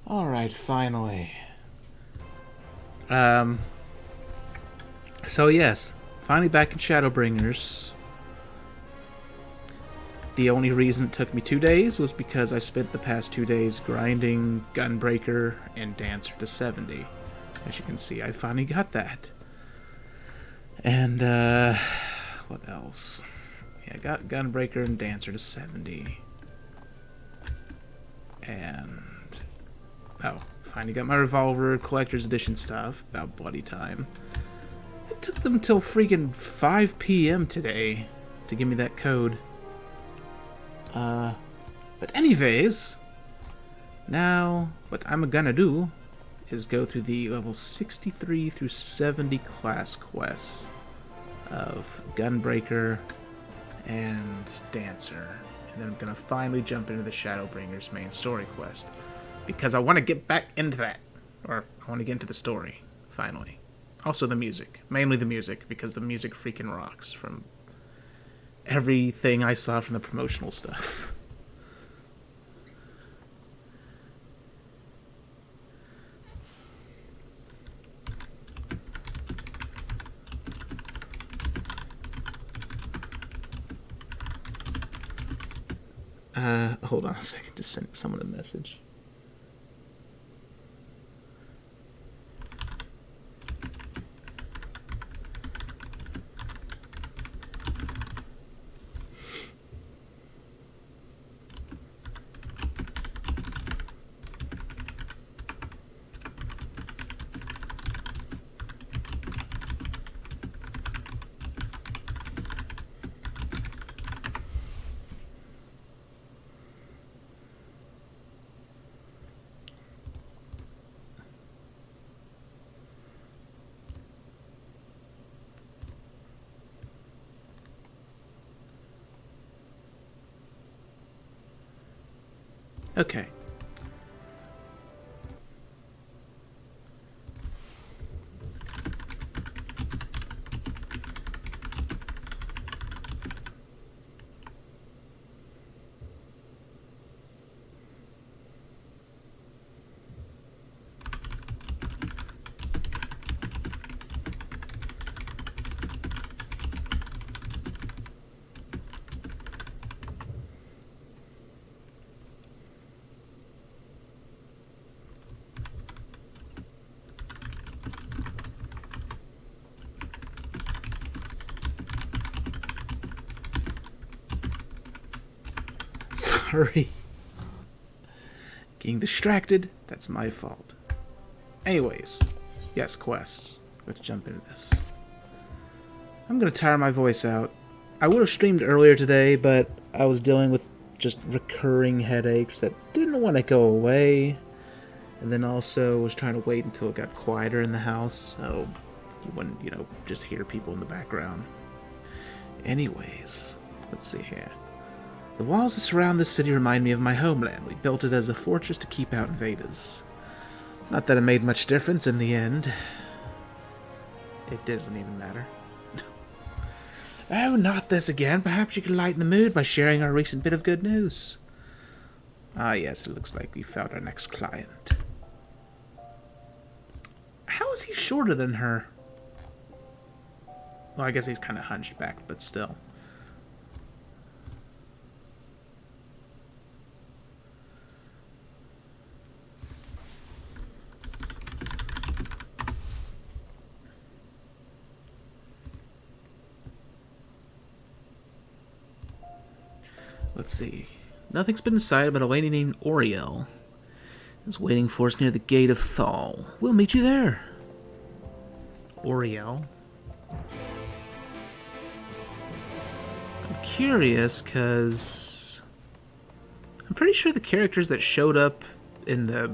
Alright, finally. So yes, finally back in Shadowbringers. The only reason it took me 2 days was because I spent the past 2 days grinding Gunbreaker and Dancer to 70. As you can see, I finally got that. And, what else? Yeah, I got Gunbreaker and Dancer to 70. And, oh, finally got my Revolver Collector's Edition stuff. About bloody time. It took them till freaking 5 p.m. today to give me that code. But anyways, now what I'm gonna do is go through the level 63 through 70 class quests of Gunbreaker and Dancer. And then I'm gonna finally jump into the Shadowbringers main story quest. Because I want to get back into that. Or I want to get into the story, finally. Also the music. Mainly the music, because the music freaking rocks from everything I saw from the promotional stuff. Hold on a second, just send someone a message. Okay. Sorry. Getting distracted, that's my fault. Anyways, yes, quests. Let's jump into this. I'm gonna tire my voice out. I would have streamed earlier today, but I was dealing with just recurring headaches that didn't want to go away. And then also was trying to wait until it got quieter in the house, so you wouldn't, just hear people in the background. Anyways, let's see here. The walls that surround this city remind me of my homeland. We built it as a fortress to keep out invaders. Not that it made much difference in the end. It doesn't even matter. Oh, not this again. Perhaps you can lighten the mood by sharing our recent bit of good news. Ah, yes, it looks like we found our next client. How is he shorter than her? Well, I guess he's kind of hunched back, but still. Let's see. Nothing's been decided, but a lady named Oriel is waiting for us near the Gate of Thal. We'll meet you there. Oriel? I'm curious, because I'm pretty sure the characters that showed up in the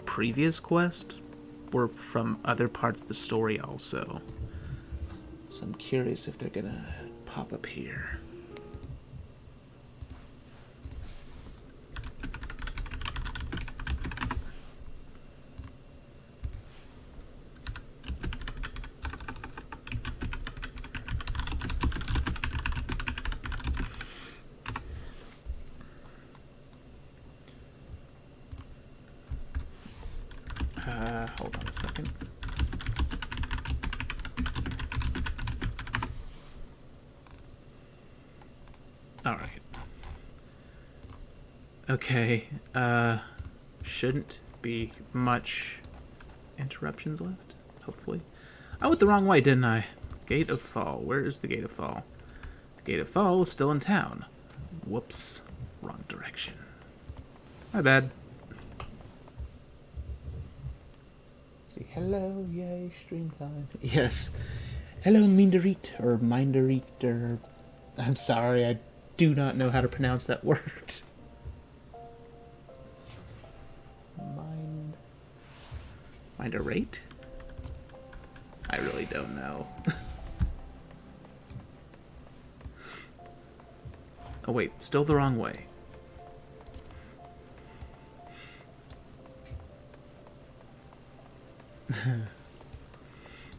previous quest were from other parts of the story also. So I'm curious if they're gonna pop up here. Hold on a second. Alright. Okay, shouldn't be much interruptions left, hopefully. I went the wrong way, didn't I? Gate of Fall. Where is the Gate of Fall? The Gate of Fall is still in town. Whoops. Wrong direction. My bad. Say hello, yay, streamline. Yes. Hello, Minderit, or Minderit, or... I'm sorry, I do not know how to pronounce that word. Minderate? I really don't know. Oh wait, still the wrong way.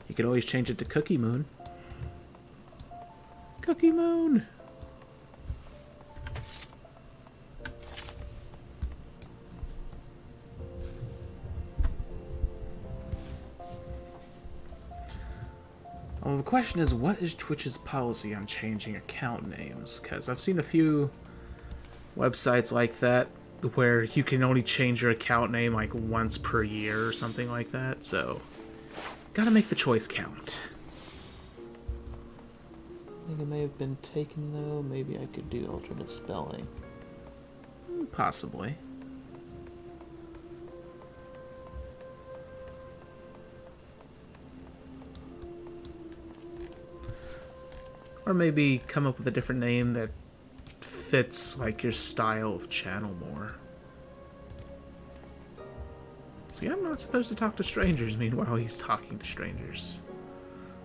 You could always change it to Cookie Moon. Cookie Moon! Well, the question is, what is Twitch's policy on changing account names? Because I've seen a few websites like that where you can only change your account name like once per year or something like that, so gotta make the choice count. I think it may have been taken though. Maybe I could do alternate spelling. Possibly. Or maybe come up with a different name that fits like your style of channel more. See, I'm not supposed to talk to strangers, meanwhile he's talking to strangers.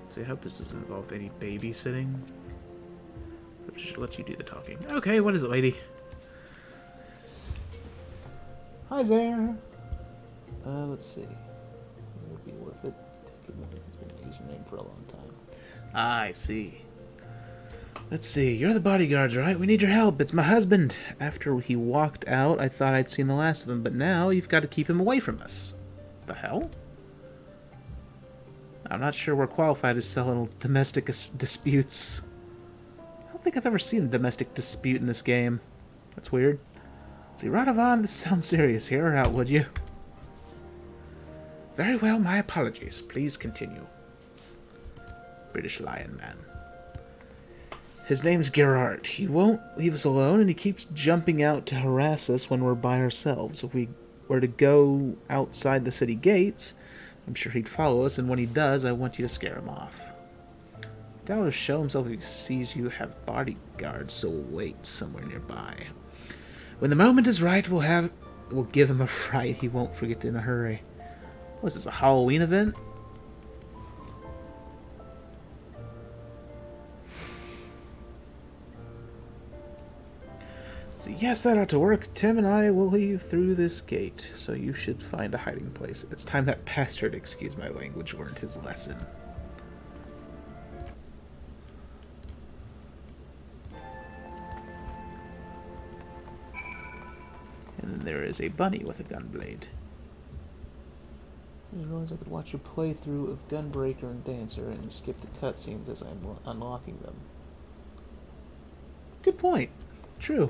See, I hope this doesn't involve any babysitting. I should let you do the talking. Okay, what is it, lady? Hi there. Let's see. It would be worth it. Use your name for a long time. I see. Let's see, you're the bodyguards, right? We need your help. It's my husband. After he walked out, I thought I'd seen the last of him, but now you've got to keep him away from us. The hell? I'm not sure we're qualified to settle domestic disputes. I don't think I've ever seen a domestic dispute in this game. That's weird. See, Radovan, this sounds serious. Hear her out, would you? Very well, my apologies. Please continue. British Lion Man. His name's Gerard. He won't leave us alone, and he keeps jumping out to harass us when we're by ourselves. If we were to go outside the city gates, I'm sure he'd follow us, and when he does, I want you to scare him off. Doubt will show himself if he sees you have bodyguards, so we'll wait somewhere nearby. When the moment is right, we'll give him a fright he won't forget in a hurry. What is this, a Halloween event? So yes, that ought to work. Tim and I will leave through this gate, so you should find a hiding place. It's time that bastard, excuse my language, learned his lesson. And then there is a bunny with a gun blade. I didn't realize I could watch a playthrough of Gunbreaker and Dancer and skip the cutscenes as I'm unlocking them. Good point. True.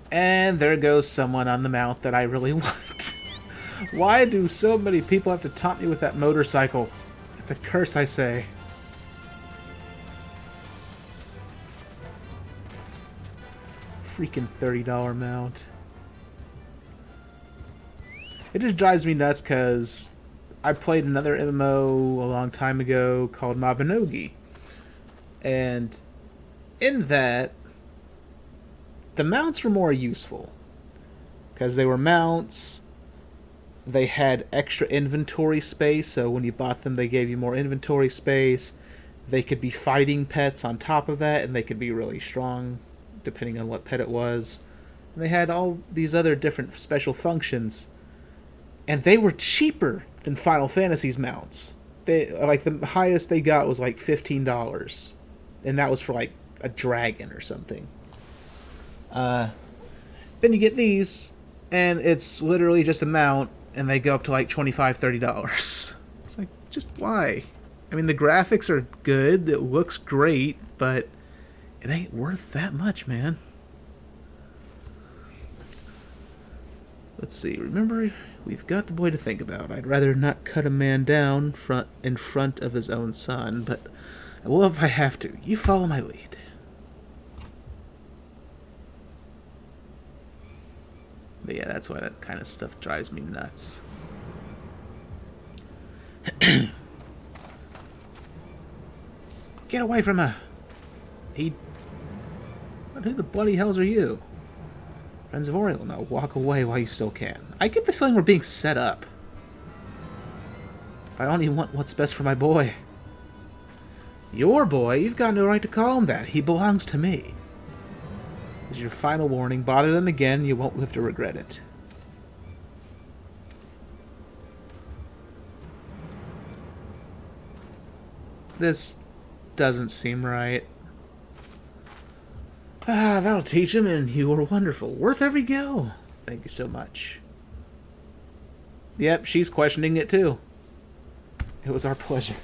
And there goes someone on the mount that I really want. Why do so many people have to taunt me with that motorcycle? It's a curse, I say. Freaking $30 mount. It just drives me nuts because I played another MMO a long time ago called Mabinogi. And in that, the mounts were more useful. Because they were mounts, they had extra inventory space, so when you bought them they gave you more inventory space. They could be fighting pets on top of that, and they could be really strong, depending on what pet it was. And they had all these other different special functions. And they were cheaper than Final Fantasy's mounts. They, like, the highest they got was like $15. And that was for like a dragon or something. Then you get these, and it's literally just a mount, and they go up to like $25-$30. It's like, just why? I mean, the graphics are good, it looks great, but it ain't worth that much, man. Let's see, remember, we've got the boy to think about. I'd rather not cut a man down in front of his own son, but I will if I have to. You follow my lead. But yeah, that's why that kind of stuff drives me nuts. Get away from her! But who the bloody hells are you? Friends of Oriel, now walk away while you still can. I get the feeling we're being set up. I only want what's best for my boy. Your boy? You've got no right to call him that. He belongs to me. This is your final warning. Bother them again, you won't live to regret it. This doesn't seem right. Ah, that'll teach him, and you were wonderful. Worth every go. Thank you so much. Yep, she's questioning it too. It was our pleasure.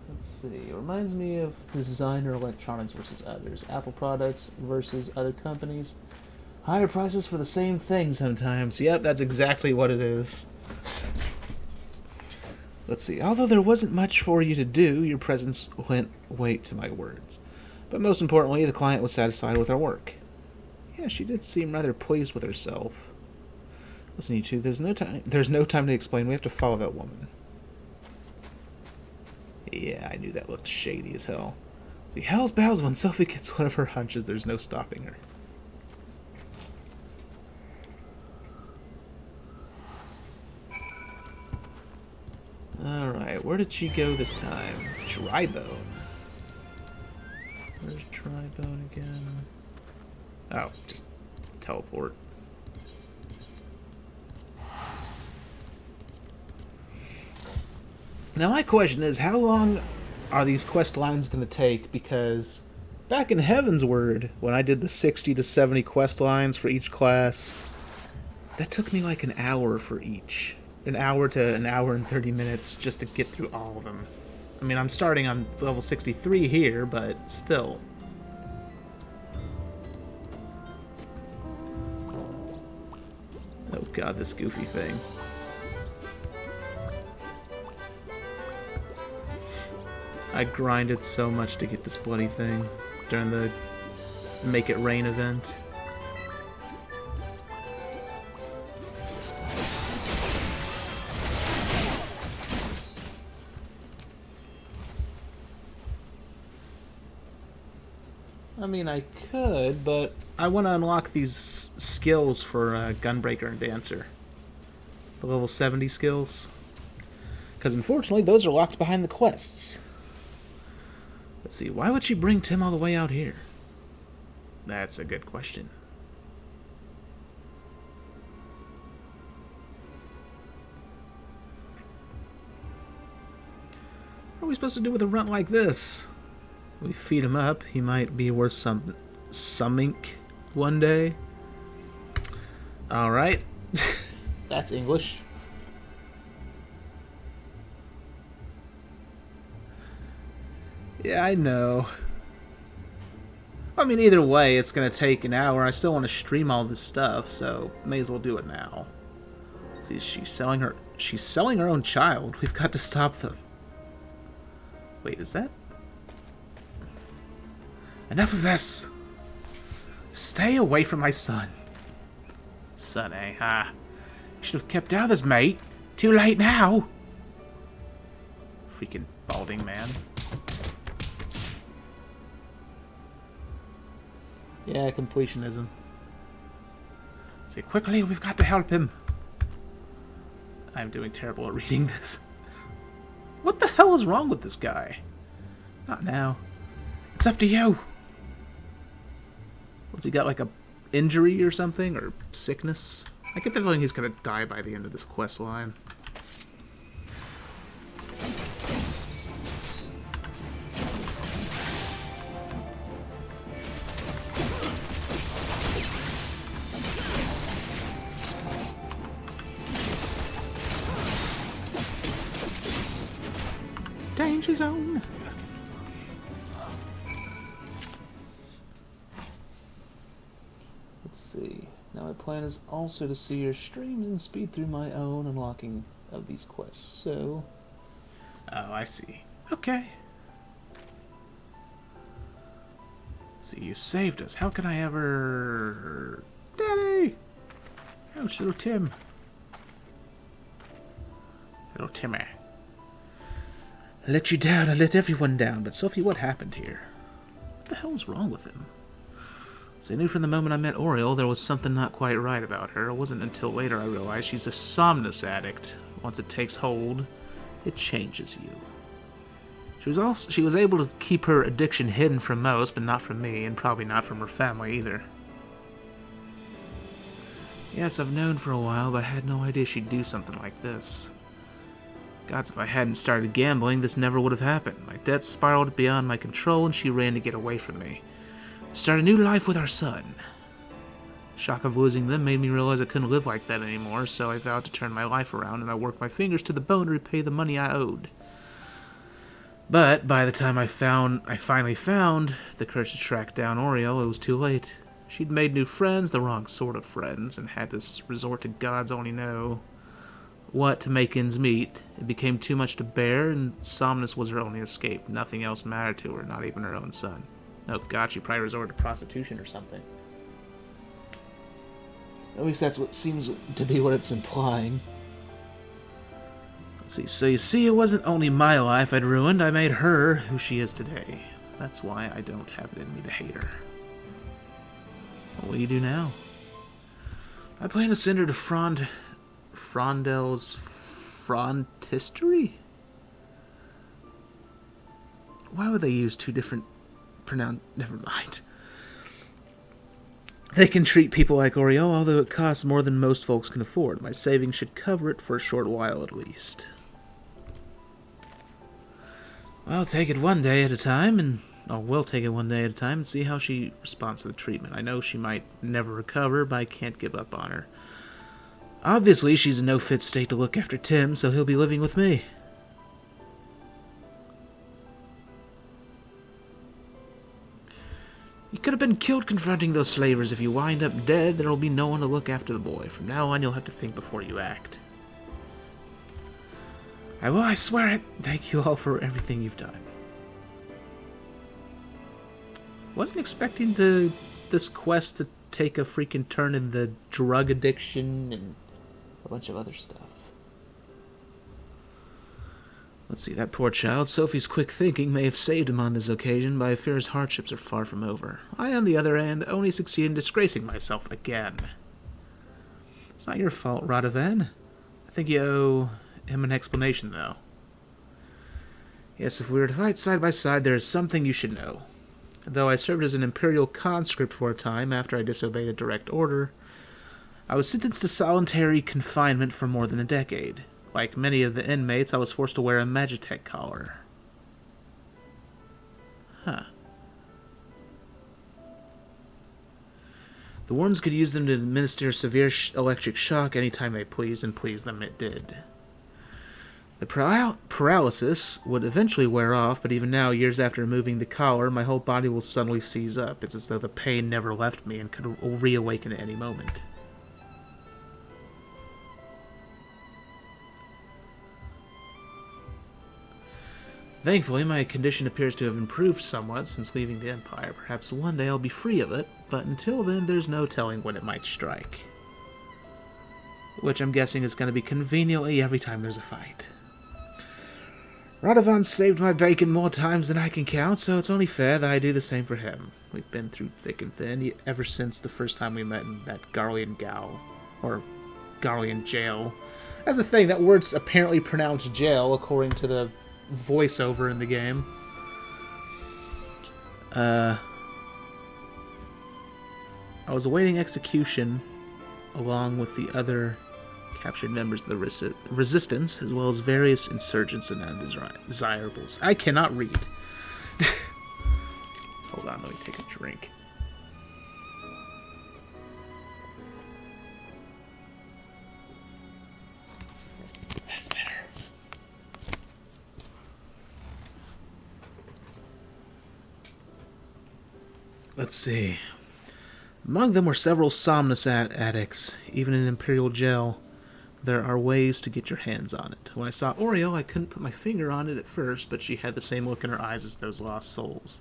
Let's see. It reminds me of designer electronics versus others. Apple products versus other companies. Higher prices for the same thing sometimes. Yep, that's exactly what it is. Let's see. Although there wasn't much for you to do, your presence lent weight to my words. But most importantly, the client was satisfied with our work. Yeah, she did seem rather pleased with herself. Listen, you two, there's no time to explain. We have to follow that woman. Yeah, I knew that looked shady as hell. See, hell's bells, when Sophie gets one of her hunches, there's no stopping her. Alright, where did she go this time? Drybone. Where's Drybone again? Oh, just teleport. Now my question is, how long are these quest lines going to take? Because back in Heaven's Word, when I did the 60 to 70 quest lines for each class, that took me like an hour for each. An hour to an hour and 30 minutes just to get through all of them. I mean, I'm starting on level 63 here, but still. Oh god, this goofy thing. I grinded so much to get this bloody thing during the Make It Rain event. I mean, I could, but I want to unlock these skills for Gunbreaker and Dancer. The level 70 skills. Because unfortunately, those are locked behind the quests. Let's see, why would she bring Tim all the way out here? That's a good question. What are we supposed to do with a runt like this? We feed him up, he might be worth some ink one day. Alright. That's English. Yeah, I know. I mean, either way, it's gonna take an hour. I still want to stream all this stuff, so may as well do it now. See, she's selling her own child. We've got to stop them. Wait, is that? Enough of this! Stay away from my son. Son, eh? Ha. You should have kept out this, mate. Too late now. Freaking balding man. Yeah, completionism. Say quickly, we've got to help him. I'm doing terrible at reading this. What the hell is wrong with this guy? Not now. It's up to you. What's he got, like a injury or something? Or sickness? I get the feeling he's gonna die by the end of this quest line. his own. Let's see. Now my plan is also to see your streams and speed through my own unlocking of these quests, so... Oh, I see. Okay. Let's see, you saved us. How can I ever... Daddy! How's little Tim? Little Timmy. I let you down, I let everyone down, but Sophie, what happened here? What the hell's wrong with him? So I knew from the moment I met Oriole there was something not quite right about her. It wasn't until later I realized she's a somnus addict. Once it takes hold, it changes you. She was able to keep her addiction hidden from most, but not from me, and probably not from her family either. Yes, I've known for a while, but I had no idea she'd do something like this. Gods, if I hadn't started gambling, this never would have happened. My debts spiraled beyond my control, and she ran to get away from me. Start a new life with our son. Shock of losing them made me realize I couldn't live like that anymore, so I vowed to turn my life around, and I worked my fingers to the bone to repay the money I owed. But by the time I finally found the courage to track down Oriole, it was too late. She'd made new friends, the wrong sort of friends, and had to resort to gods only know what to make ends meet. It became too much to bear, and Somnus was her only escape. Nothing else mattered to her, not even her own son. Oh god, she probably resorted to prostitution or something. At least that's what seems to be what it's implying. Let's see. So you see, it wasn't only my life I'd ruined. I made her who she is today. That's why I don't have it in me to hate her. What will you do now? I plan to send her to Frondel's Frontistery? Why would they use two different never mind. They can treat people like Oriole, although it costs more than most folks can afford. My savings should cover it for a short while at least. Well, take it one day at a time, we'll take it one day at a time and see how she responds to the treatment. I know she might never recover, but I can't give up on her. Obviously, she's in no fit state to look after Tim, so he'll be living with me. You could have been killed confronting those slavers. If you wind up dead, there'll be no one to look after the boy. From now on, you'll have to think before you act. I will, I swear it. Thank you all for everything you've done. Wasn't expecting this quest to take a freaking turn in the drug addiction and a bunch of other stuff. Let's see, that poor child. Sophie's quick thinking may have saved him on this occasion, but I fear his hardships are far from over. I, on the other hand, only succeed in disgracing myself again. It's not your fault, Radovan. I think you owe him an explanation, though. Yes, if we were to fight side by side, there is something you should know. Though I served as an Imperial conscript for a time after I disobeyed a direct order, I was sentenced to solitary confinement for more than a decade. Like many of the inmates, I was forced to wear a Magitech collar. Huh. The wardens could use them to administer severe electric shock anytime they pleased, and please them it did. The paralysis would eventually wear off, but even now, years after removing the collar, my whole body will suddenly seize up. It's as though the pain never left me and could reawaken at any moment. Thankfully, my condition appears to have improved somewhat since leaving the Empire. Perhaps one day I'll be free of it, but until then, there's no telling when it might strike. Which I'm guessing is going to be conveniently every time there's a fight. Radovan saved my bacon more times than I can count, so it's only fair that I do the same for him. We've been through thick and thin ever since the first time we met in that Garlean Gal. Or Garlean Jail. That's the thing, that word's apparently pronounced jail, according to the voiceover in the game. I was awaiting execution along with the other captured members of the resistance, as well as various insurgents and undesirables. I cannot read. Hold on, let me take a drink. That's better. Let's see. Among them were several somnus addicts, even in Imperial Gel. There are ways to get your hands on it. When I saw Oriel, I couldn't put my finger on it at first, but she had the same look in her eyes as those lost souls.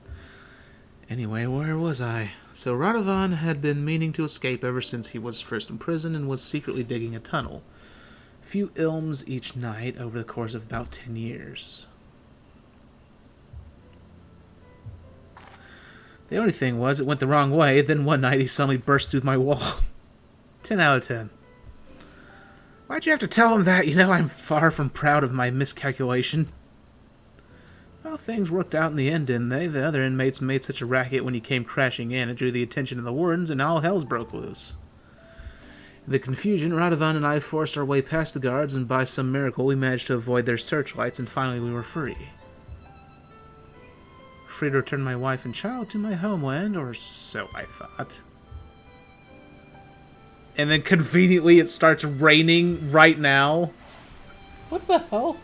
Anyway, where was I? So Radovan had been meaning to escape ever since he was first imprisoned and was secretly digging a tunnel. A few ilms each night over the course of about 10 years. The only thing was, it went the wrong way, then one night he suddenly burst through my wall. 10 out of 10. Why'd you have to tell him that? You know, I'm far from proud of my miscalculation. Well, things worked out in the end, didn't they? The other inmates made such a racket when he came crashing in, it drew the attention of the wardens, and all hell's broke loose. In the confusion, Radovan and I forced our way past the guards, and by some miracle we managed to avoid their searchlights, and finally we were free. Free to return my wife and child to my homeland, or so I thought. And then conveniently it starts raining right now. What the hell?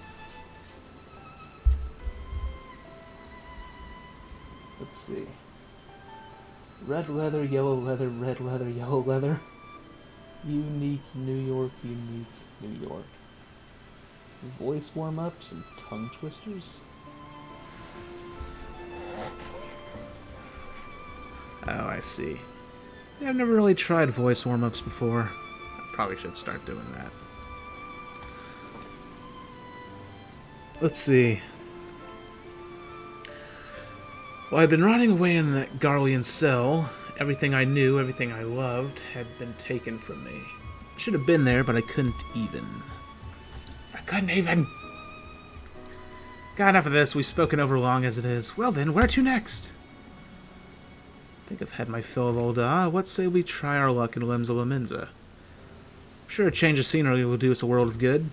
Let's see. Red leather, yellow leather, red leather, yellow leather. Unique New York, unique New York. Voice warm-ups and tongue twisters. Oh, I see. Yeah, I've never really tried voice warm-ups before. I probably should start doing that. Let's see. Well, I'd been rotting away in that Garlean cell. Everything I knew, everything I loved, had been taken from me. I should have been there, but I couldn't even. Got enough of this. We've spoken over long as it is. Well then, where to next? I think I've had my fill of Ul'dah. What say we try our luck in Limbs of Laminza? I'm sure a change of scenery will do us a world of good.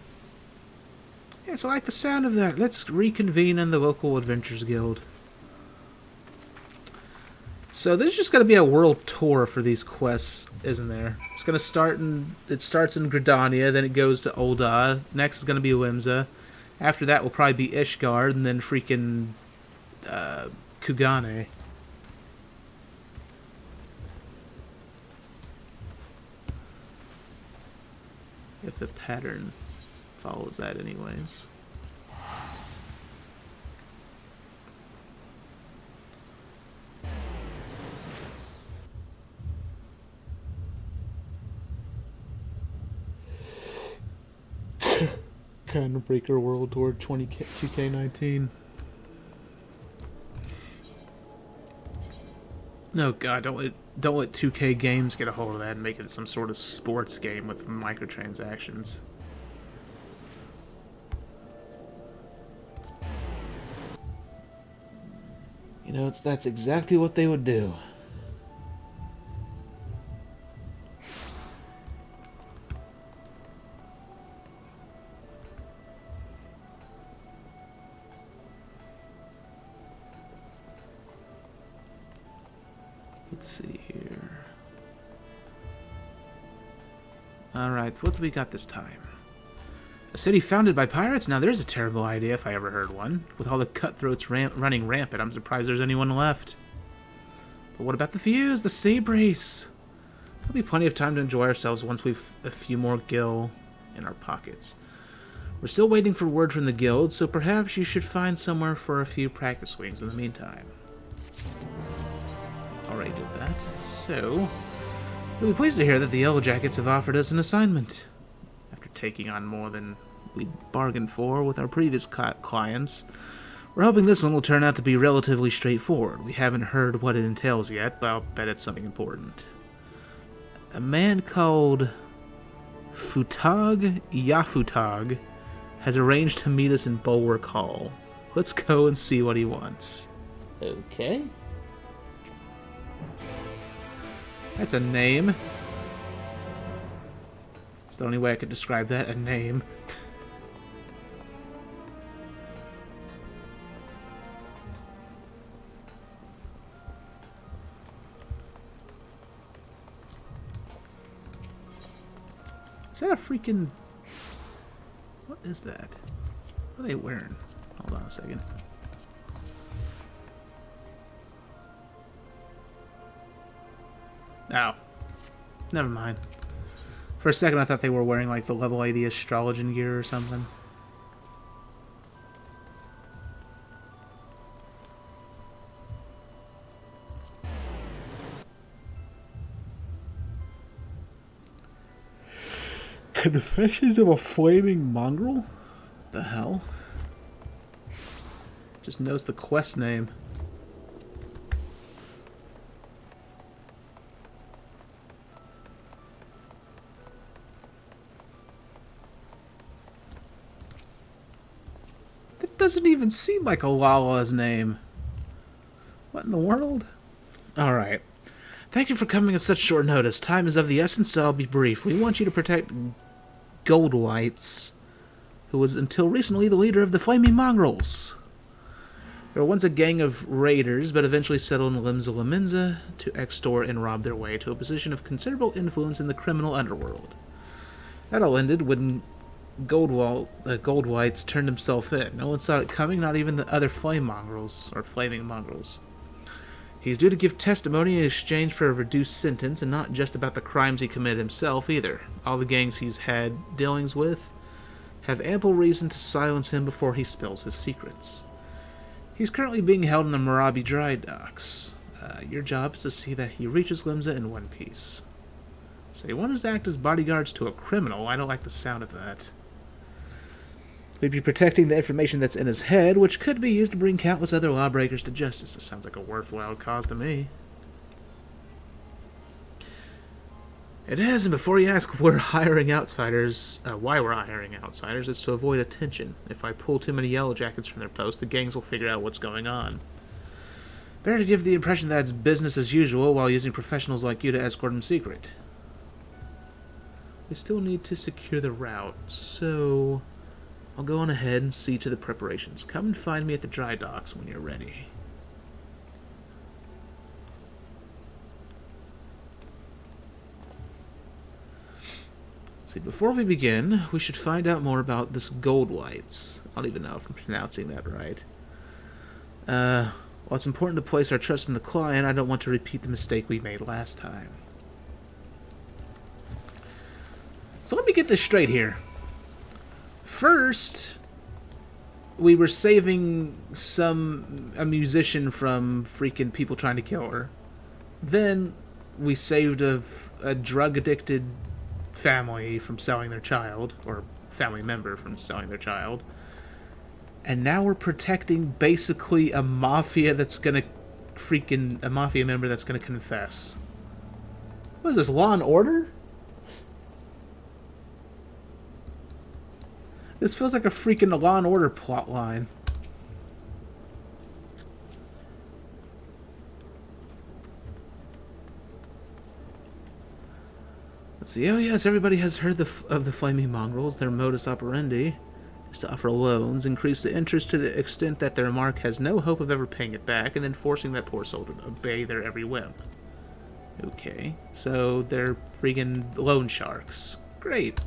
Yes, I like the sound of that. Let's reconvene in the local Adventurers Guild. So there's just going to be a world tour for these quests, isn't there? It's going to start in... It starts in Gridania, then it goes to Ul'dah. Next is going to be Limsa. After that will probably be Ishgard, and then freaking... Kugane. If the pattern follows that anyways. Kind of Breaker World Tour 2K19. No, God, don't let 2K Games get a hold of that and make it some sort of sports game with microtransactions. You know, that's exactly what they would do. Let's see here. Alright, so what do we got this time? A city founded by pirates? Now there's a terrible idea if I ever heard one. With all the cutthroats running rampant, I'm surprised there's anyone left. But what about the views? The sea breeze? There'll be plenty of time to enjoy ourselves once we've a few more gil in our pockets. We're still waiting for word from the guild, so perhaps you should find somewhere for a few practice swings in the meantime. Already did that. So, we'll be pleased to hear that the Yellow Jackets have offered us an assignment. After taking on more than we'd bargained for with our previous clients, we're hoping this one will turn out to be relatively straightforward. We haven't heard what it entails yet, but I'll bet it's something important. A man called Futag Yafutag has arranged to meet us in Bulwark Hall. Let's go and see what he wants. Okay. That's a name. It's the only way I could describe that, a name. Is that a freaking... What is that? What are they wearing? Hold on a second. Oh. Never mind. For a second I thought they were wearing like the level 80 astrologian gear or something. Confessions of a Flaming Mongrel? The hell? Just knows the quest name. That doesn't even seem like a Lala's name. What in the world? Alright. Thank you for coming at such short notice. Time is of the essence, so I'll be brief. We want you to protect Goldwhites, who was until recently the leader of the Flaming Mongrels. They were once a gang of raiders, but eventually settled in Limsa Laminza to extort and rob their way to a position of considerable influence in the criminal underworld. That all ended when Goldwhites turned himself in. No one saw it coming, not even the other Flaming Mongrels. He's due to give testimony in exchange for a reduced sentence, and not just about the crimes he committed himself either. All the gangs he's had dealings with have ample reason to silence him before he spills his secrets. He's currently being held in the Marabi dry docks. Your job is to see that he reaches Limsa in one piece. So you want us to act as bodyguards to a criminal? I don't like the sound of that. We'd be protecting the information that's in his head, which could be used to bring countless other lawbreakers to justice. This sounds like a worthwhile cause to me. It is, and before you ask why we're hiring outsiders, it's to avoid attention. If I pull too many Yellow Jackets from their posts, the gangs will figure out what's going on. Better to give the impression that it's business as usual while using professionals like you to escort them secret. We still need to secure the route, so I'll go on ahead and see to the preparations. Come and find me at the dry docks when you're ready. Let's see, before we begin, we should find out more about this Goldwhites. I don't even know if I'm pronouncing that right. While it's important to place our trust in the client, I don't want to repeat the mistake we made last time. So let me get this straight here. First, we were saving a musician from freaking people trying to kill her. Then we saved a drug-addicted family from selling their child, or family member from selling their child. And now we're protecting basically a mafia member that's gonna confess. What is this, Law and Order? This feels like a freaking Law and Order plotline. Let's see. Oh yes, everybody has heard of the Flaming Mongrels. Their modus operandi is to offer loans, increase the interest to the extent that their mark has no hope of ever paying it back, and then forcing that poor soul to obey their every whim. Okay, so they're freaking loan sharks. Great.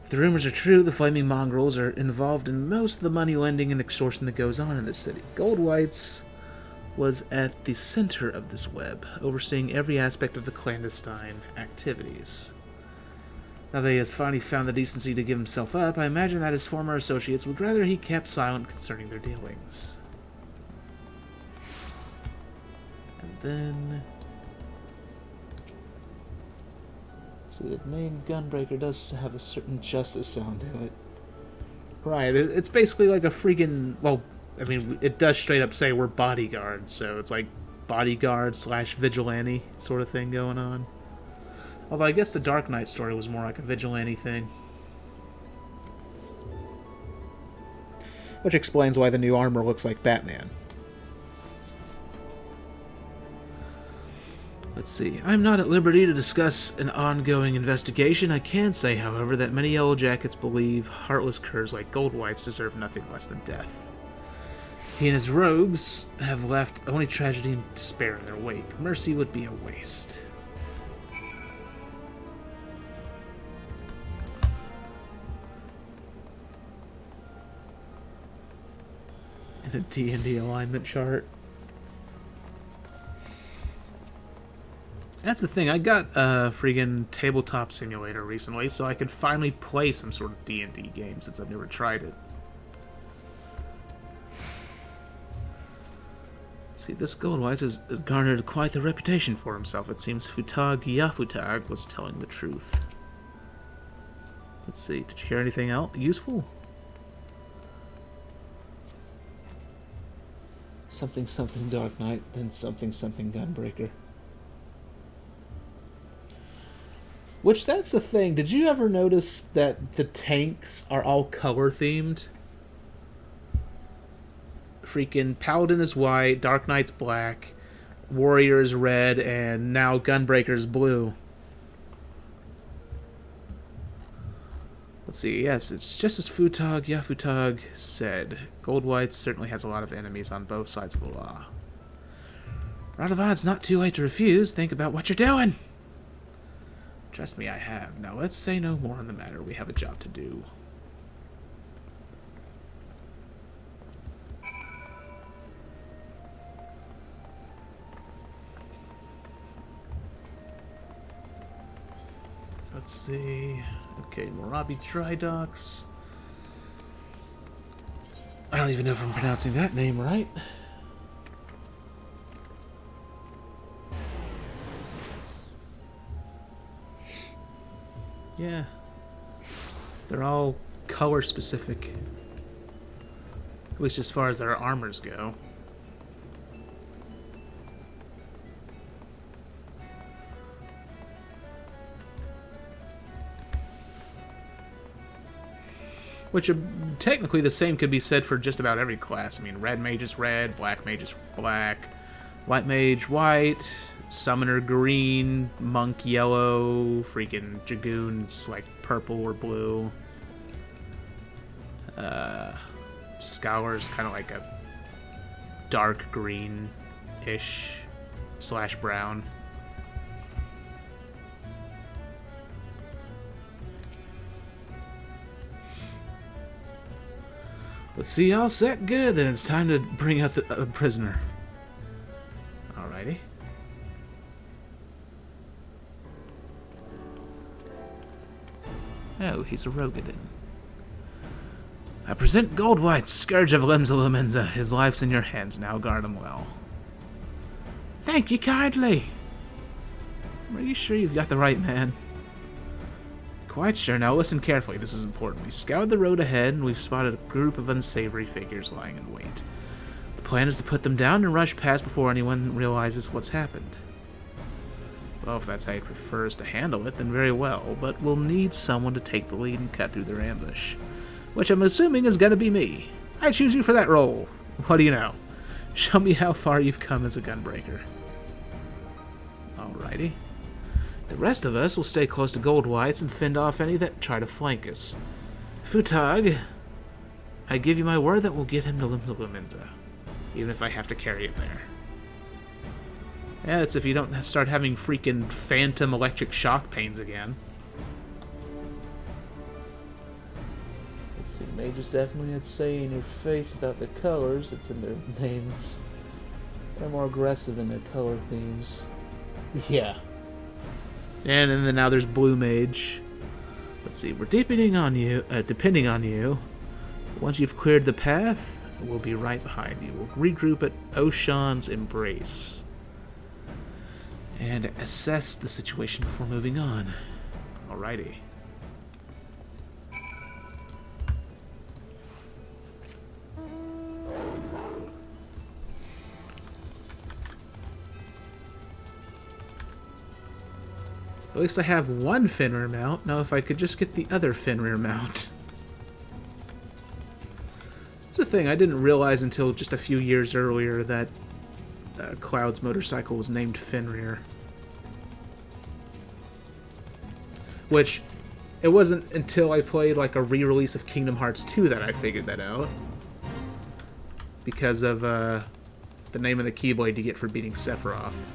If the rumors are true, the Flaming Mongrels are involved in most of the money lending and extortion that goes on in this city. Goldwhites was at the center of this web, overseeing every aspect of the clandestine activities. Now that he has finally found the decency to give himself up, I imagine that his former associates would rather he kept silent concerning their dealings. And then... see, the main gunbreaker does have a certain justice sound to it. Right, it's basically like a freaking... well, I mean, it does straight up say we're bodyguards, so it's like bodyguard / vigilante sort of thing going on. Although I guess the Dark Knight story was more like a vigilante thing. Which explains why the new armor looks like Batman. Let's see. I'm not at liberty to discuss an ongoing investigation. I can say, however, that many Yellow Jackets believe heartless curs like Goldwhites deserve nothing less than death. He and his rogues have left only tragedy and despair in their wake. Mercy would be a waste. In a D&D alignment chart. That's the thing. I got a friggin' tabletop simulator recently, so I could finally play some sort of D&D game since I've never tried it. See, this Goldwhite has garnered quite the reputation for himself. It seems Futag Yafutag was telling the truth. Let's see, did you hear anything else useful? Something something Dark Knight, then something something Gunbreaker. Which, that's the thing. Did you ever notice that the tanks are all color themed? Freaking Paladin is white, Dark Knight's black, Warrior is red, and now Gunbreaker's blue. Let's see, yes, it's just as Futag Yafutag said. Goldwhite certainly has a lot of enemies on both sides of the law. Radovad's not too late to refuse. Think about what you're doing! Trust me, I have. Now let's say no more on the matter. We have a job to do. Let's see. Okay, Morabi Dry Docks. I don't even know if I'm pronouncing that name right. Yeah. They're all color specific. At least as far as their armors go. Which, technically the same could be said for just about every class. I mean, red mage is red, black mage is black, white mage white, summoner green, monk yellow, freaking dragoons like purple or blue. Scholar's kind of like a dark green-ish / brown. Let's see, all set good, then it's time to bring out the prisoner. Alrighty. Oh, he's a Rogadin. I present Goldwhite, Scourge of Lemza. His life's in your hands now, guard him well. Thank you kindly. Are you sure you've got the right man? Quite sure. Now listen carefully, this is important. We've scoured the road ahead, and we've spotted a group of unsavory figures lying in wait. The plan is to put them down and rush past before anyone realizes what's happened. Well, if that's how he prefers to handle it, then very well, but we'll need someone to take the lead and cut through their ambush. Which I'm assuming is gonna be me. I choose you for that role. What do you know? Show me how far you've come as a gunbreaker. Alrighty. The rest of us will stay close to Goldwhite's and fend off any that try to flank us. Futag, I give you my word that we'll get him to Limza, even if I have to carry him there. Yeah, that's if you don't start having freaking phantom electric shock pains again. Let's see, mages definitely had say in your face about the colors. It's in their names. They're more aggressive in their color themes. Yeah. And then now there's Blue Mage. Let's see, we're depending on you. Once you've cleared the path, we'll be right behind you. We'll regroup at Oshan's Embrace and assess the situation before moving on. Alrighty. At least I have one Fenrir mount. Now if I could just get the other Fenrir mount. It's the thing, I didn't realize until just a few years earlier that Cloud's motorcycle was named Fenrir. Which, it wasn't until I played like a re-release of Kingdom Hearts 2 that I figured that out. Because of the name of the Keyblade you get for beating Sephiroth.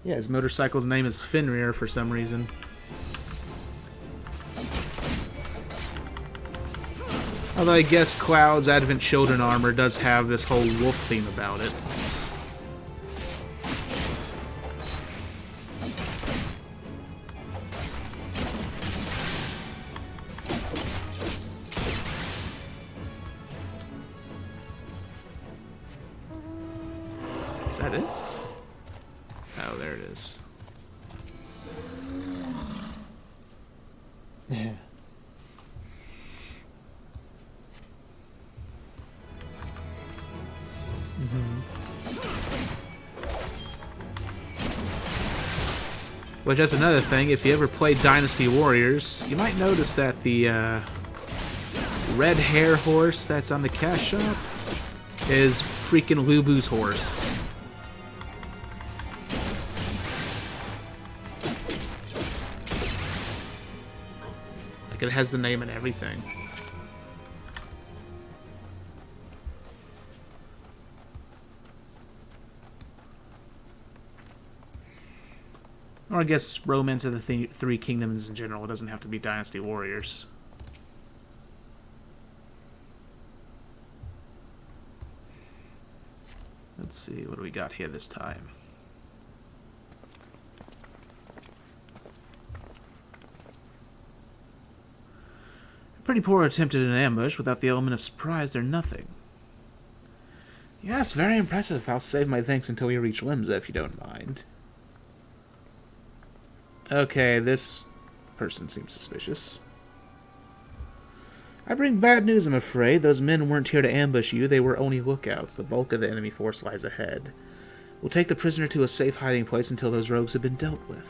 Yeah, his motorcycle's name is Fenrir for some reason. Although I guess Cloud's Advent Children armor does have this whole wolf theme about it. Is that it? Oh, there it is. Yeah. Which, that's another thing, if you ever played Dynasty Warriors, you might notice that the red hair horse that's on the cash shop is freaking Lubu's horse. Like, it has the name and everything. Or I guess Romance of the Three Kingdoms in general. It doesn't have to be Dynasty Warriors. Let's see, what do we got here this time? A pretty poor attempt at an ambush. Without the element of surprise, they're nothing. Yes, very impressive. I'll save my thanks until we reach Limsa, if you don't mind. Okay, this person seems suspicious. I bring bad news, I'm afraid. Those men weren't here to ambush you. They were only lookouts. The bulk of the enemy force lies ahead. We'll take the prisoner to a safe hiding place until those rogues have been dealt with.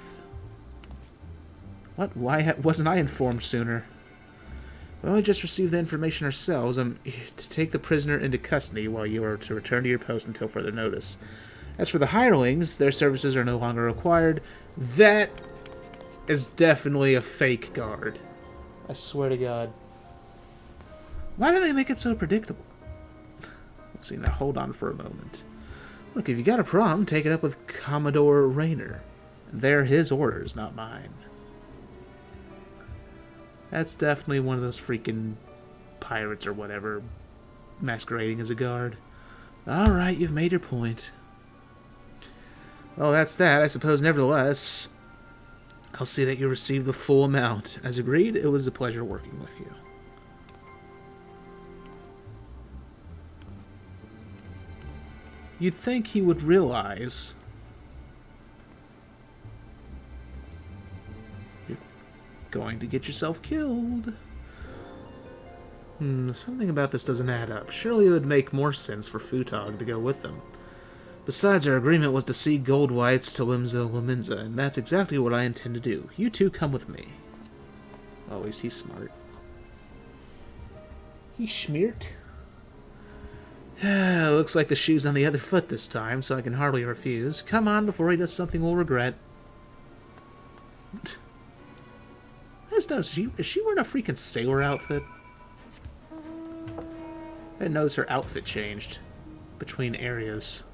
What? Why wasn't I informed sooner? We only just received the information ourselves. I'm to take the prisoner into custody while you are to return to your post until further notice. As for the hirelings, their services are no longer required. That is definitely a fake guard. I swear to God. Why do they make it so predictable? Let's see, now hold on for a moment. Look, if you got a problem, take it up with Commodore Rayner. They're his orders, not mine. That's definitely one of those freaking pirates or whatever, masquerading as a guard. Alright, you've made your point. Well, that's that. I suppose, nevertheless, I'll see that you receive the full amount. As agreed, it was a pleasure working with you. You'd think he would realize you're going to get yourself killed. Something about this doesn't add up. Surely it would make more sense for Futog to go with them. Besides, our agreement was to see Gold Whites to Limsa Laminza, and that's exactly what I intend to do. You two come with me. Well, at least he's smart. He's schmeart. Looks like the shoe's on the other foot this time, so I can hardly refuse. Come on before he does something we'll regret. I just noticed, is she wearing a freaking sailor outfit? I didn't notice her outfit changed between areas.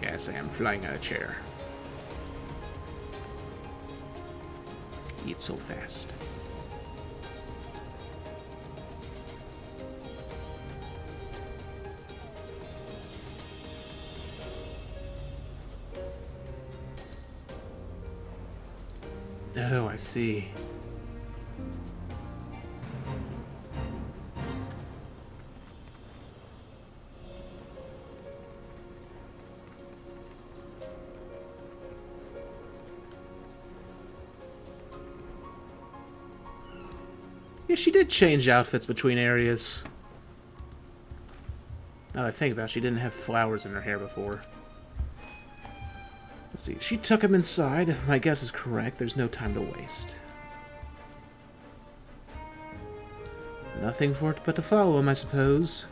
Yes, I am flying out of a chair. Eat so fast. Oh, I see. Yeah, she did change outfits between areas. Now that I think about it, she didn't have flowers in her hair before. Let's see. She took him inside. If my guess is correct, there's no time to waste. Nothing for it but to follow him, I suppose.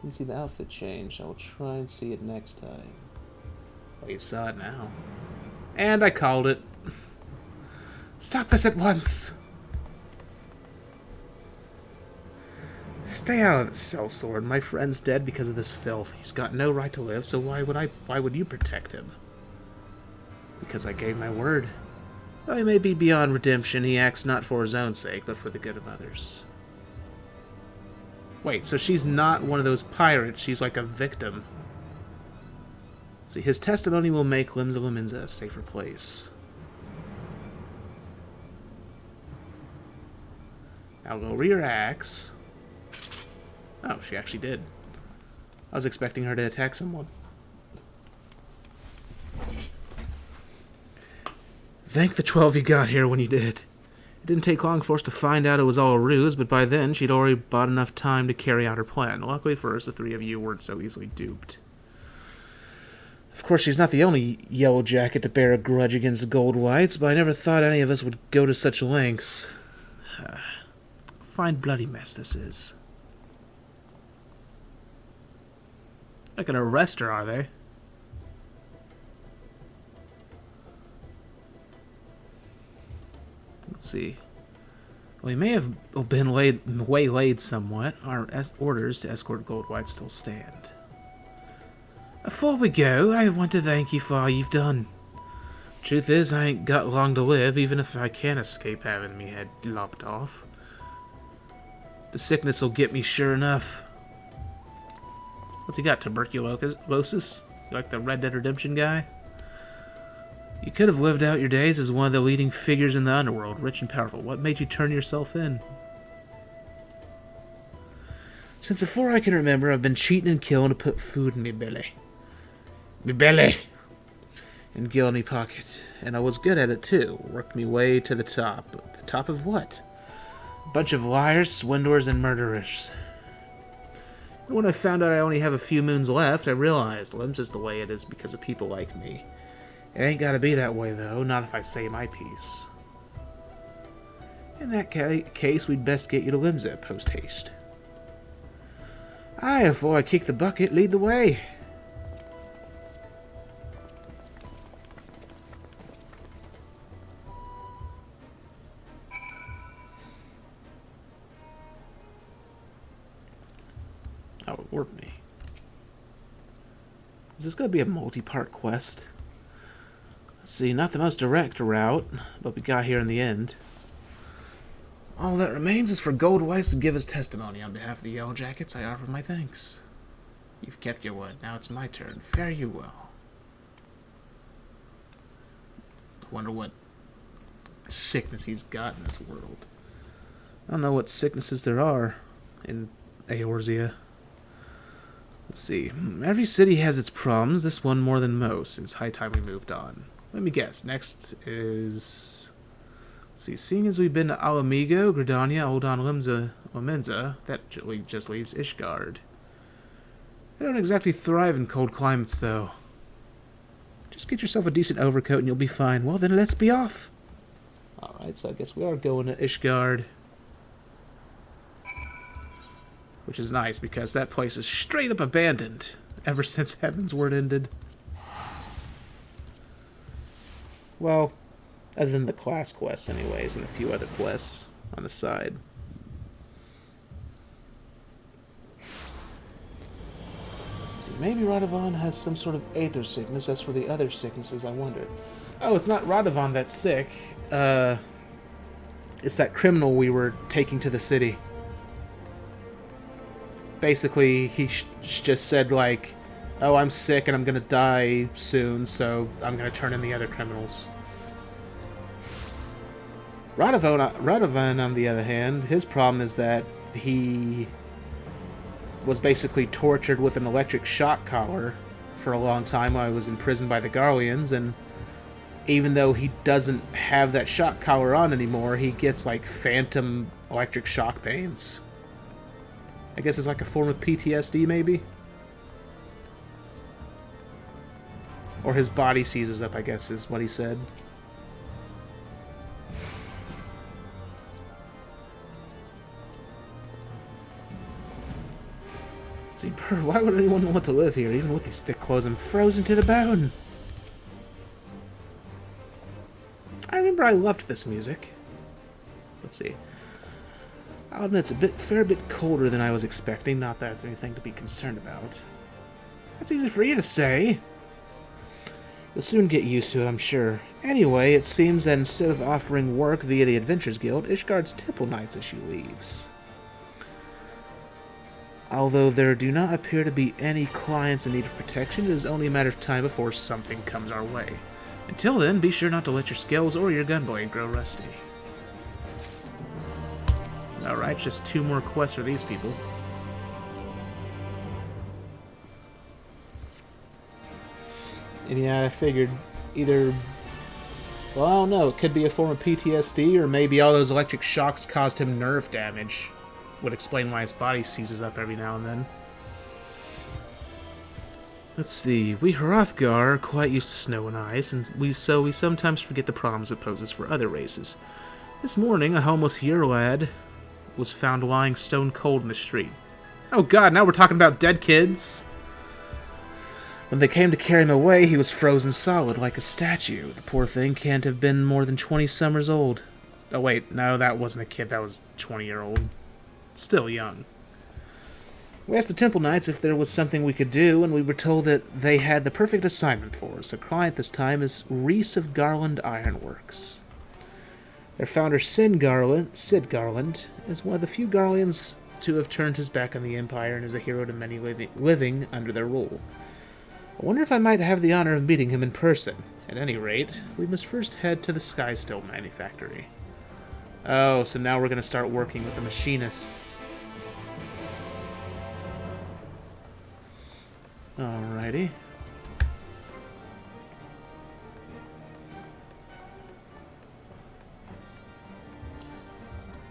Didn't see the outfit change. I will try and see it next time. Well, you saw it now. And I called it. Stop this at once! Stay out of the sellsword. My friend's dead because of this filth. He's got no right to live, so why would you protect him? Because I gave my word. Though he may be beyond redemption, he acts not for his own sake, but for the good of others. Wait, so she's not one of those pirates, she's like a victim. See, his testimony will make Limsa Lominsa a safer place. Now lower your axe. Oh, she actually did. I was expecting her to attack someone. Thank the 12 you got here when you did. It didn't take long for us to find out it was all a ruse, but by then she'd already bought enough time to carry out her plan. Luckily for us, the three of you weren't so easily duped. Of course, she's not the only yellow jacket to bear a grudge against the Gold Whites, but I never thought any of us would go to such lengths. Fine bloody mess this is. Not gonna arrest her, are they? Let's see. We may have been waylaid somewhat. Our orders to escort Gold White still stand. Before we go, I want to thank you for all you've done. Truth is, I ain't got long to live, even if I can escape having me head lopped off. The sickness will get me sure enough. What's he got, tuberculosis? You like the Red Dead Redemption guy? You could have lived out your days as one of the leading figures in the underworld, rich and powerful. What made you turn yourself in? Since before I can remember, I've been cheating and killing to put food in me belly. Me belly! And gil in me pocket. And I was good at it, too. Worked me way to the top. The top of what? A bunch of liars, swindlers, and murderers. And when I found out I only have a few moons left, I realized Limsa's the way it is because of people like me. It ain't gotta be that way, though, not if I say my piece. In that case, we'd best get you to Limsa, post-haste. Aye, before I kick the bucket, lead the way. Oh, it warped me. Is this gonna be a multi-part quest? Let's see, not the most direct route, but we got here in the end. All that remains is for Gold White to give his testimony. On behalf of the Yellow Jackets, I offer my thanks. You've kept your word. Now it's my turn. Fare you well. I wonder what sickness he's got in this world. I don't know what sicknesses there are in Eorzea. Let's see. Every city has its problems, this one more than most. It's high time we moved on. Let me guess. Next is... Let's see. Seeing as we've been to Alamigo, Gridania, Oldon, Limsa, Lominsa, that just leaves Ishgard. They don't exactly thrive in cold climates, though. Just get yourself a decent overcoat and you'll be fine. Well, then let's be off. Alright, so I guess we are going to Ishgard. Which is nice, because that place is straight up abandoned ever since Heavensward ended. Well, other than the class quests anyways, and a few other quests on the side. Let's see, maybe Radovan has some sort of aether sickness. As for the other sicknesses, I wonder. Oh, it's not Radovan that's sick. It's that criminal we were taking to the city. Basically, he just said, like, oh, I'm sick and I'm gonna die soon, so I'm gonna turn in the other criminals. Radovan, on the other hand, his problem is that he was basically tortured with an electric shock collar for a long time while he was imprisoned by the Garleans, and even though he doesn't have that shock collar on anymore, he gets, like, phantom electric shock pains. I guess it's like a form of PTSD, maybe? Or his body seizes up, I guess, is what he said. See, Bird, why would anyone want to live here? Even with these thick clothes, I'm frozen to the bone. I remember I loved this music. Let's see. I'll admit it's a fair bit colder than I was expecting. Not that it's anything to be concerned about. That's easy for you to say. You'll soon get used to it, I'm sure. Anyway, it seems that instead of offering work via the Adventures Guild, Ishgard's Temple Knights as she leaves. Although there do not appear to be any clients in need of protection, it is only a matter of time before something comes our way. Until then, be sure not to let your skills or your gunblade grow rusty. Alright, just 2 more quests for these people. And yeah, I figured either... Well, I don't know, it could be a form of PTSD, or maybe all those electric shocks caused him nerve damage. Would explain why his body seizes up every now and then. Let's see, we Hrothgar are quite used to snow and ice, and we sometimes forget the problems it poses for other races. This morning, a homeless Ur lad was found lying stone cold in the street. Oh god, now we're talking about dead kids! When they came to carry him away, he was frozen solid like a statue. The poor thing can't have been more than 20 summers old. Oh wait, no, that wasn't a kid, that was 20-year-old. Still young. We asked the Temple Knights if there was something we could do, and we were told that they had the perfect assignment for us. A client this time is Reese of Garland Ironworks. Their founder, Sid Garland, is one of the few Garlands to have turned his back on the Empire and is a hero to many living under their rule. I wonder if I might have the honor of meeting him in person. At any rate, we must first head to the Skysteel Manufactory. Oh, so now we're going to start working with the machinists. Alrighty.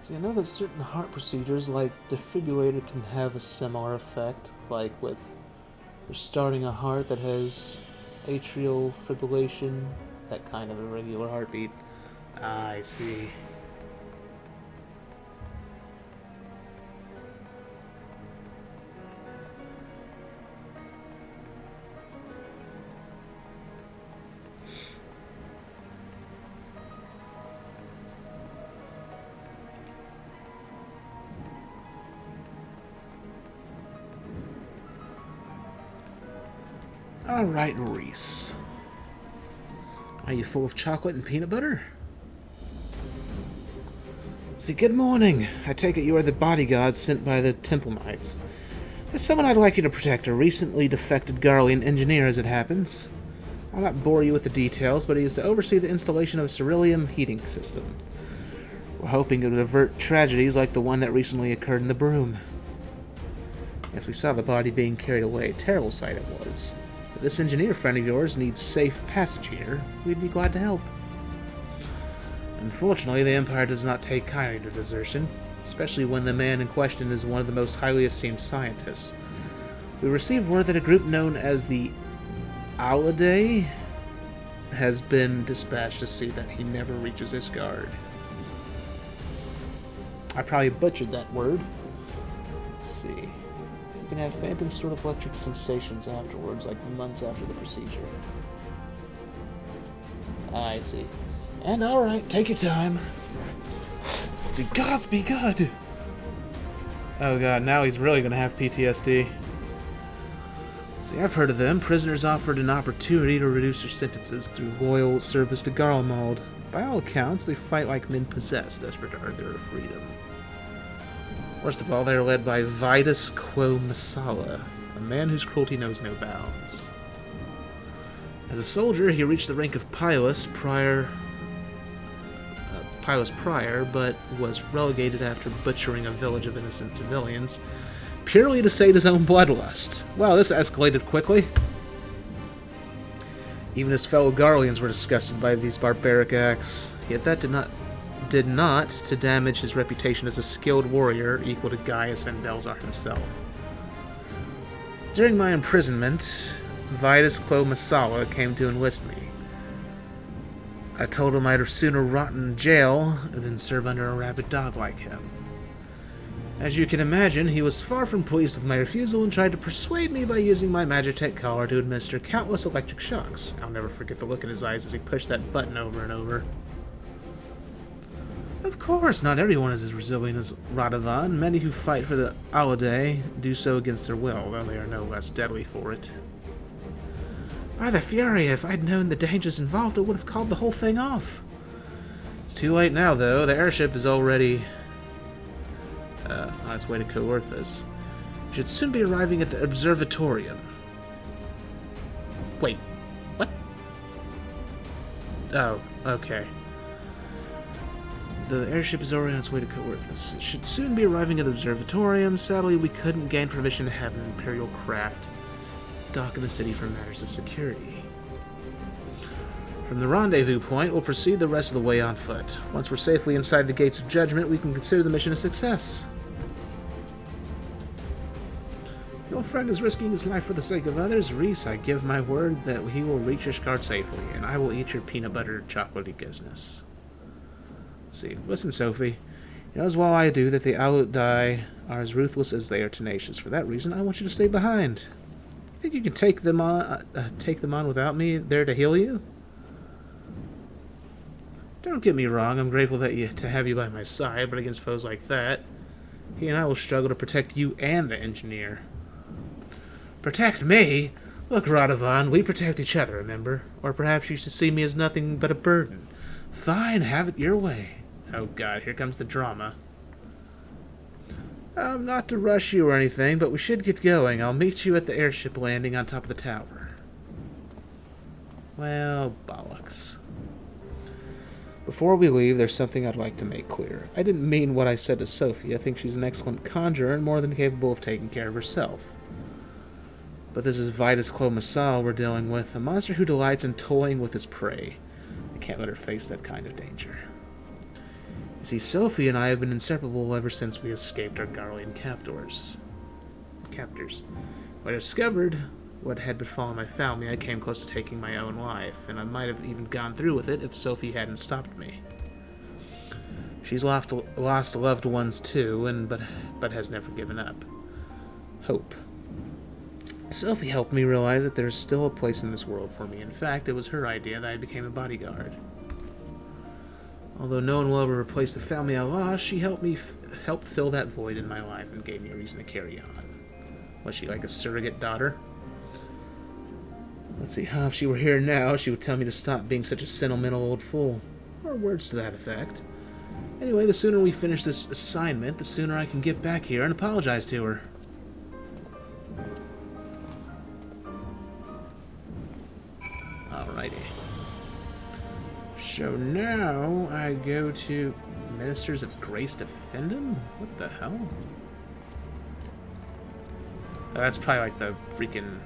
See, I know that certain heart procedures, like defibrillator, can have a similar effect, like with restarting a heart that has atrial fibrillation, that kind of irregular heartbeat. Ah, I see. Alright, Reese. Are you full of chocolate and peanut butter? See, good morning. I take it you are the bodyguard sent by the Temple Knights. There's someone I'd like you to protect, a recently defected Garlean engineer as it happens. I'll not bore you with the details, but he is to oversee the installation of a ceruleum heating system. We're hoping to avert tragedies like the one that recently occurred in the Broom. Yes, we saw the body being carried away. A terrible sight it was. If this engineer friend of yours needs safe passage here, we'd be glad to help. Unfortunately, the Empire does not take kindly to desertion, especially when the man in question is one of the most highly esteemed scientists. We received word that a group known as the Allidae has been dispatched to see that he never reaches Ishgard. I probably butchered that word. Let's see. You can have phantom sort of electric sensations afterwards, like months after the procedure. I see. And alright, take your time. See, gods be good! Oh god, now he's really gonna have PTSD. See, I've heard of them. Prisoners offered an opportunity to reduce their sentences through loyal service to Garlemald. By all accounts, they fight like men possessed, desperate to earn their freedom. Worst of all, they are led by Vitus Quo Masala, a man whose cruelty knows no bounds. As a soldier, he reached the rank of Pilus Prior, but was relegated after butchering a village of innocent civilians, purely to sate his own bloodlust. Wow, this escalated quickly. Even his fellow Garleans were disgusted by these barbaric acts, yet that did not to damage his reputation as a skilled warrior equal to Gaius Van Belzar himself. During my imprisonment, Vitus Quo Masala came to enlist me. I told him I'd sooner rot in jail than serve under a rabid dog like him. As you can imagine, he was far from pleased with my refusal and tried to persuade me by using my Magitech collar to administer countless electric shocks. I'll never forget the look in his eyes as he pushed that button over and over. Of course, not everyone is as resilient as Radovan. Many who fight for the Alade do so against their will, though they are no less deadly for it. By the Fury, if I'd known the dangers involved, I would have called the whole thing off. It's too late now, though. The airship is already on its way to Coerthas. It should soon be arriving at the Observatorium. Wait, what? Oh, okay. The airship is already on its way to Coerthas. It should soon be arriving at the Observatorium. Sadly, we couldn't gain permission to have an Imperial craft dock in the city for matters of security. From the rendezvous point, we'll proceed the rest of the way on foot. Once we're safely inside the Gates of Judgment, we can consider the mission a success. Your friend is risking his life for the sake of others. Reese, I give my word that he will reach Ishgard safely, and I will eat your peanut butter chocolatey goodness. Let's see. Listen, Sophie. You know as well I do that the Aludai are as ruthless as they are tenacious. For that reason, I want you to stay behind. Think you can take them on without me there to heal you? Don't get me wrong, I'm grateful to have you by my side, but against foes like that, he and I will struggle to protect you and the engineer. Protect me? Look, Radovan, we protect each other, remember? Or perhaps you should see me as nothing but a burden. Fine, have it your way. Oh god, here comes the drama. Not to rush you or anything, but we should get going. I'll meet you at the airship landing on top of the tower. Well, bollocks. Before we leave, there's something I'd like to make clear. I didn't mean what I said to Sophie. I think she's an excellent conjurer and more than capable of taking care of herself. But this is Vitus Clomasal we're dealing with, a monster who delights in toying with his prey. I can't let her face that kind of danger. You see, Sophie and I have been inseparable ever since we escaped our Garlean captors. When I discovered what had befallen my family, I came close to taking my own life, and I might have even gone through with it if Sophie hadn't stopped me. She's lost loved ones too, but has never given up. Hope. Sophie helped me realize that there's still a place in this world for me. In fact, it was her idea that I became a bodyguard. Although no one will ever replace the family I lost, she helped fill that void in my life and gave me a reason to carry on. Was she like a surrogate daughter? Let's see, if she were here now, she would tell me to stop being such a sentimental old fool. Or words to that effect. Anyway, the sooner we finish this assignment, the sooner I can get back here and apologize to her. Alrighty. So now I go to Ministers of Grace Defend him? What the hell? Oh, that's probably like the freaking...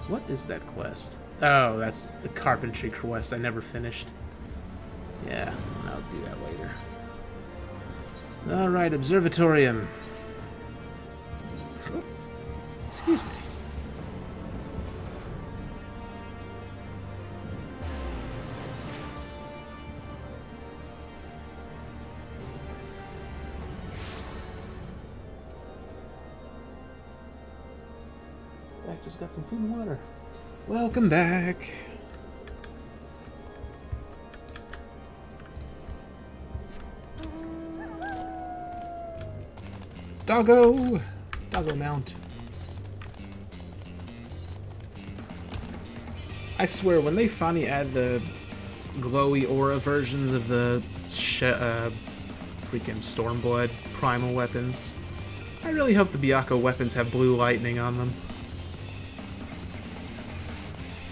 What is that quest? Oh, that's the carpentry quest I never finished. Yeah, I'll do that later. Alright, Observatorium. Oh, excuse me. Just got some food and water. Welcome back. Doggo mount. I swear, when they finally add the glowy aura versions of the freaking Stormblood primal weapons, I really hope the Byakko weapons have blue lightning on them.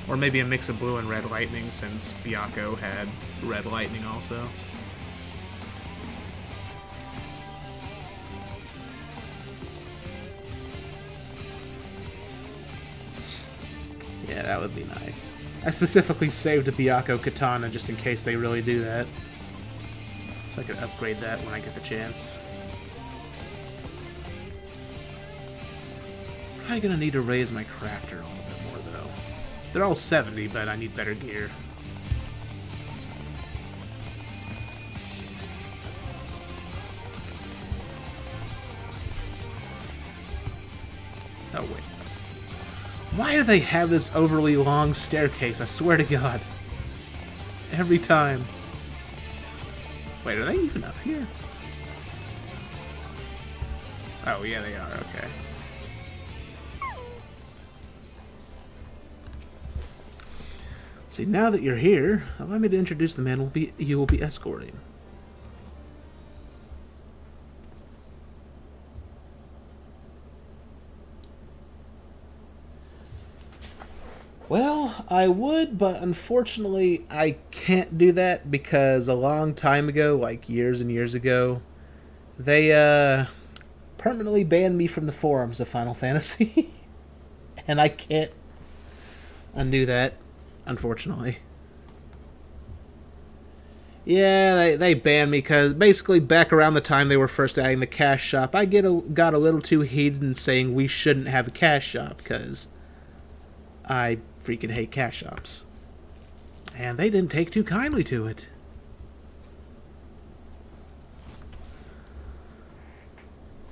Or maybe a mix of blue and red lightning, since Byakko had red lightning also. Yeah, that would be nice. I specifically saved a Byakko katana just in case they really do that. So I could upgrade that when I get the chance. Probably gonna need to raise my crafter a little bit more though. They're all 70, but I need better gear. Oh, wait. Why do they have this overly long staircase? I swear to God. Every time. Wait, are they even up here? Oh, yeah, they are. Okay. See, now that you're here, allow me to introduce the man you will be escorting. Well, I would, but unfortunately I can't do that because a long time ago, like years and years ago, they permanently banned me from the forums of Final Fantasy. And I can't undo that, unfortunately. Yeah, they banned me because basically back around the time they were first adding the cash shop, I got a little too heated in saying we shouldn't have a cash shop because I freaking hate cash shops. And they didn't take too kindly to it.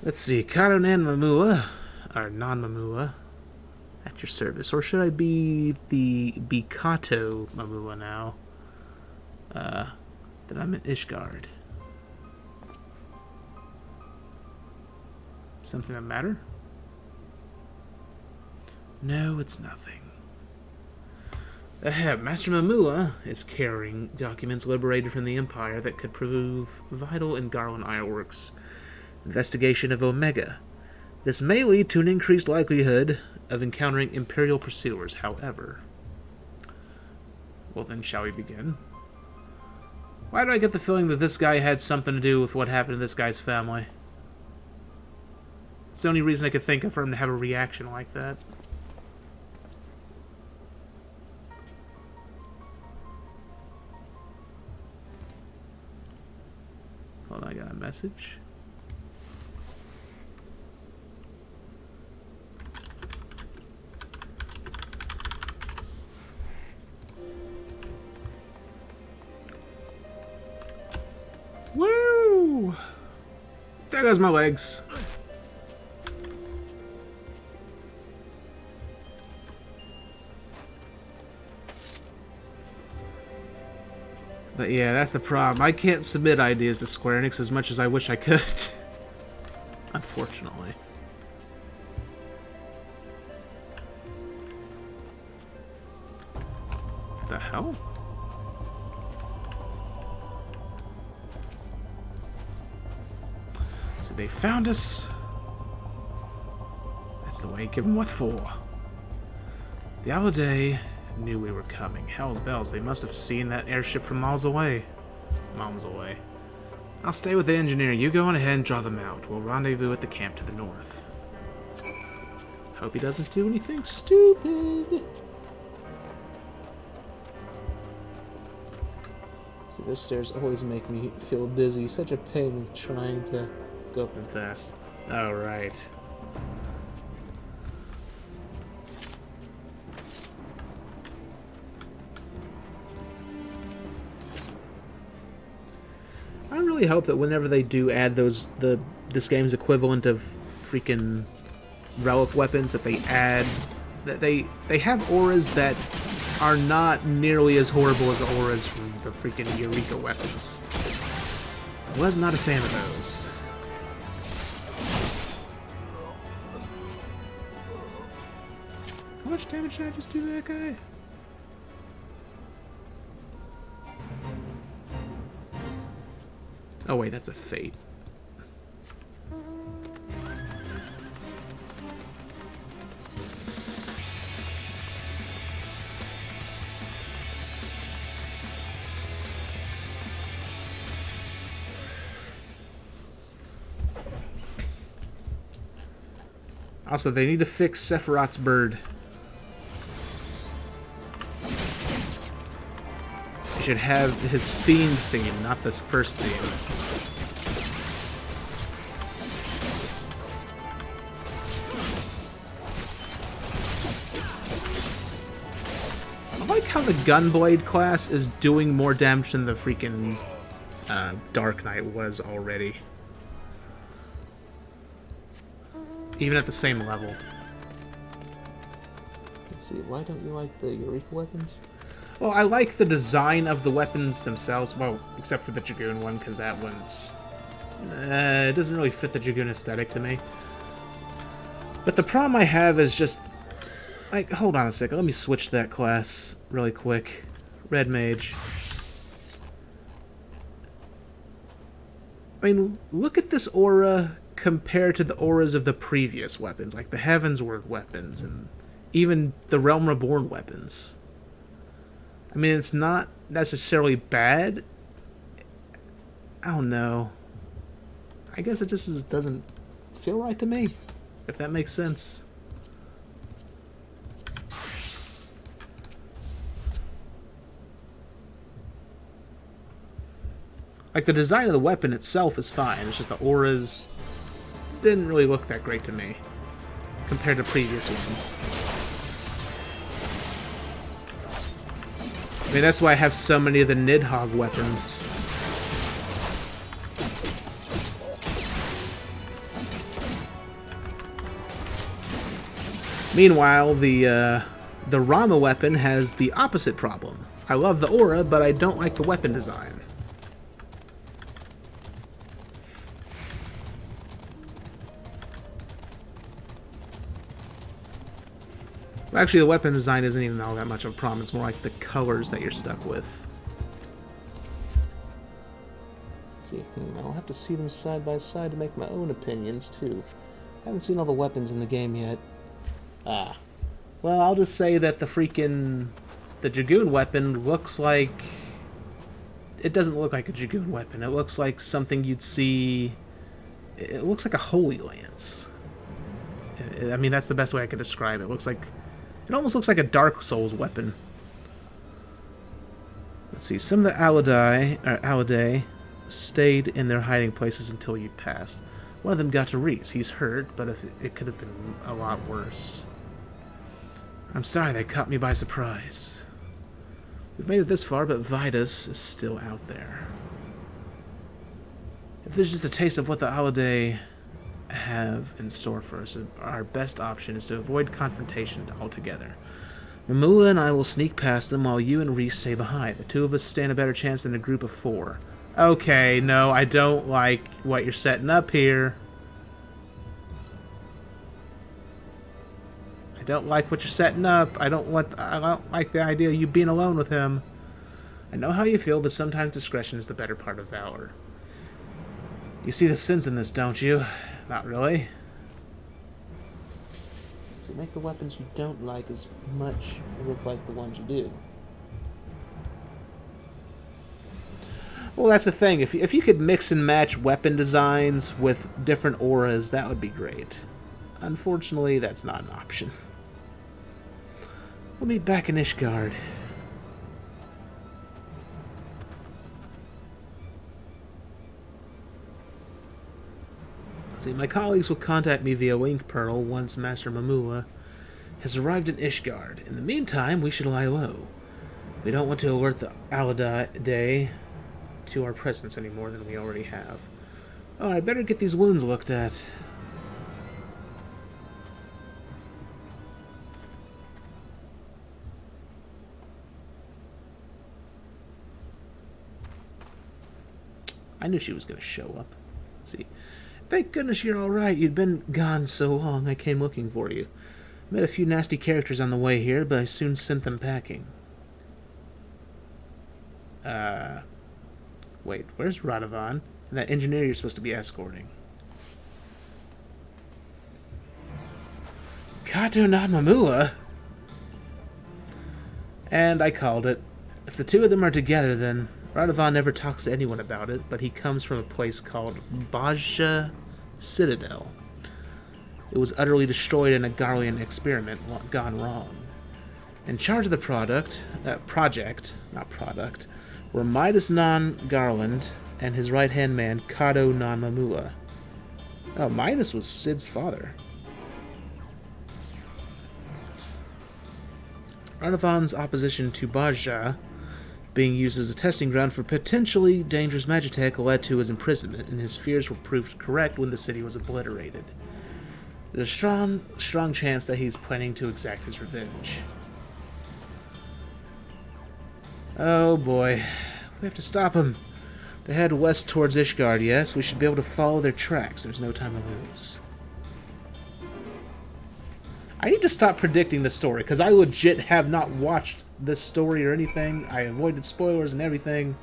Let's see, Karonan Mamua, or non-Mamua, at your service. Or should I be the Bikato Mamua now? That I'm in Ishgard. Something that matter? No, it's nothing. Master Mamua is carrying documents liberated from the Empire that could prove vital in Garland Ironworks' investigation of Omega. This may lead to an increased likelihood of encountering Imperial pursuers, however. Well then, shall we begin? Why do I get the feeling that this guy had something to do with what happened to this guy's family? It's the only reason I could think of for him to have a reaction like that. Hold on, I got a message. Woo! There goes my legs. But yeah, that's the problem. I can't submit ideas to Square Enix as much as I wish I could. Unfortunately. What the hell? So they found us. That's the way. Give them what for. The Aladay knew we were coming. Hell's bells, they must have seen that airship from miles away. Miles away. I'll stay with the engineer. You go on ahead and draw them out. We'll rendezvous at the camp to the north. Hope he doesn't do anything stupid. See, those stairs always make me feel dizzy. Such a pain of trying to go up them fast. Alright. I really hope that whenever they do add this game's equivalent of freaking relic weapons, that they have auras that are not nearly as horrible as auras from the freaking Eureka weapons. I was not a fan of those. How much damage did I just do to that guy? Oh wait, that's a fate. Also, they need to fix Sephiroth's bird. He should have his Fiend theme, not this first theme. I like how the Gunblade class is doing more damage than the freaking Dark Knight was already. Even at the same level. Let's see, why don't you like the Eureka weapons? Well, I like the design of the weapons themselves. Well, except for the Dragoon one, because that one's... it doesn't really fit the Dragoon aesthetic to me. But the problem I have is just... Like, hold on a second. Let me switch that class really quick. Red Mage. I mean, look at this aura compared to the auras of the previous weapons, like the Heavensward weapons and even the Realm Reborn weapons. I mean, it's not necessarily bad. I don't know. I guess it just doesn't feel right to me, if that makes sense. Like, the design of the weapon itself is fine. It's just the auras didn't really look that great to me compared to previous ones. I mean, that's why I have so many of the Nidhogg weapons. Meanwhile, the Rama weapon has the opposite problem. I love the aura, but I don't like the weapon design. Well, actually, the weapon design isn't even all that much of a problem. It's more like the colors that you're stuck with. Let's see, I'll have to see them side by side to make my own opinions, too. I haven't seen all the weapons in the game yet. Ah. Well, I'll just say that the Dragoon weapon looks like... It doesn't look like a Dragoon weapon. It looks like something you'd see... It looks like a Holy Lance. I mean, that's the best way I could describe it. It almost looks like a Dark Souls weapon. Let's see. Some of the Aladae stayed in their hiding places until you passed. One of them got to Reese. He's hurt, but it could have been a lot worse. I'm sorry they caught me by surprise. We've made it this far, but Vitus is still out there. If there's just a taste of what the Aladae have in store for us, our best option is to avoid confrontation altogether. Mamula and I will sneak past them while you and Reese stay behind. The two of us stand a better chance than a group of 4. Okay, no, I don't like what you're setting up here. I don't like what you're setting up. I don't like the idea of you being alone with him. I know how you feel, but sometimes discretion is the better part of valor. You see the sins in this, don't you? Not really. So make the weapons you don't like as much look like the ones you do. Well, that's the thing. If you could mix and match weapon designs with different auras, that would be great. Unfortunately, that's not an option. We'll meet back in Ishgard. See, my colleagues will contact me via Wink Pearl once Master Mamula has arrived in Ishgard. In the meantime, we should lie low. We don't want to alert the Aladae to our presence any more than we already have. Oh, I better get these wounds looked at. I knew she was going to show up. Let's see. Thank goodness you're alright. You'd been gone so long, I came looking for you. Met a few nasty characters on the way here, but I soon sent them packing. Wait, where's Radovan? And that engineer you're supposed to be escorting. Kato not Mamula? And I called it. If the two of them are together, then Radovan never talks to anyone about it, but he comes from a place called Bajja Citadel. It was utterly destroyed in a Garlean experiment gone wrong. In charge of the project were Midas non Garland and his right-hand man, Kato non Mamula. Oh, Midas was Sid's father. Radovan's opposition to Bajja being used as a testing ground for potentially dangerous magitech led to his imprisonment, and his fears were proved correct when the city was obliterated. There's a strong chance that he's planning to exact his revenge. Oh boy. We have to stop him. They head west towards Ishgard, yes? We should be able to follow their tracks. There's no time to lose. I need to stop predicting the story, because I legit have not watched this story or anything. I avoided spoilers and everything.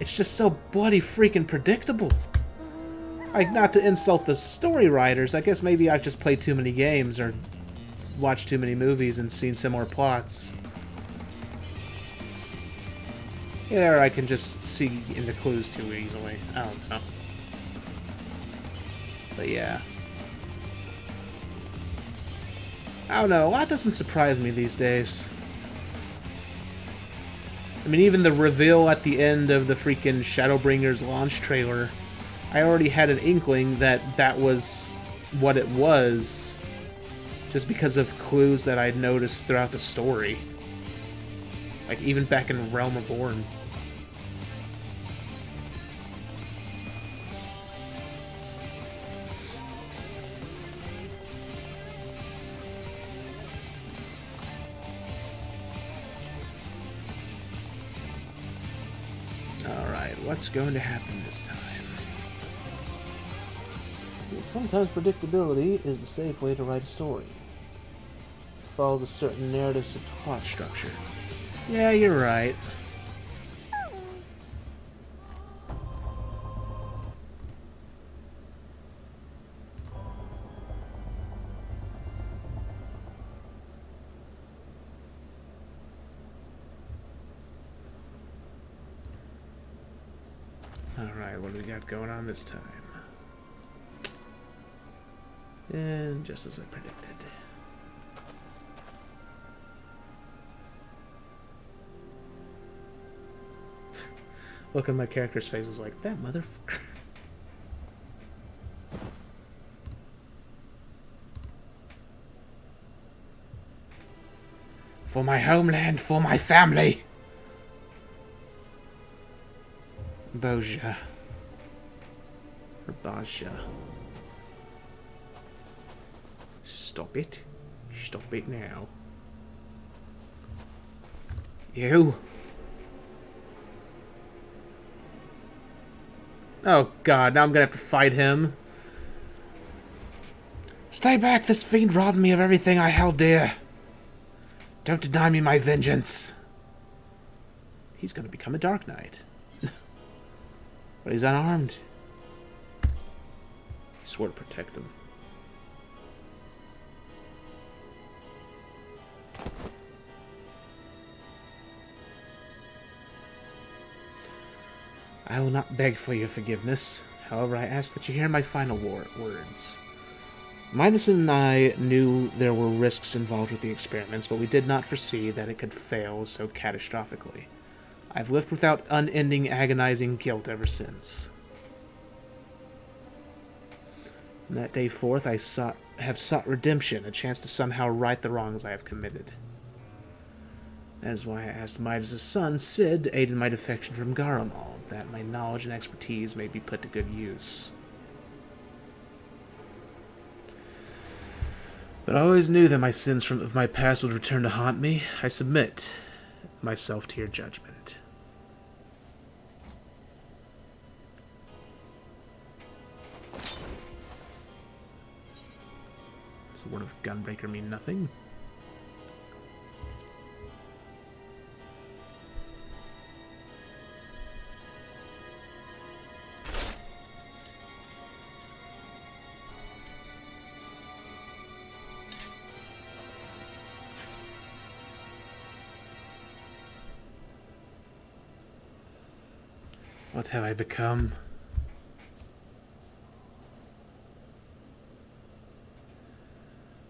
It's just so bloody freaking predictable. Like, not to insult the story writers, I guess maybe I've just played too many games or watched too many movies and seen similar plots. Yeah, I can just see in the clues too easily. I don't know. But yeah. I don't know, a lot doesn't surprise me these days. I mean, even the reveal at the end of the freaking Shadowbringers launch trailer, I already had an inkling that that was what it was, just because of clues that I'd noticed throughout the story. Like, even back in Realm Reborn. What's going to happen this time? See, sometimes predictability is the safe way to write a story. It follows a certain narrative plot structure. Yeah, you're right. Alright, what do we got going on this time? And just as I predicted. Look at my character's face, was like, that motherfucker. For my homeland, for my family! Boja. Or Baja. Stop it. Stop it now. You! Oh god, now I'm gonna have to fight him. Stay back, this fiend robbed me of everything I held dear. Don't deny me my vengeance. He's gonna become a Dark Knight. But he's unarmed. He swore to protect him. I will not beg for your forgiveness. However, I ask that you hear my final words. Midison and I knew there were risks involved with the experiments, but we did not foresee that it could fail so catastrophically. I've lived without unending, agonizing guilt ever since. From that day forth, I have sought redemption, a chance to somehow right the wrongs I have committed. That is why I asked Midas' son, Sid, to aid in my defection from Garamal, that my knowledge and expertise may be put to good use. But I always knew that my sins of my past would return to haunt me. I submit myself to your judgment. Does the word of Gunbreaker mean nothing? What have I become?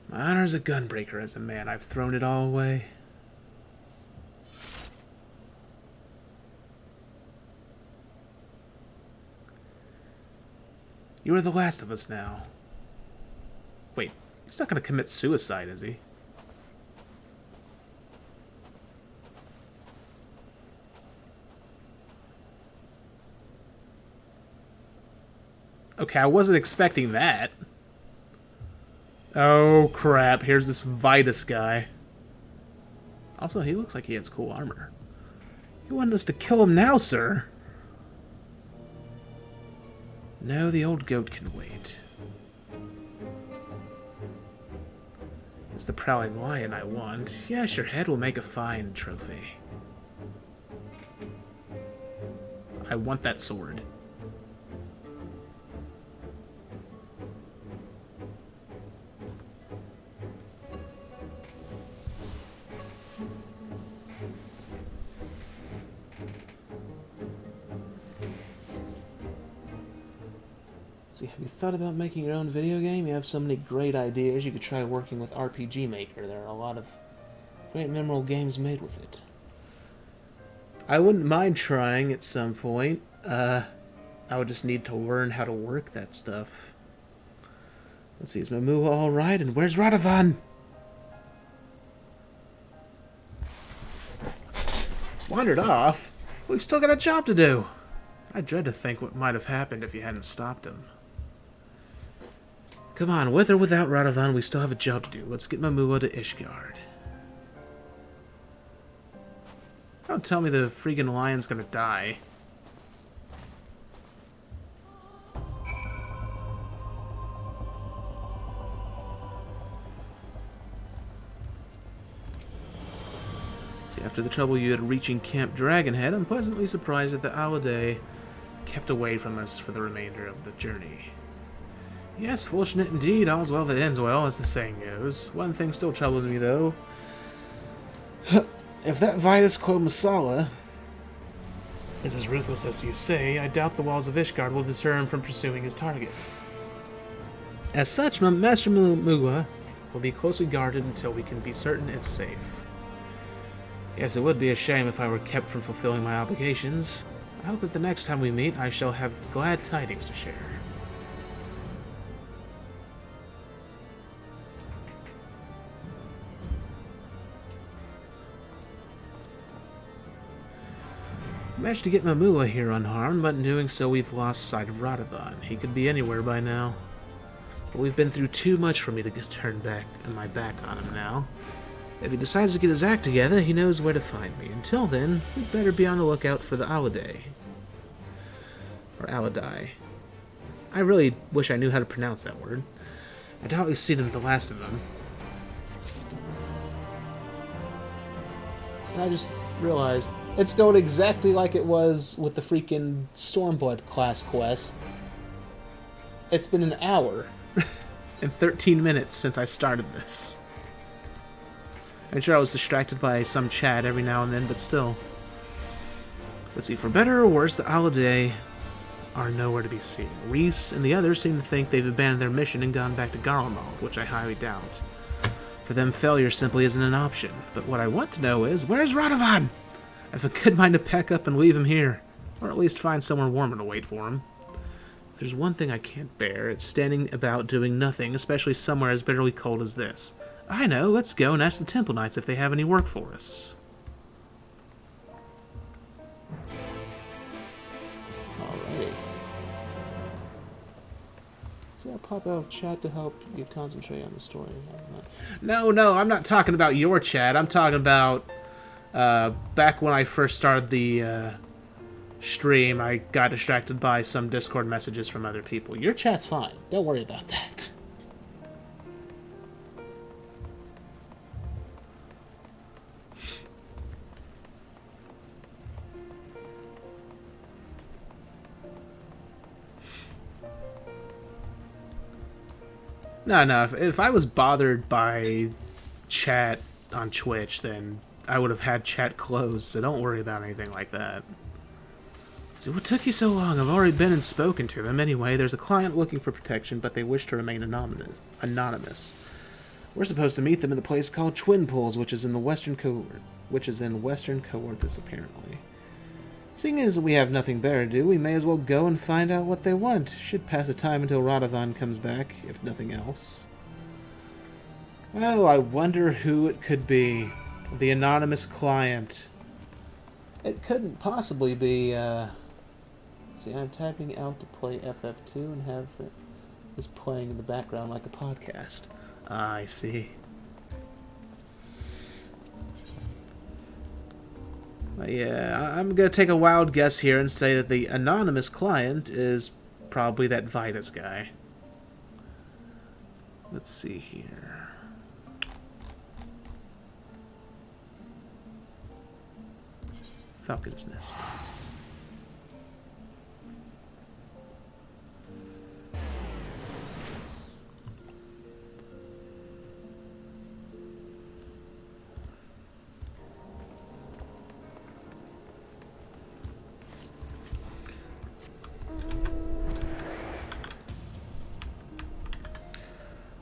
My honor as a gunbreaker, as a man, I've thrown it all away. You are the last of us now. Wait, he's not going to commit suicide, is he? Okay, I wasn't expecting that. Oh, crap. Here's this Vitus guy. Also, he looks like he has cool armor. You want us to kill him now, sir? No, the old goat can wait. It's the prowling lion I want. Yes, your head will make a fine trophy. I want that sword. See, have you thought about making your own video game? You have so many great ideas. You could try working with RPG Maker. There are a lot of great memorable games made with it. I wouldn't mind trying at some point. I would just need to learn how to work that stuff. Let's see, is Mamu alright? And where's Radovan? Wandered off? We've still got a job to do. I dread to think what might have happened if you hadn't stopped him. Come on, with or without Radovan, we still have a job to do. Let's get Mamua to Ishgard. Don't tell me the freaking lion's gonna die. See, after the trouble you had reaching Camp Dragonhead, I'm pleasantly surprised that the Aladay kept away from us for the remainder of the journey. Yes, fortunate indeed. All's well that ends well, as the saying goes. One thing still troubles me, though. If that Vitus Quo Masala is as ruthless as you say, I doubt the walls of Ishgard will deter him from pursuing his target. As such, Master Mugwa will be closely guarded until we can be certain it's safe. Yes, it would be a shame if I were kept from fulfilling my obligations. I hope that the next time we meet, I shall have glad tidings to share. Managed to get Mamua here unharmed, but in doing so we've lost sight of Radovan. He could be anywhere by now. But we've been through too much for me to turn my back on him now. If he decides to get his act together, he knows where to find me. Until then, we'd better be on the lookout for the Aladay. Or Aladai. I really wish I knew how to pronounce that word. I doubt we've seen him the last of them. And I just realized it's going exactly like it was with the freaking Stormblood class quest. It's been an hour. And 13 minutes since I started this. I'm sure I was distracted by some chat every now and then, but still. Let's see, for better or worse, the Aladay are nowhere to be seen. Reese and the others seem to think they've abandoned their mission and gone back to Garlemald, which I highly doubt. For them, failure simply isn't an option. But what I want to know is, where's Radovan? I have a good mind to pack up and leave him here. Or at least find somewhere warmer to wait for him. If there's one thing I can't bear, it's standing about doing nothing, especially somewhere as bitterly cold as this. I know, let's go and ask the Temple Knights if they have any work for us. Alright. See, I'll pop out chat to help you concentrate on the story. No, I'm not talking about your chat. I'm talking about back when I first started the stream, I got distracted by some Discord messages from other people. Your chat's fine. Don't worry about that. No, if I was bothered by chat on Twitch, then I would have had chat closed, so don't worry about anything like that. So what took you so long? I've already been and spoken to them. Anyway, there's a client looking for protection, but they wish to remain anonymous. We're supposed to meet them in a place called Twin Pools, which is in Western Coorthus, apparently. Seeing as we have nothing better to do, we may as well go and find out what they want. Should pass the time until Radovan comes back, if nothing else. Oh, I wonder who it could be. The anonymous client. It couldn't possibly be, see, I'm typing out to play FF2 and have it is playing in the background like a podcast. Ah, I see. Yeah, I'm gonna take a wild guess here and say that the anonymous client is probably that Vitus guy. Let's see here. Falcon's Nest.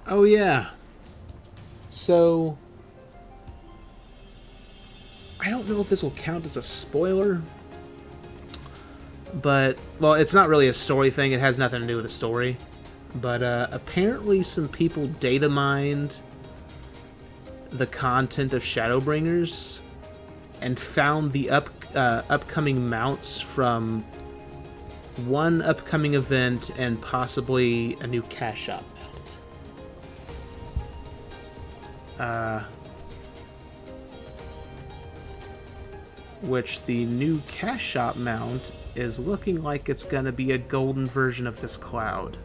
Oh yeah. So I don't know if this will count as a spoiler, but well, it's not really a story thing. It has nothing to do with the story. But apparently, some people data mined the content of Shadowbringers and found the upcoming mounts from one upcoming event and possibly a new cash shop mount. Which the new cash shop mount is looking like it's gonna be a golden version of this cloud.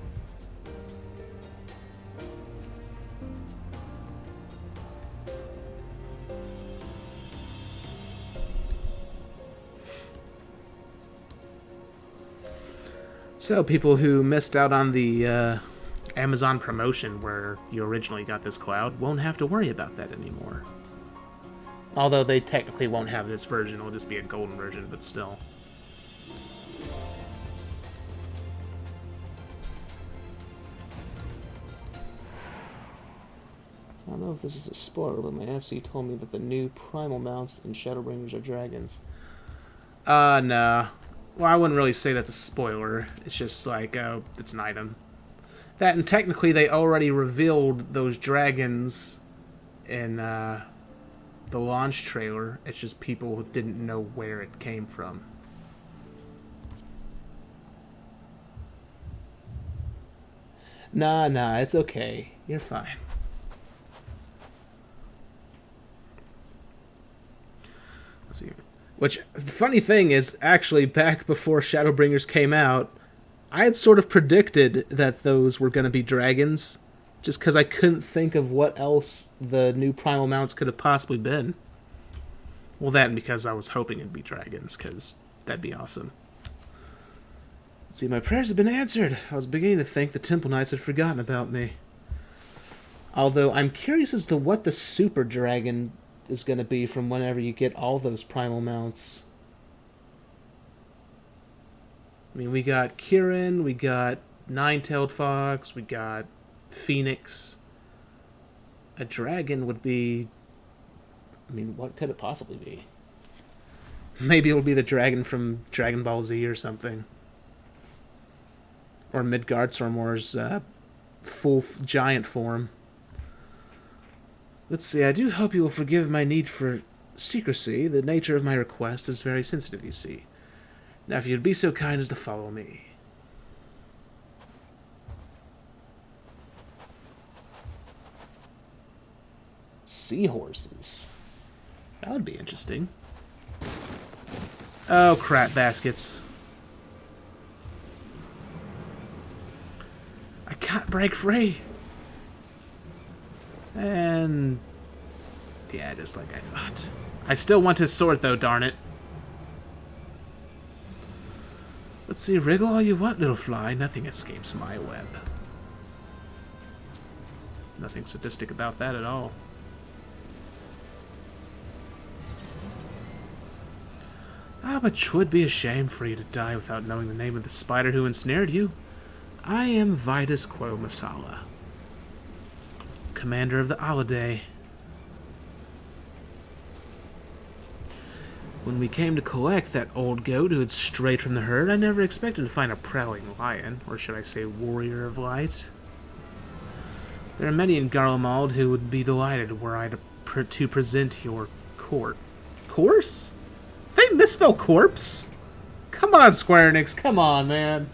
So people who missed out on the Amazon promotion where you originally got this cloud won't have to worry about that anymore. Although they technically won't have this version, it'll just be a golden version, but still. I don't know if this is a spoiler, but my FC told me that the new primal mounts in Shadowbringers are dragons. Nah. Well, I wouldn't really say that's a spoiler. It's just like, oh, it's an item. That, and technically they already revealed those dragons in, the launch trailer. It's just people who didn't know where it came from. Nah, it's okay. You're fine. Let's see here. Which, the funny thing is, actually, back before Shadowbringers came out, I had sort of predicted that those were going to be dragons, just because I couldn't think of what else the new primal mounts could have possibly been. Well, that and because I was hoping it'd be dragons, because that'd be awesome. Let's see, my prayers have been answered. I was beginning to think the Temple Knights had forgotten about me. Although, I'm curious as to what the super dragon is going to be from whenever you get all those primal mounts. I mean, we got Kirin, we got Nine-Tailed Fox, we got Phoenix. A dragon would be... I mean, what could it possibly be? Maybe it'll be the dragon from Dragon Ball Z or something. Or Midgardsormor's full giant form. Let's see, I do hope you will forgive my need for secrecy. The nature of my request is very sensitive, you see. Now, if you'd be so kind as to follow me. Seahorses. That would be interesting. Oh, crap baskets. I can't break free. And... yeah, just like I thought. I still want his sword, though, darn it. Let's see, wriggle all you want, little fly. Nothing escapes my web. Nothing sadistic about that at all. Ah, but 'twould be a shame for you to die without knowing the name of the spider who ensnared you. I am Vitus Quo Masala, commander of the Aladay. When we came to collect that old goat who had strayed from the herd, I never expected to find a prowling lion, or should I say warrior of light. There are many in Garlemald who would be delighted were I to present your course? They misspell corpse? Come on, Square Enix, come on, man.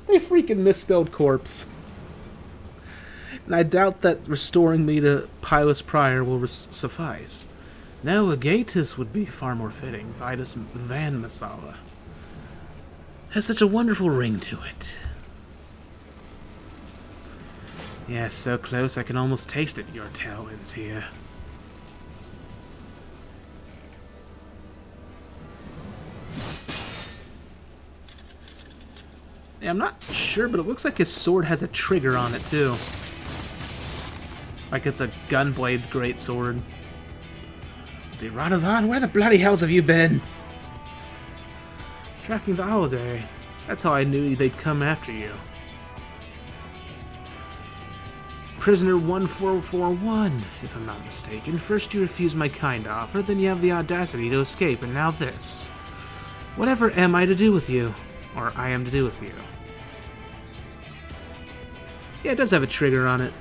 They freaking misspelled corpse. and I doubt that restoring me to Pilus Prior will suffice. No, Agatus would be far more fitting. Vitus Van Masala has such a wonderful ring to it. Yes, so close I can almost taste it. Your tailwinds here. Yeah, I'm not sure, but it looks like his sword has a trigger on it too. Like it's a gunblade greatsword. Let's see, Radovan, where the bloody hells have you been? Tracking the holiday. That's how I knew they'd come after you. Prisoner 1441, if I'm not mistaken. First you refuse my kind offer, then you have the audacity to escape, and now this. Whatever am I to do with you? Or I am to do with you? Yeah, it does have a trigger on it.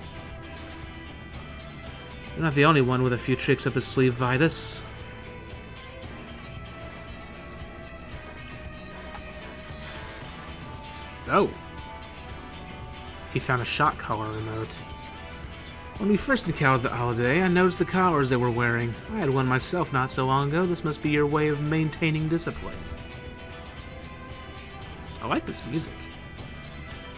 You're not the only one with a few tricks up his sleeve, Vitus. Oh. He found a shot collar remote. When we first encountered the holiday, I noticed the collars they were wearing. I had one myself not so long ago. This must be your way of maintaining discipline. I like this music.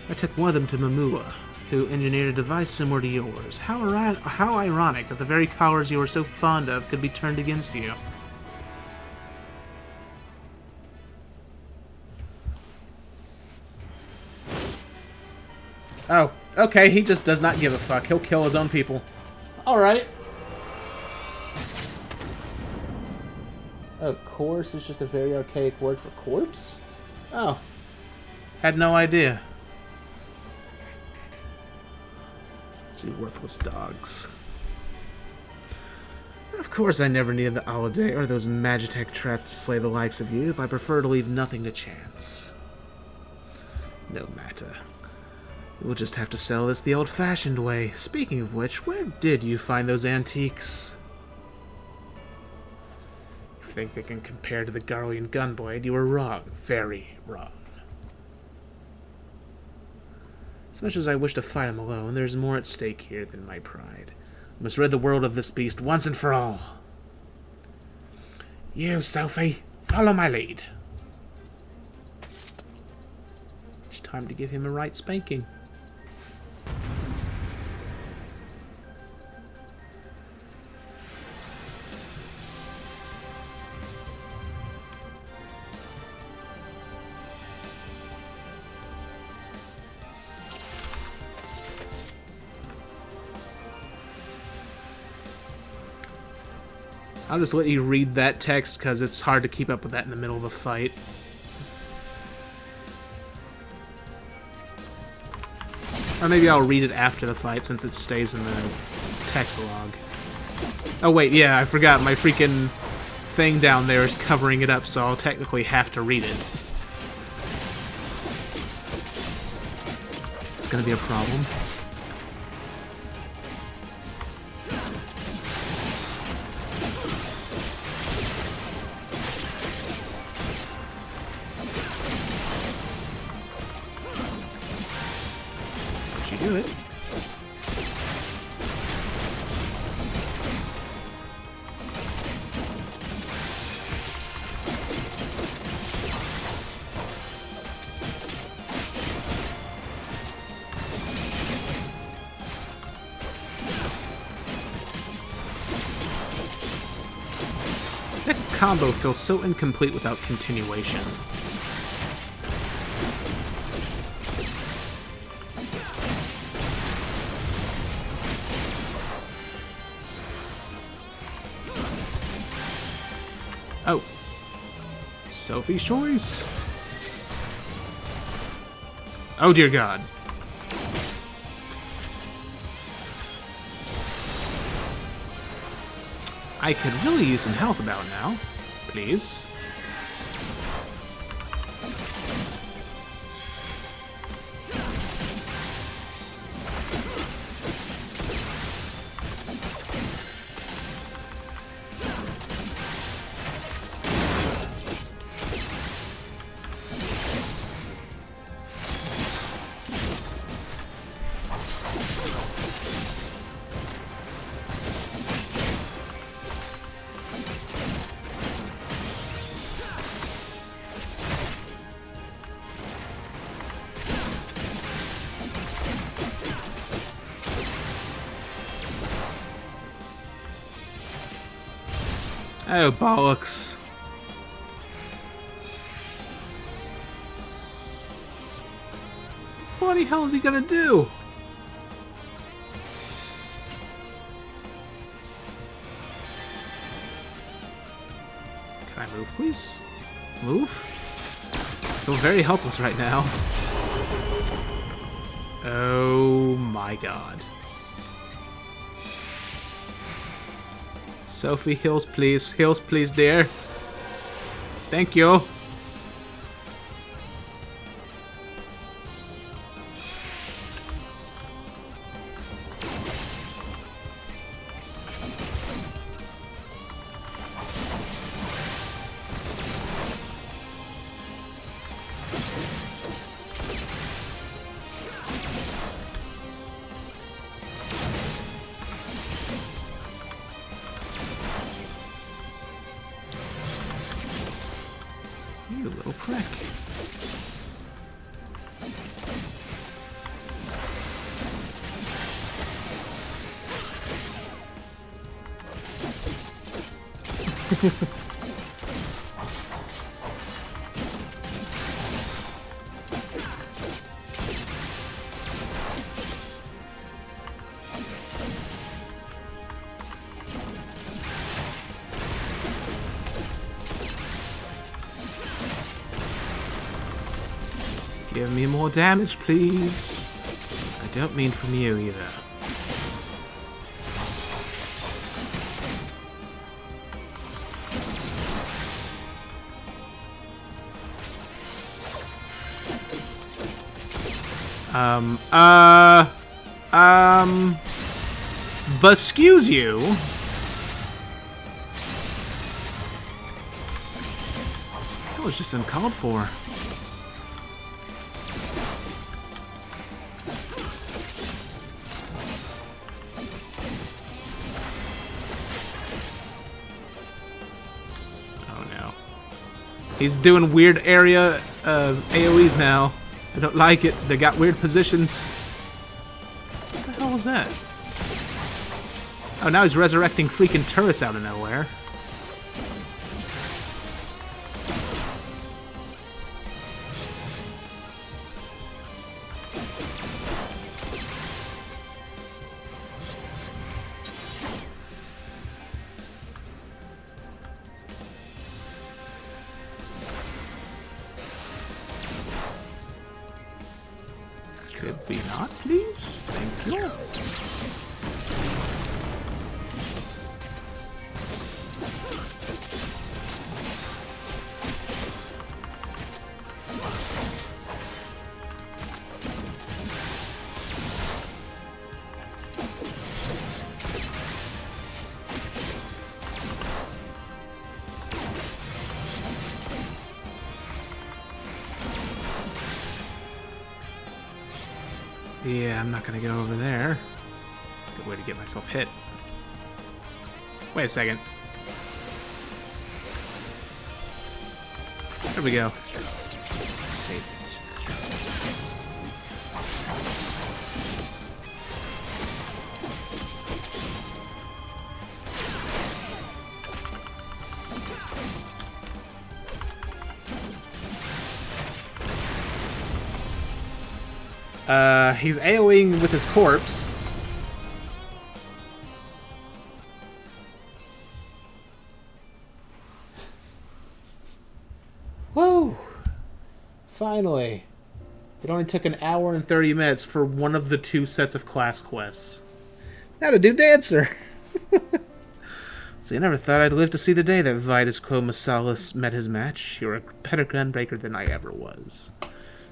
I took one of them to Mamua, who engineered a device similar to yours. How ironic that the very collars you were so fond of could be turned against you. Oh, okay, he just does not give a fuck. He'll kill his own people. Alright. Of course, it's just a very archaic word for corpse? Oh. Had no idea. Let's see, worthless dogs. Of course I never needed the holiday or those Magitech traps to slay the likes of you, but I prefer to leave nothing to chance. No matter. We'll just have to sell this the old-fashioned way. Speaking of which, where did you find those antiques? You think they can compare to the Garlean gunblade? You were wrong. Very wrong. As much as I wish to fight him alone, there's more at stake here than my pride. I must rid the world of this beast once and for all. You, Sophie, follow my lead. It's time to give him a right spanking. I'll just let you read that text because it's hard to keep up with that in the middle of a fight. Or maybe I'll read it after the fight since it stays in the text log. Oh wait, yeah, I forgot. My freaking thing down there is covering it up, so I'll technically have to read it. It's gonna be a problem. Do it. That combo feels so incomplete without continuation. Oh. Sophie's choice. Oh dear God. I could really use some health about now. Please. Oh, bollocks. What the hell is he gonna do? Can I move, please? Move? I feel very helpless right now. Oh my god. Sophie, heals please. Heals please, dear. Thank you. You little prick. Give me more damage, please. I don't mean from you either. But excuse you. That was just uncalled for. He's doing weird area AoEs now. I don't like it. They got weird positions. What the hell was that? Oh, now he's resurrecting freaking turrets out of nowhere. Could we not, please? Thank you. Yeah, I'm not gonna go over there. Good way to get myself hit. Wait a second. There we go. Save it. He's AoEing with his corpse. Whoa! Finally. It only took an hour and 30 minutes for one of the two sets of class quests. Now to do Dancer! So you never thought I'd live to see the day that Vitus Quo Masalis met his match. You're a better gunbreaker than I ever was.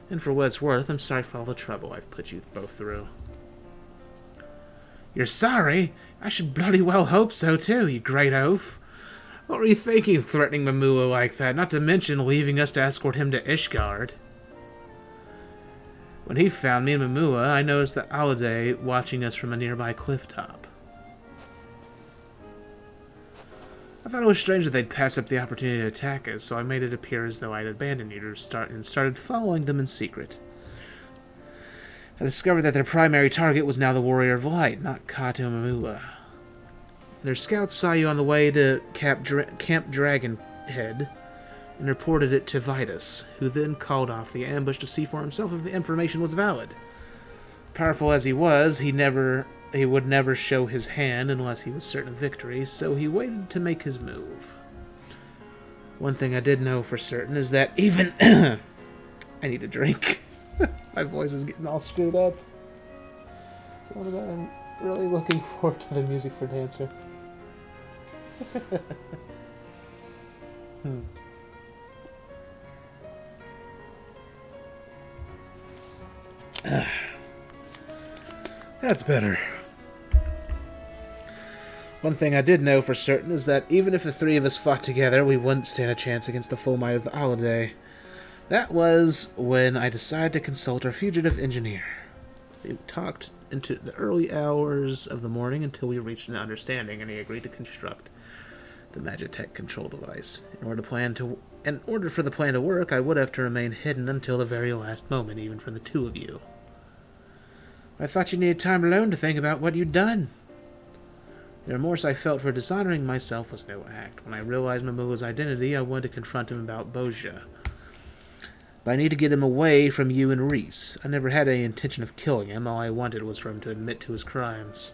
And for what it's worth, I'm sorry for all the trouble I've put you both through. You're sorry? I should bloody well hope so too, you great oaf. What were you thinking, threatening Mamua like that, not to mention leaving us to escort him to Ishgard? When he found me in Mamua, I noticed that Alade watching us from a nearby cliff top. I thought it was strange that they'd pass up the opportunity to attack us, so I made it appear as though I'd abandoned you and started following them in secret. I discovered that their primary target was now the Warrior of Light, not Kato Mamua. Their scouts saw you on the way to Camp Dragonhead and reported it to Vitus, who then called off the ambush to see for himself if the information was valid. Powerful as he was, he would never show his hand unless he was certain of victory, so he waited to make his move. One thing I did know for certain is that even... I need a drink. My voice is getting all screwed up. So I'm really looking forward to the music for Dancer. That's better. One thing I did know for certain is that even if the three of us fought together, we wouldn't stand a chance against the full might of the Holiday. That was when I decided to consult our fugitive engineer. We talked into the early hours of the morning until we reached an understanding, and he agreed to construct the Magitech control device. In order for the plan to work, I would have to remain hidden until the very last moment, even for the two of you. I thought you needed time alone to think about what you'd done. The remorse I felt for dishonoring myself was no act. When I realized Momua's identity, I wanted to confront him about Bozja. But I need to get him away from you and Reese. I never had any intention of killing him. All I wanted was for him to admit to his crimes.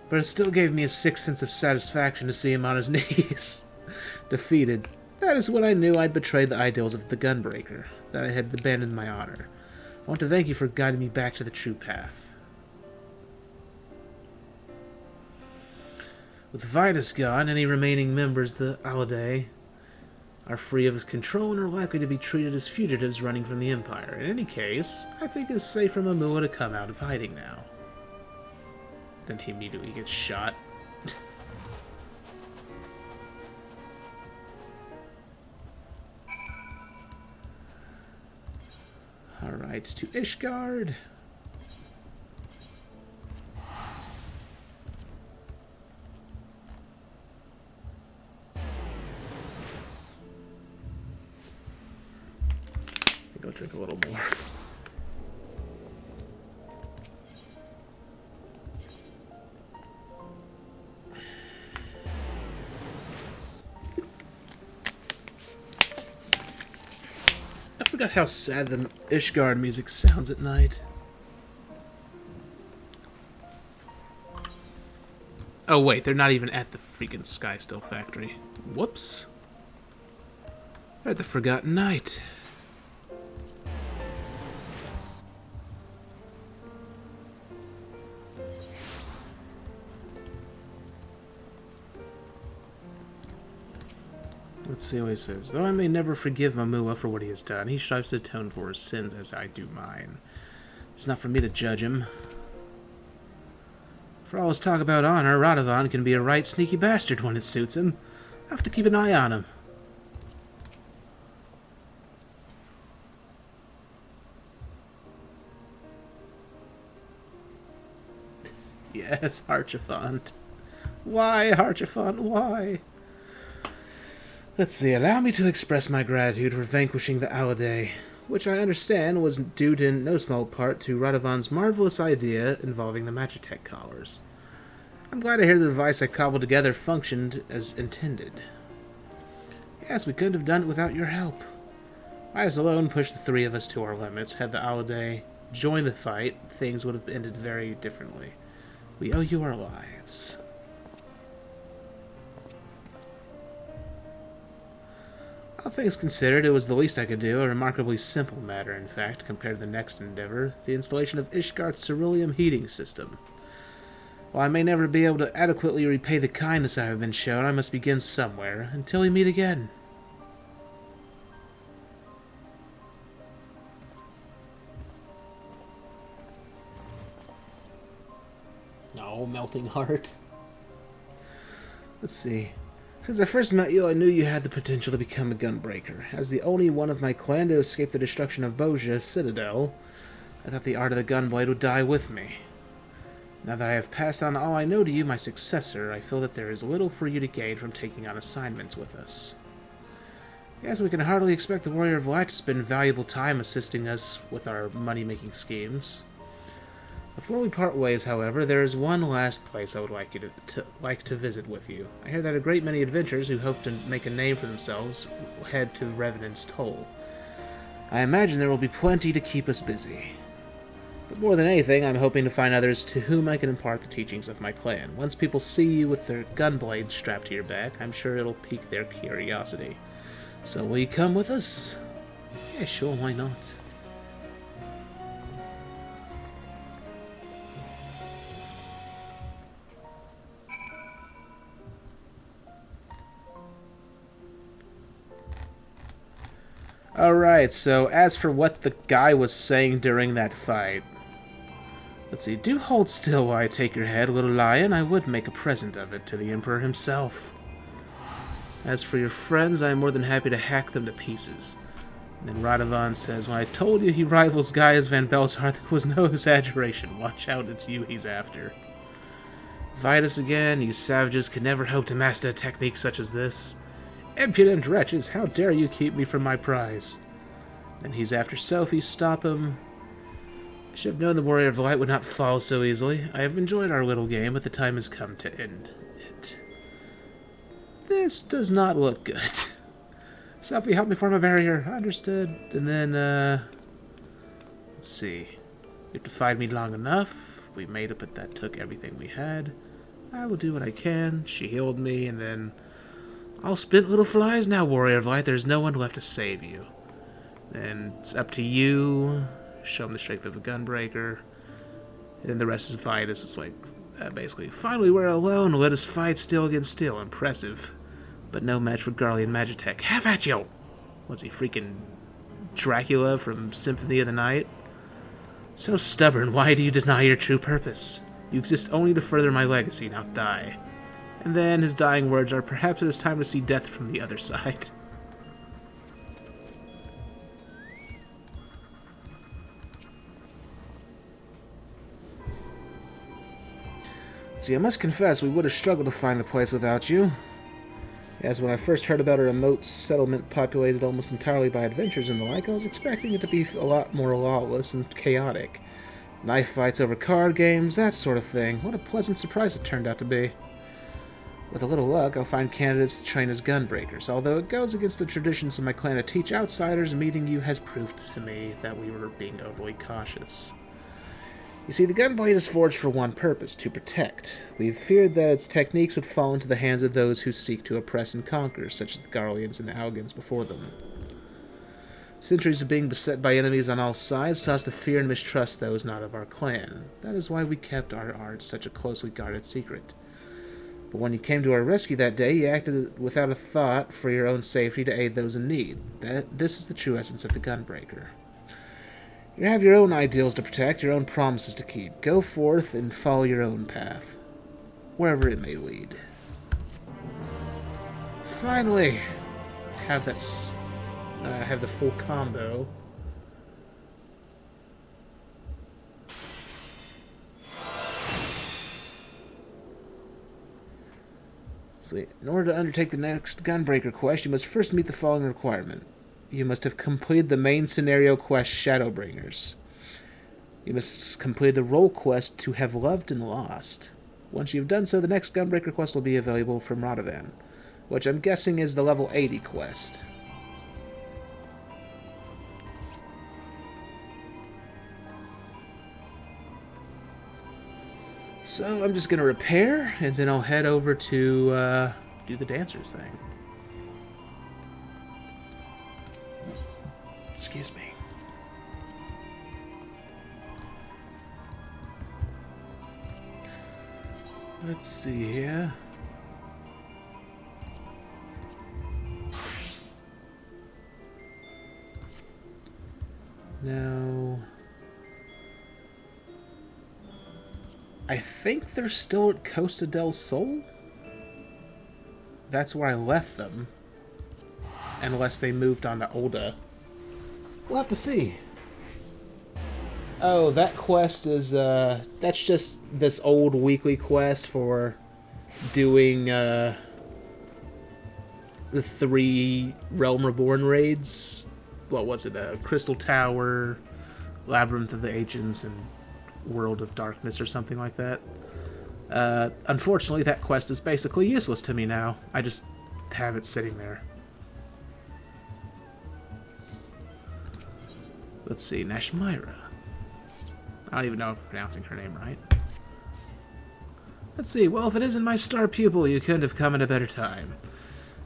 But it still gave me a sick sense of satisfaction to see him on his knees. Defeated. That is when I knew I'd betrayed the ideals of the Gunbreaker, that I had abandoned my honor. I want to thank you for guiding me back to the true path. With Vitus gone, any remaining members of the Alade are free of his control and are likely to be treated as fugitives running from the Empire. In any case, I think it's safe for Momua to come out of hiding now. Then he immediately gets shot. Alright, to Ishgard. Go drink a little more. I forgot how sad the Ishgard music sounds at night. Oh wait, they're not even at the freaking Skysteel factory. Whoops. They're at the Forgotten Night. Let's see what he says. Though I may never forgive Momua for what he has done, he strives to atone for his sins as I do mine. It's not for me to judge him. For all his talk about honor, Radovan can be a right sneaky bastard when it suits him. I have to keep an eye on him. Yes, Harchifant. Why, Harchifant, why? Let's see, allow me to express my gratitude for vanquishing the Alade, which I understand was due in no small part to Radovan's marvelous idea involving the Magitech collars. I'm glad to hear the device I cobbled together functioned as intended. Yes, we couldn't have done it without your help. Midas alone pushed the three of us to our limits. Had the Alade joined the fight, things would have ended very differently. We owe you our lives. All things considered, it was the least I could do, a remarkably simple matter, in fact, compared to the next endeavor, the installation of Ishgard's ceruleum heating system. While I may never be able to adequately repay the kindness I have been shown, I must begin somewhere, until we meet again. Oh, melting heart. Let's see. Since I first met you, I knew you had the potential to become a gunbreaker. As the only one of my clan to escape the destruction of Bozja's citadel, I thought the art of the gunblade would die with me. Now that I have passed on all I know to you, my successor, I feel that there is little for you to gain from taking on assignments with us. Yes, we can hardly expect the Warrior of Light to spend valuable time assisting us with our money-making schemes. Before we part ways, however, there is one last place I would like you to visit with you. I hear that a great many adventurers who hope to make a name for themselves head to Revenant's Toll. I imagine there will be plenty to keep us busy. But more than anything, I'm hoping to find others to whom I can impart the teachings of my clan. Once people see you with their gunblades strapped to your back, I'm sure it'll pique their curiosity. So will you come with us? Yeah, sure, why not? Alright, so as for what the guy was saying during that fight... Let's see, do hold still while I take your head, little lion. I would make a present of it to the Emperor himself. As for your friends, I am more than happy to hack them to pieces. And then Radovan says, when I told you he rivals Gaius Van Belsar, there was no exaggeration. Watch out, it's you he's after. Vitus again, you savages could never hope to master a technique such as this. Impudent wretches, how dare you keep me from my prize? Then he's after Sophie, stop him. I should have known the Warrior of Light would not fall so easily. I have enjoyed our little game, but the time has come to end it. This does not look good. Sophie, help me form a barrier. Understood. And then, let's see. You defied me long enough. We made it, but that took everything we had. I will do what I can. She healed me, and then... I'll spit little flies now, Warrior of Light. There's no one left to save you. And it's up to you. Show him the strength of a gunbreaker. And then the rest is Vitus. It's like, basically, finally we're alone. Let us fight steel against steel. Impressive. But no match for Garlean Magitech. Have at you! What's he, freaking Dracula from Symphony of the Night? So stubborn, why do you deny your true purpose? You exist only to further my legacy, now die. And then his dying words are, perhaps it is time to see death from the other side. See, I must confess, we would have struggled to find the place without you. As when I first heard about a remote settlement populated almost entirely by adventurers and the like, I was expecting it to be a lot more lawless and chaotic. Knife fights over card games, that sort of thing. What a pleasant surprise it turned out to be. With a little luck, I'll find candidates to train as gunbreakers. Although it goes against the traditions of my clan to teach outsiders, meeting you has proved to me that we were being overly cautious. You see, the gunblade is forged for one purpose, to protect. We've feared that its techniques would fall into the hands of those who seek to oppress and conquer, such as the Garleans and the Algans before them. Centuries of being beset by enemies on all sides taught us to fear and mistrust those not of our clan. That is why we kept our art such a closely guarded secret. But when you came to our rescue that day, you acted without a thought for your own safety to aid those in need. This is the true essence of the gunbreaker. You have your own ideals to protect, your own promises to keep. Go forth and follow your own path, wherever it may lead. Finally, have the full combo. See, in order to undertake the next Gunbreaker quest, you must first meet the following requirement. You must have completed the main scenario quest, Shadowbringers. You must complete the role quest to have loved and lost. Once you've done so, the next Gunbreaker quest will be available from Radovan, which I'm guessing is the level 80 quest. So I'm just going to repair, and then I'll head over to do the dancers thing. Excuse me. Let's see here. Now, I think they're still at Costa del Sol. That's where I left them. Unless they moved on to Olda. We'll have to see. Oh, that quest is, that's just this old weekly quest for doing, the 3 Realm Reborn raids. What was it? Crystal Tower, Labyrinth of the Ancients, and World of Darkness or something like that. Unfortunately, that quest is basically useless to me now. I just have it sitting there. Let's see, Nashmira. I don't even know if I'm pronouncing her name right. Let's see, well, if it isn't my star pupil, you couldn't have come at a better time.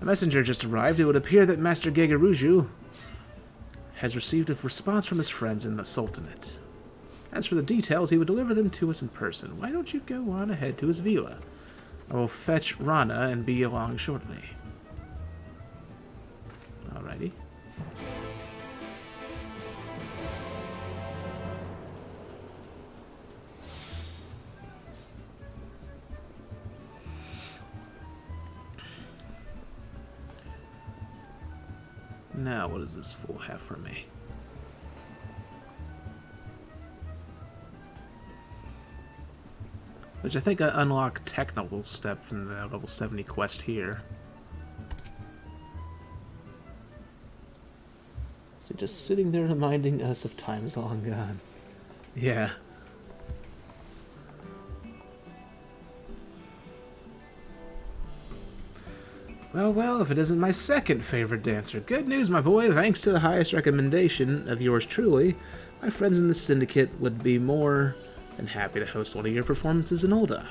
A messenger just arrived. It would appear that Master Gegeruju has received a response from his friends in the Sultanate. As for the details, he would deliver them to us in person. Why don't you go on ahead to his villa? I will fetch Rana and be along shortly. Alrighty. Now, what does this fool have for me? Which I think I unlock technical step from the level 70 quest here. So just sitting there reminding us of times long gone. Yeah. Well, well, if it isn't my second favorite dancer. Good news, my boy. Thanks to the highest recommendation of yours truly, my friends in the Syndicate would be more than happy to host one of your performances in Ul'dah.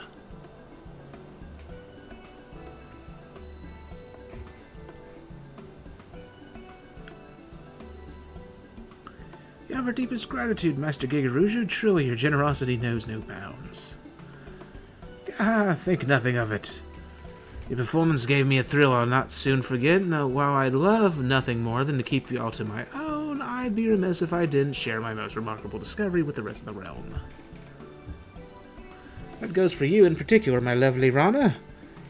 You have our deepest gratitude, Master Gegeruju. Truly, your generosity knows no bounds. Ah, think nothing of it. Your performance gave me a thrill I'll not soon forget, and while I'd love nothing more than to keep you all to my own, I'd be remiss if I didn't share my most remarkable discovery with the rest of the realm. That goes for you in particular, my lovely Rana.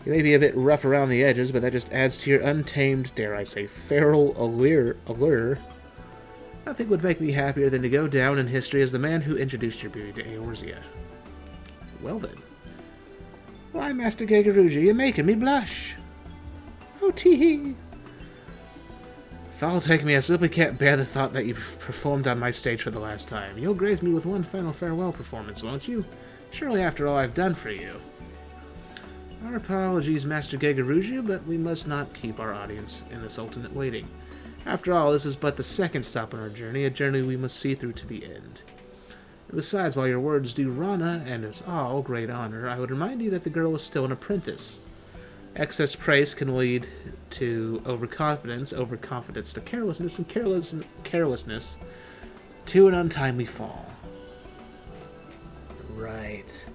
You may be a bit rough around the edges, but that just adds to your untamed, dare I say, feral allure. Nothing would make me happier than to go down in history as the man who introduced your beauty to Eorzea. Well then. Why, Master Gegeruju, you're making me blush. Oh, tee-hee. Foul take me, I simply can't bear the thought that you performed on my stage for the last time. You'll grace me with one final farewell performance, won't you? Surely after all I've done for you. Our apologies, Master Gegeruju, but we must not keep our audience in the Sultanate waiting. After all, this is but the second stop on our journey, a journey we must see through to the end. Besides, while your words do Rana and us all great honor, I would remind you that the girl is still an apprentice. Excess praise can lead to overconfidence to carelessness, and carelessness to an untimely fall. Right.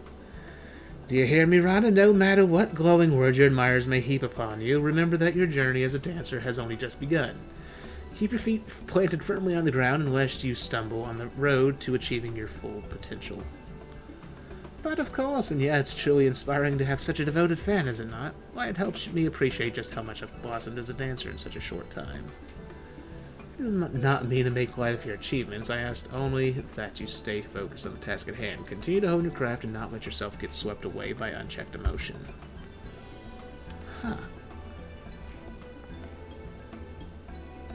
Do you hear me, Rana? No matter what glowing words your admirers may heap upon you, remember that your journey as a dancer has only just begun. Keep your feet planted firmly on the ground, and lest you stumble on the road to achieving your full potential. But of course, and yeah, it's truly inspiring to have such a devoted fan, is it not? Why, it helps me appreciate just how much I've blossomed as a dancer in such a short time. I do not mean to make light of your achievements. I asked only that you stay focused on the task at hand. Continue to hone your craft and not let yourself get swept away by unchecked emotion. Huh.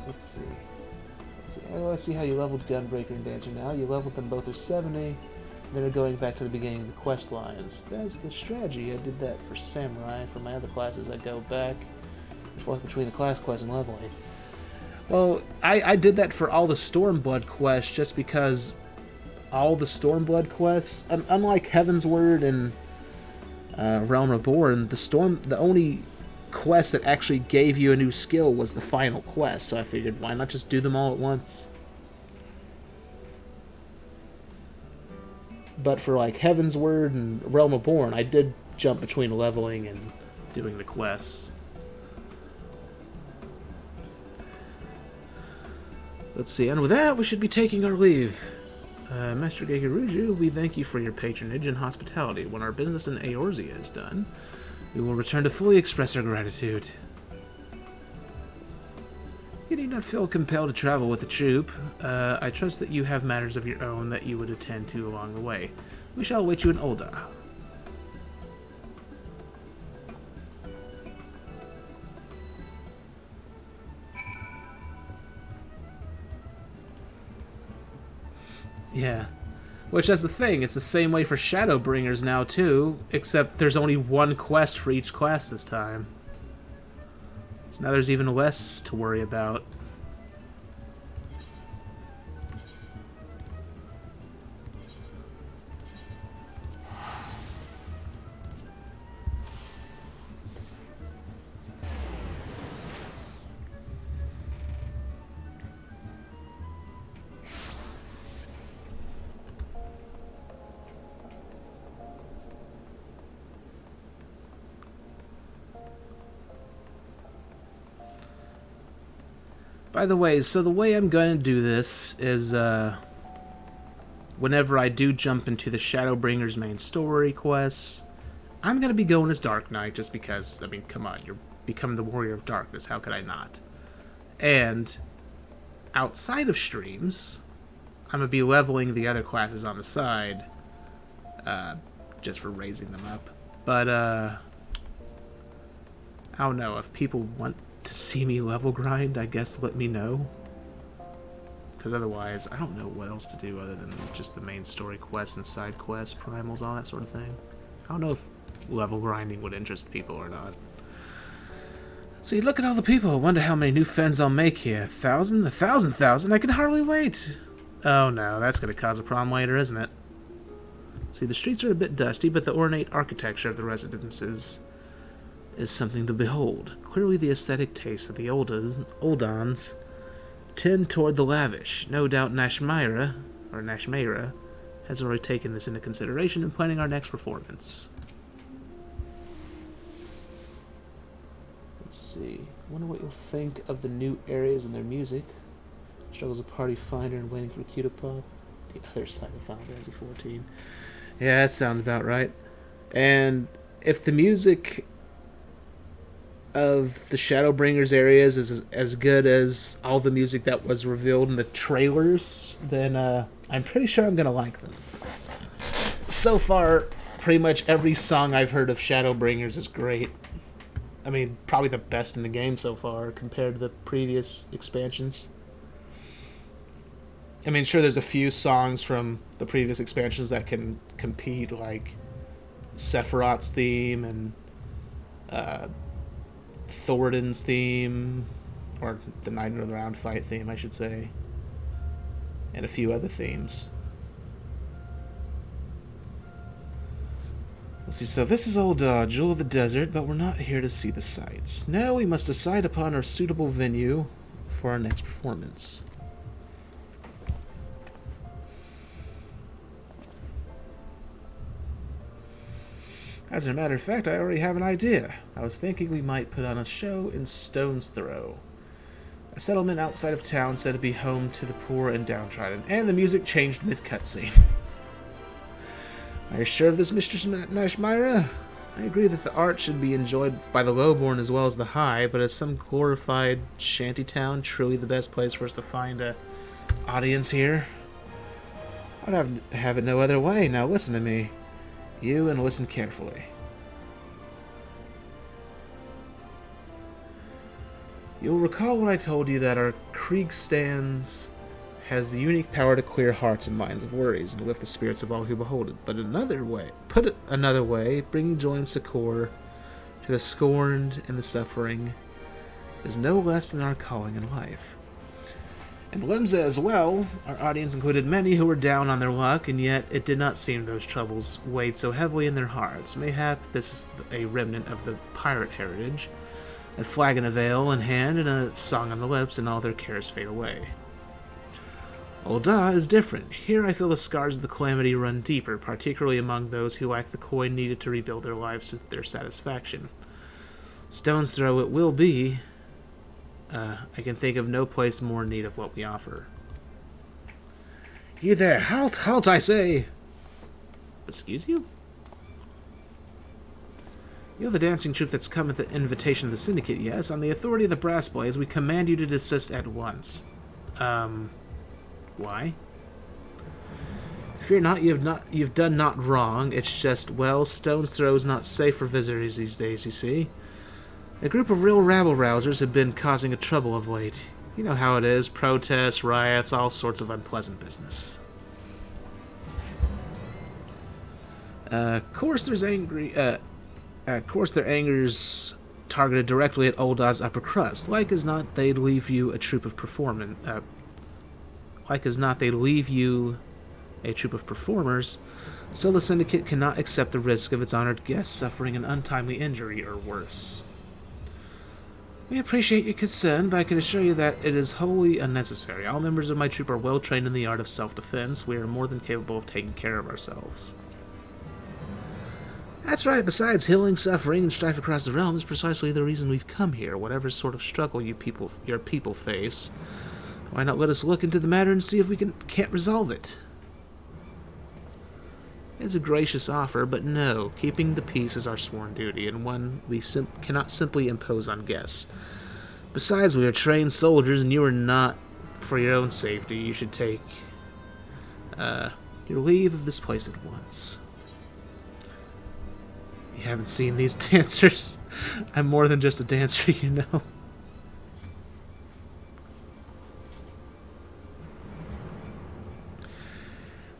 Let's see. Oh, I see how you leveled Gunbreaker and Dancer now. You leveled them both to 70. Then are going back to the beginning of the quest lines. That's a good strategy. I did that for Samurai. For my other classes, I go back and forth between the class quest and leveling. Well, I did that for all the Stormblood quests just because all the Stormblood quests, unlike Heaven's Word and Realm Reborn, the only quest that actually gave you a new skill was the final quest, so I figured why not just do them all at once. But for like Heaven's Word and Realm Reborn, I did jump between leveling and doing the quests. Let's see, and with that, we should be taking our leave. Master Gegeruju, we thank you for your patronage and hospitality. When our business in Eorzea is done, we will return to fully express our gratitude. You need not feel compelled to travel with the troop. I trust that you have matters of your own that you would attend to along the way. We shall await you in Ul'dah. Yeah. Which, that's the thing, it's the same way for Shadowbringers now, too, except there's only one quest for each class this time. So now there's even less to worry about. By the way, so the way I'm going to do this is, whenever I do jump into the Shadowbringers main story quests, I'm going to be going as Dark Knight just because, I mean, come on, you're becoming the Warrior of Darkness, how could I not? And outside of streams, I'm going to be leveling the other classes on the side, just for raising them up. But, I don't know, if people want to see me level grind, I guess let me know. Because otherwise, I don't know what else to do other than just the main story quests and side quests, primals, all that sort of thing. I don't know if level grinding would interest people or not. Let's see, look at all the people. I wonder how many new fens I'll make here. 1,000? 1,000,000? I can hardly wait. Oh no, that's going to cause a problem later, isn't it? See, the streets are a bit dusty, but the ornate architecture of the residences is something to behold. Clearly the aesthetic tastes of the Oldons tend toward the lavish. No doubt Nashmira has already taken this into consideration in planning our next performance. Let's see. I wonder what you'll think of the new areas and their music. Struggles a party finder and waiting for Q to pop. The other side of Final Fantasy 14. Yeah, that sounds about right. And if the music of the Shadowbringers areas is as good as all the music that was revealed in the trailers, then I'm pretty sure I'm going to like them. So far, pretty much every song I've heard of Shadowbringers is great. I mean, probably the best in the game so far compared to the previous expansions. I mean, sure, there's a few songs from the previous expansions that can compete, like Sephiroth's theme and Thoradin's theme, or the Night of the Round Fight theme, I should say, and a few other themes. Let's see, so this is old Jewel of the Desert, but we're not here to see the sights. Now we must decide upon our suitable venue for our next performance. As a matter of fact, I already have an idea. I was thinking we might put on a show in Stone's Throw, a settlement outside of town said to be home to the poor and downtrodden, and the music changed mid-cutscene. Are you sure of this, Mr. Nashmira? I agree that the art should be enjoyed by the lowborn as well as the high, but is some glorified shantytown truly the best place for us to find a audience here? I'd have it no other way. Now listen to me. You, and listen carefully. You'll recall when I told you that our Krieg stands has the unique power to clear hearts and minds of worries and lift the spirits of all who behold it. But put it another way, bringing joy and succor to the scorned and the suffering is no less than our calling in life. In Limsa as well, our audience included many who were down on their luck, and yet it did not seem those troubles weighed so heavily in their hearts. Mayhap this is a remnant of the pirate heritage, a flagon of ale in hand and a song on the lips, and all their cares fade away. Ul'dah is different. Here I feel the scars of the calamity run deeper, particularly among those who lack the coin needed to rebuild their lives to their satisfaction. Stone's Throw it will be. I can think of no place more in need of what we offer. You there! Halt! Halt, I say! Excuse you? You're the dancing troupe that's come at the invitation of the Syndicate, yes? On the authority of the Brass Blades, we command you to desist at once. Why? Fear not, you've done not wrong. It's just, well, Stone's Throw is not safe for visitors these days, you see. A group of real rabble-rousers have been causing a trouble of late. You know how it is, protests, riots, all sorts of unpleasant business. Of course, their anger's targeted directly at Olda's upper crust. Like as not, they'd leave you a troop of performance. Like as not, they'd leave you a troop of performers. Still, the Syndicate cannot accept the risk of its honored guests suffering an untimely injury or worse. We appreciate your concern, but I can assure you that it is wholly unnecessary. All members of my troop are well trained in the art of self-defense. We are more than capable of taking care of ourselves. That's right. Besides, healing suffering and strife across the realm is precisely the reason we've come here. Whatever sort of struggle your people face, why not let us look into the matter and see if we can't resolve it? It's a gracious offer, but no, keeping the peace is our sworn duty, and one we cannot simply impose on guests. Besides, we are trained soldiers, and you are not for your own safety. You should take your leave of this place at once. You haven't seen these dancers? I'm more than just a dancer, you know.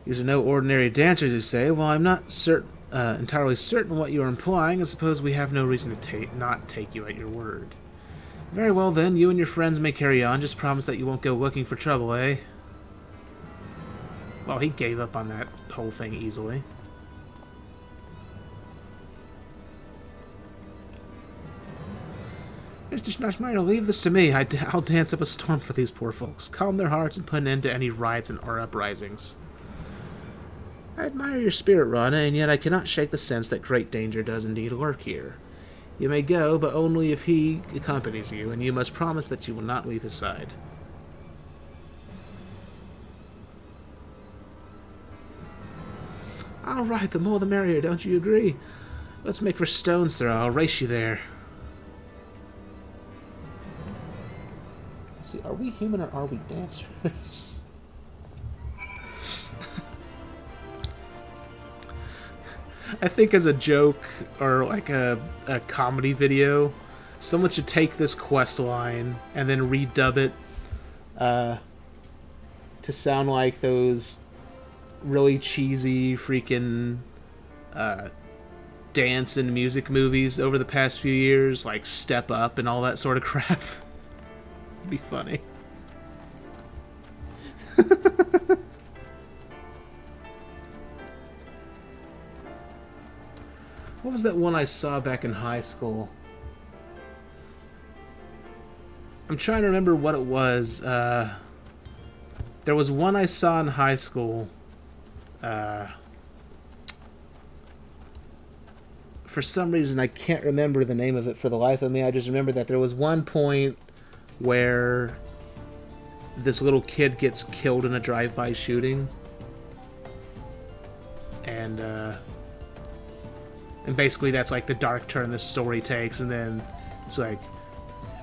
These are no ordinary dancers, you say. Well, I'm not entirely certain what you are implying. I suppose we have no reason to not take you at your word. Very well, then. You and your friends may carry on. Just promise that you won't go looking for trouble, eh? Well, he gave up on that whole thing easily. Mr. Schnarchmeyer, leave this to me. I'll dance up a storm for these poor folks. Calm their hearts and put an end to any riots or uprisings. I admire your spirit, Rana, and yet I cannot shake the sense that great danger does indeed lurk here. You may go, but only if he accompanies you, and you must promise that you will not leave his side. All right, the more the merrier, don't you agree? Let's make for stone's throw. I'll race you there. Let's see, are we human or are we dancers? I think as a joke or like a comedy video, someone should take this quest line and then redub it to sound like those really cheesy freaking dance and music movies over the past few years, like Step Up and all that sort of crap. It'd be funny. What was that one I saw back in high school? I'm trying to remember what it was. There was one I saw in high school. For some reason, I can't remember the name of it for the life of me. I just remember that there was one point where this little kid gets killed in a drive-by shooting. And basically that's like the dark turn the story takes, and then it's like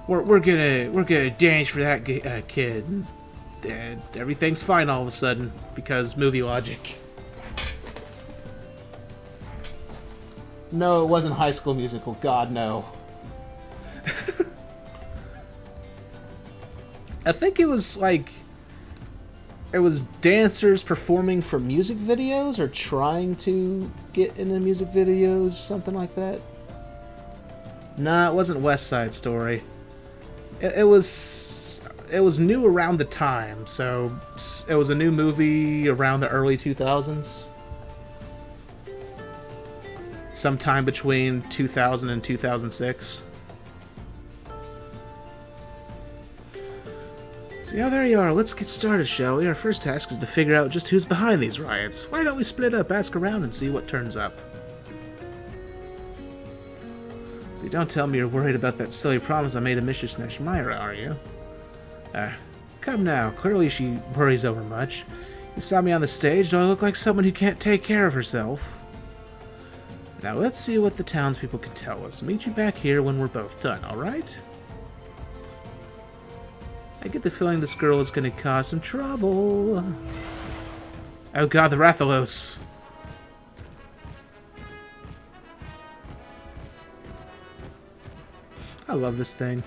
we're gonna dance for that kid, and everything's fine all of a sudden because movie logic. No, it wasn't High School Musical. God, no. I think it was like it was dancers performing for music videos or trying to get into music videos, something like that. Nah, it wasn't West Side Story. It was new around the time, so it was a new movie around the early 2000s. Sometime between 2000 and 2006. So yeah, there you are. Let's get started, shall we? Our first task is to figure out just who's behind these riots. Why don't we split up, ask around, and see what turns up? So you don't tell me you're worried about that silly promise I made to Mrs. Schnarchmeyer, are you? Come now. Clearly she worries over much. You saw me on the stage. Do I look like someone who can't take care of herself? Now let's see what the townspeople can tell us. Meet you back here when we're both done, alright? I get the feeling this girl is going to cause some trouble. Oh god, the Rathalos. I love this thing.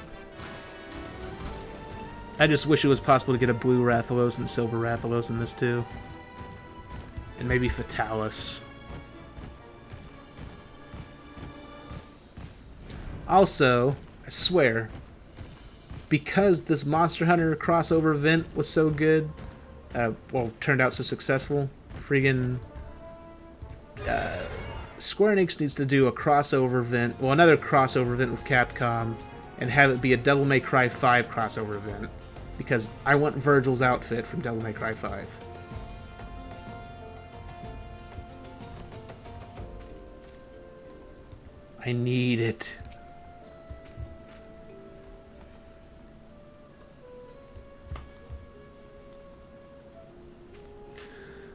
I just wish it was possible to get a blue Rathalos and silver Rathalos in this too. And maybe Fatalis. Also, I swear, because this Monster Hunter crossover event was so good, turned out so successful, friggin' Square Enix needs to do a crossover event, another crossover event with Capcom, and have it be a Devil May Cry 5 crossover event. Because I want Virgil's outfit from Devil May Cry 5. I need it.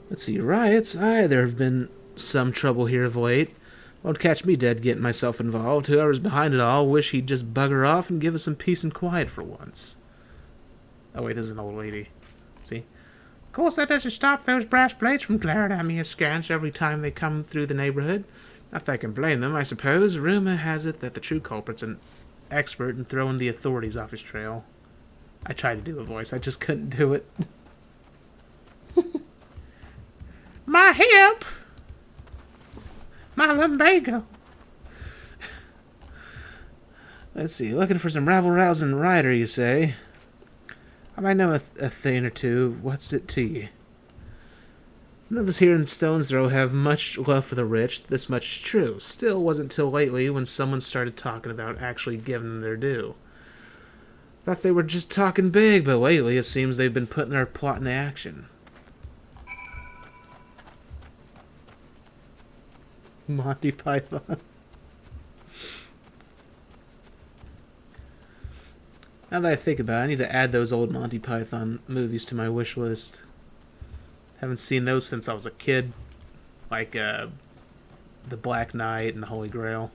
Let's see, riots. There have been some trouble here of late. Won't catch me dead getting myself involved. Whoever's behind it all wish he'd just bugger off and give us some peace and quiet for once. Oh wait, this is an old lady. See? Of course that doesn't stop those brass plates from glaring at me askance every time they come through the neighborhood. Not that I can blame them, I suppose. Rumor has it that the true culprit's an expert in throwing the authorities off his trail. I tried to do a voice, I just couldn't do it. My hip! My lumbago! Let's see, looking for some rabble-rousing rider, you say? I might know a thing or two. What's it to you? None of us here in Stone's Throw have much love for the rich. This much is true. Still, wasn't till lately when someone started talking about actually giving them their due. Thought they were just talking big, but lately it seems they've been putting their plot into action. Monty Python. Now that I think about it, I need to add those old Monty Python movies to my wish list. Haven't seen those since I was a kid. Like, The Black Knight and The Holy Grail.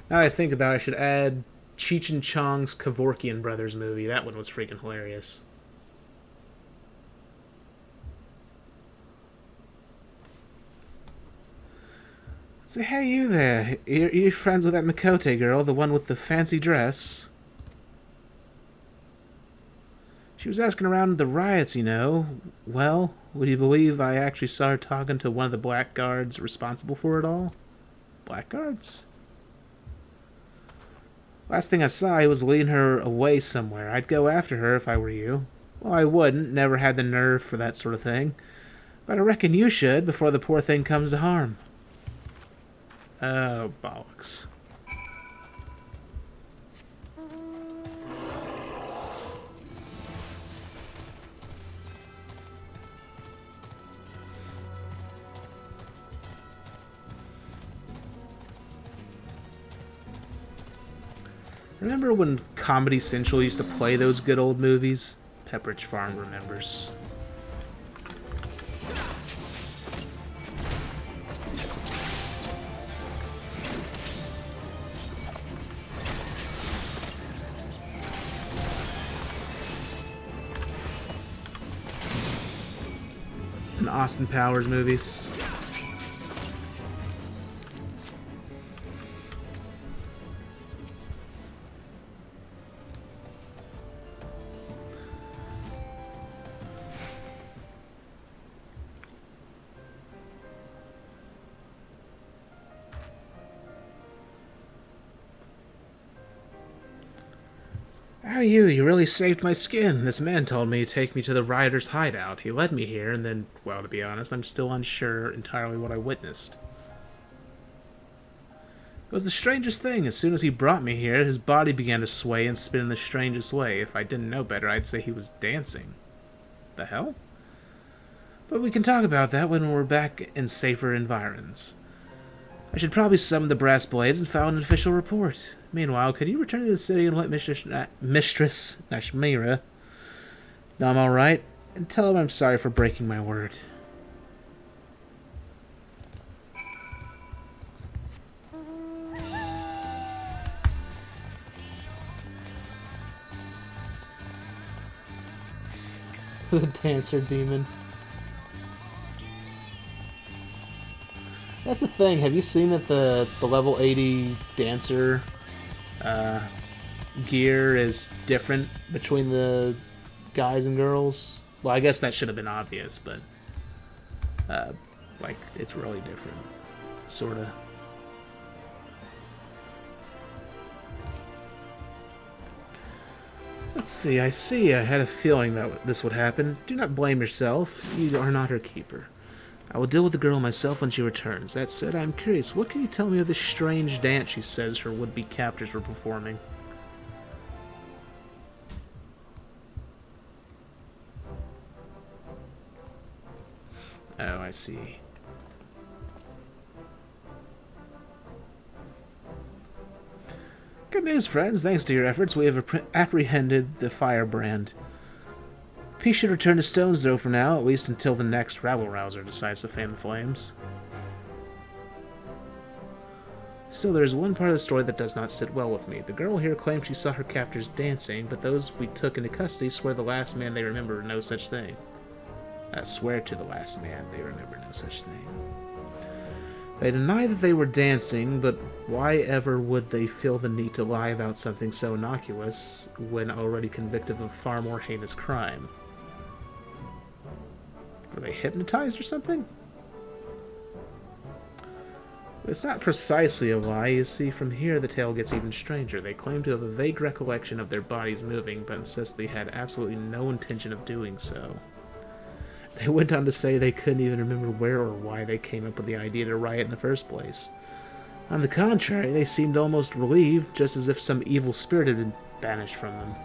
Now that I think about it, I should add Cheech and Chong's Kevorkian Brothers movie. That one was freaking hilarious. Say, hey, you there. You're friends with that Mikote girl, the one with the fancy dress? She was asking around the riots, you know. Well, would you believe I actually saw her talking to one of the blackguards responsible for it all? Blackguards? Last thing I saw, he was leading her away somewhere. I'd go after her if I were you. Well, I wouldn't. Never had the nerve for that sort of thing. But I reckon you should before the poor thing comes to harm. Oh, bollocks. Remember when Comedy Central used to play those good old movies? Pepperidge Farm remembers. And Austin Powers movies. How are you? You really saved my skin. This man told me to take me to the rioters' hideout. He led me here, and then, well, to be honest, I'm still unsure entirely what I witnessed. It was the strangest thing. As soon as he brought me here, his body began to sway and spin in the strangest way. If I didn't know better, I'd say he was dancing. The hell? But we can talk about that when we're back in safer environs. I should probably summon the brass blades and file an official report. Meanwhile, could you return to the city and let Mistress Nashmira know I'm alright? And tell him I'm sorry for breaking my word. The dancer demon. That's the thing. Have you seen that the level 80 dancer gear is different between the guys and girls? Well, I guess that should have been obvious, but Like, it's really different. Sorta. Let's see, I had a feeling that this would happen. Do not blame yourself. You are not her keeper. I will deal with the girl myself when she returns. That said, I'm curious, what can you tell me of this strange dance she says her would-be captors were performing? Oh, I see. Good news, friends. Thanks to your efforts, we have apprehended the firebrand. Peace should return to Stones, though, for now, at least until the next rabble-rouser decides to fan the flames. Still, there is one part of the story that does not sit well with me. The girl here claims she saw her captors dancing, but those we took into custody swear the last man they remember no such thing. Swear to the last man they remember no such thing. They deny that they were dancing, but why ever would they feel the need to lie about something so innocuous when already convicted of a far more heinous crime? Were they hypnotized or something? It's not precisely a lie. You see, from here the tale gets even stranger. They claim to have a vague recollection of their bodies moving, but insist they had absolutely no intention of doing so. They went on to say they couldn't even remember where or why they came up with the idea to riot in the first place. On the contrary, they seemed almost relieved, just as if some evil spirit had been banished from them.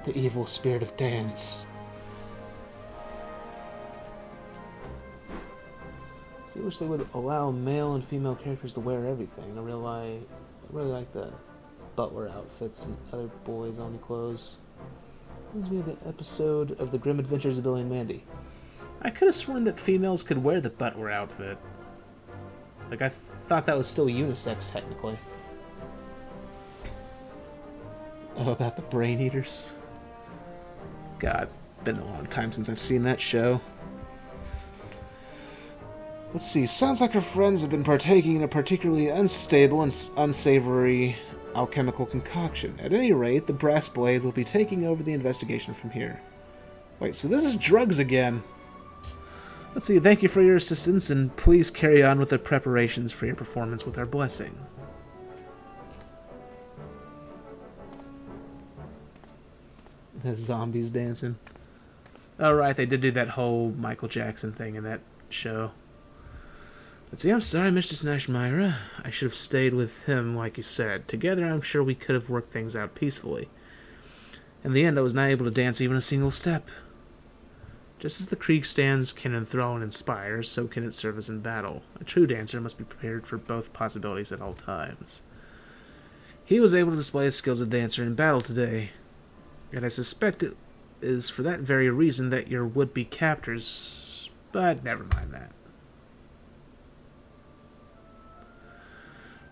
The evil spirit of dance. See, I wish they would allow male and female characters to wear everything. I really like the butler outfits and other boys-only clothes. Reminds me of the episode of The Grim Adventures of Billy and Mandy. I could have sworn that females could wear the butler outfit. Like, I thought that was still unisex, technically. Oh, about the Brain Eaters. God, been a long time since I've seen that show. Let's see, sounds like her friends have been partaking in a particularly unstable and unsavory alchemical concoction. At any rate, the Brass Blades will be taking over the investigation from here. Wait, so this is drugs again. Let's see, thank you for your assistance, and please carry on with the preparations for your performance with our blessing. The zombies dancing. Oh, right, they did do that whole Michael Jackson thing in that show. Let's see, I'm sorry, Mr. Snashmyra. I should have stayed with him, like you said. Together, I'm sure we could have worked things out peacefully. In the end, I was not able to dance even a single step. Just as the Kriegstands can enthrall and inspire, so can it serve us in battle. A true dancer must be prepared for both possibilities at all times. He was able to display his skills as a dancer in battle today, and I suspect it is for that very reason that your would-be captors... But never mind that.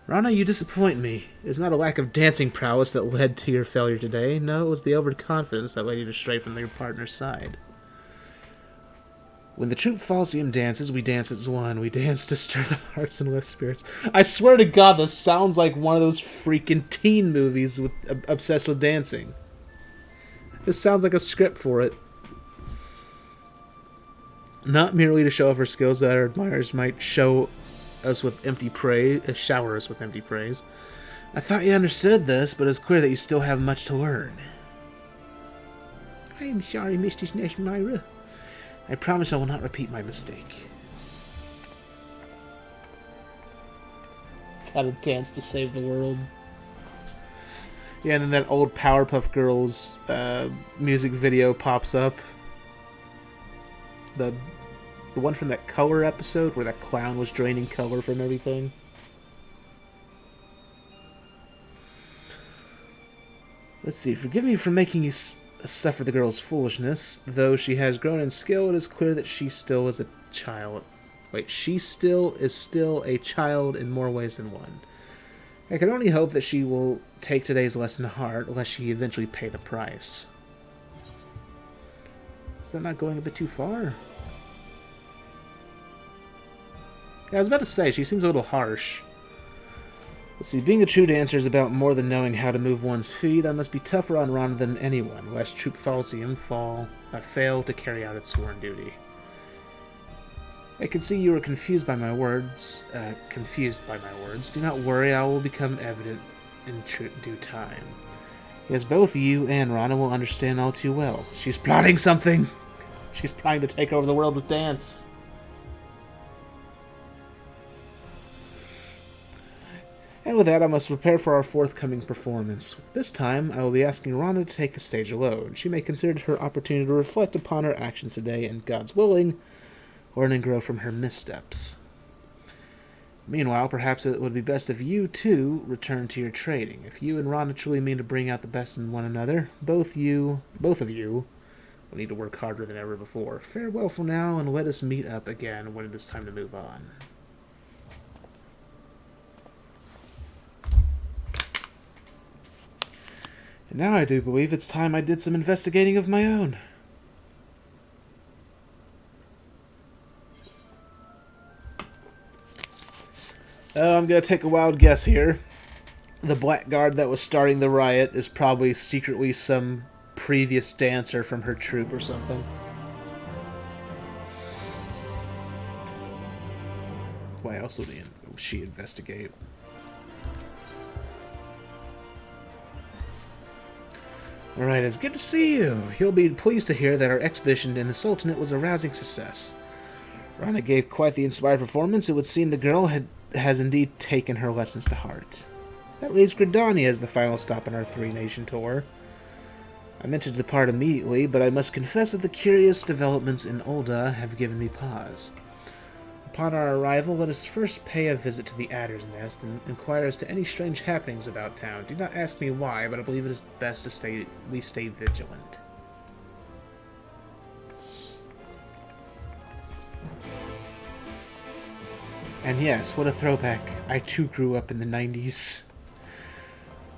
Rana, you disappoint me. It's not a lack of dancing prowess that led to your failure today. No, it was the overconfidence that led you to stray from your partner's side. When the troop Falsium dances, we dance as one. We dance to stir the hearts and lift spirits. I swear to God, this sounds like one of those freaking teen movies with obsessed with dancing. This sounds like a script for it. Not merely to show off her skills that our admirers might show us with empty praise, shower us with empty praise. I thought you understood this, but it's clear that you still have much to learn. I am sorry, Mr. Snashmyra. I promise I will not repeat my mistake. Gotta dance to save the world. Yeah, and then that old Powerpuff Girls music video pops up. The one from that Color episode where that clown was draining color from everything. Let's see, forgive me for making you suffer the girl's foolishness. Though she has grown in skill, it is clear that she still is a child. Wait, she still is a child in more ways than one. I can only hope that she will take today's lesson to heart, lest she eventually pay the price. Is that not going a bit too far? Yeah, I was about to say, she seems a little harsh. Let's see, being a true dancer is about more than knowing how to move one's feet. I must be tougher on Rana than anyone, lest Troop Falsium fail to carry out its sworn duty. I can see you are confused by my words. Do not worry, I will become evident in due time. Yes, both you and Rana will understand all too well. She's plotting something! She's trying to take over the world with dance. And with that, I must prepare for our forthcoming performance. This time, I will be asking Rana to take the stage alone. She may consider it her opportunity to reflect upon her actions today, and God's willing, learn and grow from her missteps. Meanwhile, perhaps it would be best if you, too, return to your trading. If you and Rana truly mean to bring out the best in one another, both of you, will need to work harder than ever before. Farewell for now, and let us meet up again when it is time to move on. And now I do believe it's time I did some investigating of my own. I'm going to take a wild guess here. The blackguard that was starting the riot is probably secretly some previous dancer from her troupe or something. Why else would she investigate? Alright, it's good to see you. You'll be pleased to hear that our exhibition in the Sultanate was a rousing success. Rana gave quite the inspired performance. It would seem the girl has indeed taken her lessons to heart. That leaves Gridania as the final stop on our three-nation tour. I meant to depart immediately, but I must confess that the curious developments in Ul'dah have given me pause. Upon our arrival, let us first pay a visit to the Adder's Nest and inquire as to any strange happenings about town. Do not ask me why, but I believe it is best to we stay vigilant. And yes, what a throwback. I too grew up in the 90s.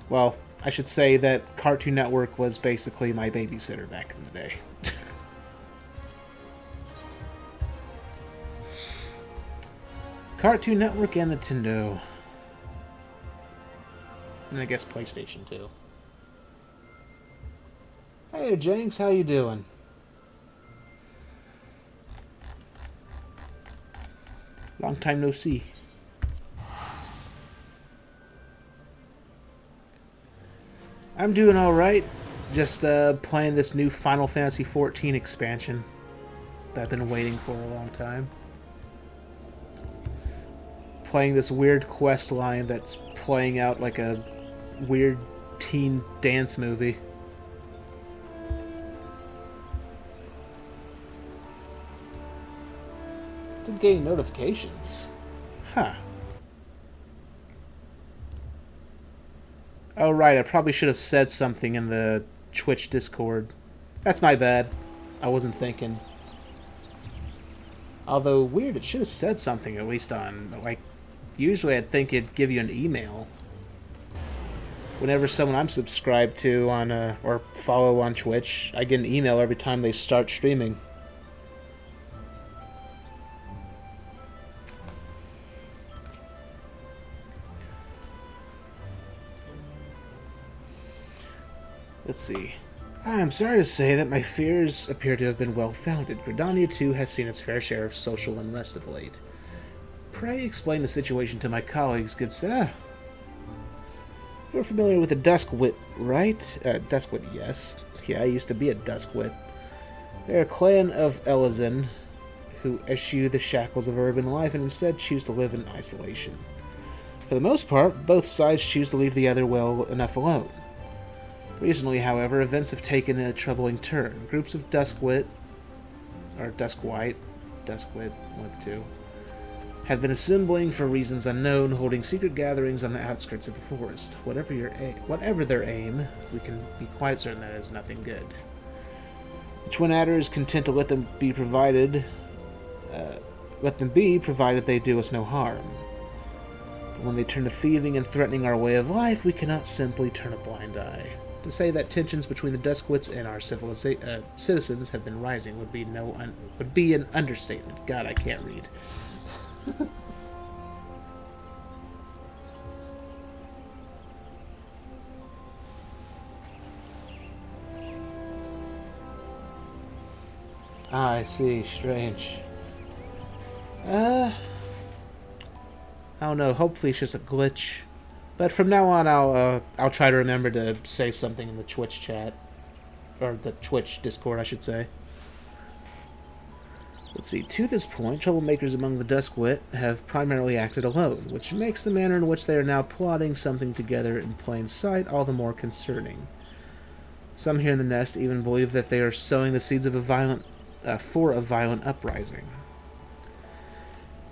Well, I should say that Cartoon Network was basically my babysitter back in the day. Cartoon Network and Nintendo. And I guess PlayStation too. Hey Jenks, how you doing? Long time no see. I'm doing alright. Just playing this new Final Fantasy XIV expansion that I've been waiting for a long time. Playing this weird quest line that's playing out like a weird teen dance movie. Didn't get any notifications. Huh. Oh right, I probably should have said something in the Twitch Discord. That's my bad. I wasn't thinking. Although, weird, it should have said something at least on, like, usually I'd think it'd give you an email. Whenever someone I'm subscribed to on, or follow on Twitch, I get an email every time they start streaming. Let's see. I'm sorry to say that my fears appear to have been well-founded. Gridania, too, has seen its fair share of social unrest of late. Pray explain the situation to my colleagues, good sir. You're familiar with the Duskwit, right? Duskwit, yes. Yeah, I used to be a Duskwit. They're a clan of Elazin who eschew the shackles of urban life and instead choose to live in isolation. For the most part, both sides choose to leave the other well enough alone. Recently, however, events have taken a troubling turn. Groups of Duskwit, one of the two, have been assembling for reasons unknown, holding secret gatherings on the outskirts of the forest. Whatever their aim, we can be quite certain that it is nothing good. The Twin Adder is content to let them be, provided they do us no harm. But when they turn to thieving and threatening our way of life, we cannot simply turn a blind eye. To say that tensions between the Duskwits and our citizens have been rising would be an understatement. God, I can't read. Ah, I see. Strange. I don't know. Hopefully it's just a glitch. But from now on, I'll try to remember to say something in the Twitch chat. Or the Twitch Discord, I should say. Let's see. To this point, troublemakers among the Duskwit have primarily acted alone, which makes the manner in which they are now plotting something together in plain sight all the more concerning. Some here in the nest even believe that they are sowing the seeds of for a violent uprising.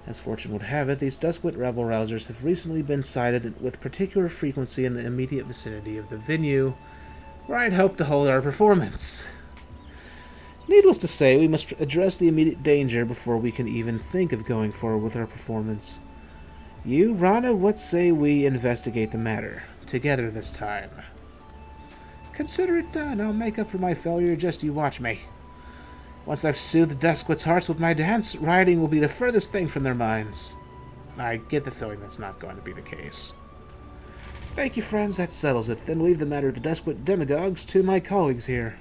As fortune would have it, these Duskwit rebel-rousers have recently been sighted with particular frequency in the immediate vicinity of the venue where I'd hoped to hold our performance. Needless to say, we must address the immediate danger before we can even think of going forward with our performance. You, Rana, what say we investigate the matter, together this time? Consider it done. I'll make up for my failure, just you watch me. Once I've soothed the Duskwit's hearts with my dance, rioting will be the furthest thing from their minds. I get the feeling that's not going to be the case. Thank you, friends, that settles it. Then leave the matter of the Duskwit demagogues to my colleagues here.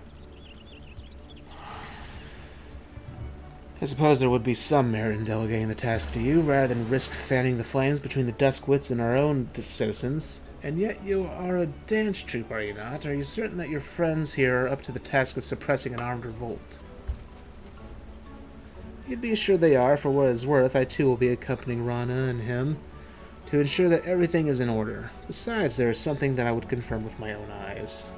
I suppose there would be some merit in delegating the task to you, rather than risk fanning the flames between the Duskwits and our own citizens. And yet you are a dance troupe, are you not? Are you certain that your friends here are up to the task of suppressing an armed revolt? You'd be assured they are. For what it's worth, I too will be accompanying Rana and him to ensure that everything is in order. Besides, there is something that I would confirm with my own eyes.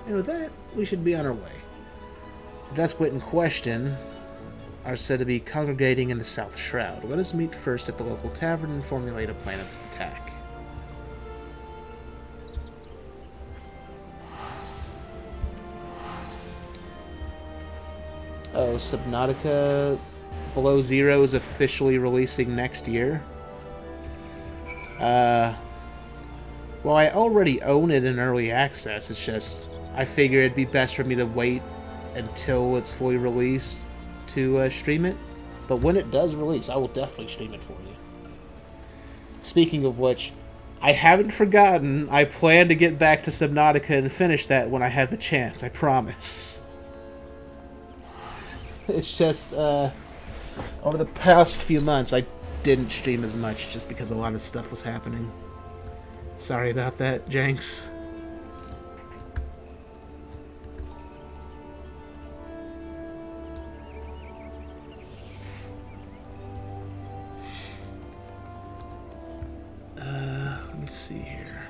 And with that, we should be on our way. The Duskwit in question are said to be congregating in the South Shroud. Let us meet first at the local tavern and formulate a plan of attack. Oh, Subnautica Below Zero is officially releasing next year. Well, I already own it in early access. It's just, I figure it'd be best for me to wait until it's fully released to stream it. But when it does release, I will definitely stream it for you. Speaking of which, I haven't forgotten. I plan to get back to Subnautica and finish that when I have the chance. I promise. It's just, over the past few months, I didn't stream as much just because a lot of stuff was happening. Sorry about that, Jenks. Let me see here.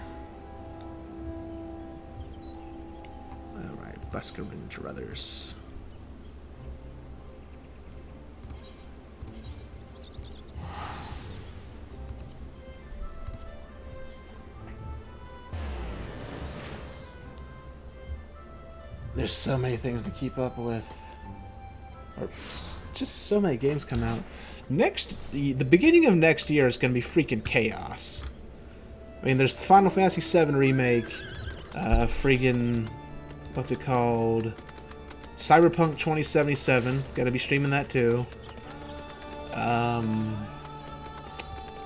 Alright, Busker and Druthers. There's so many things to keep up with. Or just so many games come out. The beginning of next year is going to be freaking chaos. I mean, there's Final Fantasy VII Remake, freaking, what's it called? Cyberpunk 2077, gonna be streaming that too.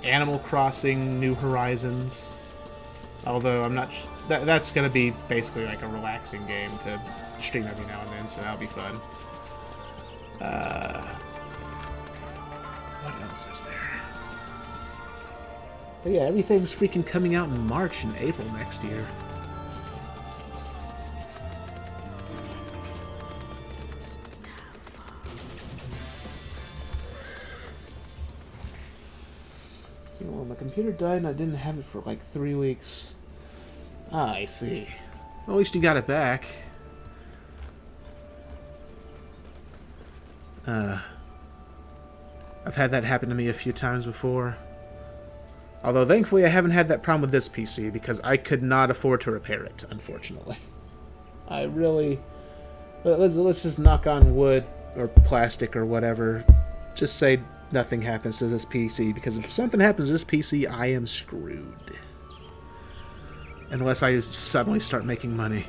Animal Crossing New Horizons. Although I'm not, that's gonna be basically like a relaxing game to stream every now and then, so that'll be fun. What else is there? But yeah, everything's freaking coming out in March and April next year. See, well, my computer died and I didn't have it for like 3 weeks. Ah, I see. Well, at least you got it back. I've had that happen to me a few times before. Although, thankfully, I haven't had that problem with this PC, because I could not afford to repair it, unfortunately. I really... Let's just knock on wood, or plastic, or whatever. Just say nothing happens to this PC, because if something happens to this PC, I am screwed. Unless I suddenly start making money.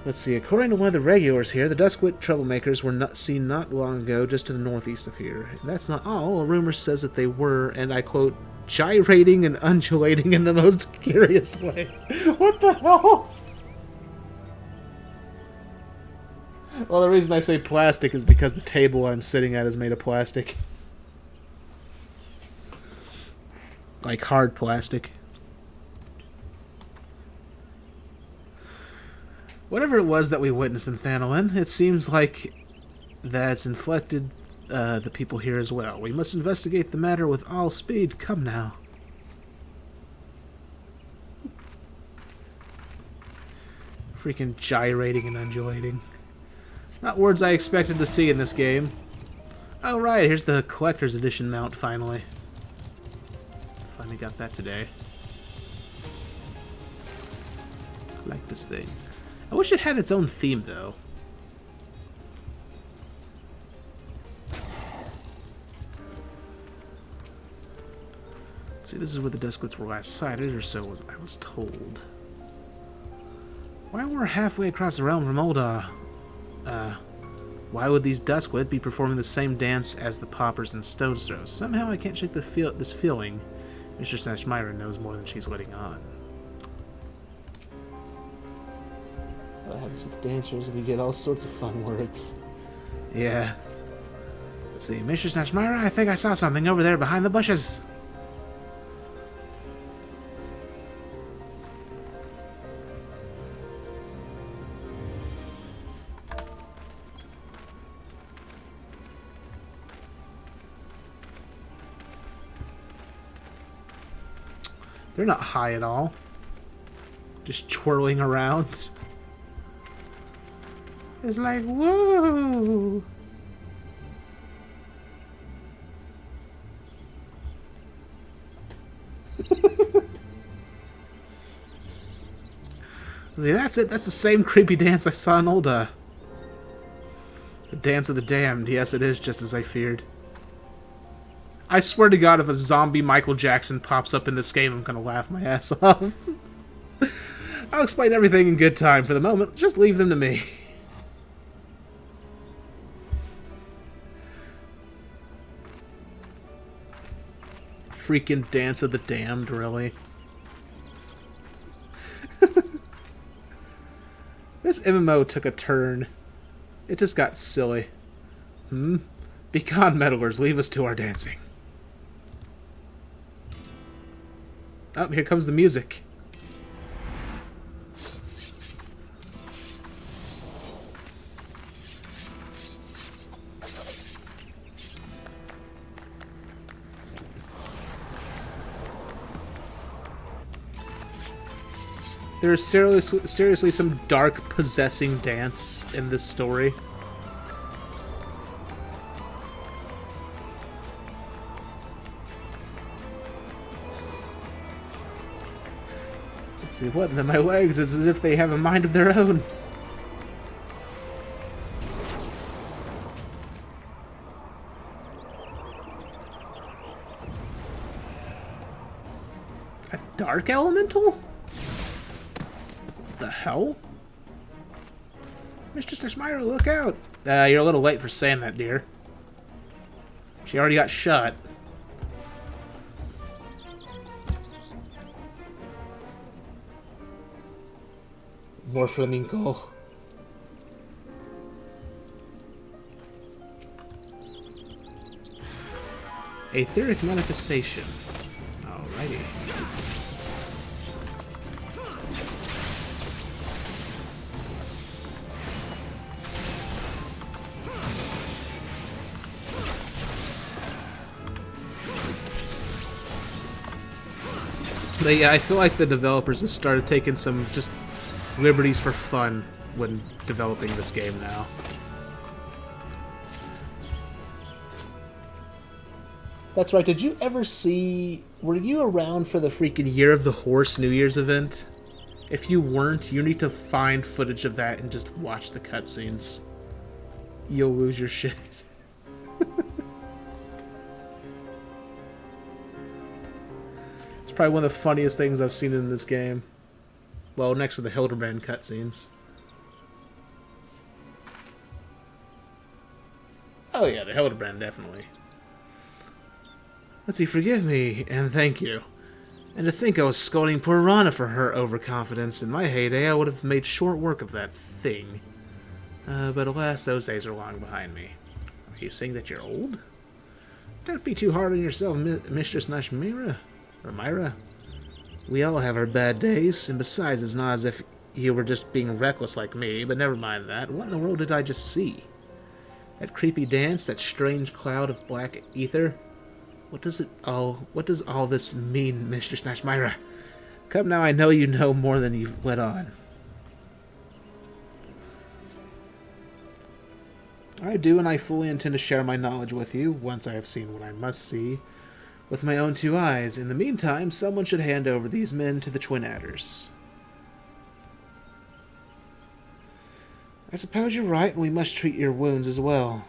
Let's see, according to one of the regulars here, the Duskwit troublemakers were seen not long ago just to the northeast of here. And that's not all. A rumor says that they were, and I quote, gyrating and undulating in the most curious way. What the hell? Well, the reason I say plastic is because the table I'm sitting at is made of plastic. Like hard plastic. Whatever it was that we witnessed in Thanolin, it seems like that's inflected the people here as well. We must investigate the matter with all speed. Come now. Freaking gyrating and undulating. Not words I expected to see in this game. Oh right, here's the collector's edition mount finally. Finally got that today. I like this thing. I wish it had its own theme, though. See, this is where the Dusklets were last sighted, or so I was told. While we're halfway across the realm from Ul'dah, why would these Dusklet be performing the same dance as the Paupers and Stone's Throws? Somehow I can't shake this feeling. Mr. Snatchmyra knows more than she's letting on. What happens with dancers? We get all sorts of fun words. Yeah. Let's see. Mr. Snatchmyra, I think I saw something over there behind the bushes. They're not high at all. Just twirling around. It's like, whoa! See, that's it. That's the same creepy dance I saw in Ul'dah. The Dance of the Damned. Yes, it is just as I feared. I swear to God, if a zombie Michael Jackson pops up in this game, I'm gonna laugh my ass off. I'll explain everything in good time. For the moment, just leave them to me. Freaking Dance of the Damned, really? This MMO took a turn. It just got silly. Be gone, meddlers. Leave us to our dancing. Oh, here comes the music. There is seriously some dark, possessing dance in this story. Let's see, what in my legs? It's as if they have a mind of their own. A dark elemental? The hell? Mr. Snatchmyra, look out! You're a little late for saying that, dear. She already got shot. More flamingo. Etheric manifestation. Alrighty. But yeah, I feel like the developers have started taking some just liberties for fun when developing this game now. That's right, did you ever see... Were you around for the freaking Year of the Horse New Year's event? If you weren't, you need to find footage of that and just watch the cutscenes. You'll lose your shit. It's probably one of the funniest things I've seen in this game. Well, next to the Hildebrand cutscenes. Oh yeah, the Hildebrand, definitely. Let's see, forgive me, and thank you. And to think I was scolding poor Rana for her overconfidence. In my heyday, I would have made short work of that thing. But alas, those days are long behind me. Are you saying that you're old? Don't be too hard on yourself, Mistress Nashmira. Or Myra. We all have our bad days, and besides, it's not as if you were just being reckless like me, but never mind that. What in the world did I just see? That creepy dance, that strange cloud of black ether? What does all this mean, Mistress Nashmira? Come now, I know you know more than you've let on. I do, and I fully intend to share my knowledge with you, once I have seen what I must see, with my own two eyes. In the meantime, someone should hand over these men to the Twin Adders. I suppose you're right, and we must treat your wounds as well.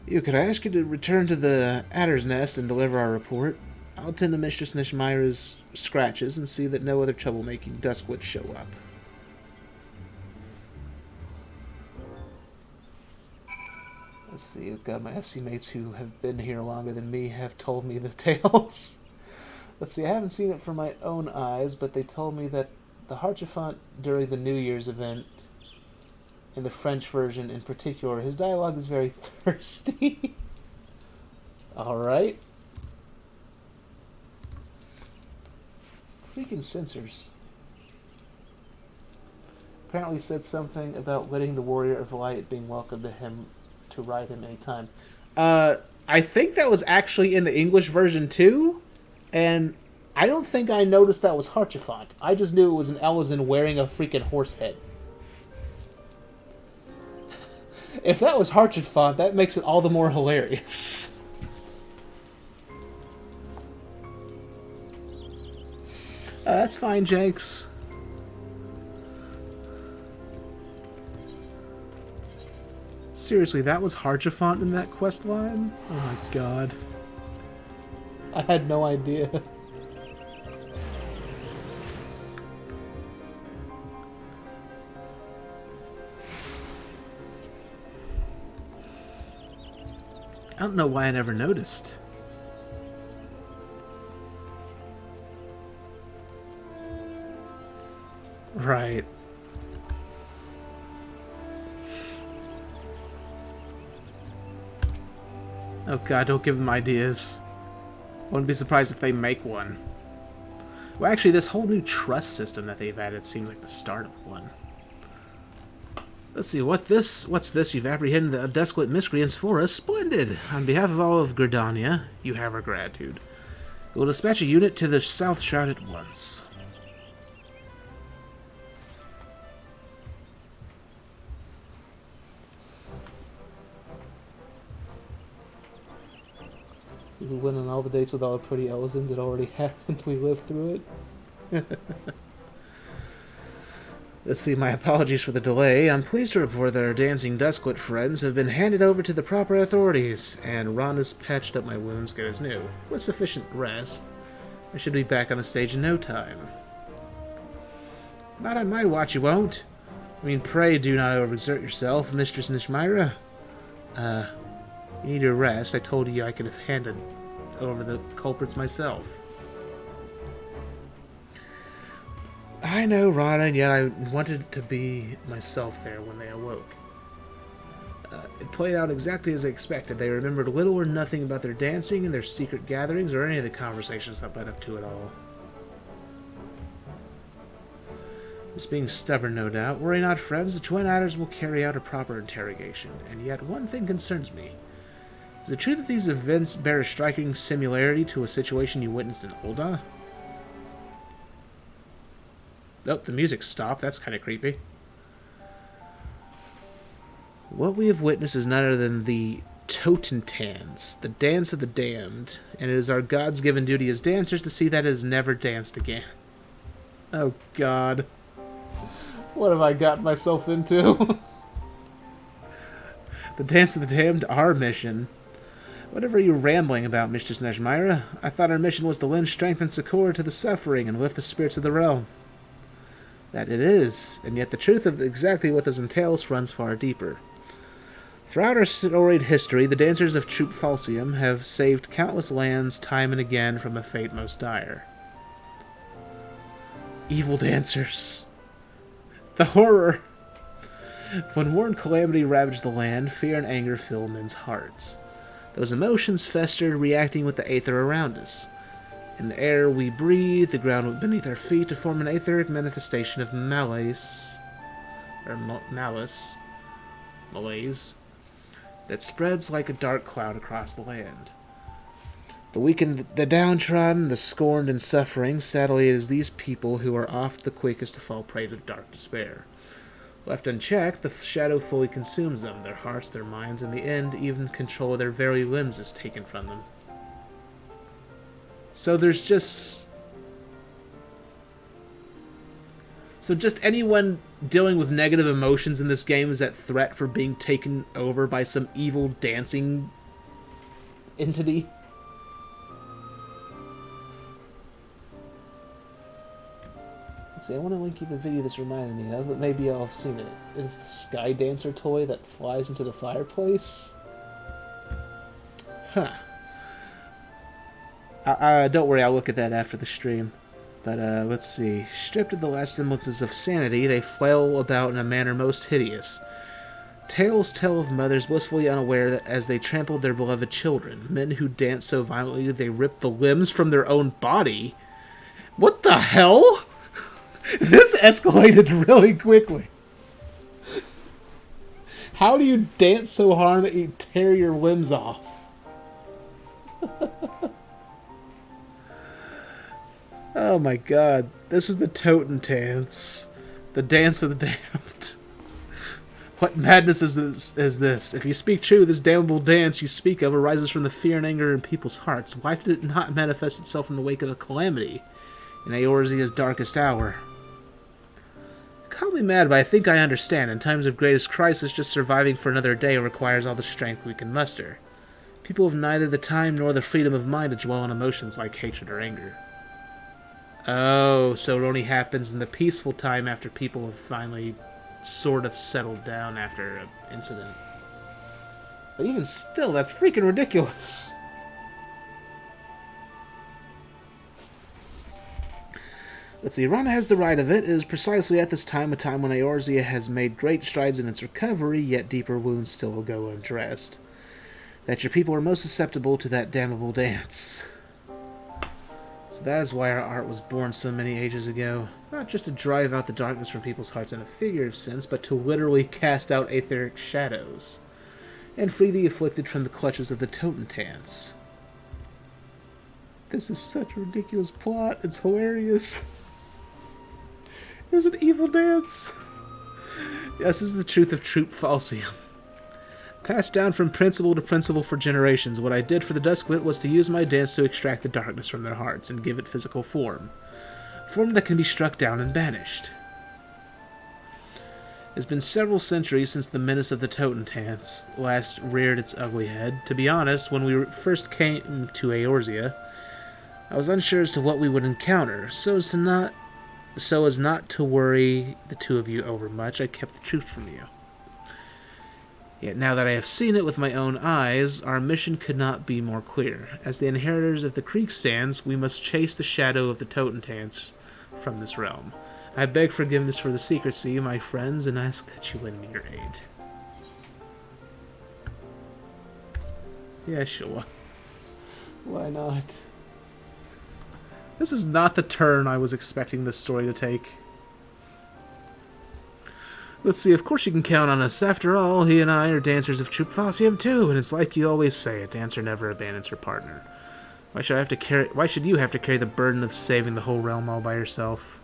Could I ask you to return to the Adder's Nest and deliver our report? I'll tend to Mistress Nashmira's scratches and see that no other troublemaking Duskwoods show up. Let's see, I've got my FC mates who have been here longer than me have told me the tales. Let's see, I haven't seen it from my own eyes, but they told me that the Harchefant during the New Year's event, in the French version in particular, his dialogue is very thirsty. Alright. Freaking censors. Apparently said something about letting the Warrior of Light being welcome to him to ride him anytime. I think that was actually in the English version too, and I don't think I noticed that was Harchefant. I just knew it was an Elizan wearing a freaking horse head. If that was Harchefant, that makes it all the more hilarious. That's fine, Jakes. Seriously, that was Harchefant in that quest line? Oh my god. I had no idea. I don't know why I never noticed. Right. Oh god, don't give them ideas. Wouldn't be surprised if they make one. Well, actually, this whole new trust system that they've added seems like the start of one. Let's see, what's this? You've apprehended the Duskwoods miscreants for us. Splendid! On behalf of all of Gridania, you have our gratitude. We'll dispatch a unit to the South Shroud at once. So we went on all the dates with all the pretty Elizans. It already happened. We lived through it. Let's see, my apologies for the delay. I'm pleased to report that our dancing Duskwood friends have been handed over to the proper authorities, and Ron has patched up my wounds good as new. With sufficient rest, I should be back on the stage in no time. Not on my watch, you won't. I mean, pray do not overexert yourself, Mistress Nashmira. You need your rest. I told you I could have handed over the culprits myself. I know, Rana, and yet I wanted to be myself there when they awoke. It played out exactly as I expected. They remembered little or nothing about their dancing and their secret gatherings or any of the conversations that led up to it all. Just being stubborn, no doubt. Worry not, friends. The Twin Adders will carry out a proper interrogation. And yet one thing concerns me. Is it true that these events bear a striking similarity to a situation you witnessed in Ul'dah? Nope, the music stopped. That's kind of creepy. What we have witnessed is none other than the Totentans, the dance of the damned, and it is our God's given duty as dancers to see that it is never danced again. Oh, God. What have I gotten myself into? The dance of the damned, our mission. Whatever are you rambling about, Mistress Nashmira? I thought our mission was to lend strength and succor to the suffering and lift the spirits of the realm. That it is, and yet the truth of exactly what this entails runs far deeper. Throughout our storied history, the dancers of Troop Falsium have saved countless lands time and again from a fate most dire. Evil dancers. The horror. When war and calamity ravage the land, fear and anger fill men's hearts. Those emotions fester, reacting with the aether around us. In the air we breathe, the ground beneath our feet, to form an etheric manifestation of malaise, that spreads like a dark cloud across the land. The weak and the downtrodden, the scorned and suffering, sadly it is these people who are oft the quickest to fall prey to dark despair. Left unchecked, the shadow fully consumes them, their hearts, their minds, in the end, even control of their very limbs is taken from them. So just anyone dealing with negative emotions in this game is at threat for being taken over by some evil dancing entity. Let's see, I want to link you the video this reminded me of, but maybe I'll have seen it. It's the Sky Dancer toy that flies into the fireplace. Huh. Don't worry, I'll look at that after the stream. But, let's see. Stripped of the last semblances of sanity, they flail about in a manner most hideous. Tales tell of mothers blissfully unaware that as they trampled their beloved children, men who dance so violently they rip the limbs from their own body. What the hell? This escalated really quickly. How do you dance so hard that you tear your limbs off? Oh my god. This is the Totem dance. The dance of the damned. What madness is this? If you speak true, this damnable dance you speak of arises from the fear and anger in people's hearts. Why did it not manifest itself in the wake of a calamity? In Eorzea's darkest hour? Call me mad, but I think I understand. In times of greatest crisis, just surviving for another day requires all the strength we can muster. People have neither the time nor the freedom of mind to dwell on emotions like hatred or anger. Oh, so it only happens in the peaceful time after people have finally sort of settled down after an incident. But even still, that's freaking ridiculous. Let's see, Rana has the right of it. It is precisely at this time, a time when Eorzea has made great strides in its recovery, yet deeper wounds still will go undressed. That your people are most susceptible to that damnable dance. So that is why our art was born so many ages ago. Not just to drive out the darkness from people's hearts in a figurative sense, but to literally cast out etheric shadows, and free the afflicted from the clutches of the Totem dance. This is such a ridiculous plot. It's hilarious. There's an evil dance. Yes, this is the truth of Troop Falsium. Passed down from principle to principle for generations, what I did for the Dusklit was to use my dance to extract the darkness from their hearts and give it physical form. Form that can be struck down and banished. It's been several centuries since the menace of the Totem dance last reared its ugly head. To be honest, when we first came to Eorzea, I was unsure as to what we would encounter, so as not to worry the two of you overmuch, I kept the truth from you. Yet now that I have seen it with my own eyes, our mission could not be more clear. As the inheritors of the Creek Sands, we must chase the shadow of the Totem dance from this realm. I beg forgiveness for the secrecy, my friends, and ask that you lend me your aid. Yeah, sure. Why not? This is not the turn I was expecting this story to take. Let's see, of course you can count on us. After all, he and I are dancers of Troop Falsium too, and it's like you always say, a dancer never abandons her partner. Why should you have to carry the burden of saving the whole realm all by yourself?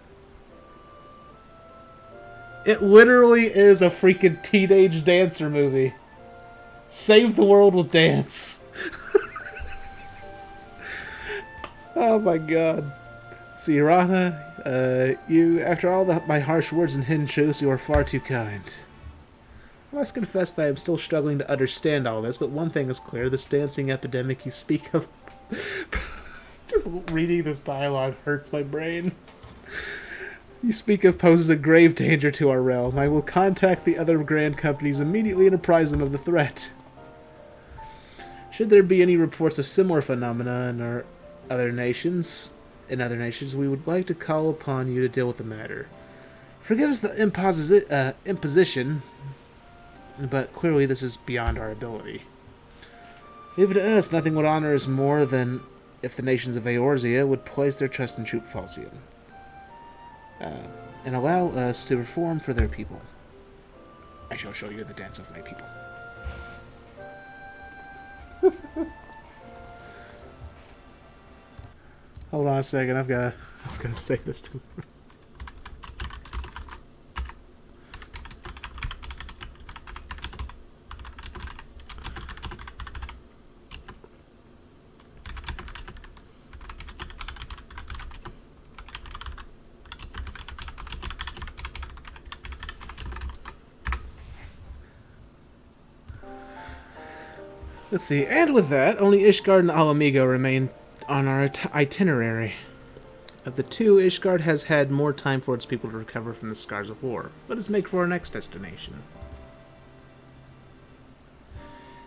It literally is a freaking teenage dancer movie. Save the world with dance. Oh my god. See, Rana, you, after all my harsh words and hidden truths, you are far too kind. I must confess that I am still struggling to understand all this, but one thing is clear, this dancing epidemic you speak of... Just reading this dialogue hurts my brain. You speak of poses a grave danger to our realm. I will contact the other grand companies immediately and apprise them of the threat. Should there be any reports of similar phenomena in our other nations, we would like to call upon you to deal with the matter. Forgive us the imposition, but clearly this is beyond our ability. Leave it to us, nothing would honor us more than if the nations of Eorzea would place their trust in Troop Falsium, and allow us to perform for their people. I shall show you the dance of my people. Hold on a second, I've got to say this to her. Let's see, and with that, only Ishgard and Alamigo remain on our itinerary. Of the two, Ishgard has had more time for its people to recover from the scars of war. Let us make for our next destination.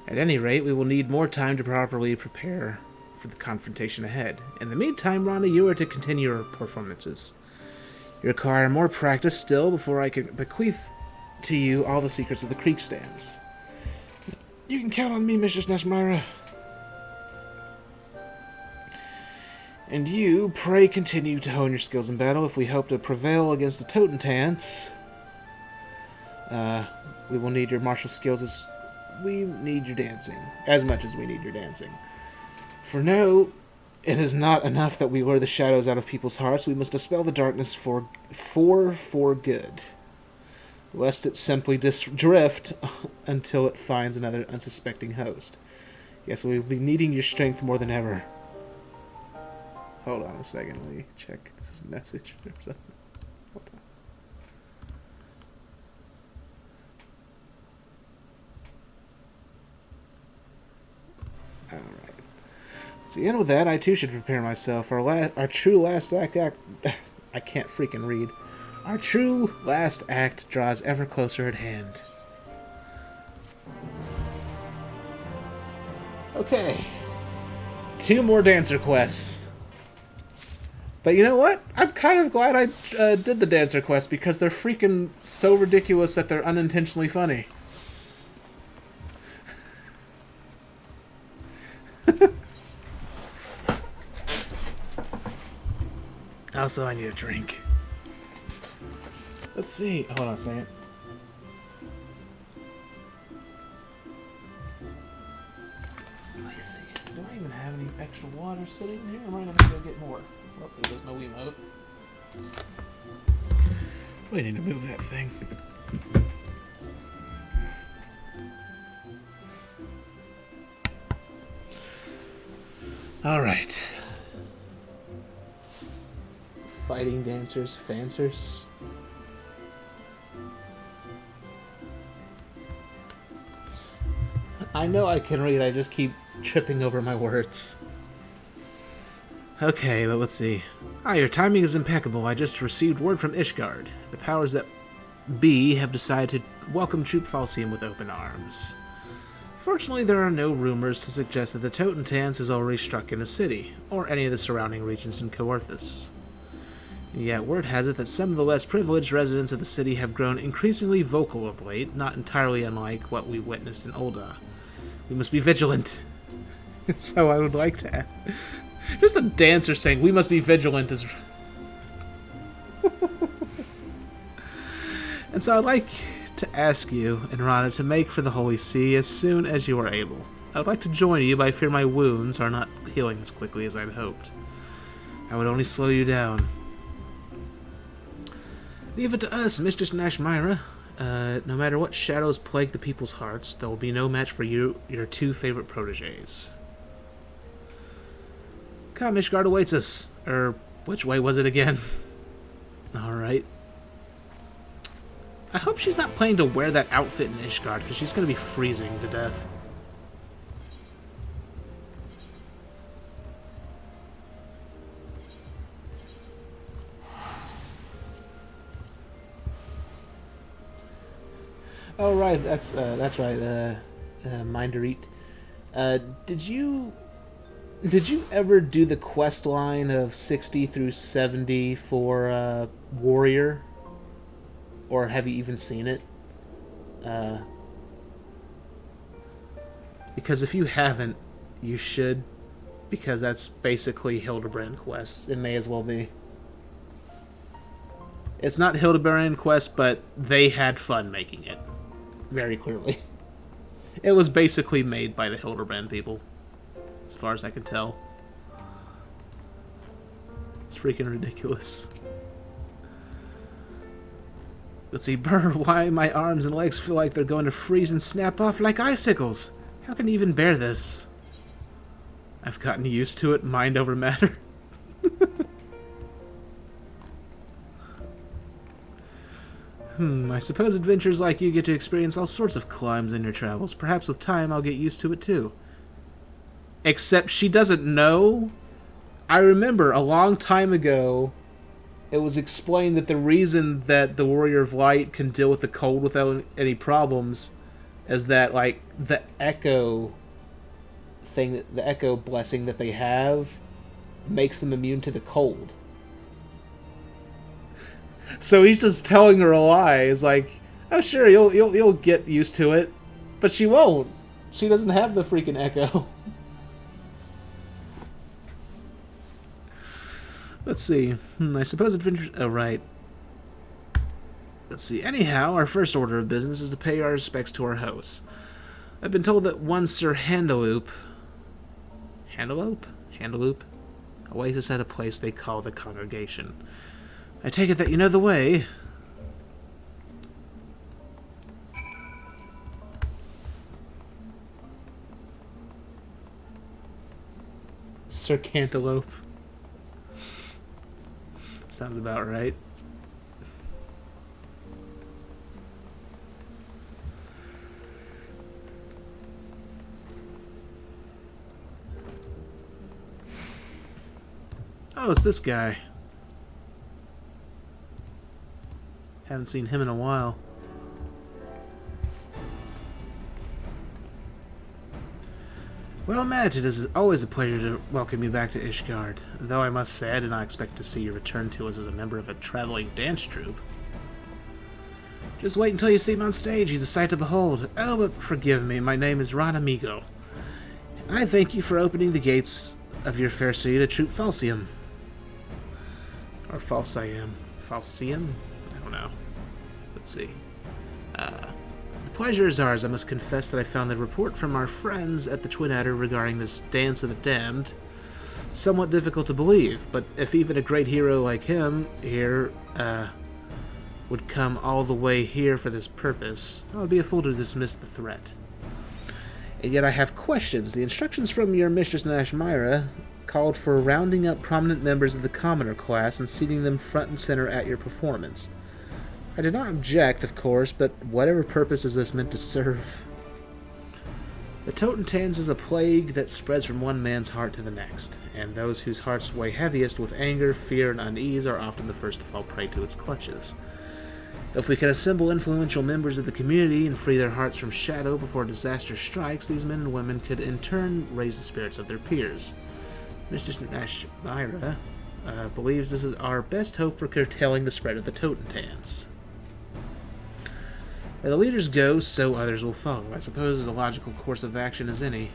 At any rate, we will need more time to properly prepare for the confrontation ahead. In the meantime, Rana, you are to continue your performances. You require more practice still before I can bequeath to you all the secrets of the creek stands. You can count on me, Mistress Nashmira. And you, pray continue to hone your skills in battle if we hope to prevail against the Totentans. We will need your martial skills as we need your dancing. As much as we need your dancing. For no, it is not enough that we lure the shadows out of people's hearts. We must dispel the darkness for good. Lest it simply drift until it finds another unsuspecting host. Yes, we will be needing your strength more than ever. Hold on a second, let me check this message or something. Hold on. Alright. So, and with that, I too should prepare myself. Our true last act... I can't freaking read. Our true last act draws ever closer at hand. Okay. 2 more dancer quests. But you know what? I'm kind of glad I did the dancer quest because they're freaking so ridiculous that they're unintentionally funny. Also, I need a drink. Let's see. Hold on a second. Let me see. Do I even have any extra water sitting here? Or am I going to go get more? Oh, there's no Wiimote. We need to move that thing. Alright. Fighting dancers, fancers. I know I can read, I just keep tripping over my words. Okay, but let's see. Your timing is impeccable. I just received word from Ishgard. The powers that be have decided to welcome Troop Falsium with open arms. Fortunately, there are no rumors to suggest that the Totentans has already struck in the city, or any of the surrounding regions in Coerthus. Yet word has it that some of the less privileged residents of the city have grown increasingly vocal of late, not entirely unlike what we witnessed in Ul'dah. We must be vigilant. So I would like to add. Just a dancer saying, we must be vigilant is... And so I'd like to ask you and Rana to make for the Holy See as soon as you are able. I'd like to join you, but I fear my wounds are not healing as quickly as I'd hoped. I would only slow you down. Leave it to us, Mistress Nashmira. No matter what shadows plague the people's hearts, there will be no match for you, your 2 favorite protégés. Come, Ishgard awaits us. Which way was it again? Alright. I hope she's not planning to wear that outfit in Ishgard, because she's going to be freezing to death. Oh right, that's right. Mindereat. Did you ever do the quest line of 60 through 70 for Warrior, or have you even seen it? Because if you haven't, you should, because that's basically Hildebrand quests. It may as well be. It's not Hildebrand quest, but they had fun making it. Very clearly. It was basically made by the Hildebrand people, as far as I can tell. It's freaking ridiculous. Let's see, brr, why my arms and legs feel like they're going to freeze and snap off like icicles. How can you even bear this? I've gotten used to it, mind over matter. I suppose adventurers like you get to experience all sorts of climbs in your travels. Perhaps with time I'll get used to it too. Except she doesn't know. I remember a long time ago, it was explained that the reason that the Warrior of Light can deal with the cold without any problems is that, like, the echo thing, the echo blessing that they have makes them immune to the cold. So he's just telling her a lie. He's like, "Oh, sure, you'll get used to it," but she won't. She doesn't have the freaking echo. Let's see. I suppose adventures. Oh, right. Let's see. Anyhow, our first order of business is to pay our respects to our hosts. I've been told that one Sir Handaloop, awaits us at a place they call the Congregation. I take it that you know the way. Sir Cantaloupe. Sounds about right. Oh, it's this guy. Haven't seen him in a while. Well, Madge, it is always a pleasure to welcome you back to Ishgard. Though I must say I did not expect to see you return to us as a member of a traveling dance troupe. Just wait until you see him on stage. He's a sight to behold. Oh, but forgive me, my name is Ron Amigo. And I thank you for opening the gates of your fair city to Troop Falsium. Or Falsium. Falsium? I don't know. Let's see. The pleasure is ours. I must confess that I found the report from our friends at the Twin Adder regarding this Dance of the Damned somewhat difficult to believe, but if even a great hero like him here would come all the way here for this purpose, I would be a fool to dismiss the threat. And yet I have questions. The instructions from your Mistress Nashmira called for rounding up prominent members of the commoner class and seating them front and center at your performance. I did not object, of course, but whatever purpose is this meant to serve? The Totentans is a plague that spreads from one man's heart to the next, and those whose hearts weigh heaviest with anger, fear, and unease are often the first to fall prey to its clutches. If we can assemble influential members of the community and free their hearts from shadow before disaster strikes, these men and women could in turn raise the spirits of their peers. Mr. Nashmira believes this is our best hope for curtailing the spread of the Totentans. Where the leaders go, so others will follow. I suppose as a logical course of action as any.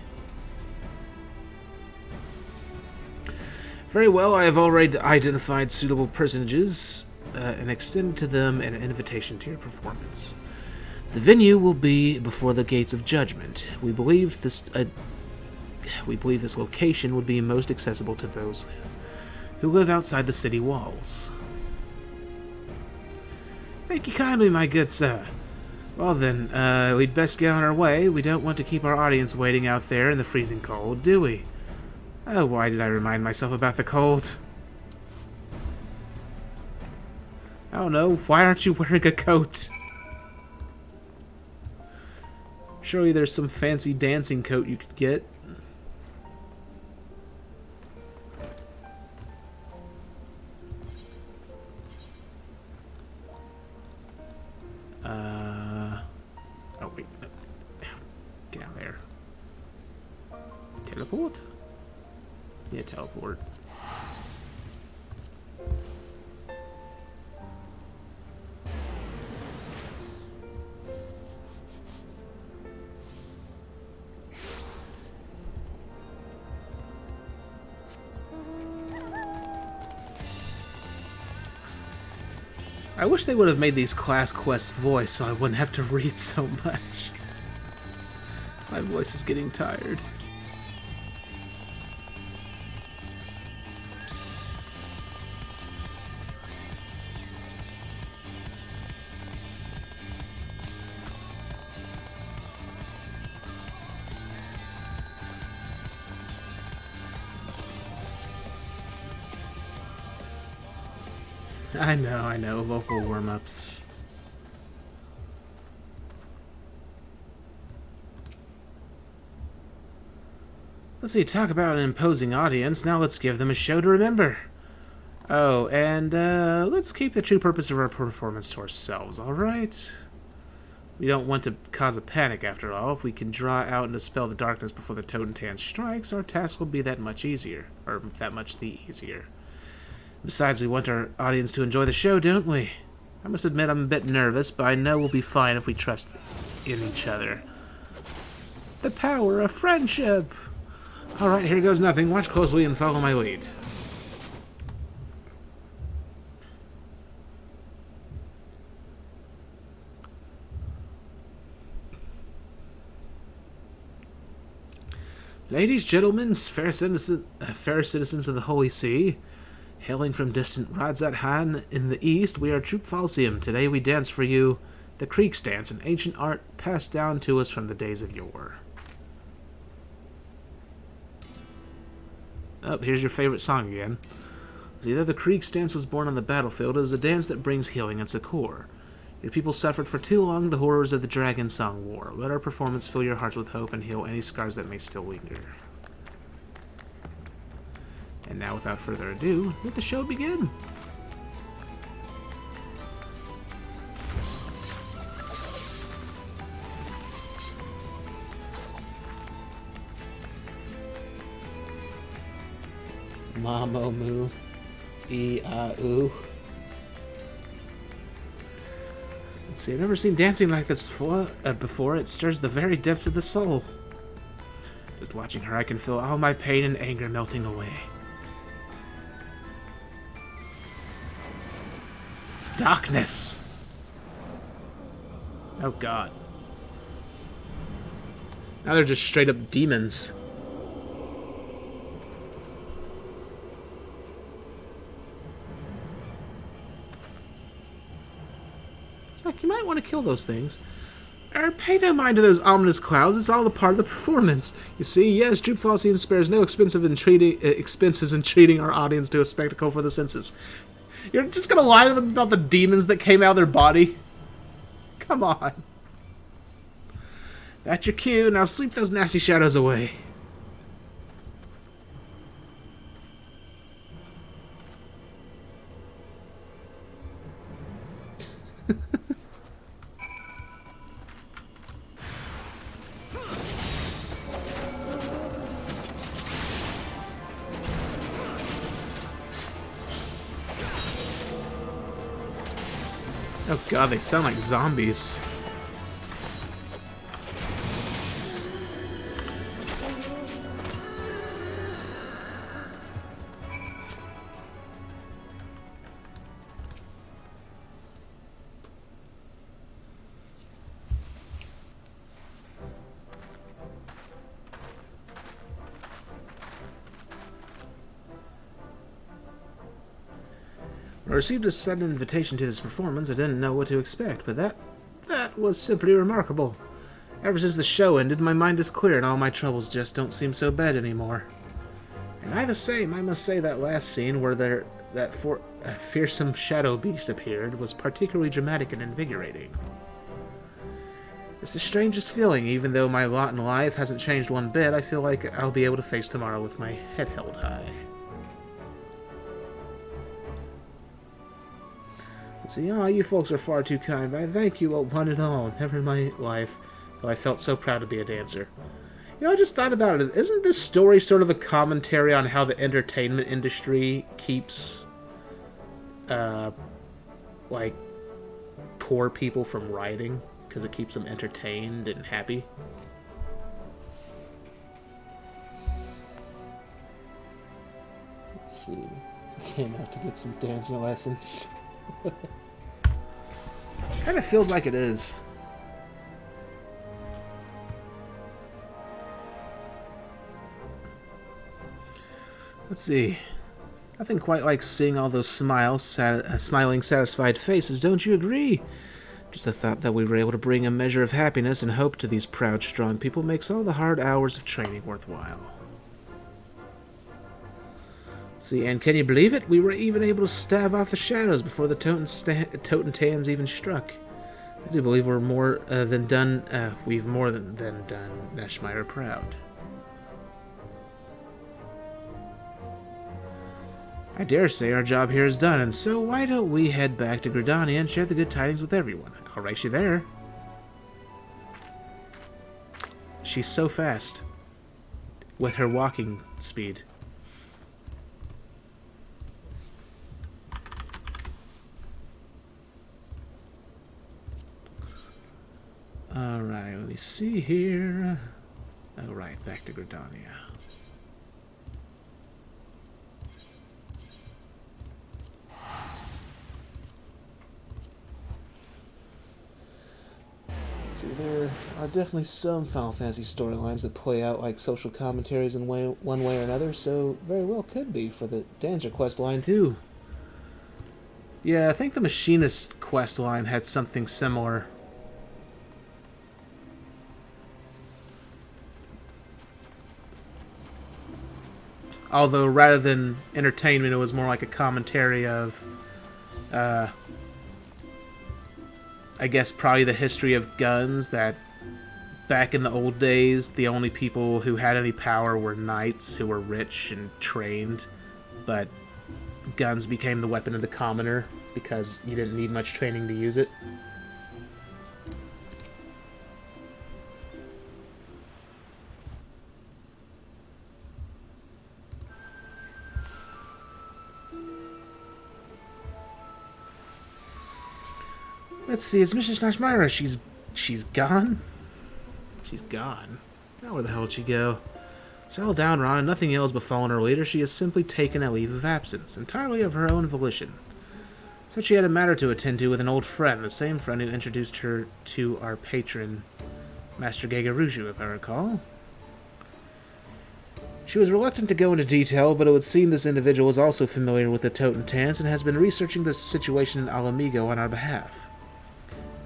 Very well, I have already identified suitable personages and extended to them an invitation to your performance. The venue will be before the Gates of Judgment. We believe this location would be most accessible to those who live outside the city walls. Thank you kindly, my good sir. Well then, we'd best get on our way. We don't want to keep our audience waiting out there in the freezing cold, do we? Oh, why did I remind myself about the cold? I don't know, why aren't you wearing a coat? Surely there's some fancy dancing coat you could get. Oh wait, get out there. Teleport? Yeah, teleport. I wish they would have made these class quests voice so I wouldn't have to read so much. My voice is getting tired. I know, vocal warm-ups. Let's see, talk about an imposing audience, now let's give them a show to remember. Oh, and let's keep the true purpose of our performance to ourselves, alright? We don't want to cause a panic, after all. If we can draw out and dispel the darkness before the Totentan strikes, our task will be that much easier. Or that much the easier. Besides, we want our audience to enjoy the show, don't we? I must admit I'm a bit nervous, but I know we'll be fine if we trust in each other. The power of friendship! Alright, here goes nothing. Watch closely and follow my lead. Ladies, gentlemen, fair citizens of the Holy See, hailing from distant Radzat-Han in the east, we are Troop Falsium. Today we dance for you the Creeks Dance, an ancient art passed down to us from the days of yore. Oh, here's your favorite song again. See, though the Creeks Dance was born on the battlefield, it is a dance that brings healing at its core. Your people suffered for too long the horrors of the Dragon Song War. Let our performance fill your hearts with hope and heal any scars that may still linger. And now, without further ado, let the show begin! Mamo moo. E-ah-oo. Let's see, I've never seen dancing like this before. It stirs the very depths of the soul. Just watching her, I can feel all my pain and anger melting away. Darkness! Oh god. Now they're just straight up demons. It's like, you might want to kill those things. Pay no mind to those ominous clouds, it's all a part of the performance. You see, yes, Troop Falsian spares no expenses in treating our audience to a spectacle for the senses. You're just gonna lie to them about the demons that came out of their body? Come on. That's your cue, now sleep those nasty shadows away. Oh god, they sound like zombies. I received a sudden invitation to this performance. I didn't know what to expect, but that was simply remarkable. Ever since the show ended, my mind is clear and all my troubles just don't seem so bad anymore. And I must say that last scene where that fearsome shadow beast appeared was particularly dramatic and invigorating. It's the strangest feeling. Even though my lot in life hasn't changed one bit, I feel like I'll be able to face tomorrow with my head held high. See, you folks are far too kind, but I thank you one and all. Never in my life have I felt so proud to be a dancer. You know, I just thought about it. Isn't this story sort of a commentary on how the entertainment industry keeps, like, poor people from rioting? Because it keeps them entertained and happy? Let's see. Came out to get some dancing lessons. Kinda feels like it is. Let's see. Nothing quite like seeing all those smiling, satisfied faces, don't you agree? Just the thought that we were able to bring a measure of happiness and hope to these proud, strong people makes all the hard hours of training worthwhile. See, and can you believe it? We were even able to stave off the shadows before the Totentans even struck. I do believe we're more than done. We've more than done Nashmire proud. I dare say our job here is done, and so why don't we head back to Gridania and share the good tidings with everyone? I'll race you there. She's so fast with her walking speed. Alright, let me see here. Alright, back to Gridania. See, there are definitely some Final Fantasy storylines that play out like social commentaries in one way or another, so very well could be for the Dancer quest line too. Yeah, I think the Machinist quest line had something similar. Although, rather than entertainment, it was more like a commentary of, I guess, probably the history of guns, that back in the old days, the only people who had any power were knights who were rich and trained, but guns became the weapon of the commoner because you didn't need much training to use it. Let's see, it's Mrs. Nashmira. She's gone? She's gone. Now where the hell did she go? Settle down, Ron, and nothing ill has befallen her later. She has simply taken a leave of absence, entirely of her own volition. Said she had a matter to attend to with an old friend, the same friend who introduced her to our patron, Master Gagaruju, if I recall. She was reluctant to go into detail, but it would seem this individual is also familiar with the Totentans and has been researching the situation in Alamigo on our behalf.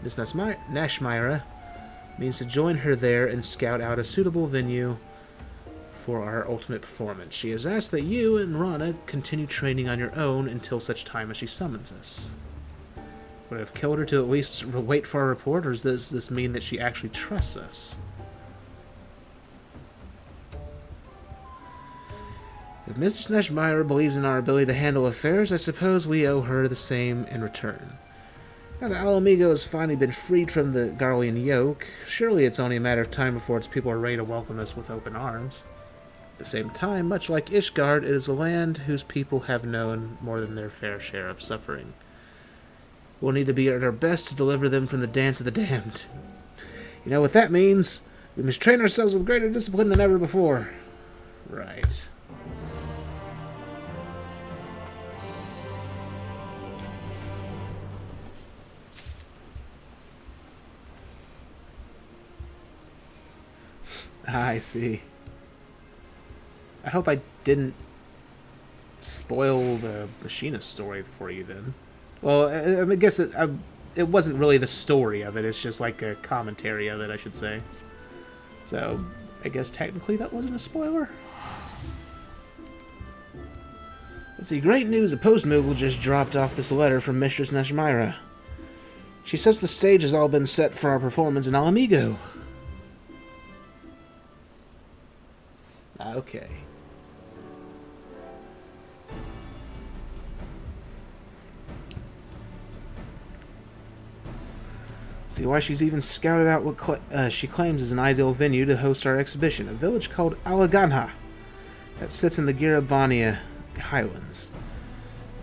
Miss Nashmira means to join her there and scout out a suitable venue for our ultimate performance. She has asked that you and Rana continue training on your own until such time as she summons us. Would I have killed her to at least wait for our report, or does this mean that she actually trusts us? If Mrs. Nashmira believes in our ability to handle affairs, I suppose we owe her the same in return. Now that Alamigo has finally been freed from the Garlean yoke, surely it's only a matter of time before its people are ready to welcome us with open arms. At the same time, much like Ishgard, it is a land whose people have known more than their fair share of suffering. We'll need to be at our best to deliver them from the dance of the damned. You know what that means? We must train ourselves with greater discipline than ever before. Right. I see. I hope I didn't spoil the Machinist story for you then. Well, I guess it wasn't really the story of it, it's just like a commentary of it, I should say. So, I guess technically that wasn't a spoiler. Let's see, great news, a post-Moogle just dropped off this letter from Mistress Nashmira. She says the stage has all been set for our performance in Alamigo. Okay. See why she's even scouted out what she claims is an ideal venue to host our exhibition, a village called Alaganha that sits in the Girabania Highlands.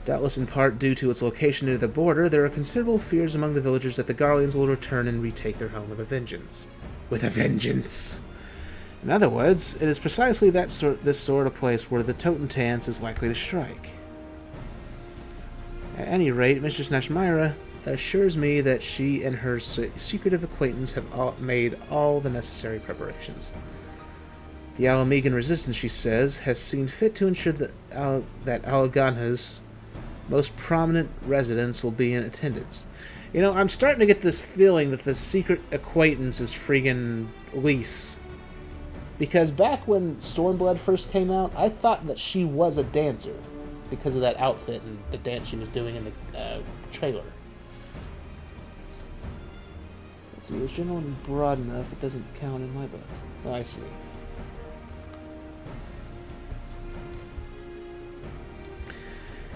Doubtless in part due to its location near the border, there are considerable fears among the villagers that the Garleans will return and retake their home with a vengeance. With a vengeance! In other words, it is precisely this sort of place where the Totentans is likely to strike. At any rate, Mistress Nashmira assures me that she and her secretive acquaintance have made all the necessary preparations. The Alamegan resistance, she says, has seen fit to ensure that Alaganha's most prominent residents will be in attendance. You know, I'm starting to get this feeling that the secret acquaintance is friggin' Lise. Because back when Stormblood first came out, I thought that she was a dancer because of that outfit and the dance she was doing in the trailer. Let's see, it was general and broad enough, it doesn't count in my book. Oh, I see.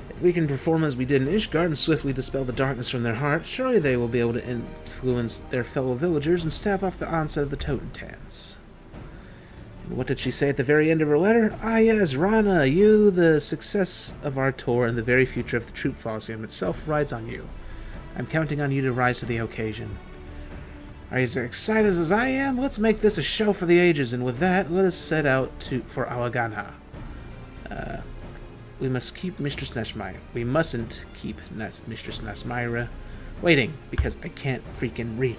If we can perform as we did in Ishgard and swiftly dispel the darkness from their hearts, surely they will be able to influence their fellow villagers and stave off the onset of the Totentans. And what did she say at the very end of her letter? Ah yes, Rana, you, the success of our tour and the very future of the Troop Fossium itself rides on you. I'm counting on you to rise to the occasion. Are you as excited as I am? Let's make this a show for the ages, and with that, let us set out for Alaganha. We must keep Mistress Nashmira. We mustn't keep Mistress Nashmira waiting, because I can't freaking read.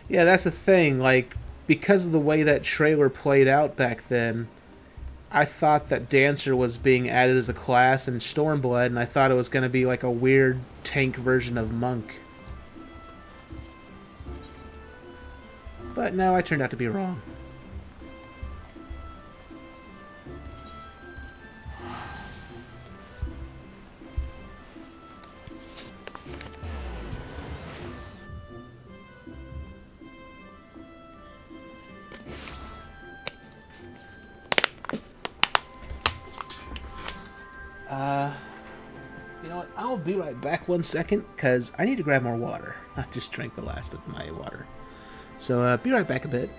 Yeah, that's the thing. Like, because of the way that trailer played out back then, I thought that Dancer was being added as a class in Stormblood, and I thought it was going to be like a weird tank version of Monk. But no, I turned out to be wrong. You know what? I'll be right back 1 second, because I need to grab more water. I just drank the last of my water. So, be right back a bit.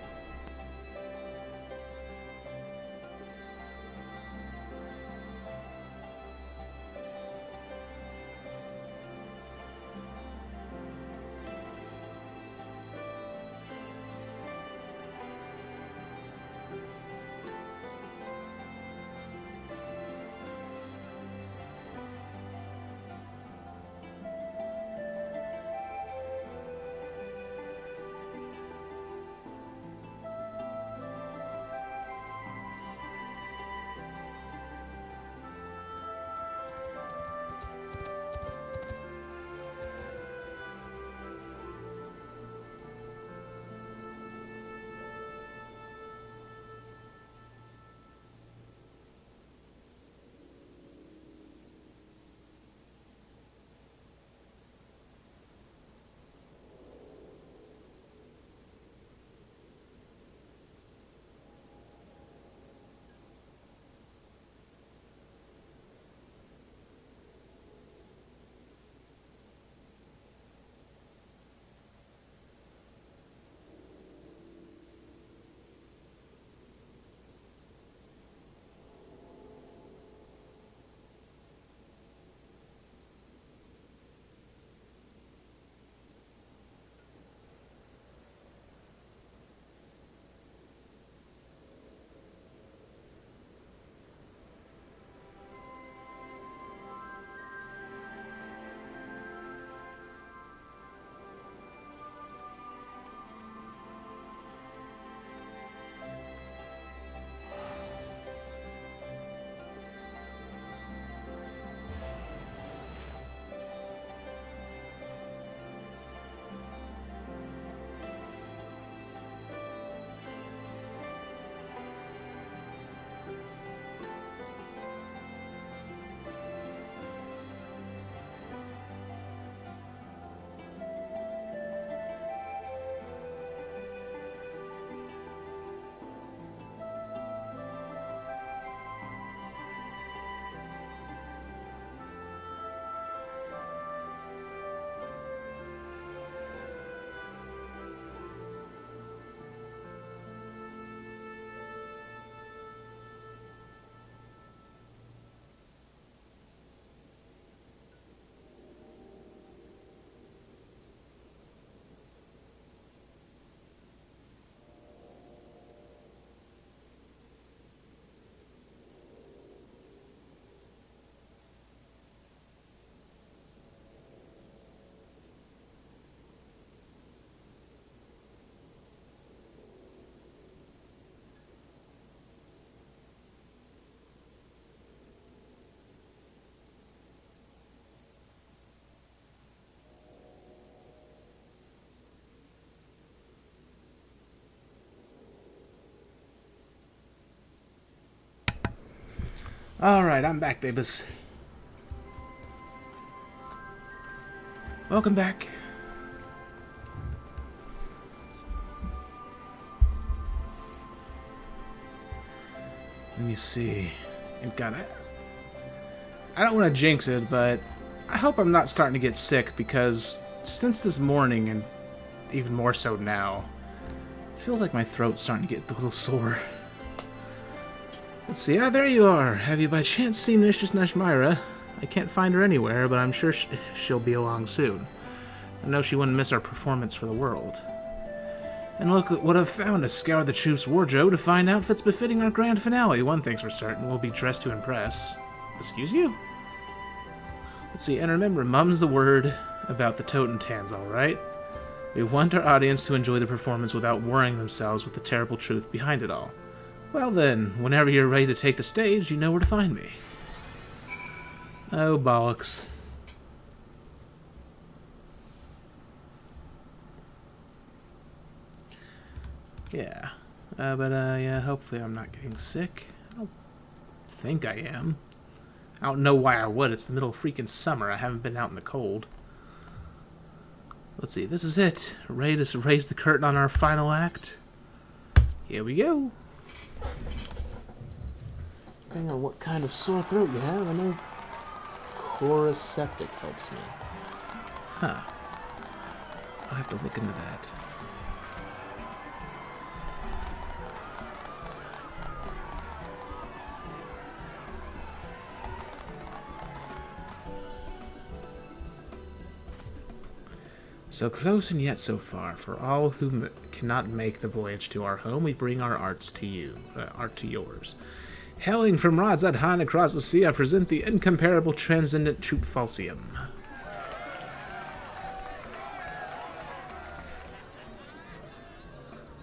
Alright, I'm back, babies. Welcome back. Let me see. I've got it. I don't want to jinx it, but I hope I'm not starting to get sick, because since this morning, and even more so now, it feels like my throat's starting to get a little sore. Let's see. Ah, there you are. Have you by chance seen Mistress Nashmira? I can't find her anywhere, but I'm sure she'll be along soon. I know she wouldn't miss our performance for the world. And look at what I've found. I scoured the troops' wardrobe to find outfits befitting our grand finale. One thing's for certain, we'll be dressed to impress. Excuse you? Let's see, and remember, mum's the word about the Totentans, alright? We want our audience to enjoy the performance without worrying themselves with the terrible truth behind it all. Well then, whenever you're ready to take the stage, you know where to find me. Oh, bollocks. Yeah. Yeah, hopefully I'm not getting sick. I don't think I am. I don't know why I would. It's the middle of freaking summer. I haven't been out in the cold. Let's see. This is it. Ready to raise the curtain on our final act? Here we go. Depending on what kind of sore throat you have, I know Coryseptic helps me. Huh. I'll have to look into that. So close and yet so far. For all who cannot make the voyage to our home, we bring our arts to you, art to yours. Hailing from rods that high across the sea, I present the incomparable transcendent troop falsium.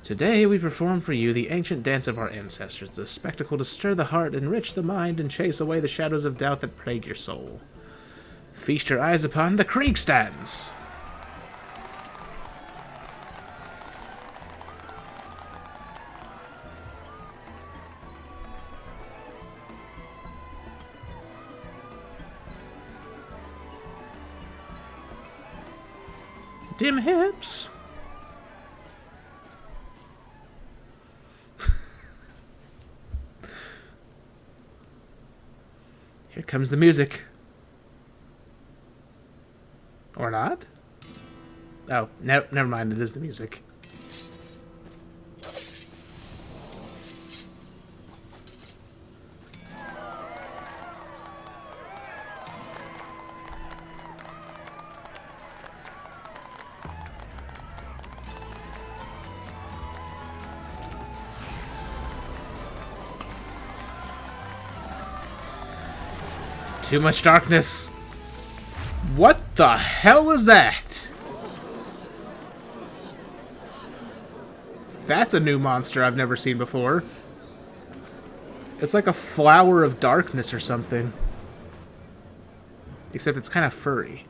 Today we perform for you the ancient dance of our ancestors, the spectacle to stir the heart, enrich the mind, and chase away the shadows of doubt that plague your soul. Feast your eyes upon the Kriegstands! Dim hips. Here comes the music. Or not? Oh, no, never mind. It is the music. Too much darkness. What the hell is that? That's a new monster I've never seen before. It's like a flower of darkness or something. Except it's kind of furry.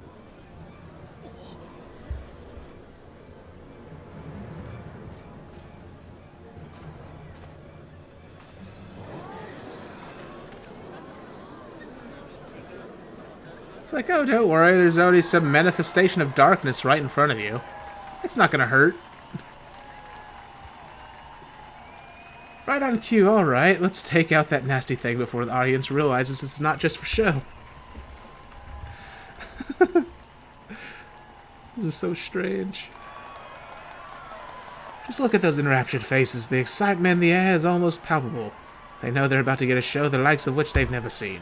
It's like, oh, don't worry, there's already some manifestation of darkness right in front of you. It's not gonna hurt. Right on cue, alright, let's take out that nasty thing before the audience realizes it's not just for show. This is so strange. Just look at those enraptured faces. The excitement in the air is almost palpable. They know they're about to get a show the likes of which they've never seen.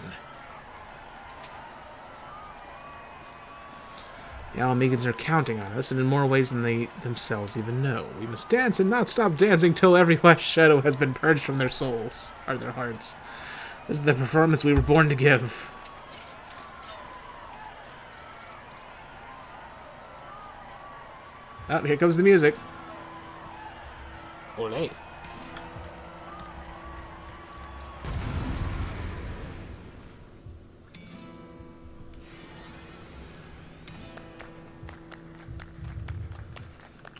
The Alamegans are counting on us, and in more ways than they themselves even know. We must dance and not stop dancing till every last shadow has been purged from their souls, or their hearts. This is the performance we were born to give. Oh, here comes the music. Olé.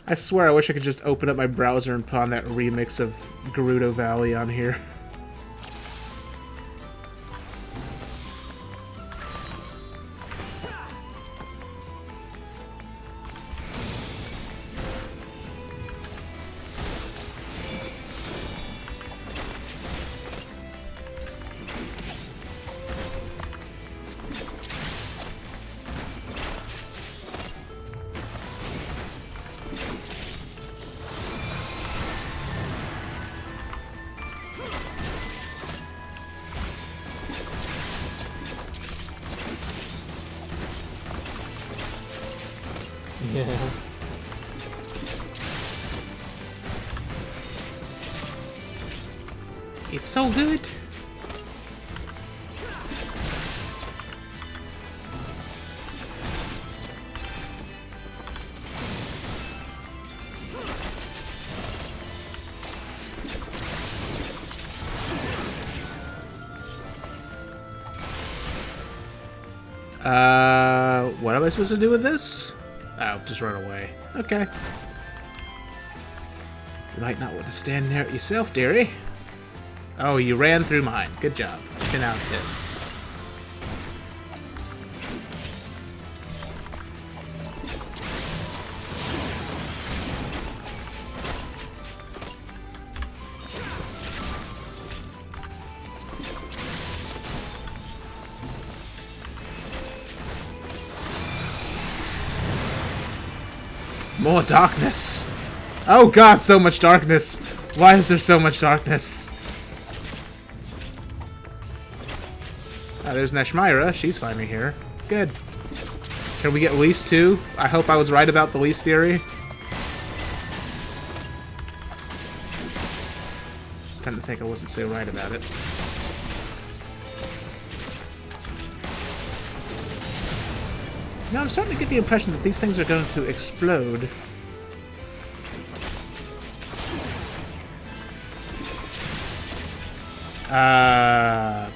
I swear I wish I could just open up my browser and put on that remix of Gerudo Valley on here. Yeah. It's so good. What am I supposed to do with this? Oh, just run away. Okay. You might not want to stand near it yourself, dearie. Oh, you ran through mine. Good job. 10 out of 10. More darkness! Oh god, so much darkness! Why is there so much darkness? There's Neshmira. She's finally here. Good. Can we get Lease too? I hope I was right about the Lease theory. Just kind of think I wasn't so right about it. Now I'm starting to get the impression that these things are going to explode.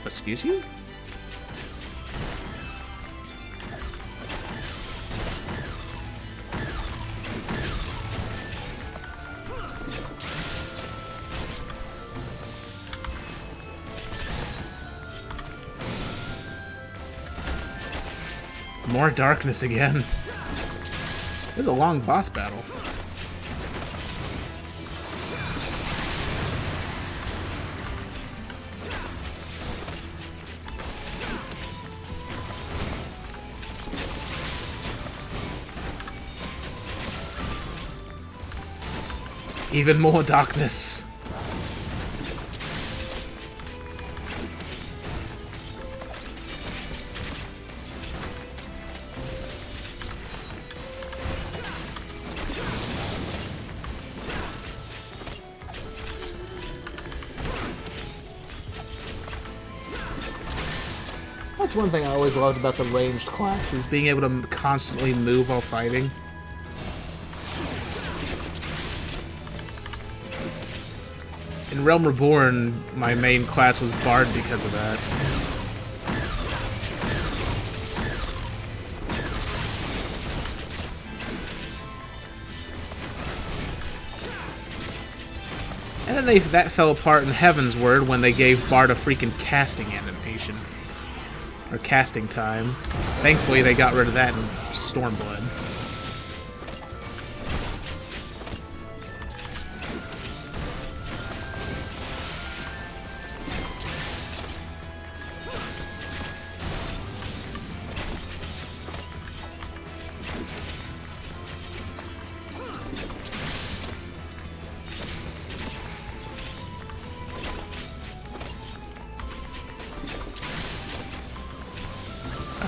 Excuse you? More darkness again. This is a long boss battle. Even more darkness. That's one thing I always loved about the ranged class, is being able to constantly move while fighting. In Realm Reborn, my main class was Bard because of that. And then that fell apart in Heaven's Word when they gave Bard a freaking casting animation. Or casting time. Thankfully, they got rid of that in Stormblood.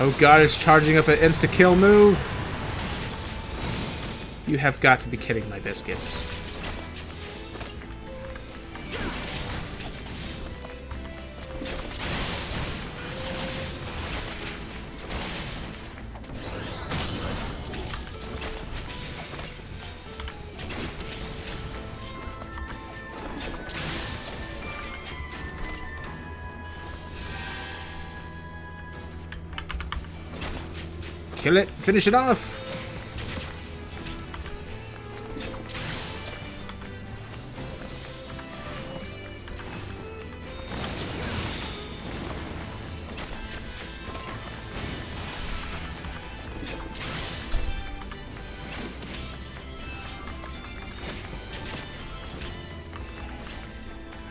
Oh god, it's charging up an insta-kill move! You have got to be kidding my biscuits. Kill it! Finish it off!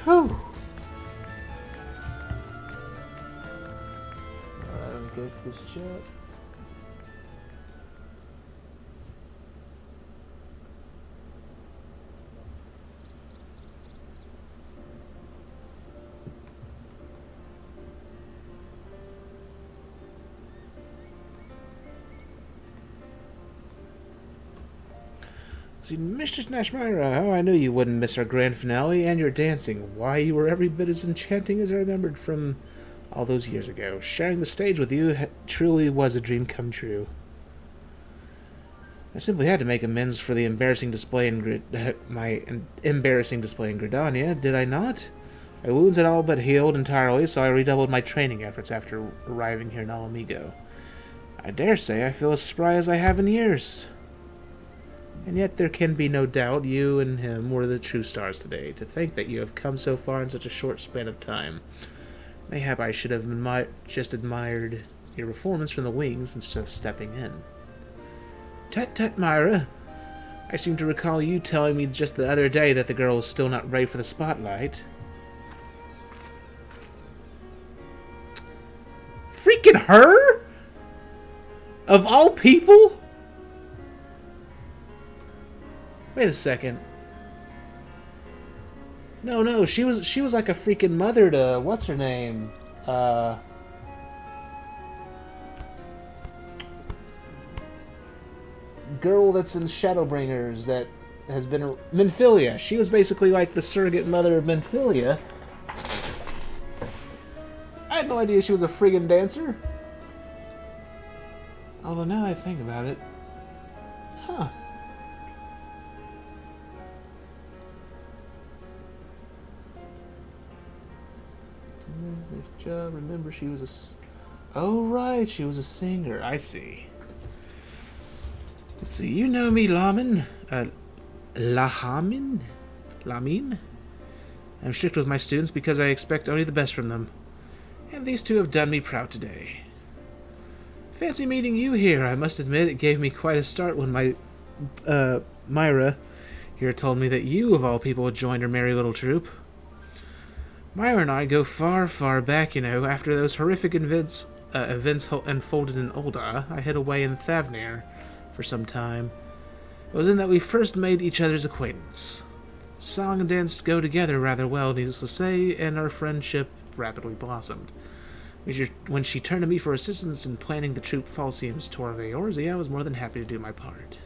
Whew. Alright, let me go through this chat. Mistress Nashmira, how I knew you wouldn't miss our grand finale and your dancing. Why, you were every bit as enchanting as I remembered from all those years ago. Sharing the stage with you truly was a dream come true. I simply had to make amends for the embarrassing display in my embarrassing display in Gridania, did I not? My wounds had all but healed entirely, so I redoubled my training efforts after arriving here in Alamigo. I dare say I feel as spry as I have in years. And yet there can be no doubt you and him were the true stars today. To think that you have come so far in such a short span of time. Mayhap I should have just admired your performance from the wings instead of stepping in. Tut tut, Myra. I seem to recall you telling me just the other day that the girl was still not ready for the spotlight. Freaking her? Of all people? Wait a second. No, she was like a freaking mother to what's her name? Girl that's in Shadowbringers that has been Minfilia. She was basically like the surrogate mother of Minfilia. I had no idea she was a friggin' dancer. Although now I think about it, huh? Remember she was a... Oh right, she was a singer. I see. Let's see, you know me, Lamin. Lamin? I'm strict with my students because I expect only the best from them. And these two have done me proud today. Fancy meeting you here. I must admit it gave me quite a start when my Myra here told me that you, of all people, had joined her merry little troop. Myra and I go far, far back, you know. After those horrific events unfolded in Ulda, I hid away in Thavnir for some time. It was then that we first made each other's acquaintance. Song and dance go together rather well, needless to say, and our friendship rapidly blossomed. When she turned to me for assistance in planning the troop Falsium's tour of Eorzea, I was more than happy to do my part.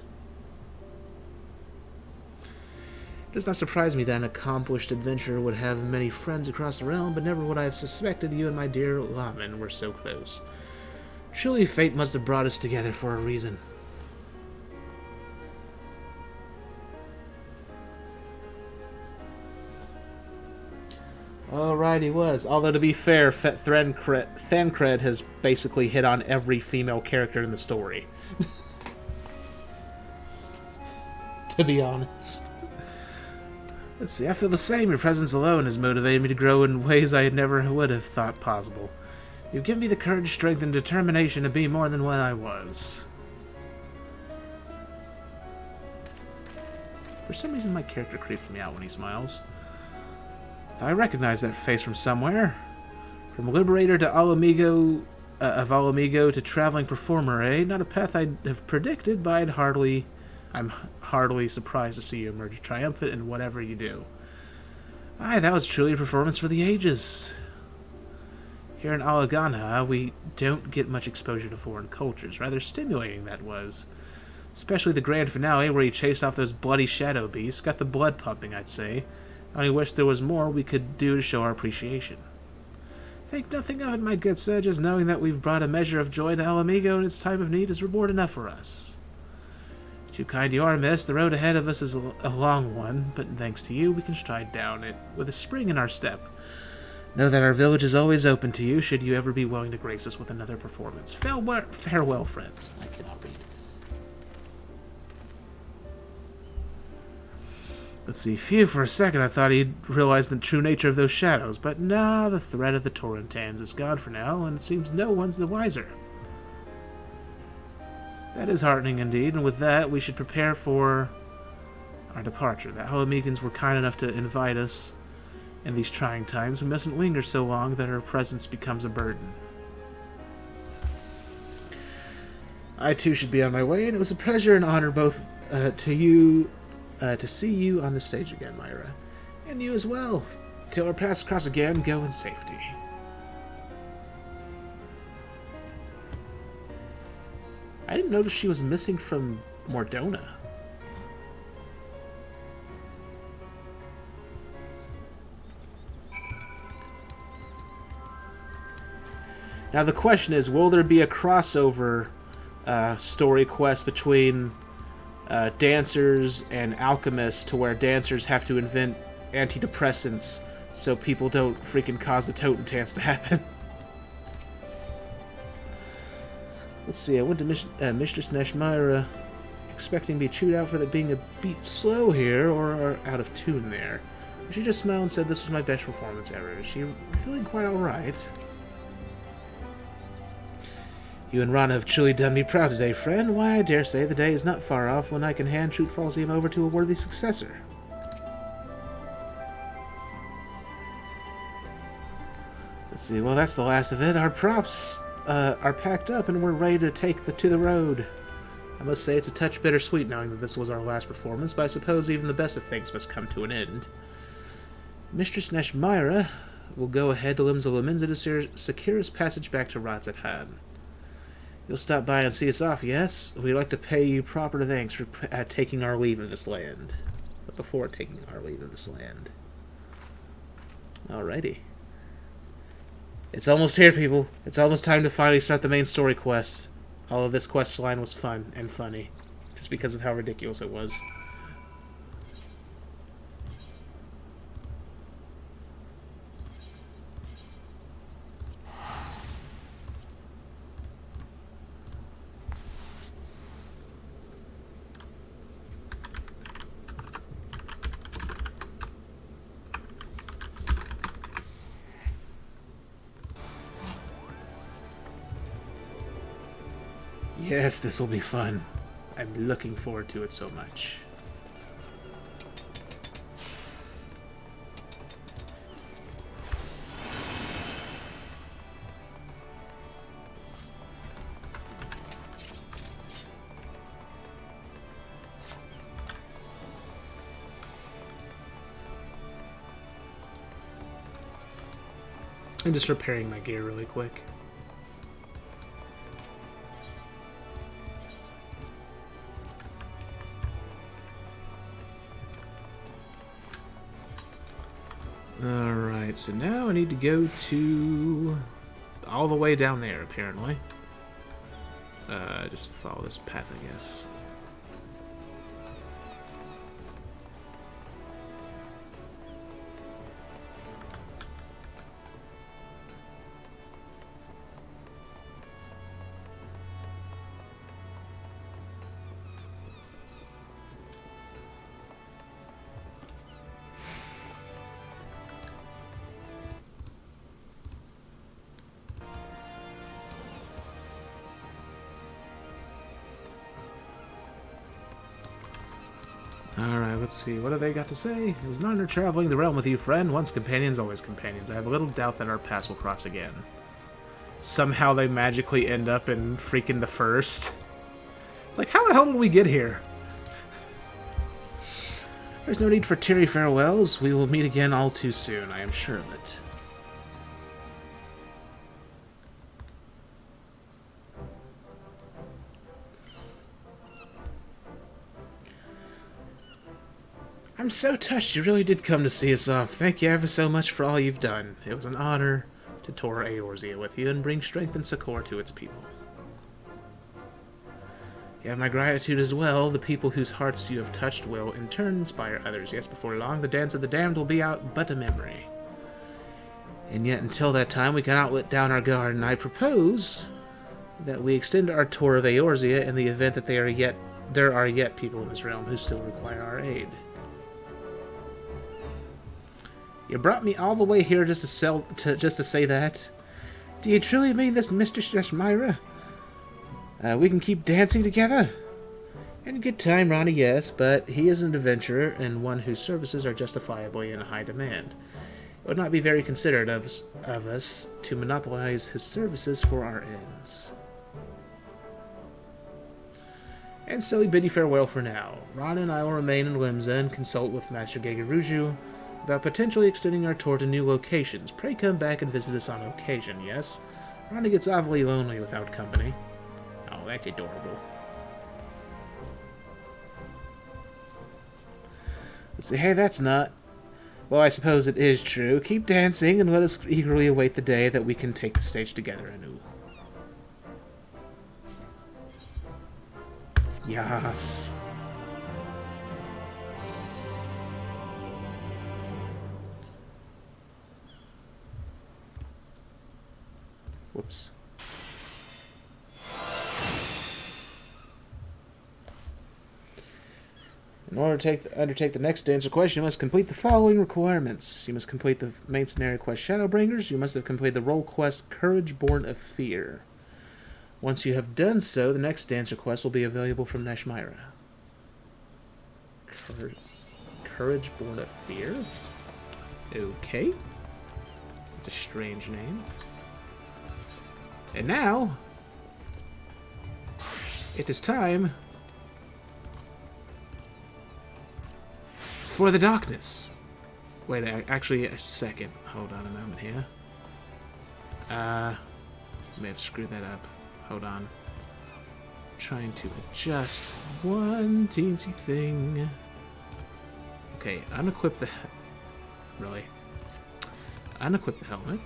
It does not surprise me that an accomplished adventurer would have many friends across the realm, but never would I have suspected you and my dear Lamin were so close. Truly, fate must have brought us together for a reason. Alright, he was. Although, to be fair, Thancred has basically hit on every female character in the story. To be honest. Let's see, I feel the same. Your presence alone has motivated me to grow in ways I never would have thought possible. You've given me the courage, strength, and determination to be more than what I was. For some reason, my character creeps me out when he smiles. I recognize that face from somewhere. From Liberator to Alamigo, of Alamigo to traveling performer, eh? Not a path I'd have predicted, but I'm heartily surprised to see you emerge triumphant in whatever you do. Aye, that was truly a performance for the ages. Here in Alagana, we don't get much exposure to foreign cultures. Rather stimulating, that was. Especially the grand finale, where you chased off those bloody shadow beasts. Got the blood pumping, I'd say. I only wish there was more we could do to show our appreciation. Think nothing of it, my good sir, just knowing that we've brought a measure of joy to Alamigo in its time of need is reward enough for us. Too kind you are, miss. The road ahead of us is a long one, but thanks to you, we can stride down it with a spring in our step. Know that our village is always open to you, should you ever be willing to grace us with another performance. Farewell, friends. I cannot read. Let's see, phew, for a second I thought he'd realized the true nature of those shadows, but nah, the threat of the Torrentans is gone for now, and it seems no one's the wiser. That is heartening indeed, and with that, we should prepare for our departure. The Alamegans were kind enough to invite us in these trying times. We mustn't linger so long that our presence becomes a burden. I too should be on my way, and it was a pleasure and honor both to see you on the stage again, Myra. And you as well. Till our paths cross again, go in safety. I didn't notice she was missing from Mordona. Now the question is, will there be a crossover story quest between dancers and alchemists, to where dancers have to invent antidepressants so people don't freaking cause the totem dance to happen? Let's see, I went to Mistress Nashmira expecting to be chewed out for that being a beat slow here, or out of tune there. She just smiled and said this was my best performance ever. Is she feeling quite alright? You and Rana have truly done me proud today, friend. Why, I dare say the day is not far off when I can hand shoot Falsium over to a worthy successor. Let's see, well, that's the last of it. Our props are packed up and we're ready to take to the road. I must say it's a touch bittersweet knowing that this was our last performance, but I suppose even the best of things must come to an end. Mistress Nashmira will go ahead to Limsa Laminza to secure his passage back to Razathan. You'll stop by and see us off, yes? We'd like to pay you proper thanks for taking our leave of this land. But before taking our leave of this land. Alrighty. It's almost here, people. It's almost time to finally start the main story quest. All of this quest line was fun and funny, just because of how ridiculous it was. Yes, this will be fun. I'm looking forward to it so much. I'm just repairing my gear really quick. Alright, so now I need to go to all the way down there, apparently. Just follow this path, I guess. Alright, let's see. What have they got to say? It was an honor traveling the realm with you, friend. Once companions, always companions. I have a little doubt that our paths will cross again. Somehow they magically end up in freaking the first. It's like, how the hell did we get here? There's no need for teary farewells. We will meet again all too soon. I am sure of it. I'm so touched you really did come to see us off. Thank you ever so much for all you've done. It was an honor to tour Eorzea with you and bring strength and succor to its people. You have my gratitude as well. The people whose hearts you have touched will, in turn, inspire others. Yes, before long, the Dance of the Damned will be out but a memory. And yet, until that time, we cannot let down our guard, and I propose that we extend our tour of Eorzea in the event that there are yet people in this realm who still require our aid. You brought me all the way here just to say that? Do you truly mean this, Mr. Nashmira? We can keep dancing together? In good time, Ronnie, yes, but he is an adventurer and one whose services are justifiably in high demand. It would not be very considerate of us to monopolize his services for our ends. And so we bid you farewell for now. Ron and I will remain in Limsa and consult with Master Gegeruju about potentially extending our tour to new locations. Pray come back and visit us on occasion, yes? Ronnie gets awfully lonely without company. Oh, that's adorable. Let's see, hey, that's not... Well, I suppose it is true. Keep dancing and let us eagerly await the day that we can take the stage together anew. Yes. Whoops. In order to undertake the next dancer quest, you must complete the following requirements. You must complete the main scenario quest Shadowbringers. You must have completed the role quest Courage Born of Fear. Once you have done so, the next dancer quest will be available from Nashmira. Courage Born of Fear? Okay. It's a strange name. And now, it is time for the darkness. Wait, actually, a second. Hold on a moment here. May have screwed that up. Hold on. I'm trying to adjust one teensy thing. Okay, unequip the... Really? Unequip the helmet.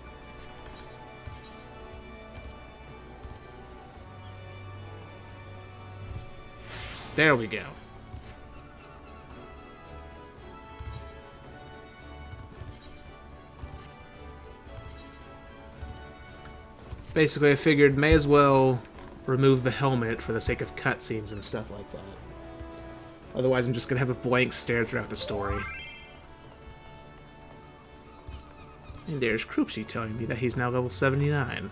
There we go. Basically, I figured may as well remove the helmet for the sake of cutscenes and stuff like that. Otherwise, I'm just going to have a blank stare throughout the story. And there's Kroopsy telling me that he's now level 79.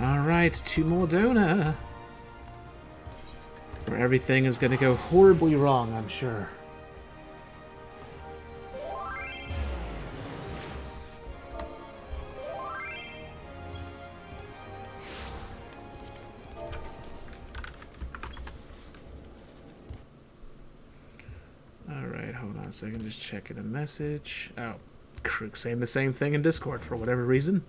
Alright, to Mordona. Where everything is going to go horribly wrong, I'm sure. Alright, hold on a second, just checking a message. Oh, Krook saying the same thing in Discord for whatever reason.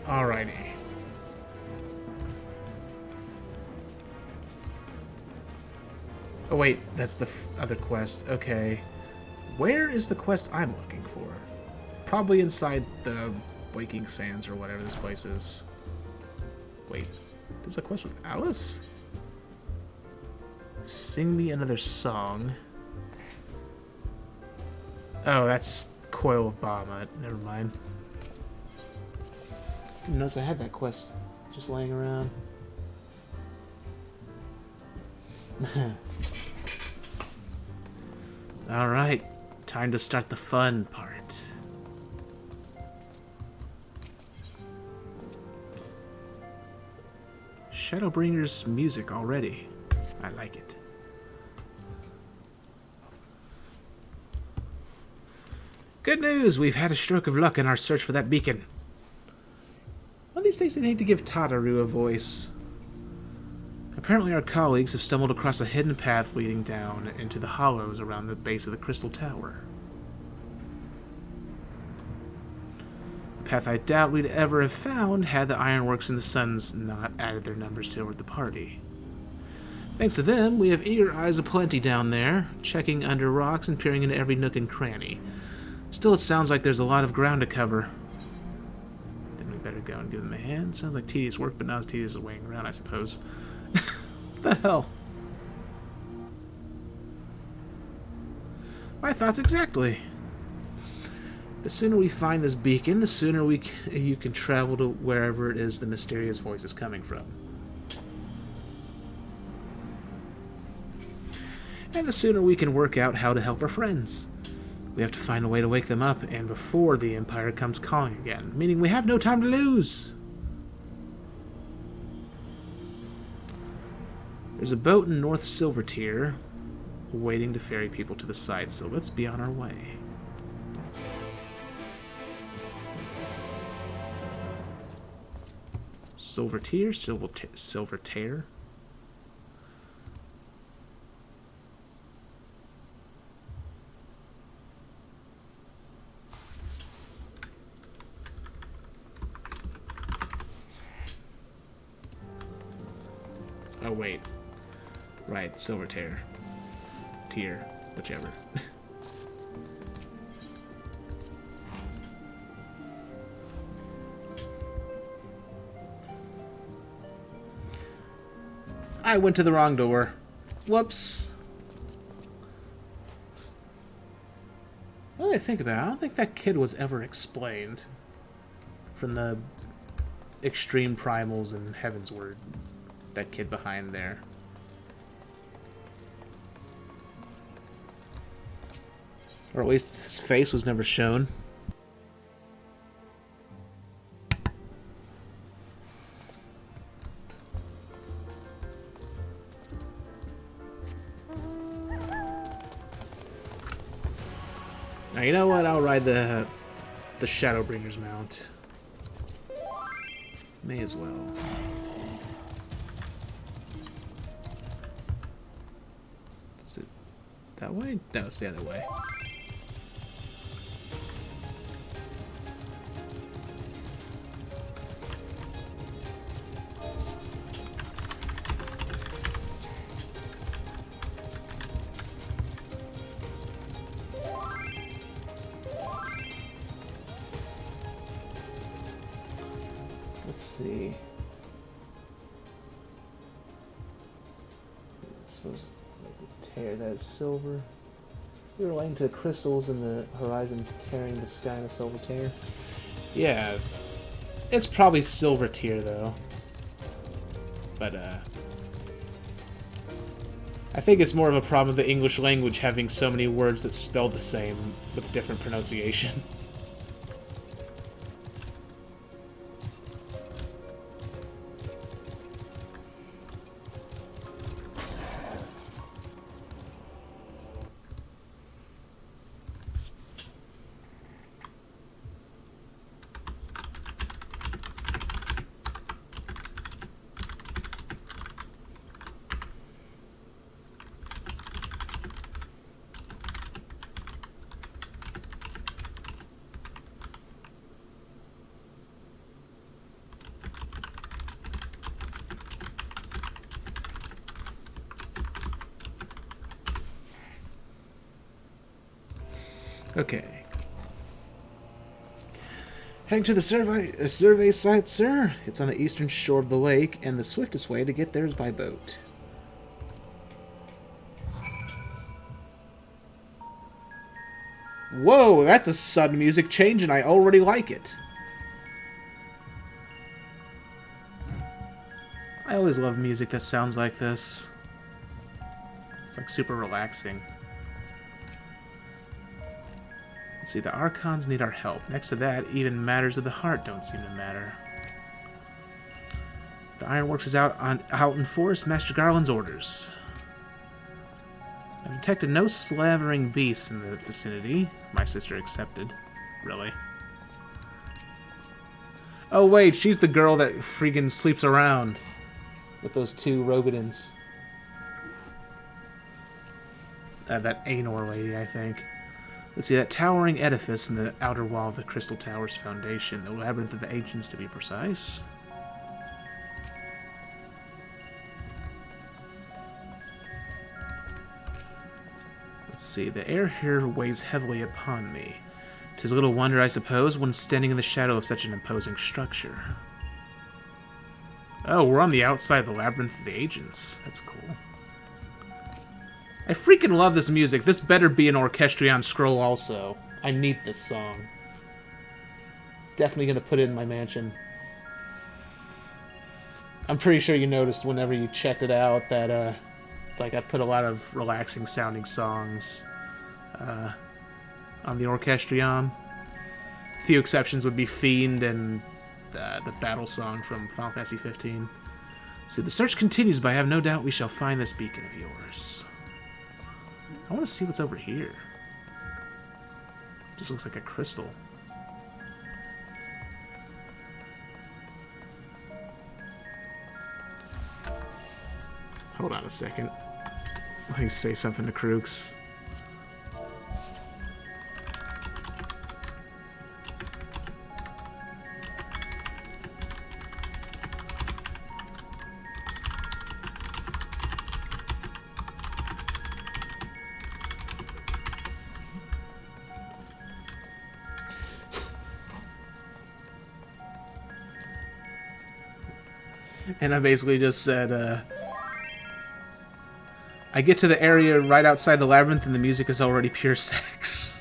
Alrighty. Oh wait, that's the other quest. Okay. Where is the quest I'm looking for? Probably inside the Waking Sands or whatever this place is. Wait, there's a quest with Alice? Sing me another song. Oh, that's Coil of Bahamut. Never mind. Didn't notice I had that quest just laying around. Alright, time to start the fun part. Shadowbringers music already. I like it. Good news! We've had a stroke of luck in our search for that beacon. One of these days they need to give Tataru a voice. Apparently our colleagues have stumbled across a hidden path leading down into the hollows around the base of the Crystal Tower. A path I doubt we'd ever have found had the Ironworks and the Suns not added their numbers toward the party. Thanks to them, we have eager eyes aplenty down there, checking under rocks and peering into every nook and cranny. Still, it sounds like there's a lot of ground to cover. Then we better go and give them a hand. Sounds like tedious work, but not as tedious as waiting around, I suppose. The hell? My thoughts exactly. The sooner we find this beacon, the sooner you can travel to wherever it is the mysterious voice is coming from. And the sooner we can work out how to help our friends. We have to find a way to wake them up, and before the Empire comes calling again, meaning we have no time to lose. There's a boat in North Silvertier waiting to ferry people to the site, so let's be on our way. Silvertier? Silvertier? Oh, wait. Right, Silvertier. Tier. Whichever. I went to the wrong door. Whoops. Well, I think about it, I don't think that kid was ever explained. From the extreme primals and Heavensward. That kid behind there. Or at least his face was never shown. Now, you know what? I'll ride the Shadowbringers mount. May as well. Is it that way? No, it's the other way. Let's see. Supposed to tear that silver. We were relating to crystals in the horizon tearing the sky in a silver tear. Yeah, it's probably silver tier though. But I think it's more of a problem of the English language having so many words that spell the same with different pronunciation. Okay. Heading to the survey site, sir. It's on the eastern shore of the lake, and the swiftest way to get there is by boat. Whoa, that's a sudden music change, and I already like it. I always love music that sounds like this. It's like super relaxing. Let's see, the Archons need our help. Next to that, even matters of the heart don't seem to matter. The Ironworks is out in Forest Master Garland's orders. I've detected no slavering beasts in the vicinity. My sister accepted. Really? Oh wait, she's the girl that freaking sleeps around with those two Rogadins. That Aenor lady, I think. Let's see, that towering edifice in the outer wall of the Crystal Tower's foundation. The Labyrinth of the Ancients, to be precise. Let's see, the air here weighs heavily upon me. 'Tis little wonder, I suppose, when standing in the shadow of such an imposing structure. Oh, we're on the outside of the Labyrinth of the Ancients. That's cool. I freaking love this music. This better be an Orchestrion scroll also. I need this song. Definitely gonna put it in my mansion. I'm pretty sure you noticed whenever you checked it out that, like, I put a lot of relaxing sounding songs, on the Orchestrion. A few exceptions would be Fiend and the battle song from Final Fantasy XV. So the search continues, but I have no doubt we shall find this beacon of yours. I want to see what's over here. Just looks like a crystal. Hold on a second. Let me say something to Krooks. And I basically just said, I get to the area right outside the labyrinth and the music is already pure sex.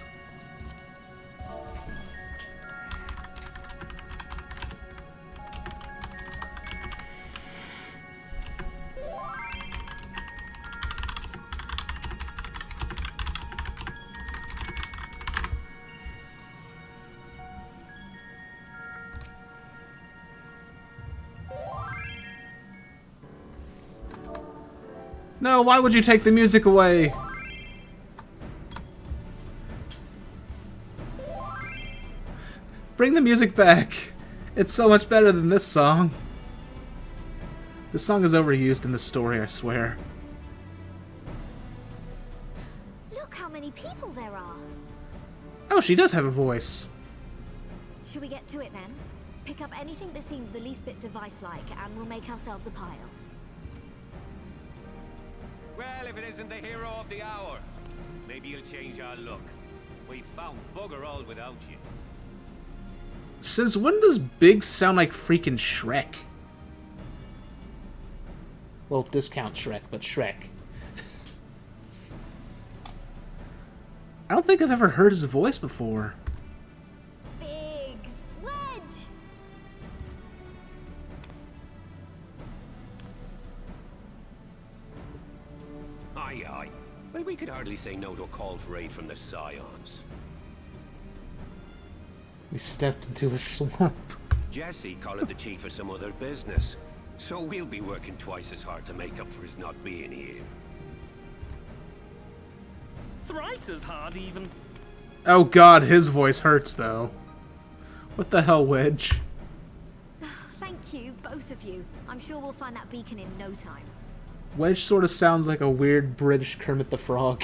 No, why would you take the music away? Bring the music back. It's so much better than this song. This song is overused in the story, I swear. Look how many people there are. Oh, she does have a voice. Should we get to it then? Pick up anything that seems the least bit device-like and we'll make ourselves a pile. Well, if it isn't the hero of the hour, maybe you'll change our look. We've found bugger all without you. Since when does Big sound like freaking Shrek? Well, discount Shrek, but Shrek. I don't think I've ever heard his voice before. Biggs! Wedge! Aye, aye. Well, we could hardly say no to a call for aid from the Scions. We stepped into a swamp. Jesse called the chief for some other business, so we'll be working twice as hard to make up for his not being here. Thrice as hard, even. Oh god, his voice hurts though. What the hell, Wedge? Thank you, both of you. I'm sure we'll find that beacon in no time. Wedge sort of sounds like a weird British Kermit the Frog.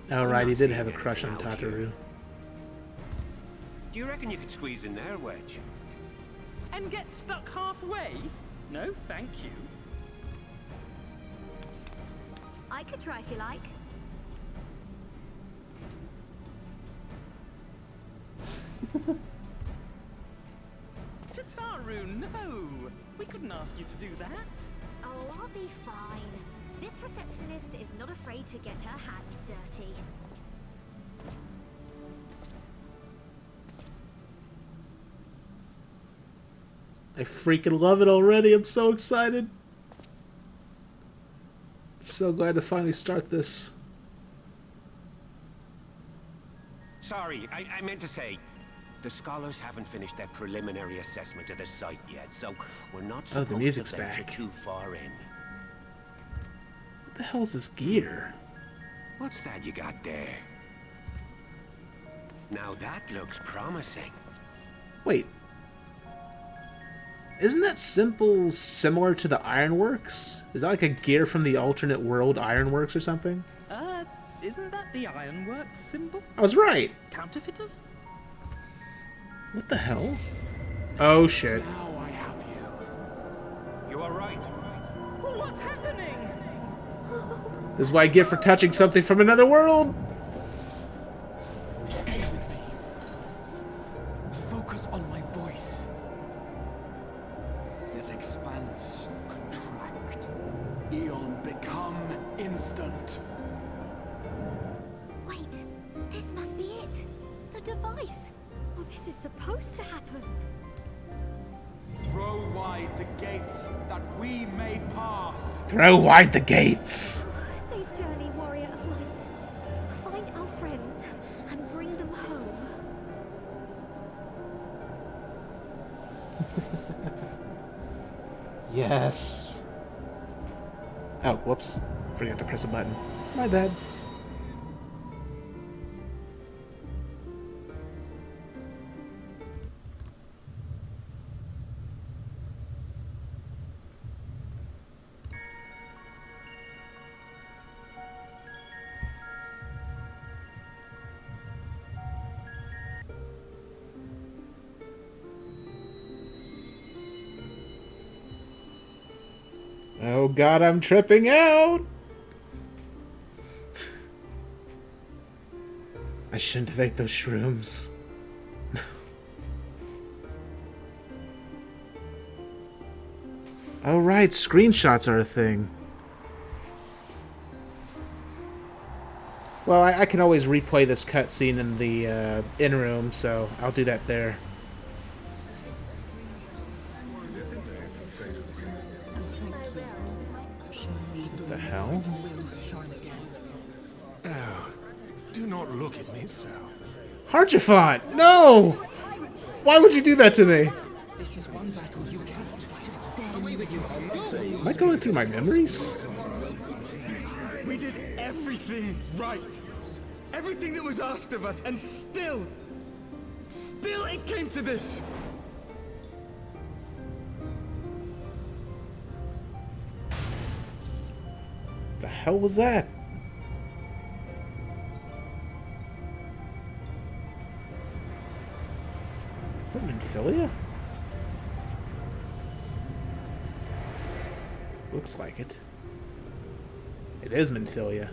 Oh right, he did have a crush on Tataru. Do you reckon you could squeeze in there, Wedge? And get stuck halfway? No, thank you. I could try if you like. Tataru, no! We couldn't ask you to do that. Oh, I'll be fine. This receptionist is not afraid to get her hands dirty. I freaking love it already. I'm so excited. So glad to finally start this. Sorry, I meant to say, the scholars haven't finished their preliminary assessment of the site yet, so we're not Oh, the supposed music's to venture back. too far in. What the hell is this gear? What's that you got there? Now that looks promising. Wait. Isn't that symbol similar to the Ironworks? Is that like a gear from the alternate world Ironworks or something? Isn't that the Ironworks symbol? I was right. Counterfeiters? What the hell? Oh shit. Now I have you. You are right. What's happening? This is what I get for touching something from another world. Stay with me. Focus on my voice. Let expanse contract. Eon become instant. Wait, this must be it. The device. Well, this is supposed to happen. Throw wide the gates that we may pass. Throw wide the gates. Safe journey, warrior of light. Find our friends and bring them home. Yes. Oh, whoops. Forgot to press a button. My bad. Oh god, I'm tripping out! I shouldn't have ate those shrooms. Oh right, screenshots are a thing. Well, I can always replay this cutscene in the in-room, so I'll do that there. What the hell? Oh, do not look at me so. Harjafont! No! Why would you do that to me? This is one battle you cannot win. Am I going through my memories? We did everything right. Everything that was asked of us, and still it came to this. The hell was that? Is that Minfilia? Looks like it. It is Minfilia.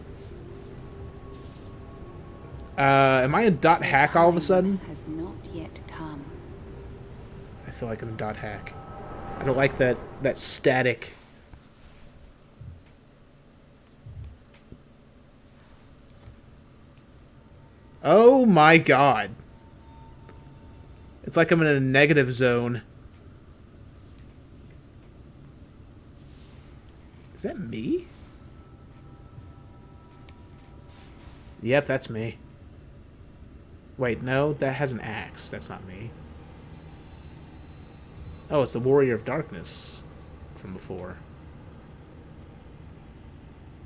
Am I in dot hack all of a sudden? Has not yet come. I feel like I'm in dot hack. I don't like that static. Oh my god. It's like I'm in a negative zone. Is that me? Yep, that's me. Wait, no, that has an axe. That's not me. Oh, it's the Warrior of Darkness from before.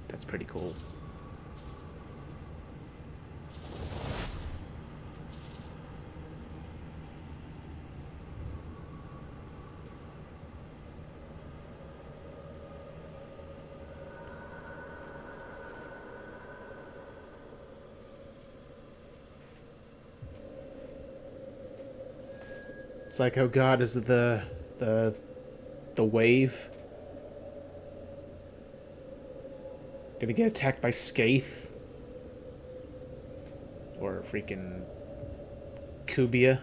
That's pretty cool. It's like, oh god, is it the wave? Gonna get attacked by Skaith? Or freaking Kubia?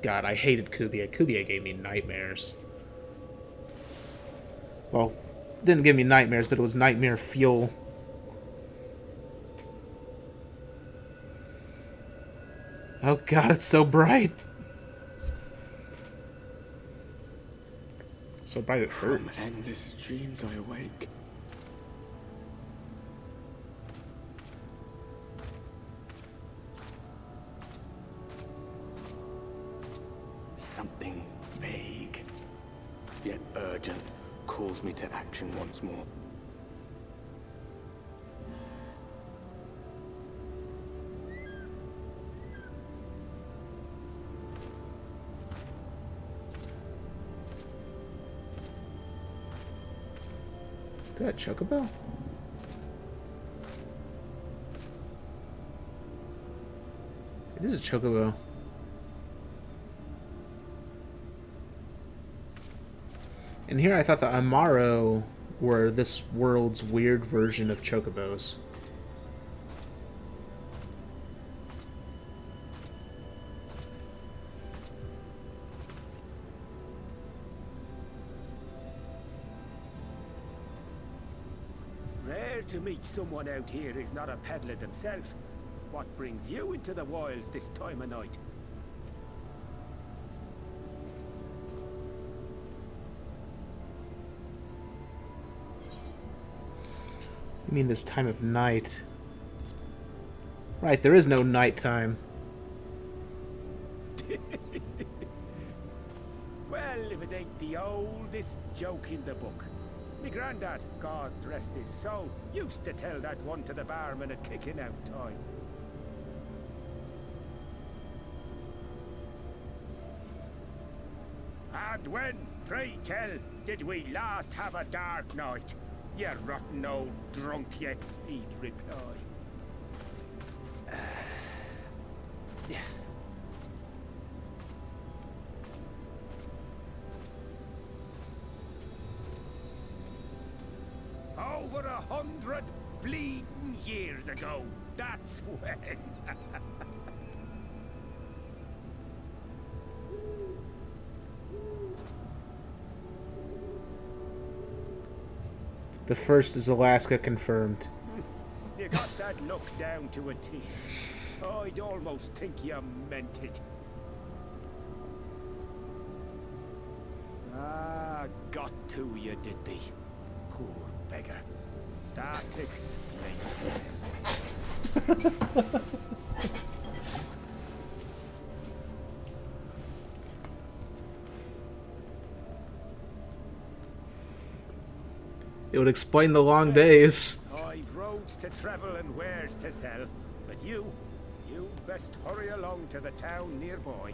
God, I hated Kubia. Kubia gave me nightmares. Well, didn't give me nightmares, but it was nightmare fuel. Oh god, it's so bright. So bright it hurts. From endless dreams I awake. Something vague, yet urgent, calls me to action once more. Is that a chocobo? It is a chocobo. And here I thought the Amaro were this world's weird version of chocobos. Rare to meet someone out here who's not a peddler themselves. What brings you into the wilds this time of night? You mean this time of night? Right, there is no nighttime. Well, if it ain't the oldest joke in the book. Me granddad, God rest his soul, used to tell that one to the barman at kicking out time. And when, pray tell, did we last have a dark night? You rotten old drunk, you, he'd reply. Over 100 bleeding years ago, that's when. The first is Alaska confirmed. You got that look down to a T. I'd almost think you meant it. Ah, got to you, did they? Poor beggar. That explains it. It would explain the long days. I've roads to travel and wares to sell, but you best hurry along to the town nearby.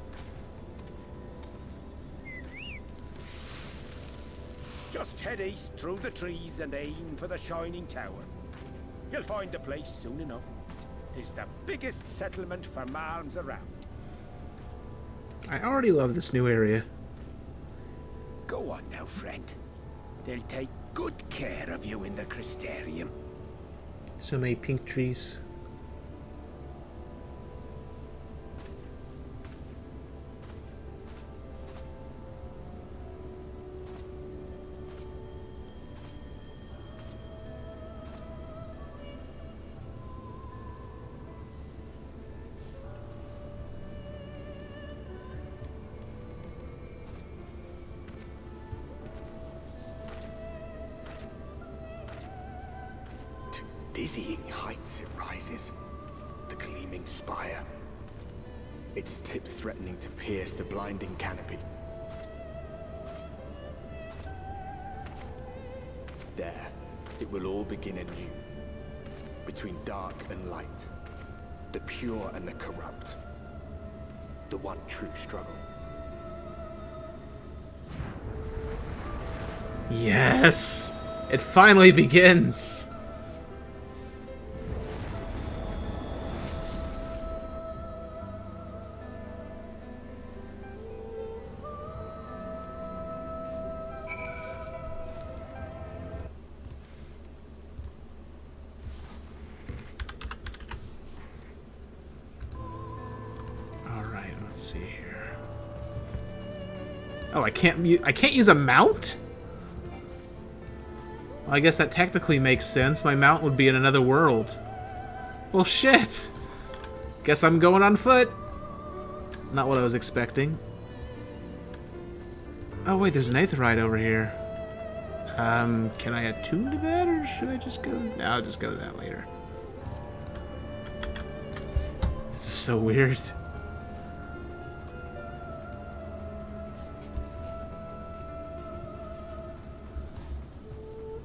Just head east through the trees and aim for the Shining Tower. You'll find the place soon enough. 'Tis the biggest settlement for malms around. I already love this new area. Go on now, friend. They'll take good care of you in the Crystarium. So many pink trees. Dizzying heights it rises, the gleaming spire, its tip threatening to pierce the blinding canopy. There, it will all begin anew, between dark and light, the pure and the corrupt, the one true struggle. Yes! It finally begins! Let's see here. Oh, I can't use a mount? Well, I guess that technically makes sense. My mount would be in another world. Well, shit. Guess I'm going on foot. Not what I was expecting. Oh wait, there's an aetheryte over here. Can I attune to that, or should I just go? No, I'll just go to that later. This is so weird.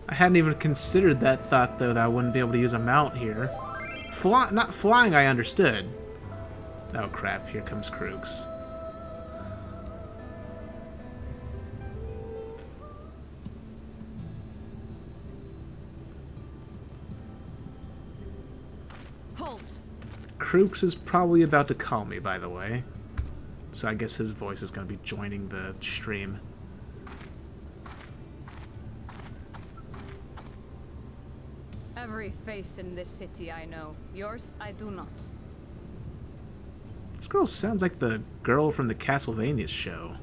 I hadn't even considered that thought, though, that I wouldn't be able to use a mount here. Not flying, I understood. Oh crap, here comes Krugs. Halt! Krugs is probably about to call me, by the way. So I guess his voice is going to be joining the stream. Every face in this city I know. Yours, I do not. This girl sounds like the girl from the Castlevania show.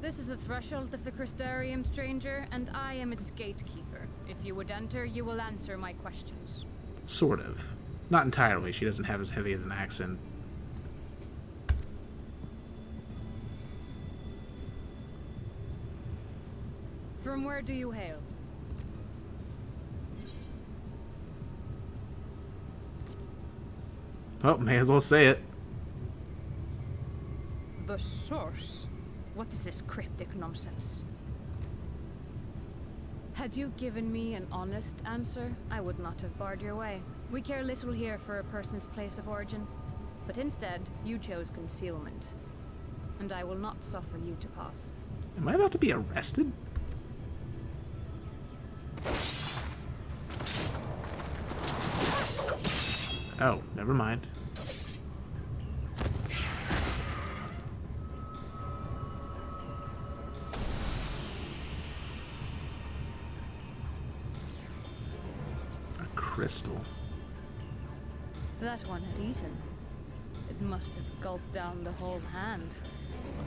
This is the threshold of the Crystarium, stranger, and I am its gatekeeper. If you would enter, you will answer my questions. Sort of. Not entirely. She doesn't have as heavy of an accent. From where do you hail? Oh, may as well say it. The source? What is this cryptic nonsense? Had you given me an honest answer, I would not have barred your way. We care little here for a person's place of origin. But instead, you chose concealment. And I will not suffer you to pass. Am I about to be arrested? Oh, never mind. A crystal. That one had eaten. It must have gulped down the whole hand.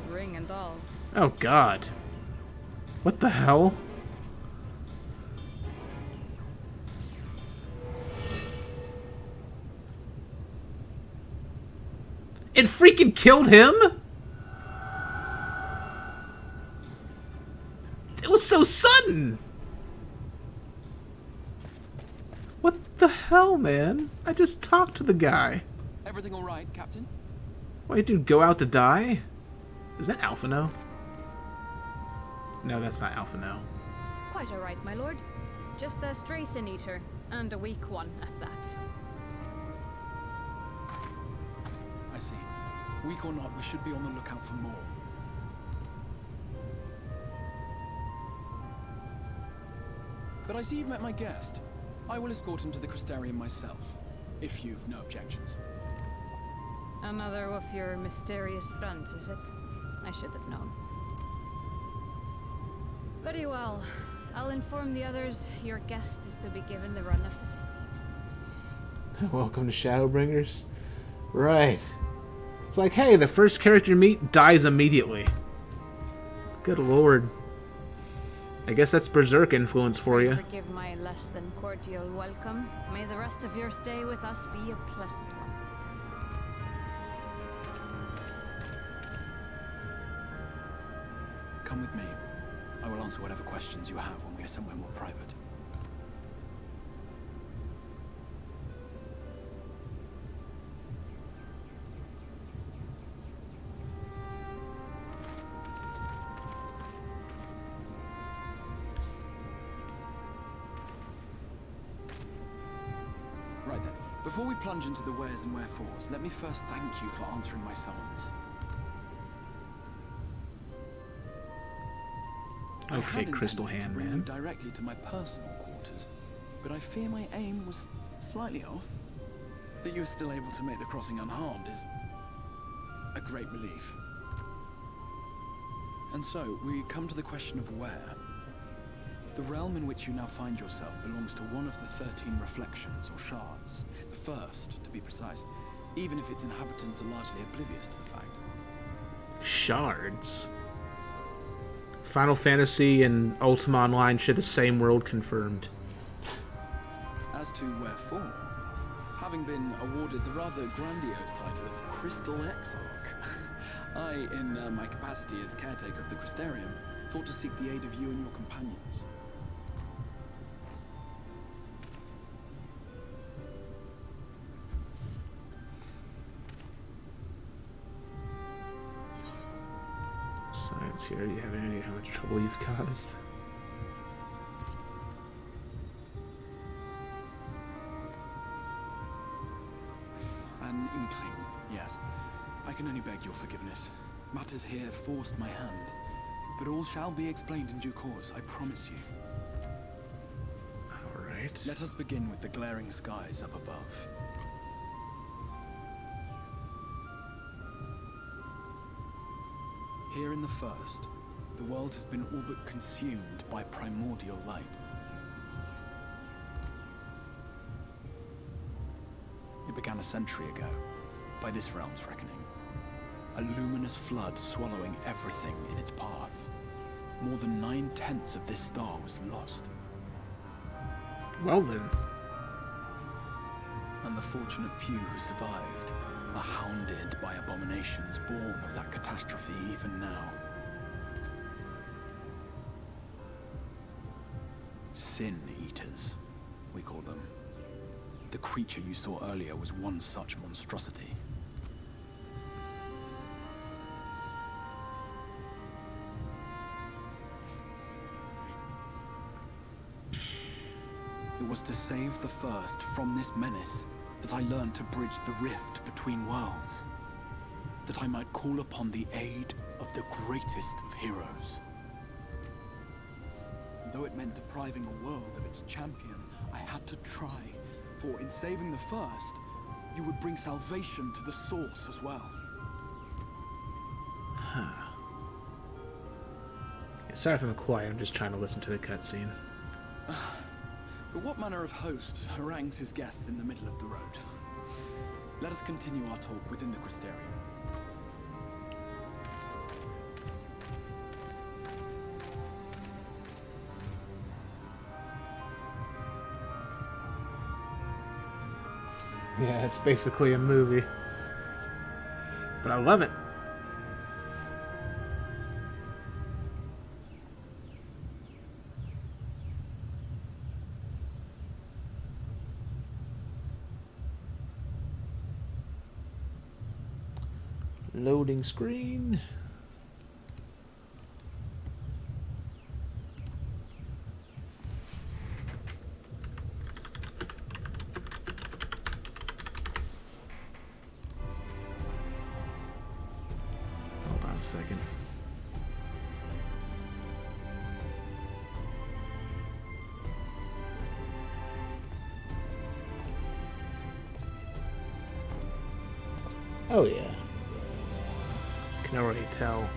Ring and all. Oh god. What the hell? It freaking killed him? It was so sudden! What the hell, man? I just talked to the guy. Everything all right, Captain? Wait, dude, go out to die? Is that Alpha No? No, that's not Alpha No. Quite all right, my lord. Just a stray sin eater, and a weak one at that. I see. Weak or not, we should be on the lookout for more. But I see you've met my guest. I will escort him to the Crystarium myself, if you've no objections. Another of your mysterious friends, is it? I should have known. Very well. I'll inform the others your guest is to be given the run of the city. Welcome to Shadowbringers. Right. It's like, hey, the first character you meet dies immediately. Good lord. I guess that's Berserk influence for you. Forgive my less than cordial welcome. May the rest of your stay with us be a pleasant one. Come with me. I will answer whatever questions you have when we are somewhere more private. Right then. Before we plunge into the wheres and wherefores, let me first thank you for answering my summons. Okay, Crystal Hand, bring you man. directly to my personal quarters, but I fear my aim was slightly off. That you are still able to make the crossing unharmed is a great relief. And so, we come to the question of where. The realm in which you now find yourself belongs to one of the 13 reflections, or shards. The first, to be precise, even if its inhabitants are largely oblivious to the fact. Shards? Final Fantasy and Ultima Online share the same world confirmed. As to wherefore, having been awarded the rather grandiose title of Crystal Exarch, I, in my capacity as caretaker of the Crystarium, thought to seek the aid of you and your companions. Science here. Do you have any idea how much trouble you've caused? An inkling, yes. I can only beg your forgiveness. Matters here forced my hand. But all shall be explained in due course, I promise you. Alright. Let us begin with the glaring skies up above. Here in the first, the world has been all but consumed by primordial light. It began a century ago, by this realm's reckoning. A luminous flood swallowing everything in its path. More than 9/10 of this star was lost. Well then. And the fortunate few who survived are hounded by abominations born of that catastrophe even now. Sin Eaters, we call them. The creature you saw earlier was one such monstrosity. It was to save the First from this menace that I learned to bridge the rift between worlds. That I might call upon the aid of the greatest of heroes. And though it meant depriving a world of its champion, I had to try. For in saving the First, you would bring salvation to the source as well. Sorry if I'm quiet, I'm just trying to listen to the cutscene. But what manner of host harangues his guests in the middle of the road? Let us continue our talk within the Crystarium. Yeah, it's basically a movie. But I love it. Loading screen. Hold on a second. Oh yeah. Can already tell.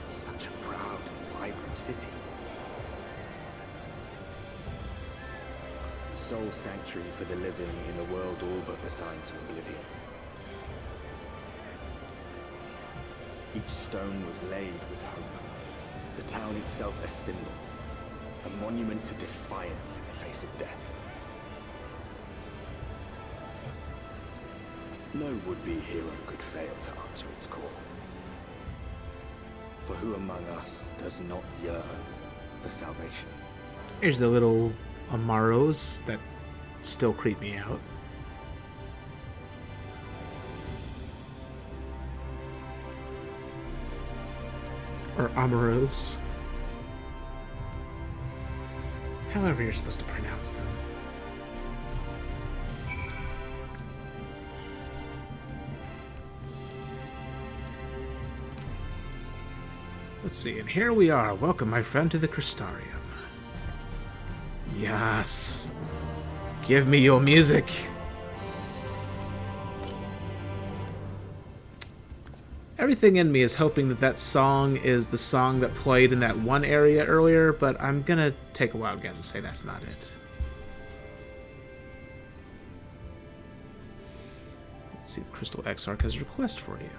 Such a proud and vibrant city. The sole sanctuary for the living in a world all but resigned to oblivion. Each stone was laid with hope. The town itself a symbol, a monument to defiance in the face of death. No would-be hero could fail to answer its call. For who among us does not yearn for salvation? Here's the little Amaros that still creep me out. Or Amaros. However you're supposed to pronounce them. Let's see, and here we are. Welcome, my friend, to the Crystarium. Yes. Give me your music. Everything in me is hoping that that song is the song that played in that one area earlier, but I'm gonna take a wild guess and say that's not it. Let's see, the Crystal Exarch has a request for you.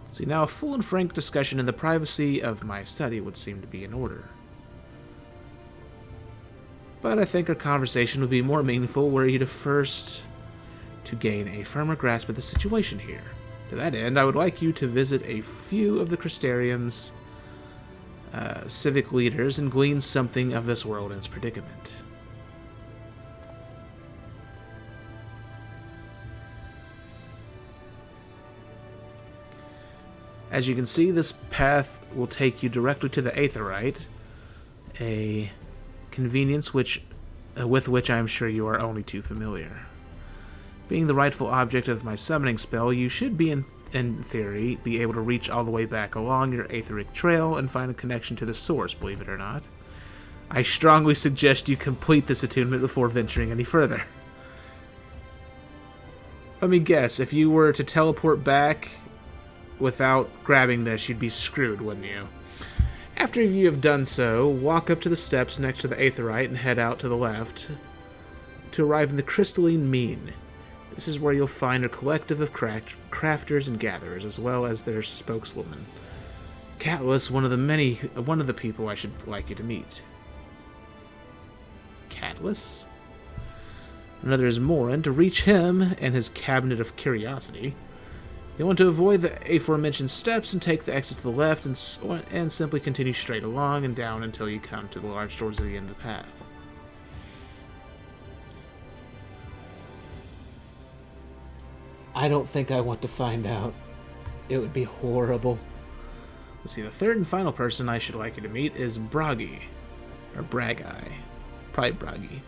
See, now a full and frank discussion in the privacy of my study would seem to be in order. But I think our conversation would be more meaningful were you to first to gain a firmer grasp of the situation here. To that end, I would like you to visit a few of the Crystarium's civic leaders and glean something of this world and its predicament. As you can see, this path will take you directly to the Aetheryte, a convenience with which I am sure you are only too familiar. Being the rightful object of my summoning spell, you should be, in theory, be able to reach all the way back along your Aetheric trail and find a connection to the source, believe it or not. I strongly suggest you complete this attunement before venturing any further. Let me guess, if you were to teleport back without grabbing this, you'd be screwed, wouldn't you? After you have done so, walk up to the steps next to the Aetheryte and head out to the left to arrive in the Crystalline Mean. This is where you'll find a collective of crafters and gatherers, as well as their spokeswoman, Catless, one of the people I should like you to meet. Catless? Another is Morin. To reach him and his cabinet of curiosity, You'll want to avoid the aforementioned steps and take the exit to the left and simply continue straight along and down until you come to the large doors at the end of the path. I don't think I want to find out. It would be horrible. Let's see, the third and final person I should like you to meet is Bragi. Or Bragi. Probably Bragi.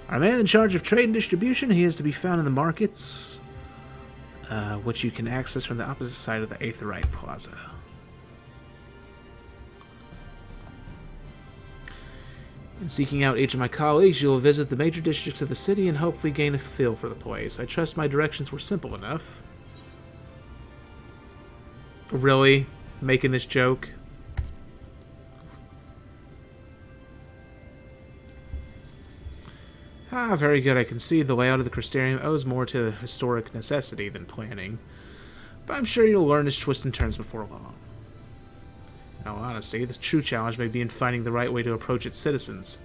Our man in charge of trade and distribution. He is to be found in the markets, which you can access from the opposite side of the Aetherite Plaza. In seeking out each of my colleagues, you will visit the major districts of the city and hopefully gain a feel for the place. I trust my directions were simple enough. Really? Making this joke? Ah, very good. I can see the layout of the Crystarium owes more to historic necessity than planning. But I'm sure you'll learn its twists and turns before long. In all honesty, the true challenge may be in finding the right way to approach its citizens.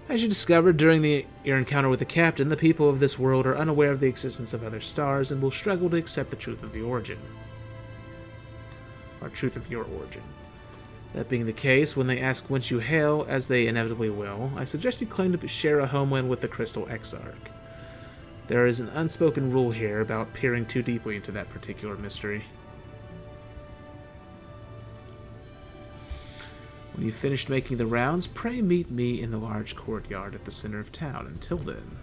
As you discovered during your encounter with the captain, the people of this world are unaware of the existence of other stars and will struggle to accept the truth of the origin. Or truth of your origin. That being the case, when they ask whence you hail, as they inevitably will, I suggest you claim to share a homeland with the Crystal Exarch. There is an unspoken rule here about peering too deeply into that particular mystery. When you've finished making the rounds, pray meet me in the large courtyard at the center of town. Until then...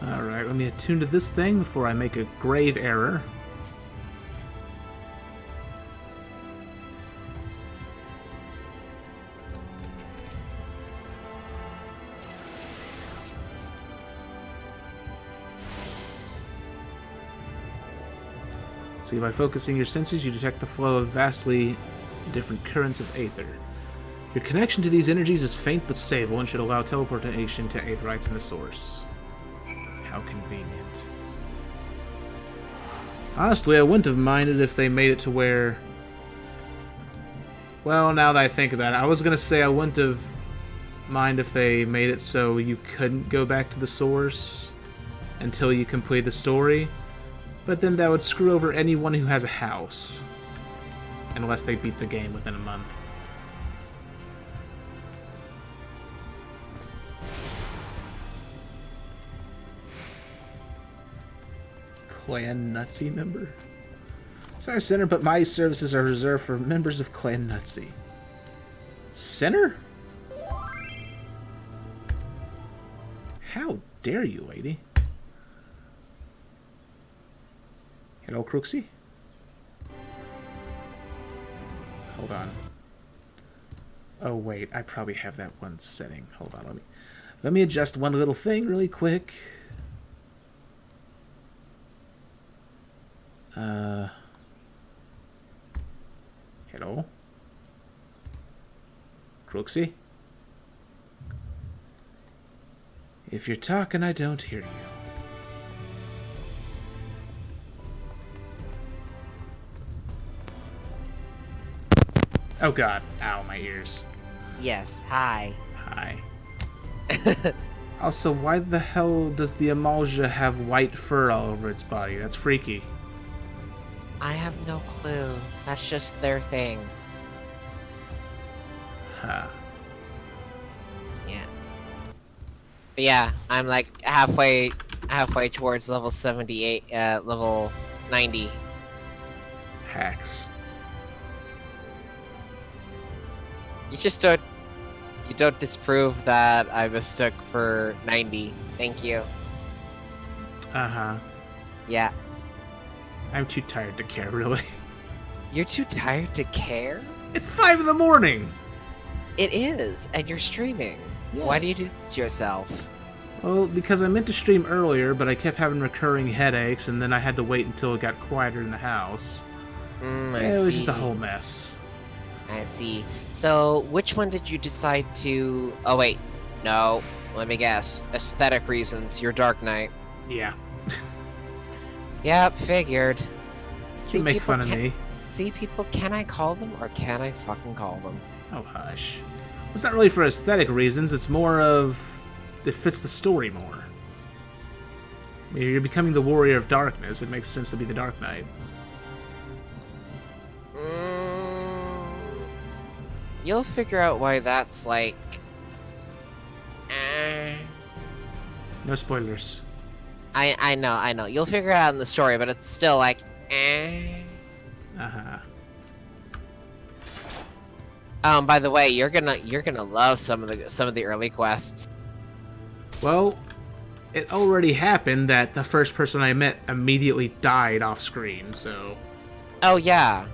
Alright, let me attune to this thing before I make a grave error. See, by focusing your senses, you detect the flow of vastly different currents of aether. Your connection to these energies is faint but stable and should allow teleportation to aetherites in the source. How convenient. Honestly, I wouldn't have minded if they made it to where... Well, now that I think about it, I was going to say I wouldn't have mind if they made it so you couldn't go back to the source until you complete the story, but then that would screw over anyone who has a house. Unless they beat the game within a month. Clan Nutsy member? Sorry, Center, but my services are reserved for members of Clan Nutsy. Center? How dare you, lady? Hello, Crooksy? Hold on. Oh, wait, I probably have that one setting. Hold on, let me adjust one little thing really quick. Hello? Crooksy? If you're talking, I don't hear you. Oh god. Ow, my ears. Yes, hi. Hi. Also, why the hell does the Amalja have white fur all over its body? That's freaky. I have no clue. That's just their thing. Huh. Yeah. But yeah, I'm like halfway towards level 78, level 90. Hacks. You don't disprove that I mistook for 90. Thank you. Uh-huh. Yeah. I'm too tired to care, really. You're too tired to care? It's 5 in the morning! It is, and you're streaming. Why do you do this to yourself? Well, because I meant to stream earlier, but I kept having recurring headaches, and then I had to wait until it got quieter in the house. It was just a whole mess. I see. So, which one did you decide to... Oh, wait. No. Let me guess. Aesthetic reasons. Your Dark Knight. Yeah. Yep, figured. You make fun of me. See, people, can I call them, or can I fucking call them? Oh, hush. It's not really for aesthetic reasons, it's more of... It fits the story more. I mean, you're becoming the warrior of darkness. It makes sense to be the Dark Knight. You'll figure out why that's like... No spoilers. I know. You'll figure it out in the story, but it's still like... Uh-huh. By the way, you're gonna love some of the early quests. Well, it already happened that the first person I met immediately died off screen, so... Oh, yeah.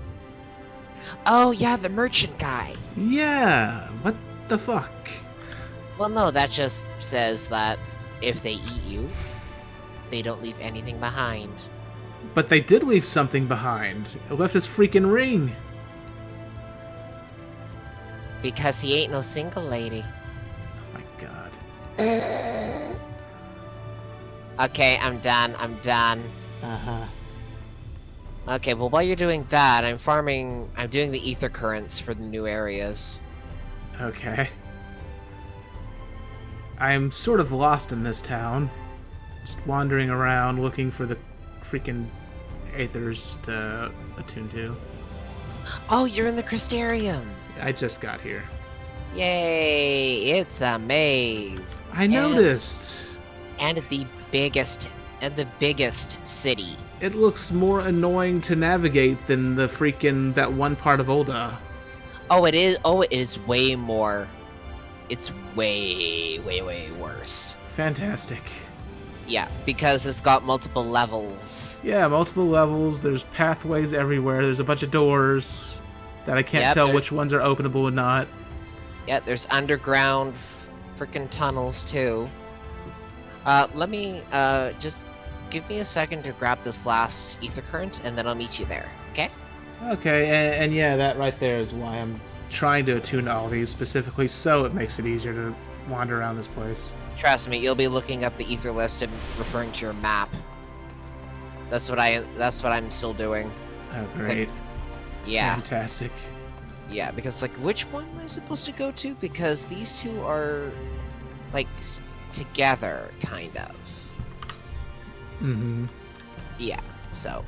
Oh, yeah, the merchant guy. Yeah, what the fuck? Well, no, that just says that if they eat you, they don't leave anything behind. But they did leave something behind. It left his freaking ring. Because he ain't no single lady. Oh my god. Okay, I'm done. Uh-huh. Okay, well, while you're doing that, I'm doing the ether currents for the new areas. Okay. I'm sort of lost in this town. Just wandering around looking for the freaking aethers to attune to. Oh, you're in the Crystarium! I just got here. Yay! It's a maze! I noticed! And the biggest city. It looks more annoying to navigate than the freaking that one part of Ul'dah. Oh, it is. Oh, it is way more. It's way worse. Fantastic. Yeah, because it's got multiple levels. Yeah, multiple levels. There's pathways everywhere. There's a bunch of doors that I can't tell which ones are openable and not. Yeah, there's underground freaking tunnels too. Let me just give me a second to grab this last ether current, and then I'll meet you there. Okay? Okay, and yeah, that right there is why I'm trying to attune to all these specifically, so it makes it easier to wander around this place. Trust me, you'll be looking up the ether list and referring to your map. That's what I'm still doing. Oh, great. Like, yeah. Fantastic. Yeah, because like, which one am I supposed to go to? Because these two are like together, kind of. Mm-hmm. Yeah. So.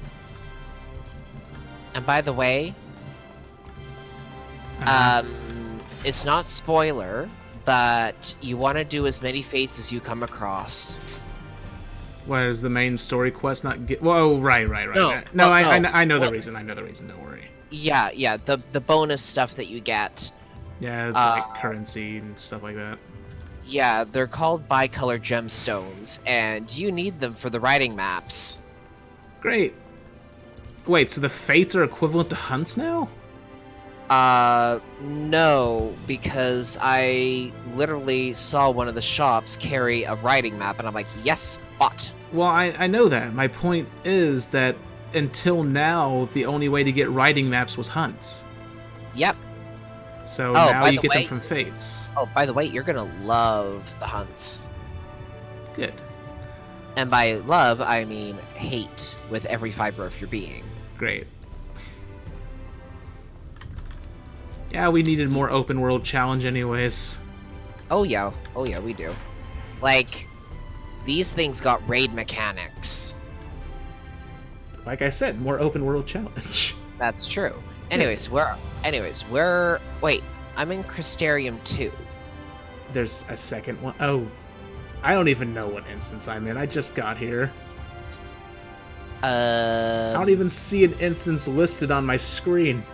And by the way, it's not spoiler, but you want to do as many fates as you come across. What is the main story quest not get? Whoa, right. No, I know the reason. Don't worry. Yeah. The bonus stuff that you get. Yeah, like currency and stuff like that. Yeah, they're called bicolor gemstones, and you need them for the writing maps. Great. Wait, so the fates are equivalent to hunts now? No, because I literally saw one of the shops carry a writing map, and I'm like, yes, but. Well, I know that. My point is that until now, the only way to get writing maps was hunts. Yep. So now you get them from fates. Oh, by the way, you're gonna love the hunts. Good. And by love, I mean hate with every fiber of your being. Great. Yeah, we needed more open world challenge anyways. Oh yeah, we do. Like, these things got raid mechanics. Like I said, more open world challenge. That's true. Anyways, wait, I'm in Crystarium 2. There's a second one. Oh, I don't even know what instance I'm in. I just got here. I don't even see an instance listed on my screen.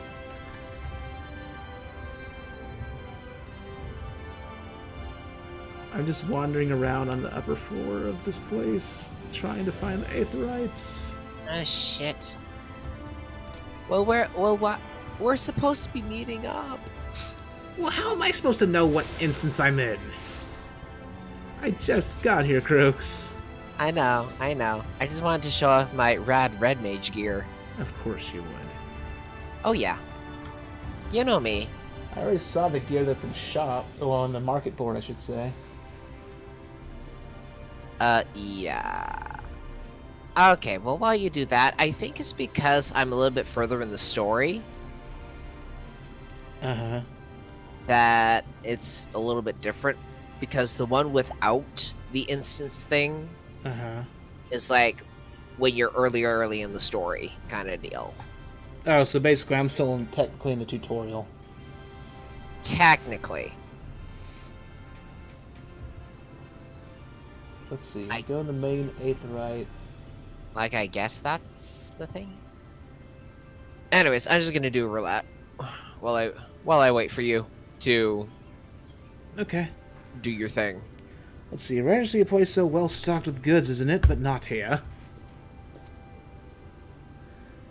I'm just wandering around on the upper floor of this place, trying to find the Aetherites. Oh shit. Well, we're supposed to be meeting up. Well, how am I supposed to know what instance I'm in? I just got here, Crooks. I know. I just wanted to show off my rad red mage gear. Of course you would. Oh yeah. You know me. I already saw the gear that's in shop. Well, on the market board, I should say. Yeah. Okay, well, while you do that, I think it's because I'm a little bit further in the story. Uh-huh. That it's a little bit different. Because the one without the instance thing is like when you're early in the story kind of deal. Oh, so basically I'm still technically in the tutorial. Technically. Let's see. Go in the main aetheryte. Like, I guess that's the thing. Anyways, I'm just gonna do a roulette while I wait for you to do your thing. Let's see. Rare to see a place so well stocked with goods, isn't it? But not here.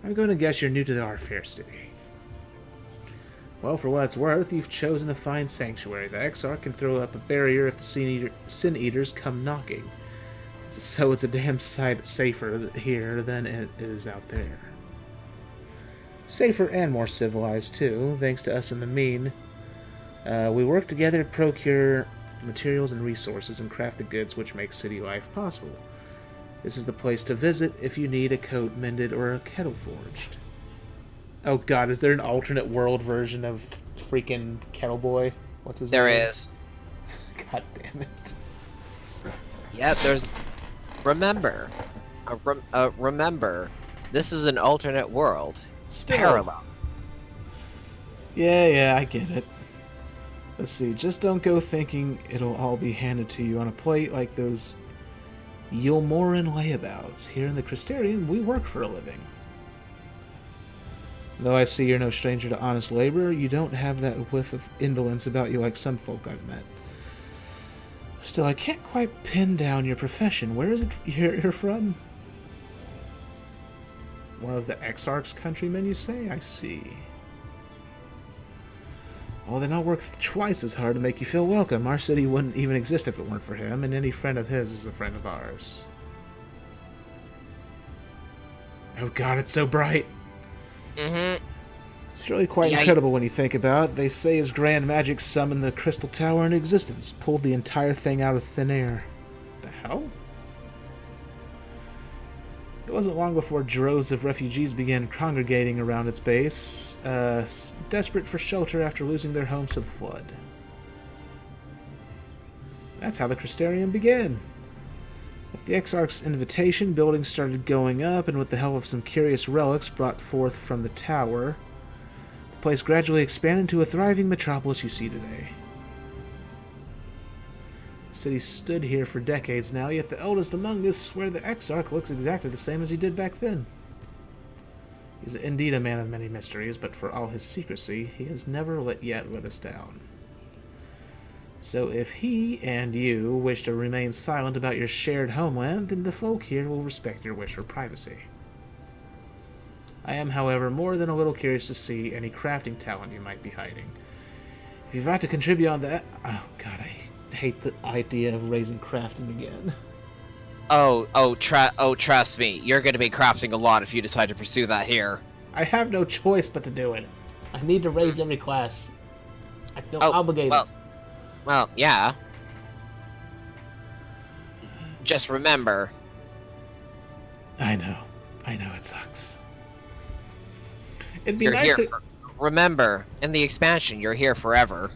I'm going to guess you're new to our fair city. Well, for what it's worth, you've chosen a fine sanctuary. The Exarch can throw up a barrier if the Sin Eaters come knocking. So it's a damn sight safer here than it is out there. Safer and more civilized, too, thanks to us in the mean. We work together to procure materials and resources and craft the goods which make city life possible. This is the place to visit if you need a coat mended or a kettle forged. Oh god, is there an alternate world version of freaking Kettle Boy? What's his name? There is. God damn it. Yep, there's... Remember. Remember, this is an alternate world. Still. Parallel. Yeah, I get it. Let's see, just don't go thinking it'll all be handed to you on a plate like those Yulmoran layabouts. Here in the Crystarian, we work for a living. Though I see you're no stranger to honest labor, you don't have that whiff of indolence about you like some folk I've met. Still, I can't quite pin down your profession. Where is it you're from? One of the Exarch's countrymen, you say? I see. Well, then I'll work twice as hard to make you feel welcome. Our city wouldn't even exist if it weren't for him, and any friend of his is a friend of ours. Oh god, it's so bright. It's really quite incredible when you think about it. They say his grand magic summoned the Crystal Tower into existence, pulled the entire thing out of thin air. The hell? It wasn't long before droves of refugees began congregating around its base, desperate for shelter after losing their homes to the flood. That's how the Crystarium began. At the Exarch's invitation, buildings started going up, and with the help of some curious relics brought forth from the tower, the place gradually expanded into a thriving metropolis you see today. The city stood here for decades now, yet the eldest among us swear the Exarch looks exactly the same as he did back then. He's indeed a man of many mysteries, but for all his secrecy, he has never yet let us down. So if he and you wish to remain silent about your shared homeland, then the folk here will respect your wish for privacy. I am, however, more than a little curious to see any crafting talent you might be hiding. If you'd like to contribute on that... Oh god, I hate the idea of raising crafting again. Trust me, you're going to be crafting a lot if you decide to pursue that here. I have no choice but to do it. I need to raise every class. I feel obligated. Well, yeah. Just remember. I know it sucks. It'd be You're nice here. Remember, in the expansion, you're here forever.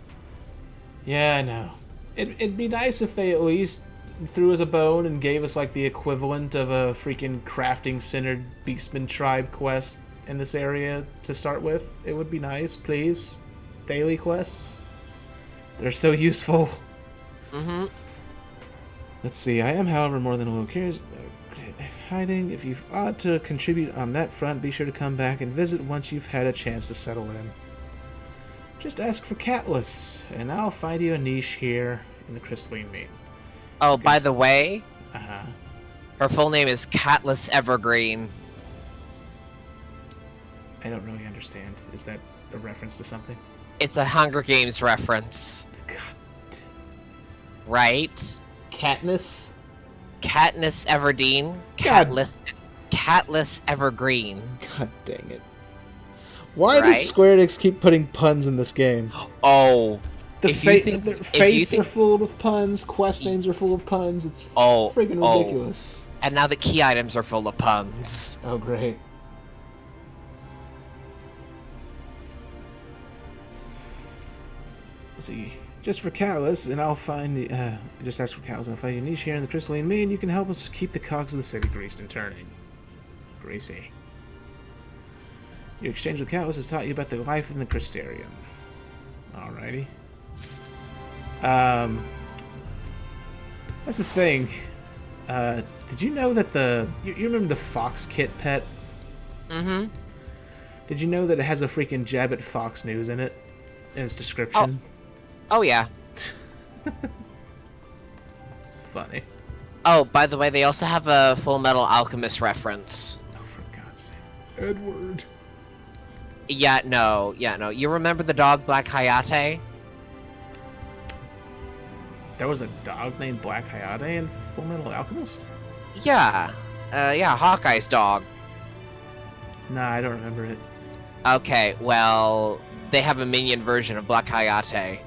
Yeah, I know. It'd be nice if they at least threw us a bone and gave us like the equivalent of a freaking crafting-centered Beastman tribe quest in this area to start with. It would be nice, please. Daily quests. They're so useful. Let's see. I am, however, more than a little curious. Hiding. If you've ought to contribute on that front, be sure to come back and visit once you've had a chance to settle in. Just ask for Catless, and I'll find you a niche here in the Crystalline Meat. Oh, by the way, Uh-huh. her full name is Catless Evergreen. I don't really understand. Is that a reference to something? It's a Hunger Games reference. God. Right? Katniss? Katniss Everdeen. God. Catless Evergreen. God dang it. Why Right? does Square Enix keep putting puns in this game? Oh. The fates are full of puns, quest names are full of puns, it's friggin' ridiculous. And now the key items are full of puns. Oh, great. Let's see. Just for Callus, and I'll find just ask for Callus, and I'll find a niche here in the crystalline main, and you can help us keep the cogs of the city greased and turning. Greasy. Your exchange with Callus has taught you about the life in the Crystarium. Alrighty. That's the thing. Did you know that you remember the Fox Kit pet? Mm-hmm. Did you know that it has a freaking jab at Fox News in it? In its description? Oh yeah. It's funny. Oh, by the way, they also have a Full Metal Alchemist reference. Oh, for God's sake. Edward. Yeah, no. You remember the dog Black Hayate? There was a dog named Black Hayate in Full Metal Alchemist? Yeah. Hawkeye's dog. Nah, I don't remember it. Okay, well, they have a minion version of Black Hayate.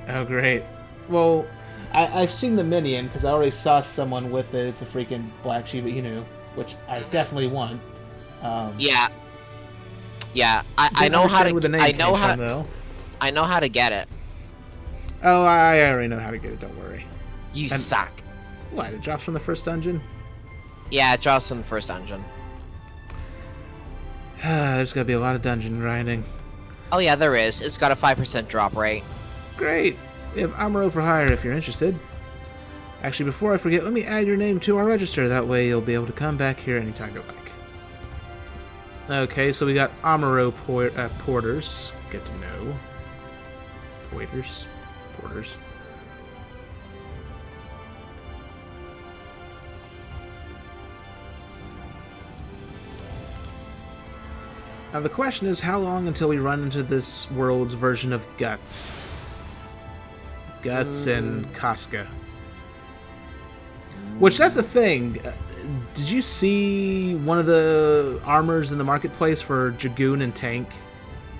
Oh, great. Well, I've seen the minion, because I already saw someone with it. It's a freaking Black Shiba Inu, which I definitely want. Yeah. I know how to. I know how to get it. Oh, I already know how to get it. Don't worry. You suck. What? It drops from the first dungeon? Yeah, it drops from the first dungeon. There's gotta be a lot of dungeon grinding. Oh yeah, there is. It's got a 5% drop rate. Great. We have Amuro for hire if you're interested. Actually, before I forget, let me add your name to our register. That way you'll be able to come back here anytime you like. Okay, so we got Amuro porters. Get to know. Porters. Now the question is, how long until we run into this world's version of Guts? Guts and Casca. Which, that's the thing. Did you see one of the armors in the marketplace for Dragoon and Tank?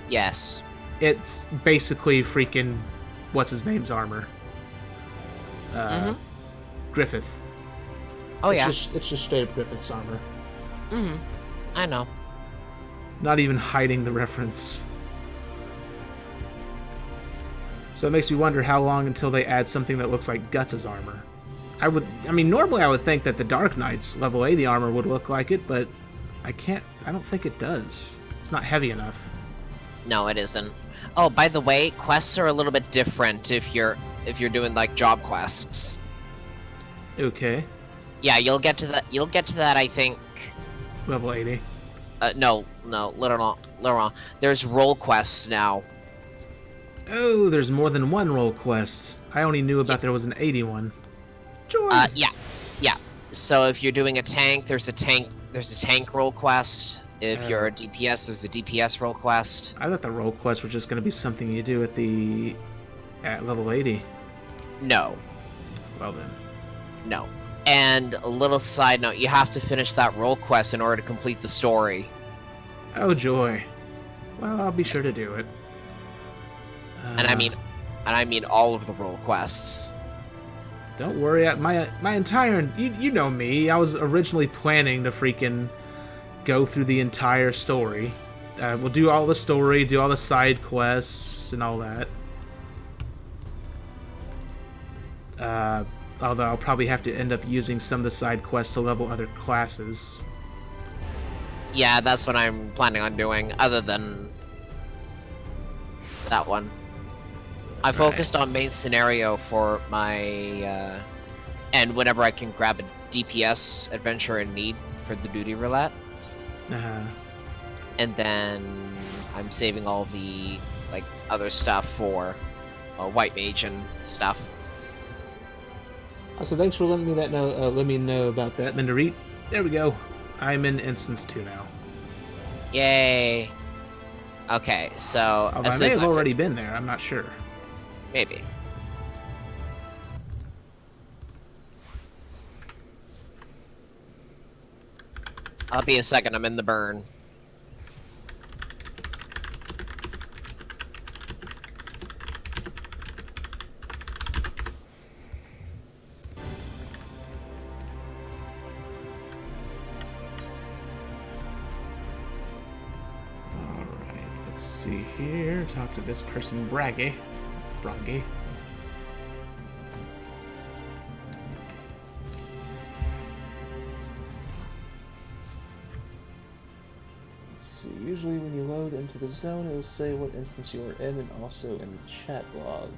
Yes. It's basically freaking what's-his-name's armor. Griffith. Oh, yeah. It's just straight-up Griffith's armor. Mm-hmm. I know. Not even hiding the reference. So it makes me wonder how long until they add something that looks like Guts' armor. Normally I would think that the Dark Knight's level 80 armor would look like it, but I don't think it does. It's not heavy enough. No, it isn't. Oh, by the way, quests are a little bit different if you're doing like job quests. Okay. Yeah, you'll get to that I think. Level 80. No, literal. There's role quests now. Oh, there's more than one role quest. I only knew about there was an 81. Joy. Yeah. So if you're doing a tank, there's a tank role quest. If you're a DPS, there's a DPS role quest. I thought the role quests were just going to be something you do at level 80. No. Well then. No. And a little side note, you have to finish that role quest in order to complete the story. Oh joy. Well, I'll be sure to do it. And I mean all of the role quests. Don't worry, my entire you know me. I was originally planning to freaking go through the entire story. We'll do all the story, do all the side quests and all that. Although I'll probably have to end up using some of the side quests to level other classes. Yeah, that's what I'm planning on doing, other than that one. I focused on main scenario for my, and whenever I can grab a DPS adventure in need for the duty roulette. And then I'm saving all the, like, other stuff for White Mage and stuff. So thanks for letting me know about that, Mindarit. There we go. I'm in Instance 2 now. Yay! Okay, so Although I may have already been there, I'm not sure. Maybe. I'll be a second, I'm in the burn. Alright, let's see here. Talk to this person, Braggy. Usually when you load into the zone, it will say what instance you are in and also in the chat log.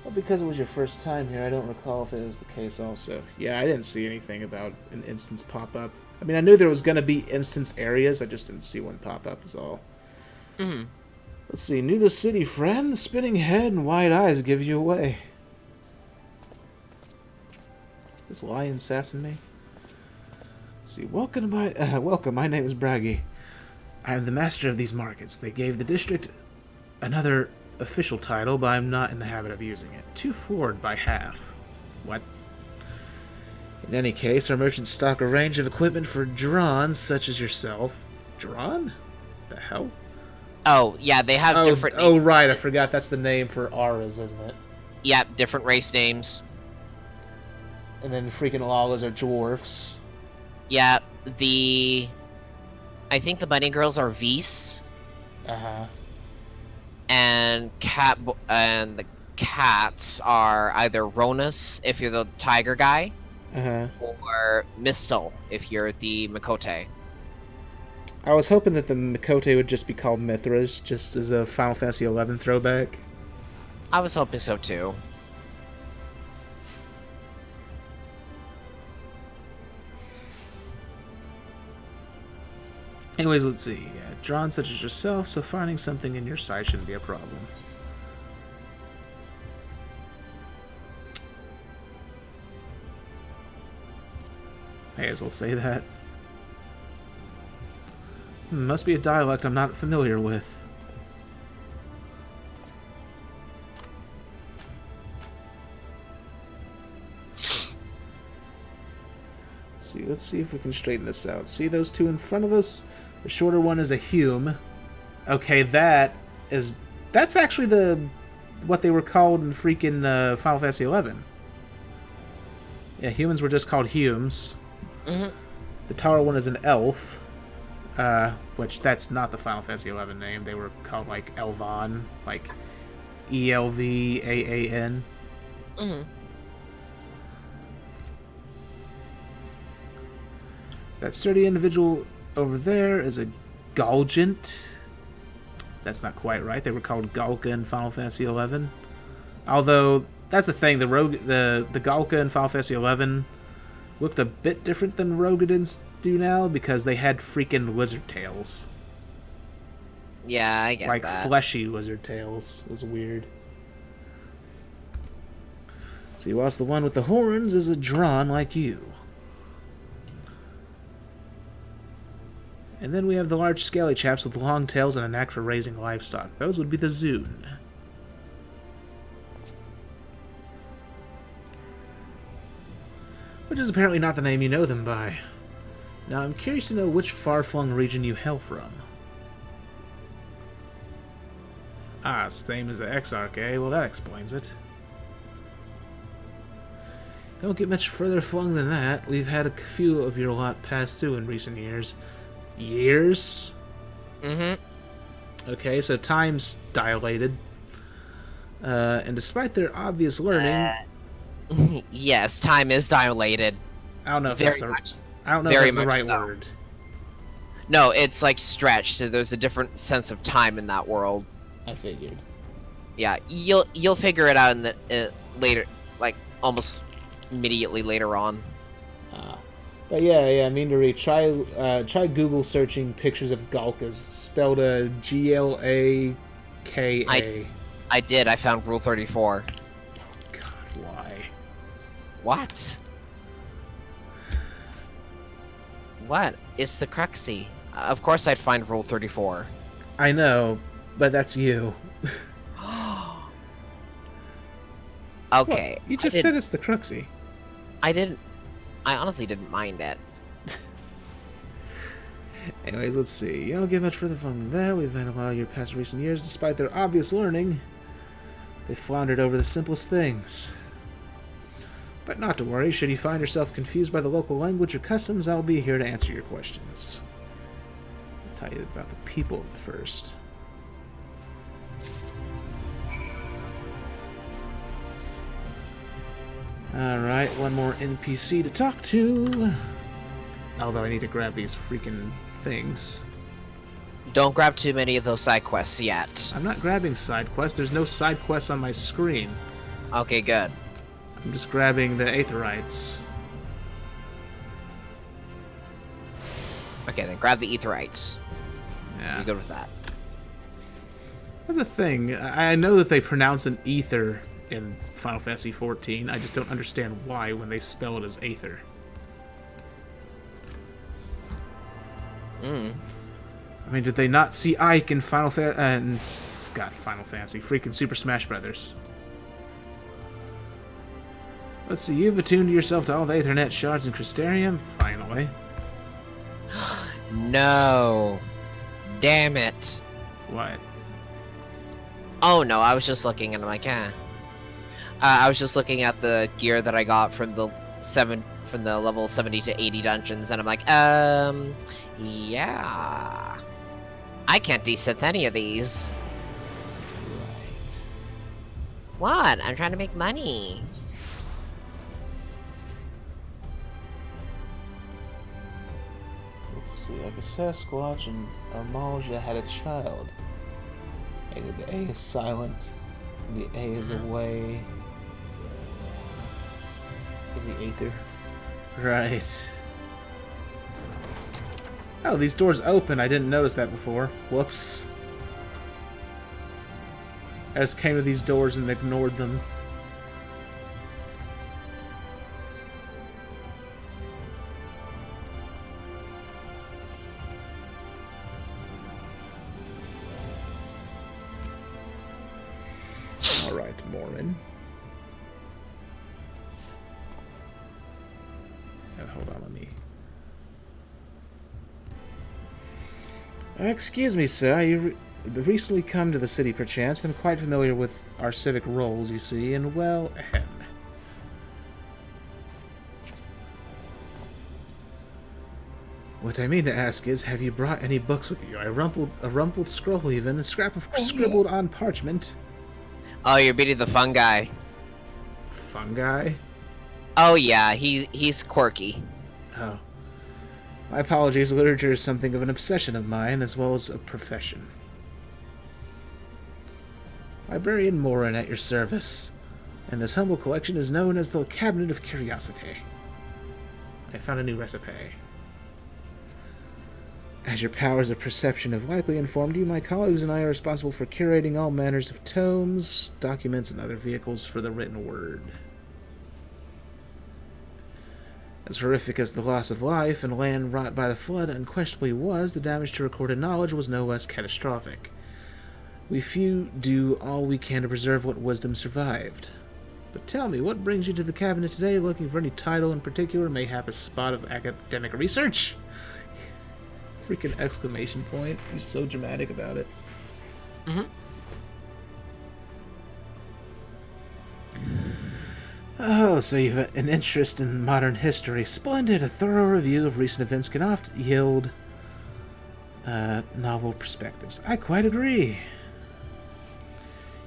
Well, because it was your first time here, I don't recall if it was the case also. Yeah, I didn't see anything about an instance pop up. I mean, I knew there was going to be instance areas, I just didn't see one pop up is all. Mm-hmm. Let's see, new to the city, friend. The spinning head and wide eyes give you away. This lion sassing me? Let's see, welcome, my name is Braggy. I am the master of these markets. They gave the district another official title, but I'm not in the habit of using it. 2 forward by half. What? In any case, our merchants stock a range of equipment for Dron, such as yourself. Dron? The hell? Oh, yeah, they have different names. Oh, right, I forgot that's the name for auras, isn't it? Yeah, different race names. And then freaking Lalas are dwarfs. Yeah, I think the bunny girls are Vs. Uh-huh. And the cats are either Ronus, if you're the tiger guy, or Mistel, if you're the Mikote. I was hoping that the Mikote would just be called Mithras, just as a Final Fantasy XI throwback. I was hoping so too. Anyways, let's see. Yeah, drawn such as yourself, so finding something in your sight shouldn't be a problem. May as well say that. Must be a dialect I'm not familiar with. Let's see if we can straighten this out. See those two in front of us? The shorter one is a Hume. Okay, that's actually what they were called in freaking Final Fantasy XI. Yeah, humans were just called Humes. Mm-hmm. The taller one is an elf, which that's not the Final Fantasy XI name. They were called like Elvan, like Elvaan. Mm-hmm. That sturdy individual over there is a Galgant. That's not quite right. They were called Galka in Final Fantasy XI. Although, that's the thing, the Galka in Final Fantasy XI looked a bit different than Rogadins do now because they had freaking lizard tails. Yeah, I get like that. Fleshy lizard tails. It was weird. See, whilst the one with the horns is a Dron like you. And then we have the large scaly chaps with long tails and a knack for raising livestock. Those would be the Zune. Which is apparently not the name you know them by. Now I'm curious to know which far-flung region you hail from. Ah, same as the Exarch, eh? Well, that explains it. Don't get much further flung than that. We've had a few of your lot pass through in recent years. Years? Mm-hmm. Okay, so time's dilated. And despite their obvious learning... yes, time is dilated. I don't know if that's the right word. No, it's like stretched. There's a different sense of time in that world. I figured. Yeah, you'll figure it out in the later, like almost immediately later on. But yeah, I mean to read. Try Google searching pictures of Galkas, spelled Glaka. I did. I found Rule 34. God, why? What? What? It's the Cruxy. Of course I'd find Rule 34. I know, but that's you. Okay. What? You just said it's the Cruxy. I honestly didn't mind it. Anyways, let's see. You don't get much further from that. We've had a while your past recent years, despite their obvious learning. They floundered over the simplest things. But not to worry, should you find yourself confused by the local language or customs, I'll be here to answer your questions. I'll tell you about the people first. Alright, one more NPC to talk to. Although I need to grab these freaking things. Don't grab too many of those side quests yet. I'm not grabbing side quests. There's no side quests on my screen. Okay, good. I'm just grabbing the Aetherites. Okay, then grab the Aetherites. Yeah. You're good with that. That's the thing. I know that they pronounce an ether in Final Fantasy XIV. I just don't understand why when they spell it as Aether. I mean, did they not see Ike in Final Fantasy? Final Fantasy. Freaking Super Smash Brothers. Let's see, you've attuned yourself to all the Aethernet shards in Crystarium, finally. No. Damn it. What? Oh no, I was just looking and I'm like, eh. I was just looking at the gear that I got from the level 70 to 80 dungeons, and I'm like, yeah. I can't desynth any of these. Right. What? I'm trying to make money. Let's see, like a Sasquatch and Armalja had a child. Either the A is silent, and the A is away. In the Aether. Right. Oh, these doors open. I didn't notice that before. Whoops. I just came to these doors and ignored them. Alright, Morin. Hold on, let me... excuse me, sir. You recently come to the city, perchance. I'm quite familiar with our civic roles, you see, and, well, ahem. What I mean to ask is, have you brought any books with you? A rumpled scroll even, a scrap of scribbled on parchment. Oh, you're beating the fungi. Fungi? Oh yeah, he's quirky. Oh. My apologies, literature is something of an obsession of mine, as well as a profession. Librarian Morin at your service, and this humble collection is known as the Cabinet of Curiosity. I found a new recipe. As your powers of perception have likely informed you, my colleagues and I are responsible for curating all manners of tomes, documents, and other vehicles for the written word. As horrific as the loss of life and land wrought by the flood unquestionably was, the damage to recorded knowledge was no less catastrophic. We few do all we can to preserve what wisdom survived. But tell me, what brings you to the cabinet today, looking for any title in particular, mayhap a spot of academic research? Freaking exclamation point. He's so dramatic about it. Oh, so you've an interest in modern history. Splendid. A thorough review of recent events can often yield novel perspectives. I quite agree.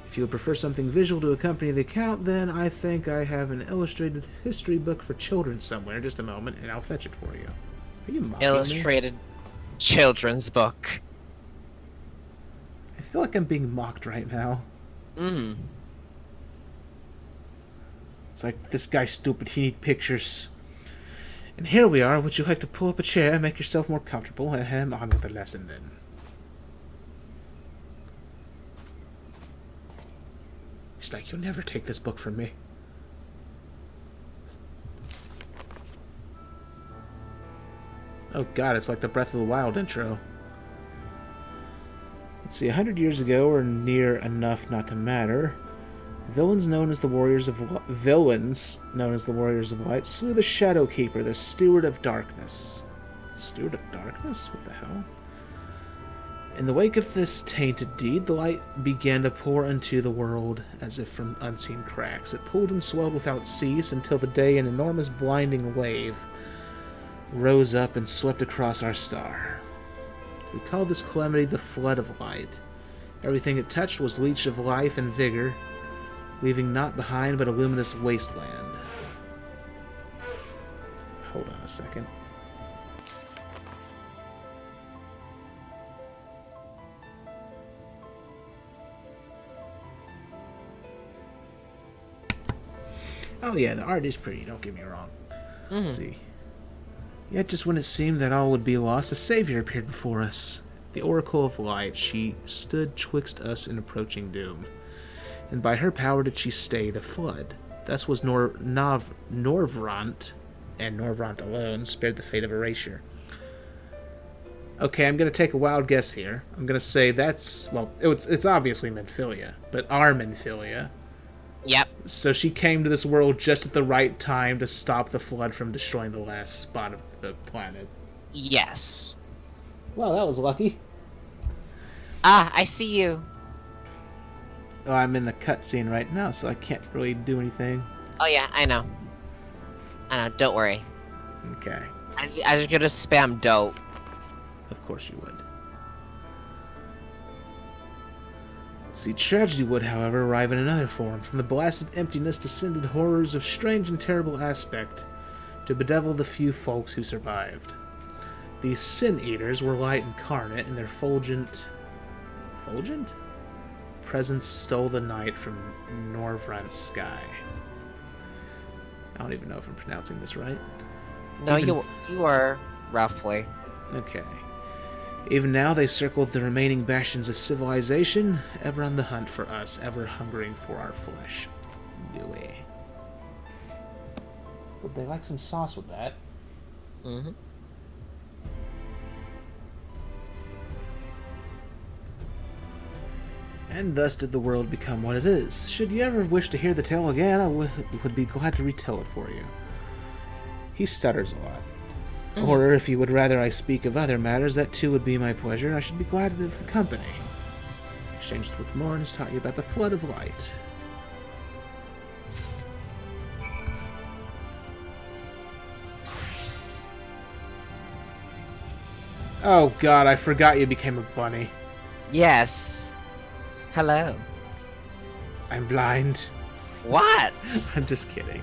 If you would prefer something visual to accompany the account, then I think I have an illustrated history book for children somewhere. Just a moment, and I'll fetch it for you. Are you mocking Illustrated me? children's book. I feel like I'm being mocked right now. It's like, this guy's stupid, he needs pictures. And here we are. Would you like to pull up a chair and make yourself more comfortable? On with the lesson, then. He's like, you'll never take this book from me. Oh god, it's like the Breath of the Wild intro. Let's see, 100 years ago, or near enough not to matter, villains known as the Warriors of Light slew the Shadowkeeper, the Steward of Darkness. Steward of Darkness? What the hell? In the wake of this tainted deed, the light began to pour into the world as if from unseen cracks. It pooled and swelled without cease until the day an enormous blinding wave rose up and swept across our star. We called this calamity the Flood of Light. Everything it touched was leech of life and vigor, leaving naught behind but a luminous wasteland. Hold on a second. Oh yeah, the art is pretty, don't get me wrong. Let's see. Yet just when it seemed that all would be lost, a savior appeared before us. The Oracle of Light, she stood twixt us and approaching doom. And by her power did she stay the flood. Thus was Norvrant, and Norvrant alone, spared the fate of erasure. Okay, I'm going to take a wild guess here. I'm going to say that's, well, it's obviously Menphilia, but our Menphilia. Yep. So she came to this world just at the right time to stop the flood from destroying the last spot of the planet. Yes. Well, that was lucky. Ah, I see you. Oh, I'm in the cutscene right now, so I can't really do anything. Oh yeah, I know. Don't worry. Okay. I was gonna spam dope. Of course you would. See, tragedy would, however, arrive in another form. From the blasted emptiness descended horrors of strange and terrible aspect to bedevil the few folks who survived. These sin-eaters were light incarnate, and their fulgent presence stole the night from Norvrant's sky. I don't even know if I'm pronouncing this right. No, you are, roughly. Okay. Even now they circled the remaining bastions of civilization, ever on the hunt for us, ever hungering for our flesh. Gooey. Would they like some sauce with that? Mm-hmm. And thus did the world become what it is. Should you ever wish to hear the tale again, I would be glad to retell it for you. He stutters a lot. Or if you would rather I speak of other matters, that too would be my pleasure. I should be glad of the company. Exchanged with more and has taught you about the Flood of Light. Oh god, I forgot you became a bunny. Yes. Hello. I'm blind. What? I'm just kidding.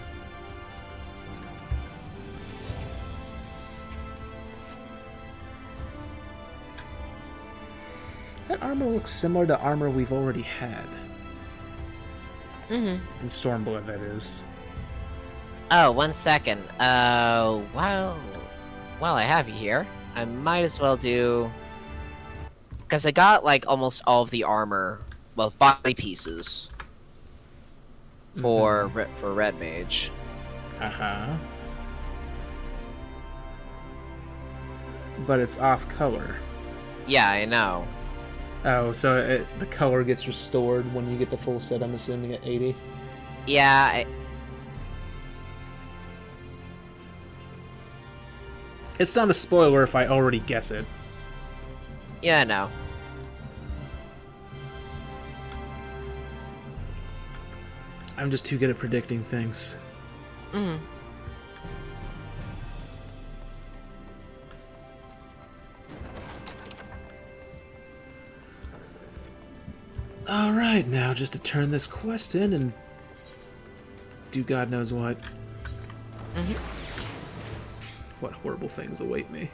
That armor looks similar to armor we've already had. Mm-hmm. In Stormblood, that is. Oh, 1 second. While I have you here, I might as well do... Because I got, like, almost all of the armor, well, body pieces for Red Mage. Uh-huh. But it's off color. Yeah, I know. Oh, so the color gets restored when you get the full set, I'm assuming, at 80? Yeah, It's not a spoiler if I already guess it. Yeah, I know. I'm just too good at predicting things. Mm-hmm. Alright, now just to turn this quest in and do God knows what. Mm-hmm. What horrible things await me.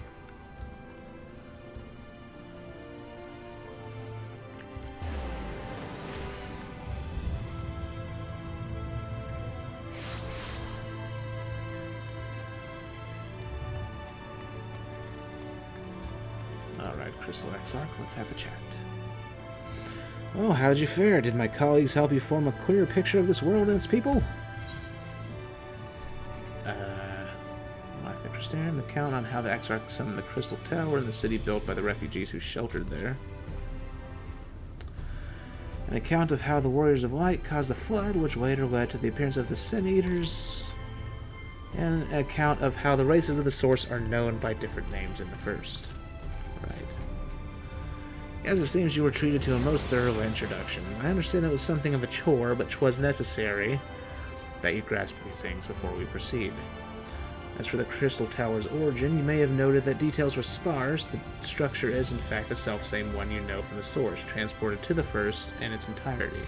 Alright, Crystal Exarch, let's have a chat. Well, how'd you fare? Did my colleagues help you form a clearer picture of this world and its people? Life interesting. An account on how the Exarch summoned the Crystal Tower and the city built by the refugees who sheltered there. An account of how the Warriors of Light caused the flood, which later led to the appearance of the Sin Eaters. And an account of how the races of the Source are known by different names in the first. Right. As it seems you were treated to a most thorough introduction. I understand it was something of a chore, but 'twas necessary that you grasp these things before we proceed. As for the Crystal Tower's origin, you may have noted that details were sparse. The structure is, in fact, the selfsame one you know from the Source, transported to the first in its entirety.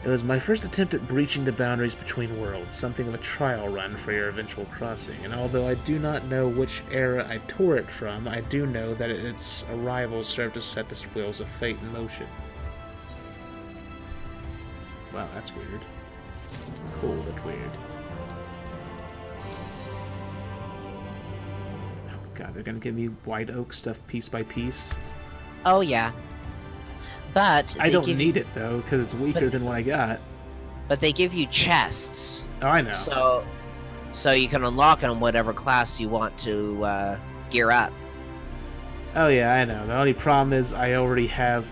It was my first attempt at breaching the boundaries between worlds, something of a trial run for your eventual crossing, and although I do not know which era I tore it from, I do know that its arrival served to set the wheels of fate in motion. Wow, that's weird. Cool, but weird. God, they're gonna give me White Oak stuff piece by piece. Oh yeah, but I don't need it though, because it's weaker than what I got. But they give you chests. Oh, I know. So you can unlock on whatever class you want to gear up. Oh yeah, I know. The only problem is I already have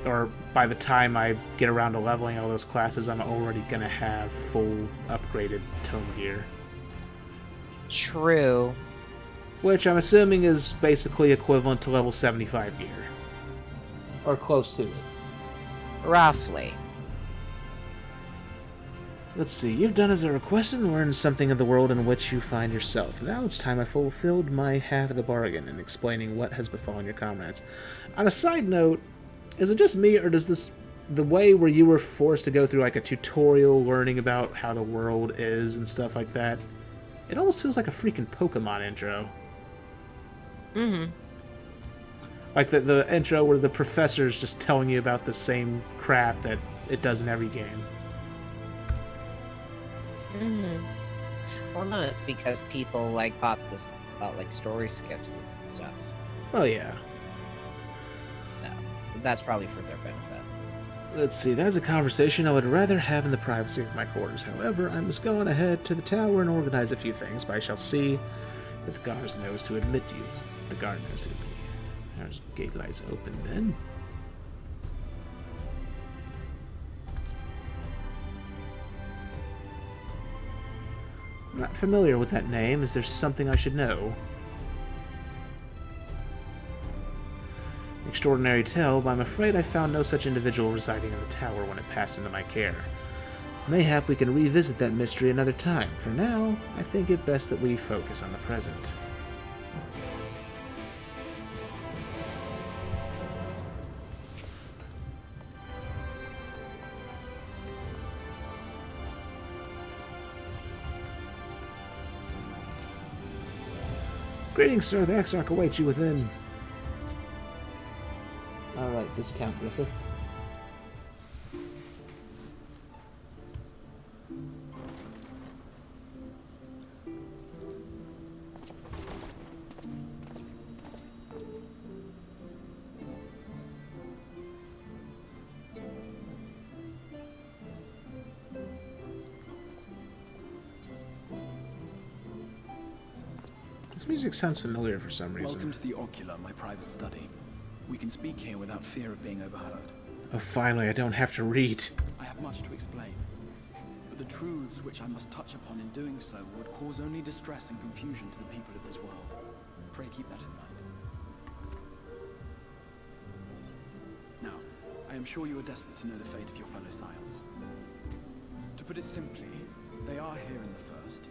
or by the time I get around to leveling all those classes, I'm already gonna have full upgraded tome gear. True. Which I'm assuming is basically equivalent to level 75 gear. Or close to it. Roughly. Let's see, you've done as I requested and learned something of the world in which you find yourself. Now it's time I fulfilled my half of the bargain in explaining what has befallen your comrades. On a side note, is it just me, or does the way where you were forced to go through a tutorial learning about how the world is and stuff like that, it almost feels like a freaking Pokemon intro. Mm-hmm. Like the intro where the professor's just telling you about the same crap that it does in every game. Mm-hmm. Well, no, it's because people bought this about story skips and stuff. Oh yeah. So that's probably for their benefit. Let's see, that's a conversation I would rather have in the privacy of my quarters. However, I must go on ahead to the tower and organize a few things, but I shall see that the guard knows to admit you. The guard knows to admit you. There's gate lights open then. I'm not familiar with that name. Is there something I should know? Extraordinary tale, but I'm afraid I found no such individual residing in the tower when it passed into my care. Mayhap we can revisit that mystery another time. For now, I think it best that we focus on the present. Greetings, sir. The Exarch awaits you within. Alright, discount Griffith. This music sounds familiar for some reason. Welcome to the Ocular, my private study. We can speak here without fear of being overheard. Oh, finally, I don't have to read. I have much to explain, but the truths which I must touch upon in doing so would cause only distress and confusion to the people of this world. Pray keep that in mind. Now, I am sure you are desperate to know the fate of your fellow Scions. To put it simply, they are here in the first.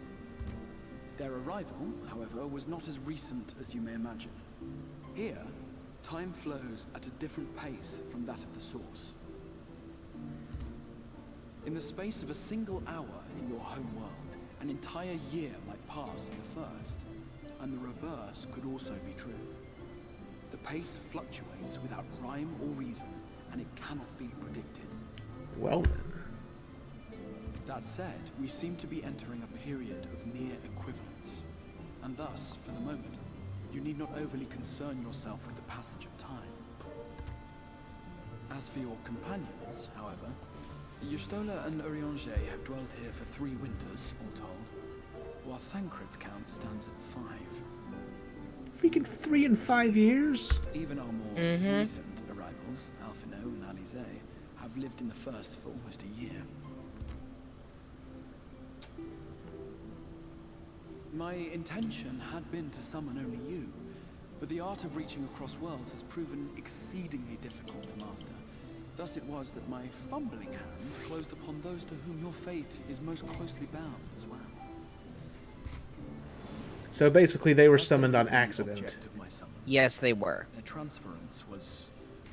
Their arrival, however, was not as recent as you may imagine. Here, time flows at a different pace from that of the Source. In the space of a single hour in your home world, an entire year might pass in the first, and the reverse could also be true. The pace fluctuates without rhyme or reason, and it cannot be predicted. Well then. That said, we seem to be entering a period of near equivalence, and thus, for the moment, you need not overly concern yourself with the passage of time. As for your companions, however, Y'shtola and Urianger have dwelt here for 3 winters, all told, while Thancred's count stands at 5. Freaking 3 and 5 years? Even our more recent arrivals, Alphino and Elise have lived in the First for almost a year. My intention had been to summon only you, but the art of reaching across worlds has proven exceedingly difficult to master. Thus it was that my fumbling hand closed upon those to whom your fate is most closely bound as well. So basically they were summoned on accident. Yes, they were. Their transference was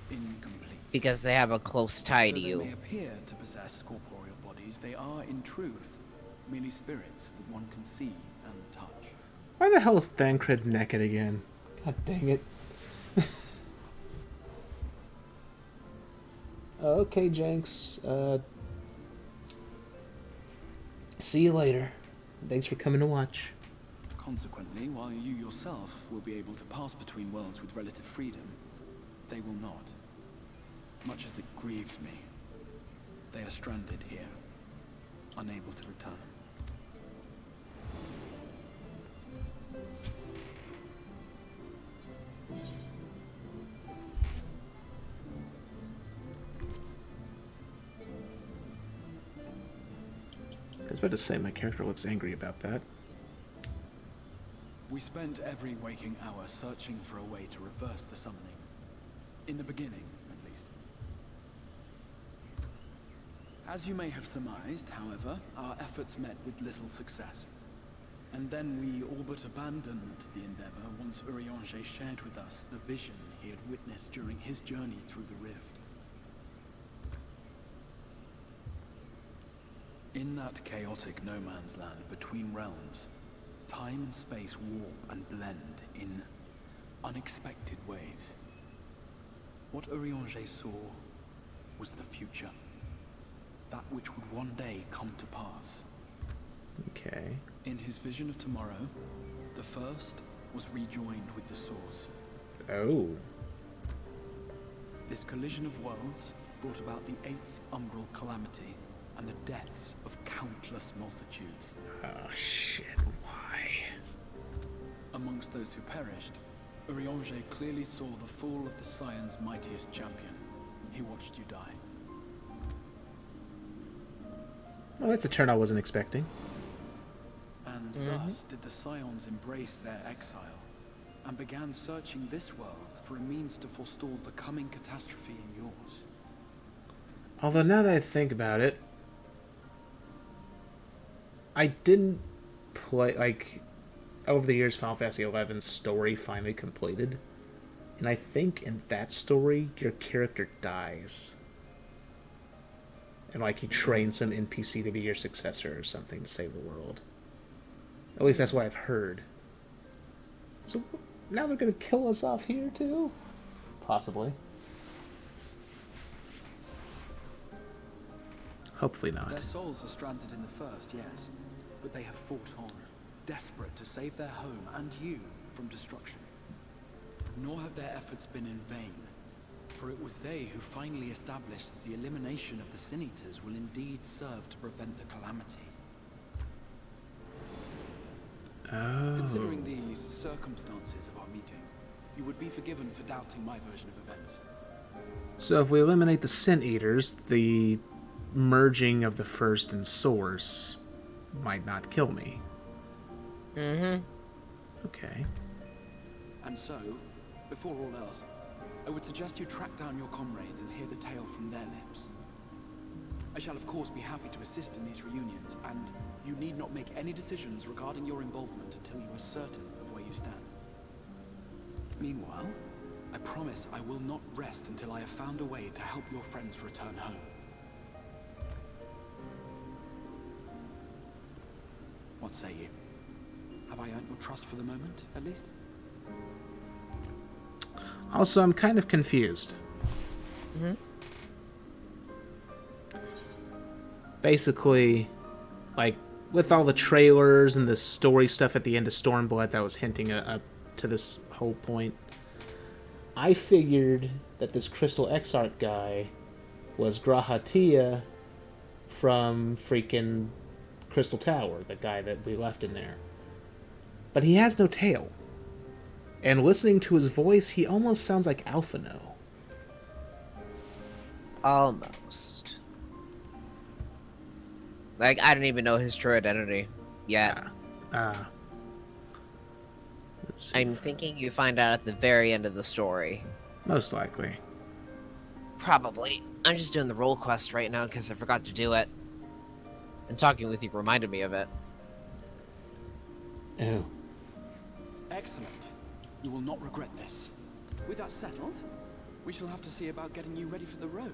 incomplete. Because they have a close tie to Though you. they may appear to possess corporeal bodies, they are in truth merely spirits that one can see and touch. Why the hell is Thancred naked again? God dang it. Okay, Jenks. See you later. Thanks for coming to watch. Consequently, while you yourself will be able to pass between worlds with relative freedom, they will not. Much as it grieves me, they are stranded here, unable to return. I was about to say my character looks angry about that. We spent every waking hour searching for a way to reverse the summoning. In the beginning, at least. As you may have surmised, however, our efforts met with little success. And then we all but abandoned the endeavor once Urianger shared with us the vision he had witnessed during his journey through the rift. In that chaotic no-man's land between realms, time and space warp and blend in unexpected ways. What Urianger saw was the future. That which would one day come to pass. Okay. In his vision of tomorrow, the first was rejoined with the source. Oh. This collision of worlds brought about the 8th umbral calamity and the deaths of countless multitudes. Oh shit, why? Amongst those who perished, Urianger clearly saw the fall of the Scion's mightiest champion. He watched you die. Well, that's a turn I wasn't expecting. And thus did the Scions embrace their exile, and began searching this world for a means to forestall the coming catastrophe in yours. Although now that I think about it, I didn't play, like, over the years Final Fantasy XI's story finally completed. And I think in that story, your character dies. And, like, you train some NPC to be your successor or something to save the world. At least that's what I've heard. So, now they're gonna kill us off here, too? Possibly. Hopefully not. Their souls are stranded in the First, yes, but they have fought on, desperate to save their home and you from destruction. Nor have their efforts been in vain, for it was they who finally established that the elimination of the Sin Eaters will indeed serve to prevent the calamity. Oh. Considering these circumstances of our meeting, you would be forgiven for doubting my version of events. So if we eliminate the Sin Eaters, the merging of the First and Source might not kill me. Mm-hmm. Okay. And so, before all else, I would suggest you track down your comrades and hear the tale from their lips. I shall of course be happy to assist in these reunions, and you need not make any decisions regarding your involvement until you are certain of where you stand. Meanwhile, I promise I will not rest until I have found a way to help your friends return home. What say you? Have I earned your trust for the moment, at least? Also, I'm kind of confused. Mm-hmm. Basically, like, with all the trailers and the story stuff at the end of Stormblood that was hinting up to this whole point, I figured that this Crystal Exarch guy was Grahatia from freaking Crystal Tower, the guy that we left in there. But he has no tail. And listening to his voice, he almost sounds like Alphino. Almost. Like, I don't even know his true identity yet. I'm thinking you find out at the very end of the story. Most likely. Probably. I'm just doing the role quest right now because I forgot to do it. And talking with you reminded me of it. Ew. Excellent. You will not regret this. With that settled, we shall have to see about getting you ready for the road.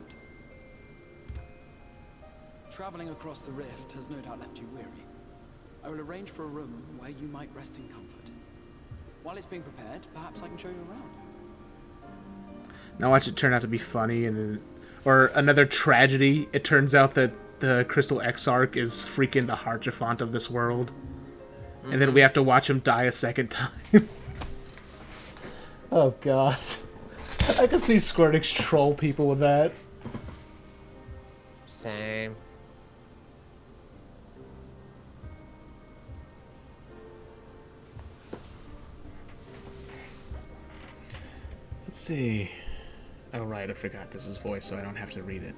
Traveling across the rift has no doubt left you weary. I will arrange for a room where you might rest in comfort. While it's being prepared, perhaps I can show you around. Now watch it turn out to be funny, and then, or another tragedy. It turns out that the Crystal Exarch is freaking the Harjafont of this world, and then we have to watch him die a second time. Oh god. I can see Squirtix troll people with that. Same. Let's see. Oh right, I forgot this is voice, so I don't have to read it.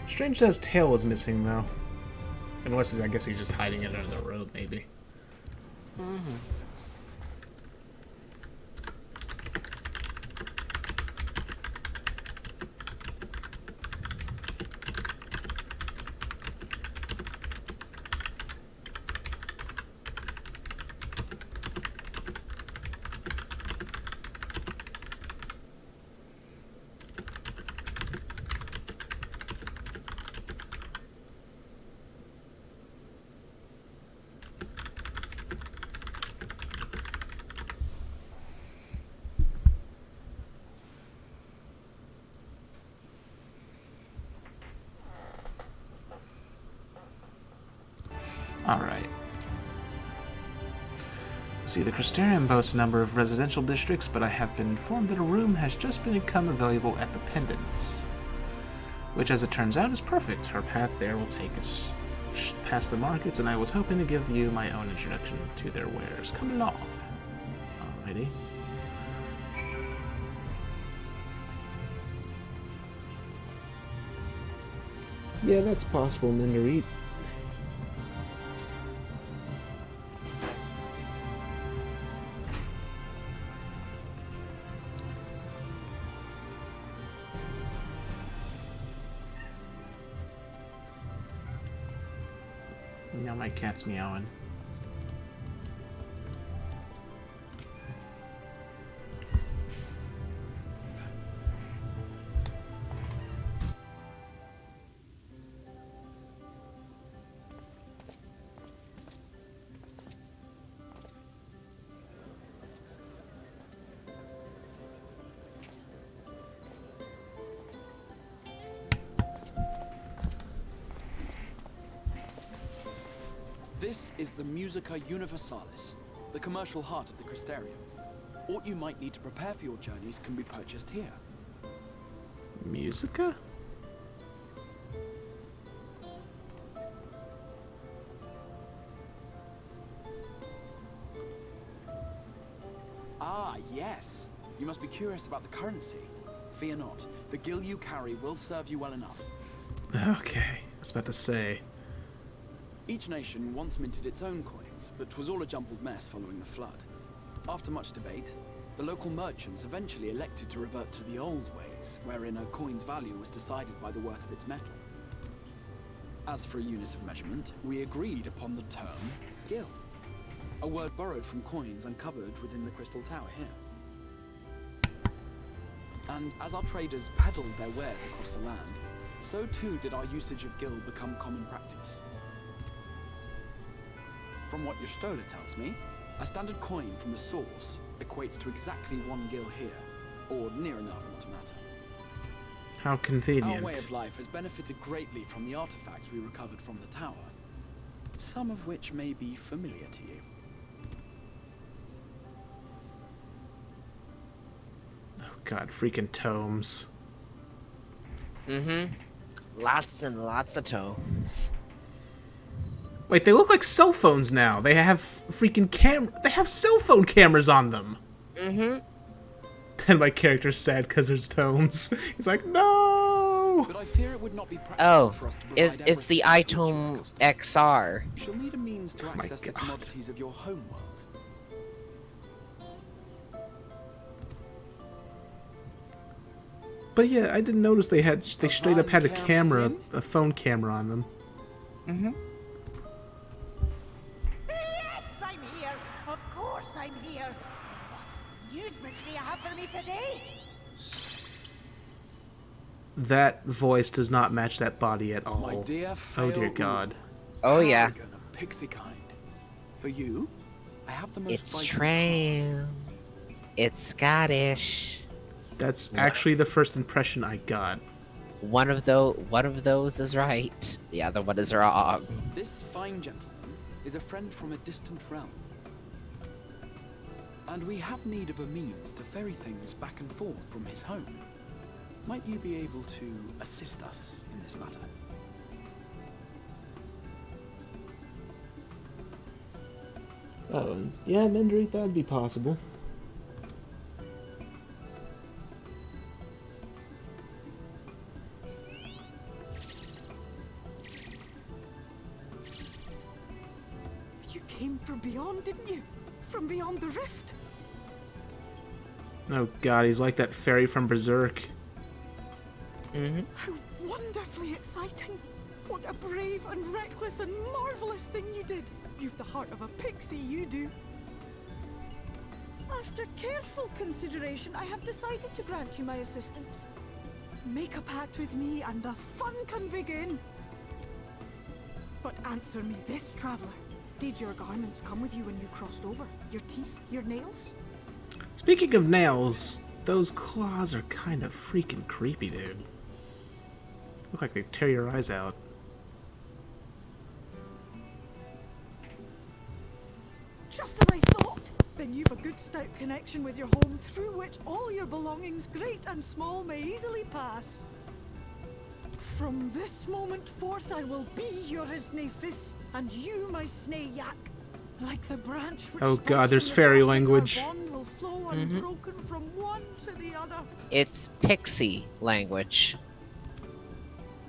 Strange that his tail was missing, though. Unless, I guess he's just hiding it under the robe, maybe. Alright. See, the Crystarium boasts a number of residential districts, but I have been informed that a room has just become available at the Pendants. Which, as it turns out, is perfect. Our path there will take us past the markets, and I was hoping to give you my own introduction to their wares. Come along. Alrighty. Yeah, that's possible, Minderit. Now my cat's meowing. This is the Musica Universalis, the commercial heart of the Crystarium. What you might need to prepare for your journeys can be purchased here. Musica? Ah, yes. You must be curious about the currency. Fear not. The gil you carry will serve you well enough. Okay, I was about to say. Each nation once minted its own coins, but 'twas all a jumbled mess following the flood. After much debate, the local merchants eventually elected to revert to the old ways, wherein a coin's value was decided by the worth of its metal. As for a unit of measurement, we agreed upon the term gil, a word borrowed from coins uncovered within the Crystal Tower here. And as our traders peddled their wares across the land, so too did our usage of gil become common practice. From what your stola tells me, a standard coin from the source equates to exactly 1 gil here, or near enough not to matter. How convenient. Our way of life has benefited greatly from the artifacts we recovered from the tower, some of which may be familiar to you. God, freaking tomes. Mm-hmm. Lots and lots of tomes. Wait, they look like cell phones now. They have freaking They have cell phone cameras on them. Mm-hmm. And my character's sad because there's tomes. He's like, no. But I fear it would not be practical for us to provide it's the everything to iTome each customer. XR. You shall need a means to access the God. commodities of your home world. But yeah, I didn't notice they straight up had a Divine camera, Cam a phone camera on them. Mm-hmm. Yes, I'm here. Of course I'm here. What amusements do you have for me today? That voice does not match that body at all. My dear Oh dear Fail God. Oh yeah. Paragon of pixie kind. For you, I have the most It's vital true. It's Scottish. That's actually the first impression I got. One of those is right. The other one is wrong. This fine gentleman is a friend from a distant realm. And we have need of a means to ferry things back and forth from his home. Might you be able to assist us in this matter? Yeah, Mendry, that'd be possible. You came from beyond, didn't you? From beyond the rift. Oh God, he's like that fairy from Berserk. Mm-hmm. How wonderfully exciting. What a brave and reckless and marvelous thing you did. You've the heart of a pixie, you do. After careful consideration, I have decided to grant you my assistance. Make a pact with me and the fun can begin. But answer me this, traveler. Did your garments come with you when you crossed over? Your teeth? Your nails? Speaking of nails, those claws are kind of freaking creepy, dude. Look like they tear your eyes out. Just as I thought! Then you've a good stout connection with your home through which all your belongings, great and small, may easily pass. From this moment forth I will be your Isnefis, and you my Snayak. Like the branch which Oh sprouts God, there's from the fairy sapling, our language. bond will flow unbroken from one to the other. It's pixie language.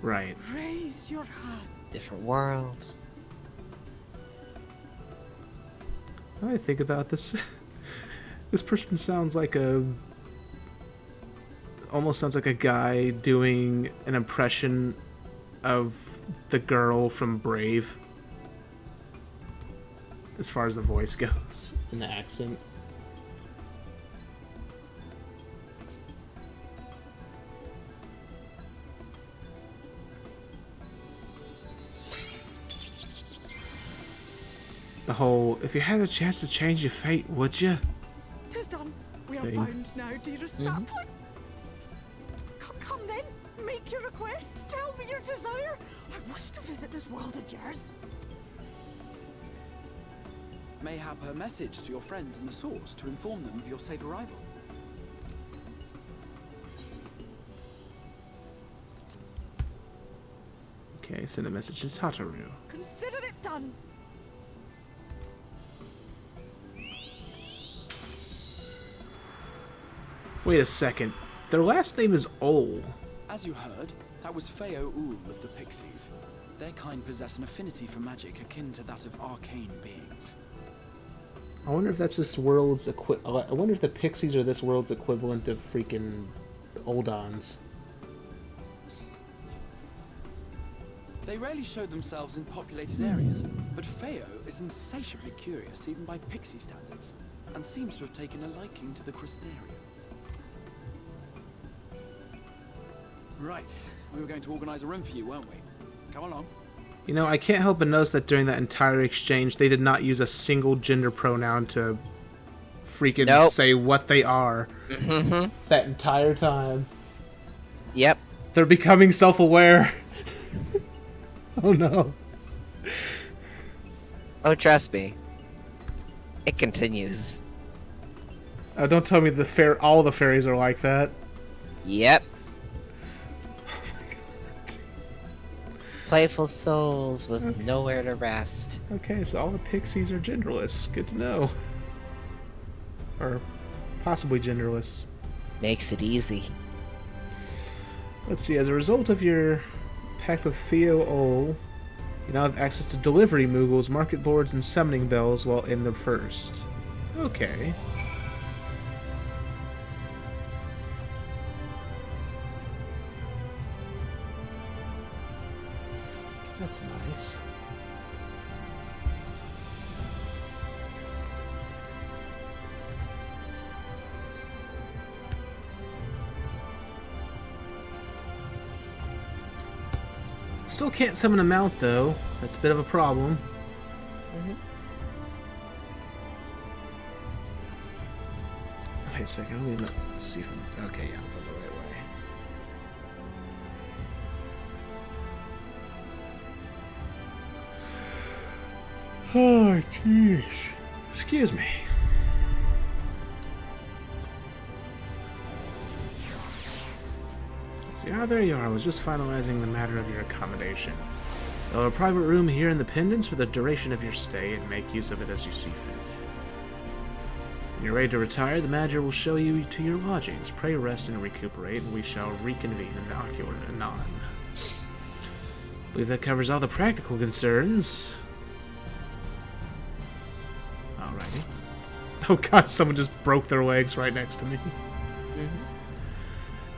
Right. Raise your hand. Different world. Now I think about this, this person sounds like almost sounds like a guy doing an impression of the girl from Brave. As far as the voice goes, and the accent. The whole, if you had a chance to change your fate, would you? 'Tis done. We are Thing. bound now, dearest sapling. Come then, make your request. Tell me your desire. I wish to visit this world of yours. Mayhap her message to your friends in the source to inform them of your safe arrival. Okay, send a message to Tataru. Consider it done. Wait a second. Their last name is Ol. As you heard, that was Feo Ul of the Pixies. Their kind possess an affinity for magic akin to that of arcane beings. I wonder if that's this world's I wonder if the Pixies are this world's equivalent of freaking Oldons. They rarely show themselves in populated areas, but Feo is insatiably curious even by Pixie standards, and seems to have taken a liking to the Crystarium. Right, we were going to organize a room for you, weren't we? Come along. You know, I can't help but notice that during that entire exchange, they did not use a single gender pronoun to freaking say what they are. Mm-hmm. That entire time. Yep. They're becoming self-aware. Oh no. Oh, trust me. It continues. Don't tell me all the fairies are like that. Yep. Playful souls with nowhere to rest. Okay, so all the pixies are genderless. Good to know. Or possibly genderless. Makes it easy. Let's see, as a result of your pact with Theo Ol, you now have access to delivery moogles, market boards, and summoning bells while in the first. Okay. That's nice. Still can't summon a mount, though. That's a bit of a problem. Wait a second, let me see if I'm... Okay, yeah, I'll go the right way. Oh, jeez. Excuse me. Let's see. Ah, there you are. I was just finalizing the matter of your accommodation. You'll have a private room here in the Pendants for the duration of your stay, and make use of it as you see fit. When you're ready to retire, the manager will show you to your lodgings. Pray, rest, and recuperate, and we shall reconvene in anon. I believe that covers all the practical concerns. Alrighty. Oh god, someone just broke their legs right next to me.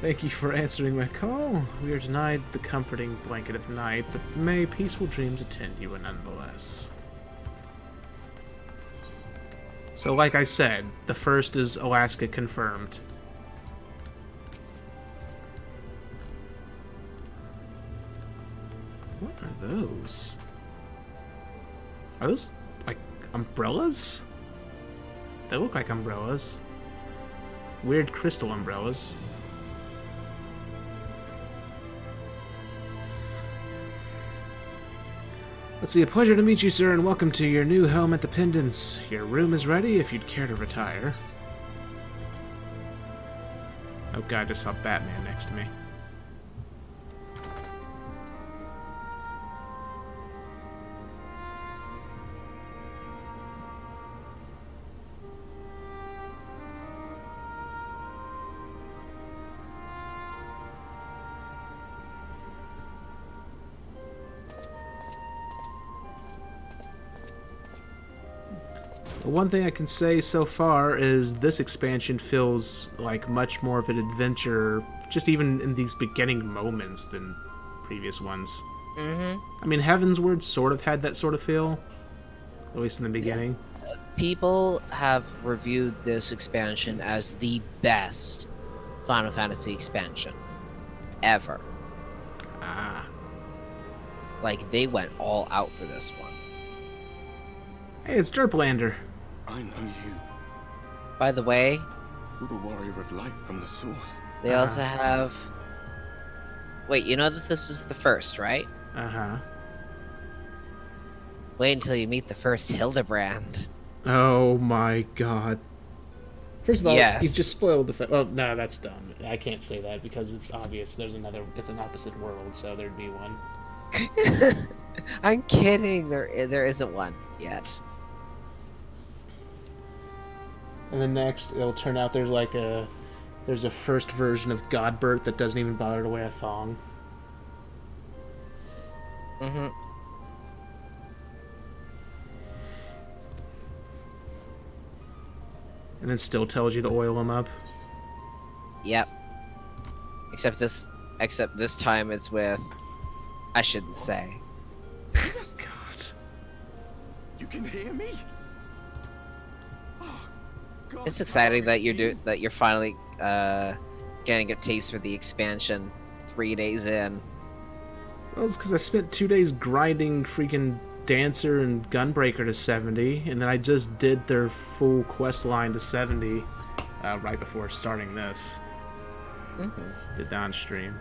Thank you for answering my call. We are denied the comforting blanket of night, but may peaceful dreams attend you nonetheless. So, like I said, the first is Alaska confirmed. What are those? Are those, like, umbrellas? They look like umbrellas. Weird crystal umbrellas. Let's see, a pleasure to meet you, sir, and welcome to your new home at the Pendants. Your room is ready if you'd care to retire. Oh god, I just saw Batman next to me. One thing I can say so far is this expansion feels like much more of an adventure, just even in these beginning moments, than previous ones. I mean, Heavensward sort of had that sort of feel, at least in the beginning. Yes. People have reviewed this expansion as the best Final Fantasy expansion ever. Ah. Like, they went all out for this one. Hey, it's Derplander. I know you. By the way, You're the warrior of light from the source. they also have... Wait, you know that this is the first, right? Uh-huh. Wait until you meet the first Hildebrand. Oh my god. First of all, Yes. you've just spoiled the well, no, that's dumb. I can't say that because it's obvious it's an opposite world, so there'd be one. I'm kidding, there isn't one yet. And then next, it'll turn out there's a first version of Godbert that doesn't even bother to wear a thong. And then still tells you to oil him up. Yep. Except this time it's with... I shouldn't say. God. You can hear me? It's exciting that you're finally getting a taste for the expansion 3 days in. Well, it's because I spent 2 days grinding freaking Dancer and Gunbreaker to 70, and then I just did their full quest line to 70 right before starting this. The downstream.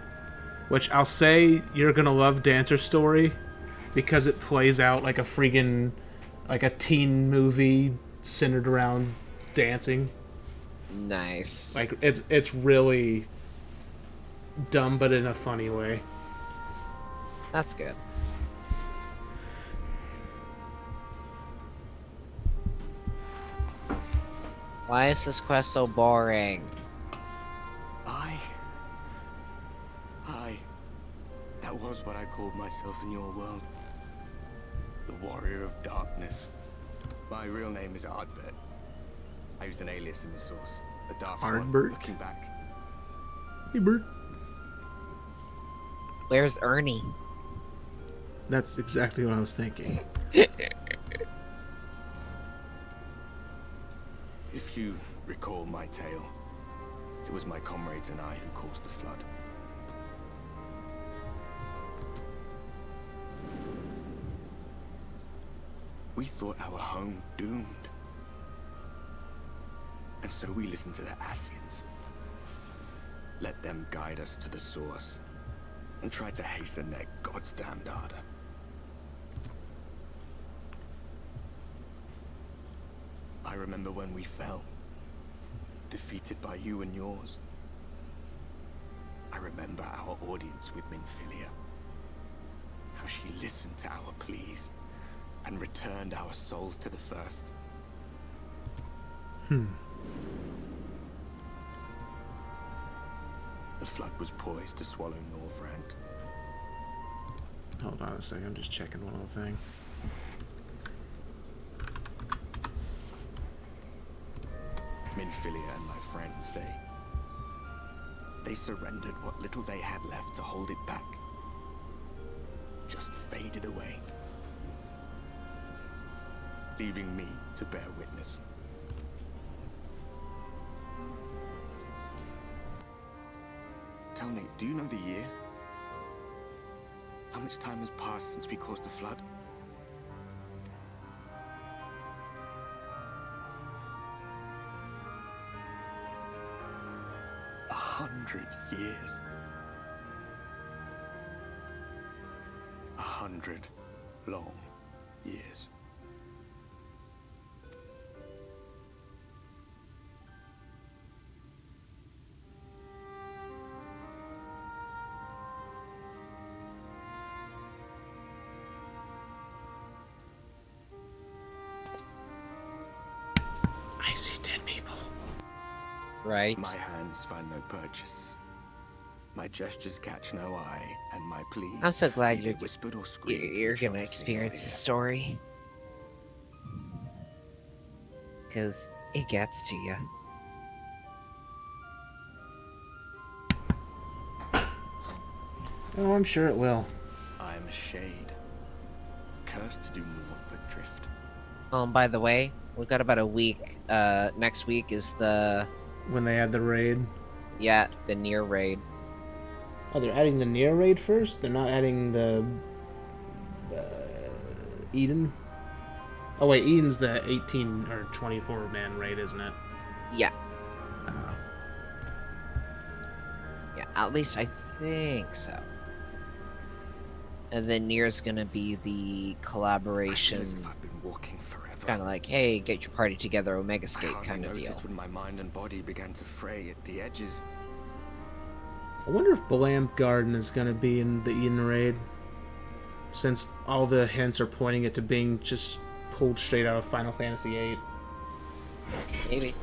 Which I'll say you're gonna love Dancer's story because it plays out like a freaking like a teen movie centered around dancing. Nice. Like, it's really dumb, but in a funny way. That's good. Why is this quest so boring? That was what I called myself in your world. The Warrior of Darkness. My real name is Ardbert. I used an alias in the source. A daft one, Ardbert? looking back. Hey, Bert. Where's Ernie? That's exactly what I was thinking. If you recall my tale, it was my comrades and I who caused the flood. We thought our home doomed. And so we listened to the Ascians. Let them guide us to the source and try to hasten their goddamned ardor. I remember when we fell, defeated by you and yours. I remember our audience with Minfilia. How she listened to our pleas and returned our souls to the first. The flood was poised to swallow Norvrand. Hold on a second, I'm just checking one other thing. Minfilia and my friends, they surrendered what little they had left to hold it back. Just faded away, leaving me to bear witness. Tell me, do you know the year? How much time has passed since we caused the flood? A 100 years. 100 long years. I see dead people. Right. My hands find no purchase. My gestures catch no eye, and my pleas, I'm so glad either whispered or screamed, you're shot gonna a single experience the ear. story. Because it gets to you. Oh, I'm sure it will. I am a shade, cursed to do naught but drift. By the way, we've got about a week. Next week is the... When they add the raid. Yeah, the near raid. Oh, they're adding the near raid first? They're not adding the... Eden? Oh wait, Eden's the 18 or 24 man raid, isn't it? Yeah. Yeah, at least I think so. And then Near's gonna be the collaboration. As if I've been walking forever. Kind of like, hey, get your party together, Omega I Skate hardly kind of deal. noticed when my mind and body began to fray at the edges. I wonder if Blamp Garden is going to be in the Eden raid. Since all the hints are pointing it to being just pulled straight out of Final Fantasy VIII. Maybe.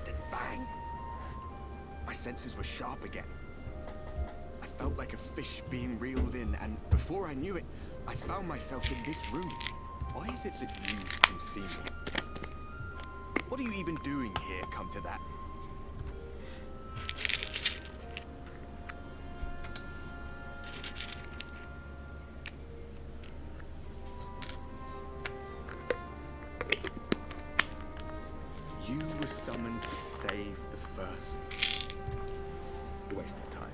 Then bang! My senses were sharp again. I felt like a fish being reeled in, and before I knew it, I found myself in this room. Why is it that you can see me? What are you even doing here, come to that? You were summoned to save the first. A waste of time.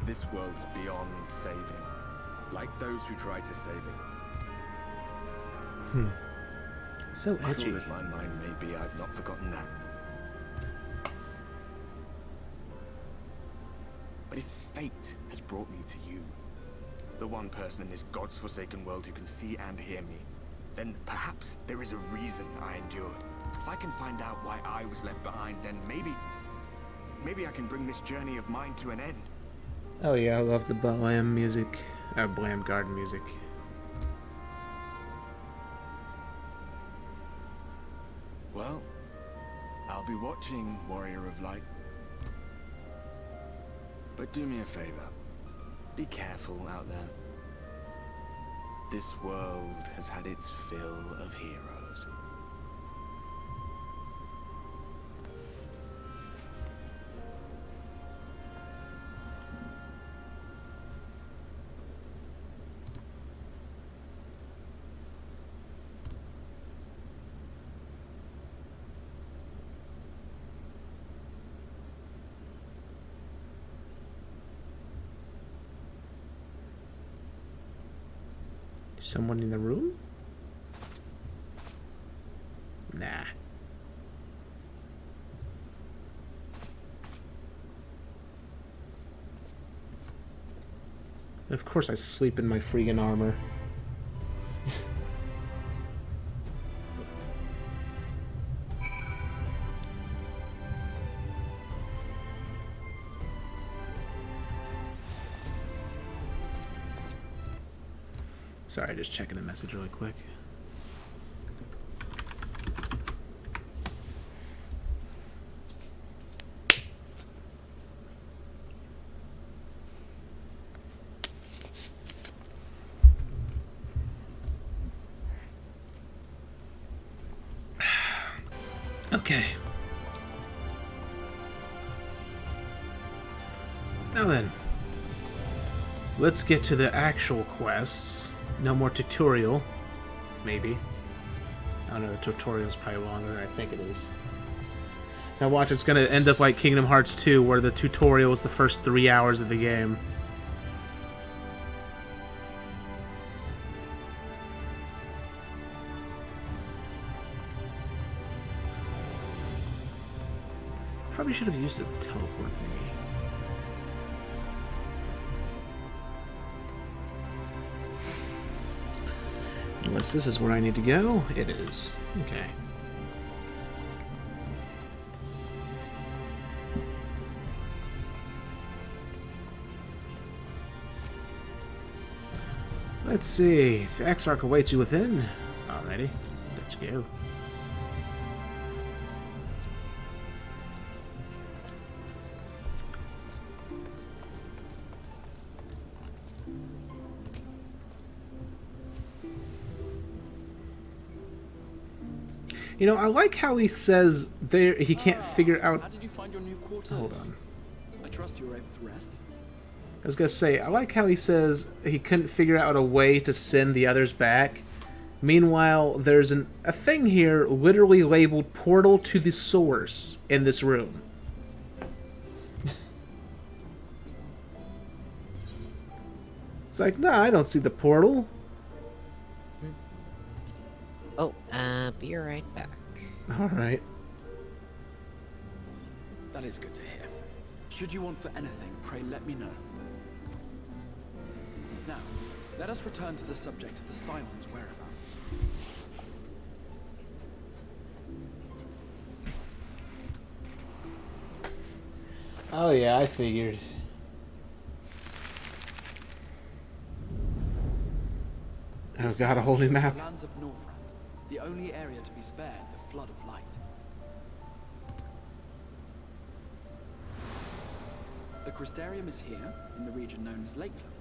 This world is beyond saving, like those who try to save it. So edgy. Muddled as my mind may be, I've not forgotten that. But if fate has brought me to you, the one person in this god's forsaken world who can see and hear me, then perhaps there is a reason I endured. If I can find out why I was left behind, then maybe I can bring this journey of mine to an end. Oh yeah, I love the Blam music. Blam Garden music. Well, I'll be watching, Warrior of Light. But do me a favor. Be careful out there. This world has had its fill of heroes. Someone in the room? Nah. Of course I sleep in my freaking armor. Sorry, just checking a message really quick. Okay. Now then, let's get to the actual quests. No more tutorial. Maybe. I don't know, the tutorial's probably longer than I think it is. Now watch, it's gonna end up like Kingdom Hearts 2, where the tutorial is the first 3 hours of the game. Probably should have used the teleport thingy. Unless this is where I need to go? It is. Okay. Let's see. The Exarch awaits you within. Alrighty. Let's go. You know, I like how he says there he can't figure out. How did you find your new quarters? Hold on. I trust you were able to rest. I was gonna say, I like how he says he couldn't figure out a way to send the others back. Meanwhile, there's a thing here literally labeled Portal to the Source in this room. It's like, nah, I don't see the portal. Oh, be right back. Alright. That is good to hear. Should you want for anything, pray let me know. Now, let us return to the subject of the Scion's whereabouts. Oh yeah, I figured. Oh god, a whole new map. The lands of Northrend, the only area to be spared the flood of light. The Crystarium is here, in the region known as Lakeland.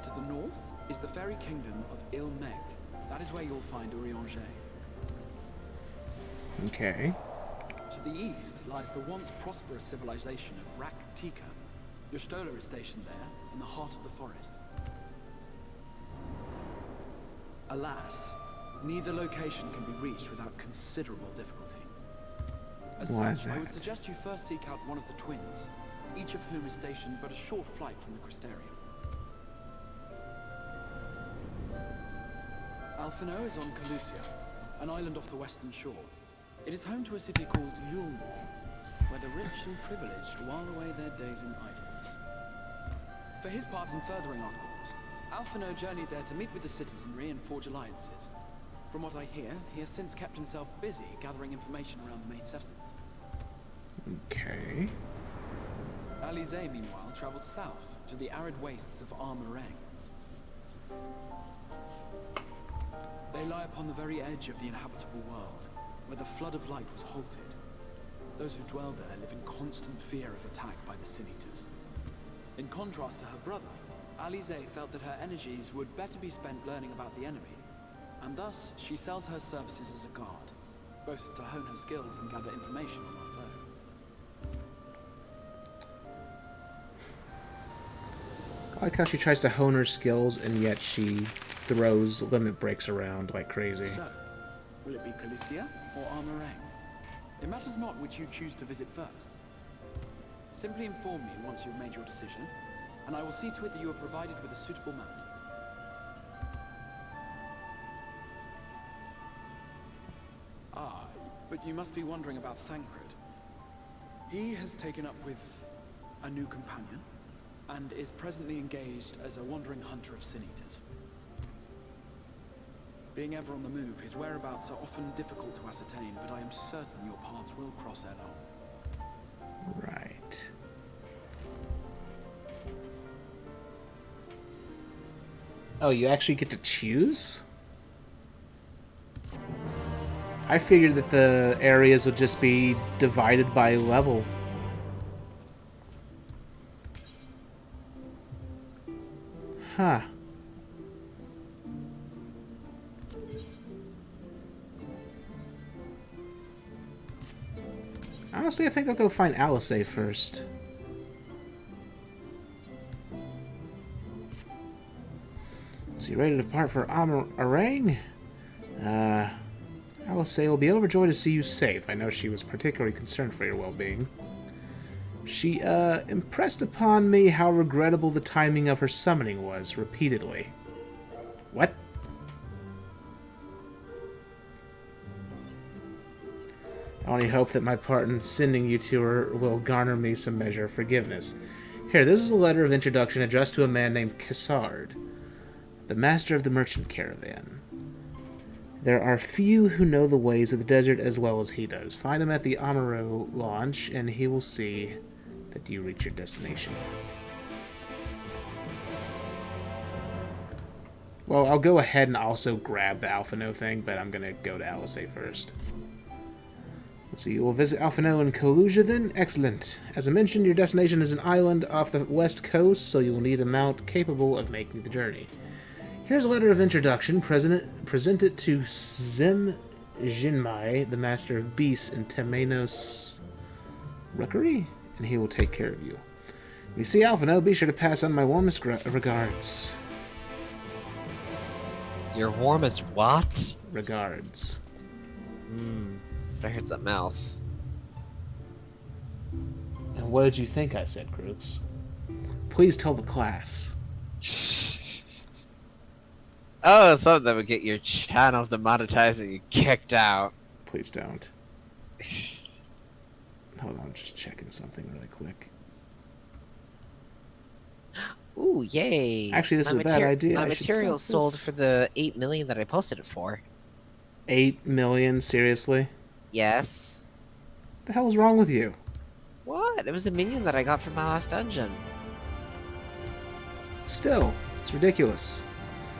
To the north is the fairy kingdom of Il-Meg. That is where you'll find Urianger. Okay. To the east lies the once prosperous civilization of Rak-Tika. Your Stola is stationed there, in the heart of the forest. Alas, neither location can be reached without considerable difficulty. As Why is such, I would that? suggest you first seek out one of the twins, each of whom is stationed but a short flight from the Crystarium. Alphino is on Calusia, an island off the western shore. It is home to a city called Yulmore, where the rich and privileged while away their days in idleness. For his part in furthering our cause, Alphino journeyed there to meet with the citizenry and forge alliances. From what I hear, he has since kept himself busy gathering information around the main settlement. Okay. Alize, meanwhile, traveled south to the arid wastes of Armorang. They lie upon the very edge of the inhabitable world, where the flood of light was halted. Those who dwell there live in constant fear of attack by the Sin Eaters. In contrast to her brother, Alize felt that her energies would better be spent learning about the enemy, and thus she sells her services as a guard, both to hone her skills and gather information on our foe. I like how she tries to hone her skills, and yet she throws limit breaks around like crazy. So, will it be Calicia or Armorang? It matters not which you choose to visit first. Simply inform me once you've made your decision, and I will see to it that you are provided with a suitable mount. Ah, but you must be wondering about Thancred. He has taken up with a new companion, and is presently engaged as a wandering hunter of Sin Eaters. Being ever on the move, his whereabouts are often difficult to ascertain, but I am certain your paths will cross ere long. Right. Oh, you actually get to choose? I figured that the areas would just be divided by level. Huh. Honestly, I think I'll go find Alice first. Let's see, ready to depart for Arang? Alice will be overjoyed to see you safe. I know she was particularly concerned for your well-being. She, impressed upon me how regrettable the timing of her summoning was, repeatedly. What? I only hope that my part in sending you to her will garner me some measure of forgiveness. Here, this is a letter of introduction addressed to a man named Cassard, the master of the merchant caravan. There are few who know the ways of the desert as well as he does. Find him at the Amaro launch, and he will see that you reach your destination. Well, I'll go ahead and also grab the Alphino thing, but I'm going to go to Alice first. Let's see, you will visit Alphino and Kaluja then? Excellent. As I mentioned, your destination is an island off the west coast, so you will need a mount capable of making the journey. Here's a letter of introduction. Present it to Zem Jinmai, the master of beasts in Temenos Rookery, and he will take care of you. If you see Alphino, be sure to pass on my warmest regards. Your warmest what? Regards. I heard something else. And what did you think I said, Crooks? Please tell the class. Oh, something that would get your channel demonetized and you kicked out. Please don't. Hold on, I'm just checking something really quick. Ooh, yay! Actually, this is a bad idea. My material sold for the 8 million that I posted it for. 8 million? Seriously? Yes. What the hell is wrong with you? What? It was a minion that I got from my last dungeon. Still, it's ridiculous.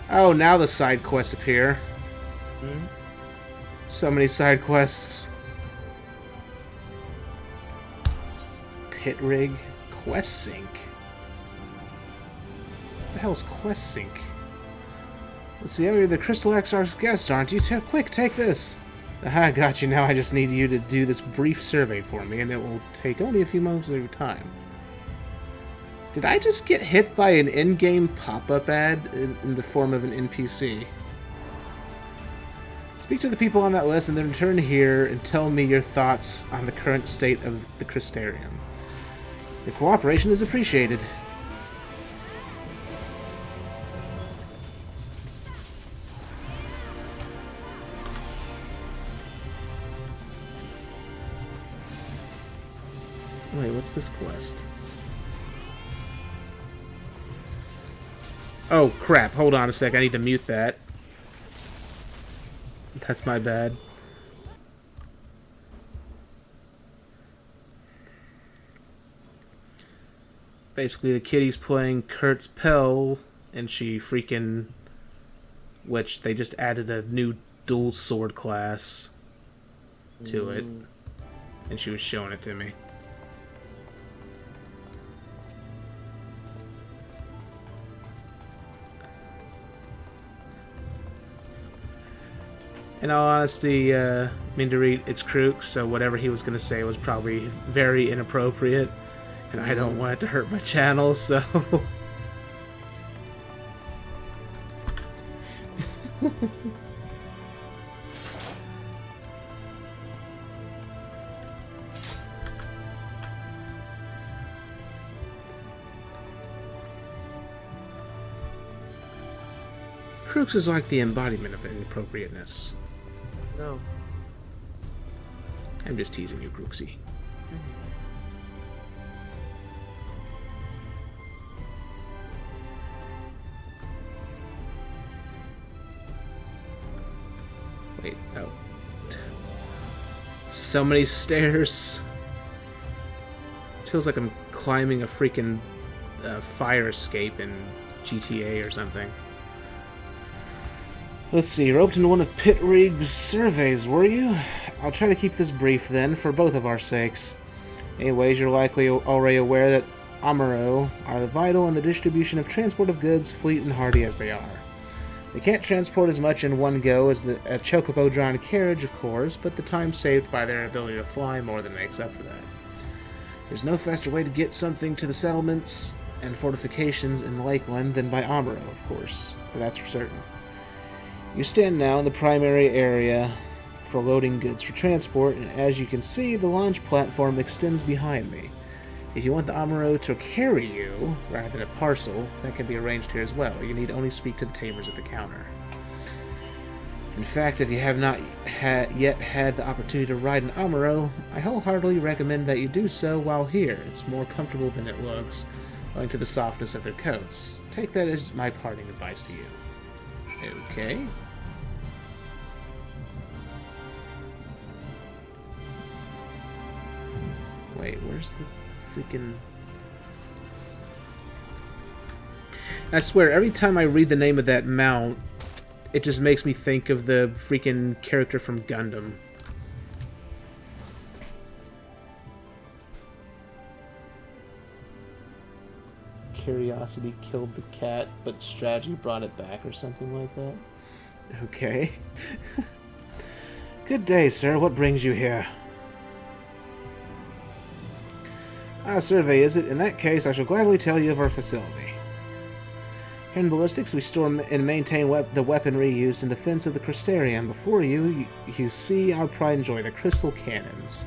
Oh, now the side quests appear. So many side quests. Pit rig, quest sync. What the hell is quest sync? Let's see, you're the Crystal XR's guest, aren't you? Quick, take this. Aha, got you. Now I just need you to do this brief survey for me, and it will take only a few moments of your time. Did I just get hit by an in-game pop-up ad in the form of an NPC? Speak to the people on that list and then return here and tell me your thoughts on the current state of the Crystarium. Your cooperation is appreciated. Wait, what's this quest? Oh, crap. Hold on a sec. I need to mute that. That's my bad. Basically, the kitty's playing Kurt's Pell, and she freaking... Which, they just added a new dual sword class to it. And she was showing it to me. In all honesty, Mindarit, it's Krook, so whatever he was going to say was probably very inappropriate. And I don't want it to hurt my channel, so... Crooks is like the embodiment of inappropriateness. No. I'm just teasing you, Crooksy. Wait, oh. So many stairs. It feels like I'm climbing a freaking fire escape in GTA or something. Let's see, you're roped into one of Pitrig's surveys, were you? I'll try to keep this brief then, for both of our sakes. Anyways, you're likely already aware that Amuro are vital in the distribution of transport of goods, fleet and hardy as they are. They can't transport as much in one go as a chocobo-drawn carriage, of course, but the time saved by their ability to fly more than makes up for that. There's no faster way to get something to the settlements and fortifications in Lakeland than by Amuro, of course, but that's for certain. You stand now in the primary area for loading goods for transport, and as you can see, the launch platform extends behind me. If you want the Amuro to carry you, rather than a parcel, that can be arranged here as well. You need only speak to the tamers at the counter. In fact, if you have not yet had the opportunity to ride an Amuro, I wholeheartedly recommend that you do so while here. It's more comfortable than it looks, owing to the softness of their coats. Take that as my parting advice to you. Okay. Wait, where's the freaking... I swear, every time I read the name of that mount, it just makes me think of the freaking character from Gundam. Curiosity killed the cat, but strategy brought it back, or something like that. Okay. Good day, sir. What brings you here? Ah, survey, is it? In that case, I shall gladly tell you of our facility. Here in Ballistics, we store and maintain the weaponry used in defense of the Crystarium. Before you see our pride and joy, the crystal cannons.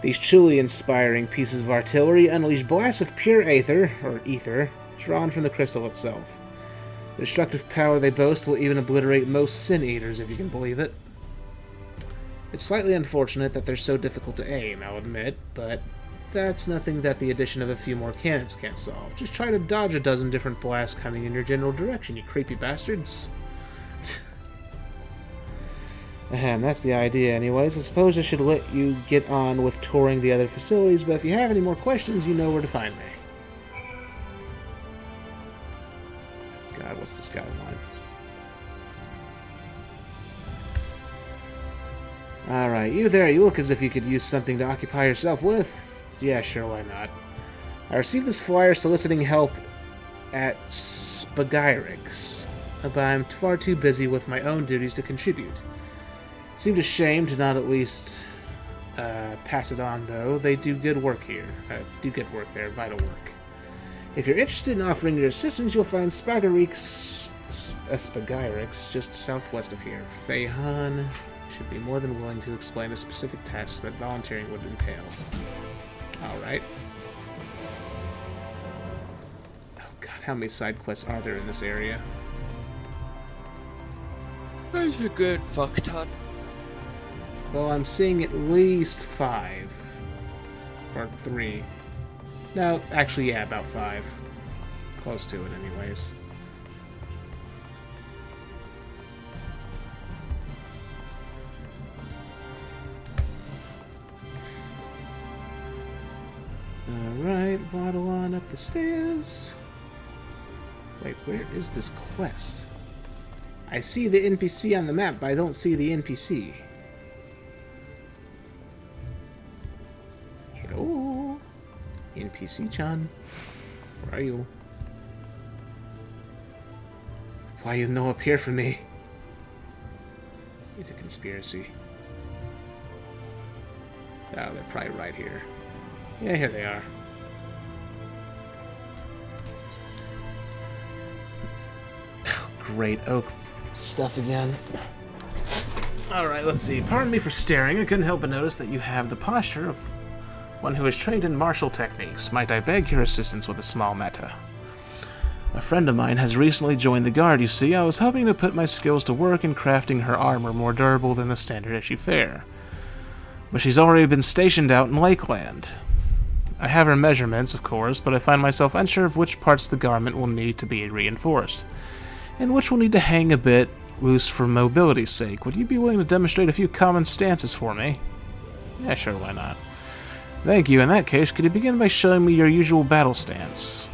These truly inspiring pieces of artillery unleash blasts of pure aether, or ether, drawn from the crystal itself. The destructive power they boast will even obliterate most Sin Eaters, if you can believe it. It's slightly unfortunate that they're so difficult to aim, I'll admit, but that's nothing that the addition of a few more cannons can't solve. Just try to dodge a dozen different blasts coming in your general direction, you creepy bastards. Ahem, that's the idea anyways. I suppose I should let you get on with touring the other facilities, but if you have any more questions, you know where to find me. God, what's this guy want? Alright, you there, you look as if you could use something to occupy yourself with. Yeah, sure, why not? I received this flyer soliciting help at Spagyrix, but I'm far too busy with my own duties to contribute. Seemed a shame to not at least pass it on, though. They do good work here. Do good work there, vital work. If you're interested in offering your assistance, you'll find Spagyrix just southwest of here. Feihan should be more than willing to explain the specific tasks that volunteering would entail. Alright. Oh god, how many side quests are there in this area? That's a good fuck ton. Well, I'm seeing at least 5. Or 3. No, actually, yeah, about 5. Close to it, anyways. up the stairs. Wait, where is this quest? I see the NPC on the map, but I don't see the NPC. Hello? NPC-chan. Where are you? Why you no appear for me? It's a conspiracy. Oh, they're probably right here. Yeah, here they are. Great oak stuff again. Alright, let's see. Pardon me for staring. I couldn't help but notice that you have the posture of one who is trained in martial techniques. Might I beg your assistance with a small matter? A friend of mine has recently joined the guard, you see. I was hoping to put my skills to work in crafting her armor more durable than the standard issue fare. But she's already been stationed out in Lakeland. I have her measurements, of course, but I find myself unsure of which parts of the garment will need to be reinforced, and which will need to hang a bit loose for mobility's sake. Would you be willing to demonstrate a few common stances for me? Yeah, sure, why not? Thank you. In that case, could you begin by showing me your usual battle stance?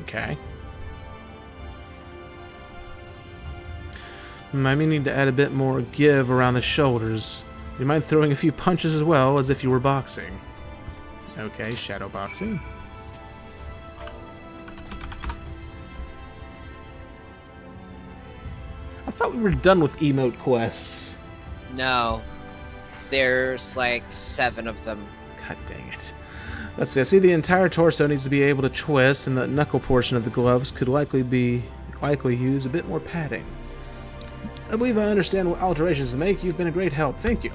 Okay. I may need to add a bit more give around the shoulders. You mind throwing a few punches as well, as if you were boxing? Okay, shadow boxing. I thought we were done with emote quests. No. There's like 7 of them. God dang it. Let's see, I see the entire torso needs to be able to twist, and the knuckle portion of the gloves could likely use a bit more padding. I believe I understand what alterations to make. You've been a great help. Thank you.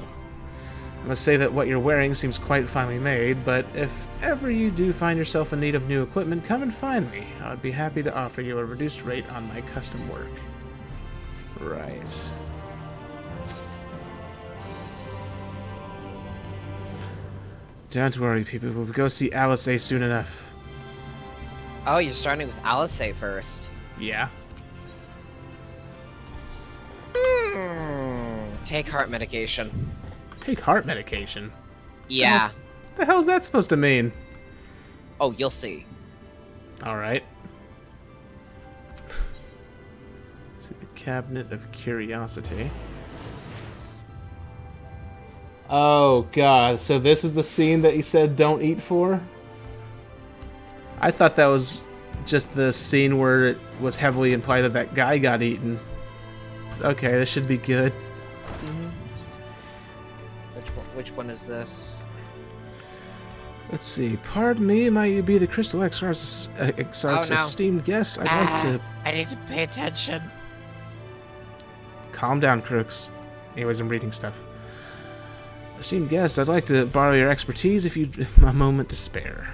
I must say that what you're wearing seems quite finely made, but if ever you do find yourself in need of new equipment, come and find me. I'd be happy to offer you a reduced rate on my custom work. Right. Don't worry, people. We'll go see Alice soon enough. Oh, you're starting with Alice first. Yeah. Take heart medication. Take heart medication? Yeah. What the hell is that supposed to mean? Oh, you'll see. Alright. See the Cabinet of Curiosity. Oh god, so this is the scene that you said don't eat for? I thought that was just the scene where it was heavily implied that that guy got eaten. Okay, this should be good. Which one is this? Let's see. Pardon me, might you be the Crystal Exarch's esteemed guest? I'd like to... I need to pay attention. Calm down, Crooks. Anyways, I'm reading stuff. Esteemed guest, I'd like to borrow your expertise if you'd a moment to spare.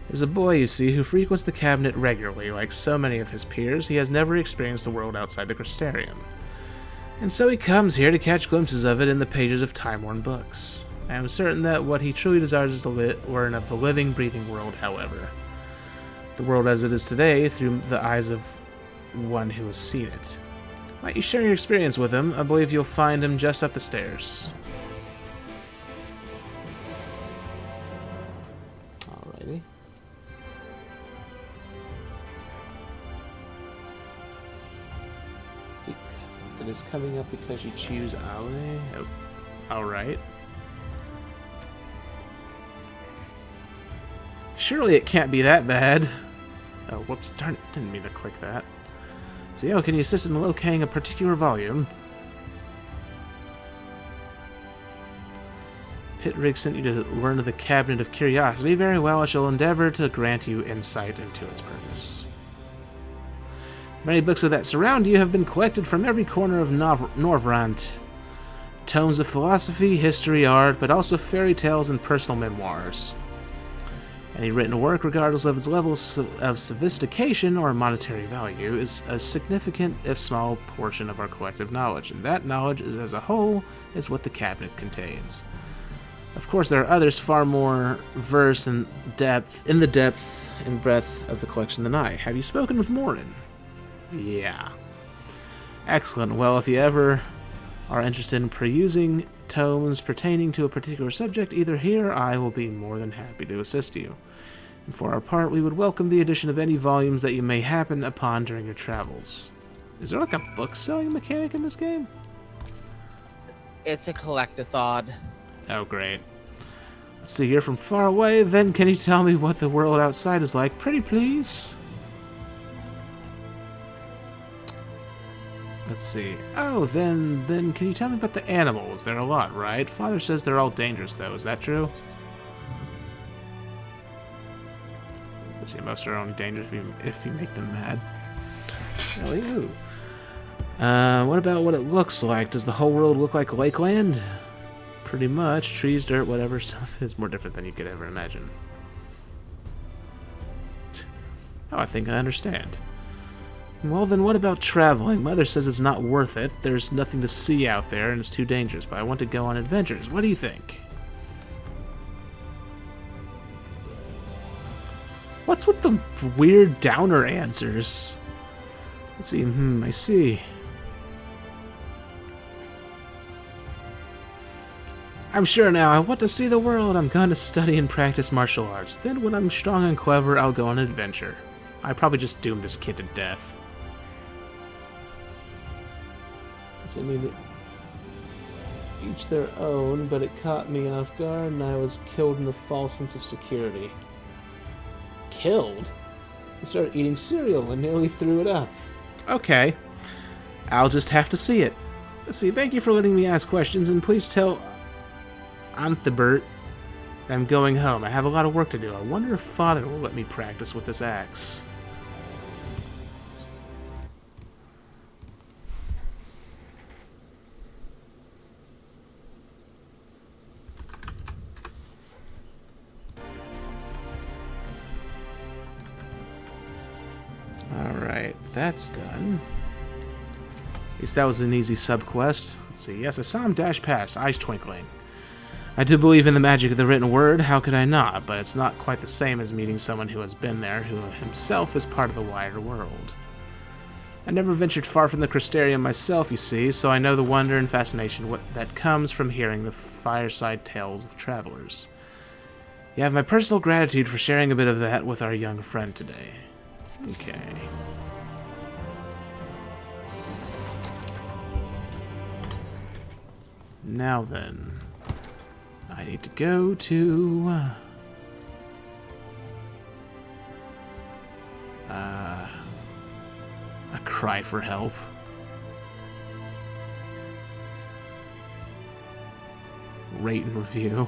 There's a boy, you see, who frequents the cabinet regularly. Like so many of his peers, he has never experienced the world outside the Crystarium. And so he comes here to catch glimpses of it in the pages of time-worn books. I am certain that what he truly desires is to learn of the living, breathing world, however. The world as it is today, through the eyes of one who has seen it. Might you share your experience with him? I believe you'll find him just up the stairs. Alrighty. It is coming up because you choose Ali. Oh, alright. Surely it can't be that bad. Oh, whoops, darn it, didn't mean to click that. So, can you assist in locating a particular volume? Pitrig sent you to learn of the Cabinet of Curiosity. Very well, I shall endeavor to grant you insight into its purpose. Many books of that surround you have been collected from every corner of Norvrant. Tomes of philosophy, history, art, but also fairy tales and personal memoirs. Any written work, regardless of its level of sophistication or monetary value, is a significant, if small, portion of our collective knowledge, and that knowledge, as a whole, is what the cabinet contains. Of course, there are others far more versed in the depth and breadth of the collection than I. Have you spoken with Morin? Yeah. Excellent. Well, if you ever are interested in perusing tomes pertaining to a particular subject, either here or I will be more than happy to assist you. And for our part, we would welcome the addition of any volumes that you may happen upon during your travels. Is there like a book-selling mechanic in this game? It's a collect-a-thon. Oh, great. Let's see, you're from far away, then can you tell me what the world outside is like? Pretty please? Let's see. Oh, then can you tell me about the animals? There are a lot, right? Father says they're all dangerous, though. Is that true? Let's see, most are only dangerous if you make them mad. Really? Ooh. What about what it looks like? Does the whole world look like Lakeland? Pretty much. Trees, dirt, whatever. Stuff is more different than you could ever imagine. Oh, I think I understand. Well, then what about traveling? Mother says it's not worth it. There's nothing to see out there, and it's too dangerous, but I want to go on adventures. What do you think? What's with the weird downer answers? Let's see. I see. I'm sure now I want to see the world. I'm going to study and practice martial arts. Then when I'm strong and clever, I'll go on an adventure. I probably just doomed this kid to death. I mean, each their own, but it caught me off guard and I was killed in a false sense of security. Killed? I started eating cereal and nearly threw it up. Okay. I'll just have to see it. Let's see, thank you for letting me ask questions, and please tell Anthibert that I'm going home. I have a lot of work to do. I wonder if Father will let me practice with this axe. Alright, that's done. At least that was an easy sub-quest. Let's see. Yes, I saw him dash past, eyes twinkling. I do believe in the magic of the written word, how could I not? But it's not quite the same as meeting someone who has been there, who himself is part of the wider world. I never ventured far from the Crystarium myself, you see, so I know the wonder and fascination that comes from hearing the fireside tales of travelers. You have my personal gratitude for sharing a bit of that with our young friend today. Okay. Now then, I need to go to a cry for help. Rate and review.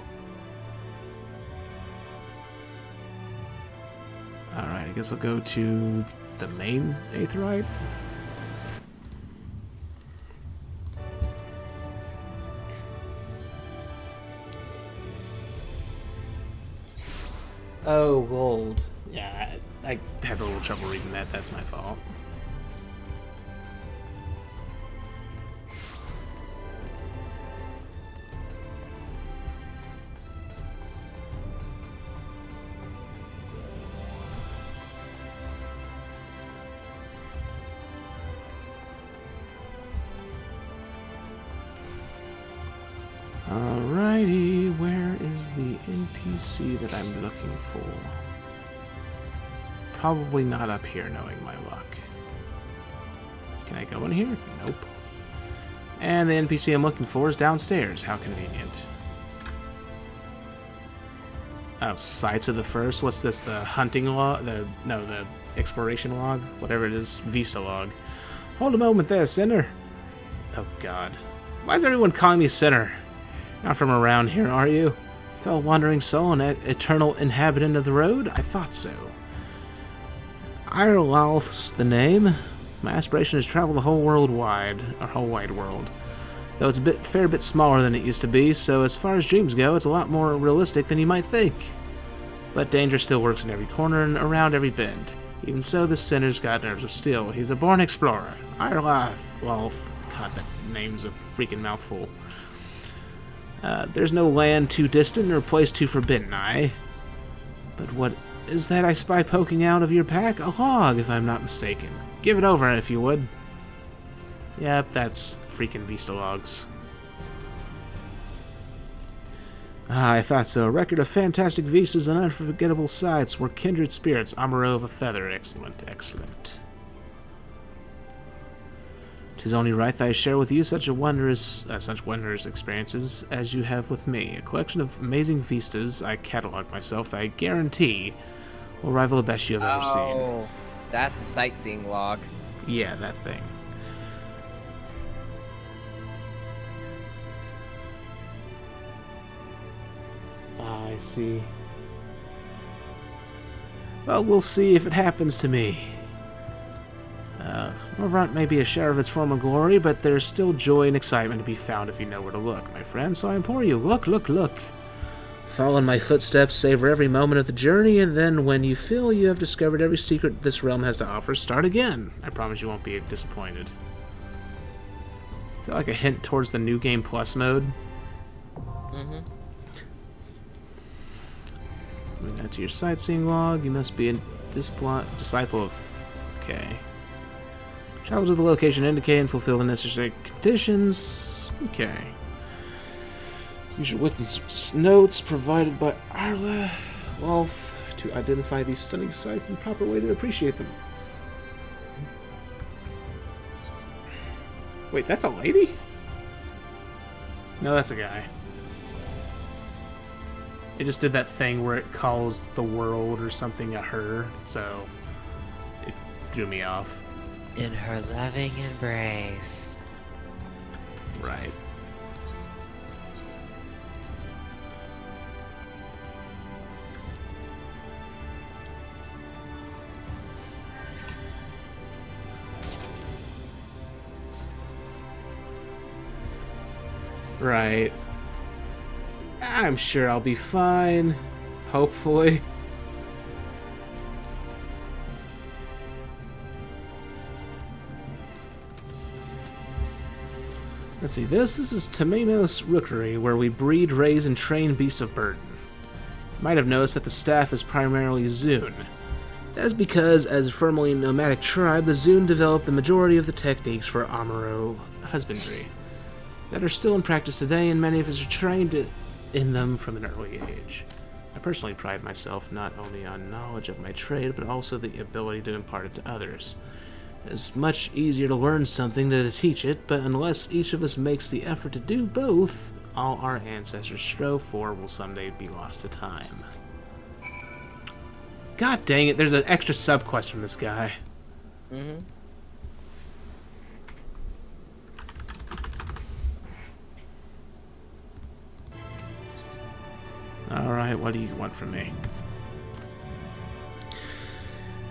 Alright, I guess I'll go to the main Aetheryte. Oh, gold. Yeah, I had a little trouble reading that. That's my fault. Alrighty, where is the NPC that I'm looking for? Probably not up here, knowing my luck. Can I go in here? Nope. And the NPC I'm looking for is downstairs. How convenient. Oh, Sights of the First? What's this? The hunting log? The exploration log? Whatever it is. Vista log. Hold a moment there, sinner. Oh, God. Why is everyone calling me sinner? Not from around here, are you? Fellow wandering soul and eternal inhabitant of the road? I thought so. Irlalth's the name. My aspiration is to travel the whole world wide, or whole wide world. Though it's a fair bit smaller than it used to be, so as far as dreams go, it's a lot more realistic than you might think. But danger still works in every corner and around every bend. Even so, this sinner's got nerves of steel. He's a born explorer. Irlalth. God, that name's a freaking mouthful. There's no land too distant or place too forbidden, aye. But what is that I spy poking out of your pack? A log, if I'm not mistaken. Give it over, if you would. Yep, that's freaking Vista logs. Ah, I thought so. A record of fantastic vistas and unforgettable sights were kindred spirits. Amaro of a feather. Excellent, excellent. 'Tis only right that I share with you such wondrous experiences as you have with me. A collection of amazing vistas I catalog myself that I guarantee will rival the best you have ever seen. Oh, that's the sightseeing log. Yeah, that thing. I see. Well, we'll see if it happens to me. Morvant may be a share of its former glory, but there's still joy and excitement to be found if you know where to look, my friend. So I implore you, look, look, look. Follow in my footsteps, savor every moment of the journey, and then when you feel you have discovered every secret this realm has to offer, start again. I promise you won't be disappointed. Is that like a hint towards the New Game Plus mode? Mm-hmm. Moving on to your sightseeing log, you must be a disciple of... Okay. Travel to the location indicated and fulfill the necessary conditions. Okay. Use your witness notes provided by Arla Wolf to identify these stunning sights and the proper way to appreciate them. Wait, that's a lady? No, that's a guy. It just did that thing where it calls the world or something a her, so it threw me off. In her loving embrace. Right. Right. I'm sure I'll be fine. Hopefully. Let's see, this is Temenos Rookery, where we breed, raise, and train beasts of burden. You might have noticed that the staff is primarily Zune. That is because, as a firmly nomadic tribe, the Zune developed the majority of the techniques for Amaro husbandry that are still in practice today, and many of us are trained in them from an early age. I personally pride myself not only on knowledge of my trade, but also the ability to impart it to others. It's much easier to learn something than to teach it, but unless each of us makes the effort to do both, all our ancestors strove for will someday be lost to time. God dang it, there's an extra subquest from this guy. Mm-hmm. Alright, what do you want from me?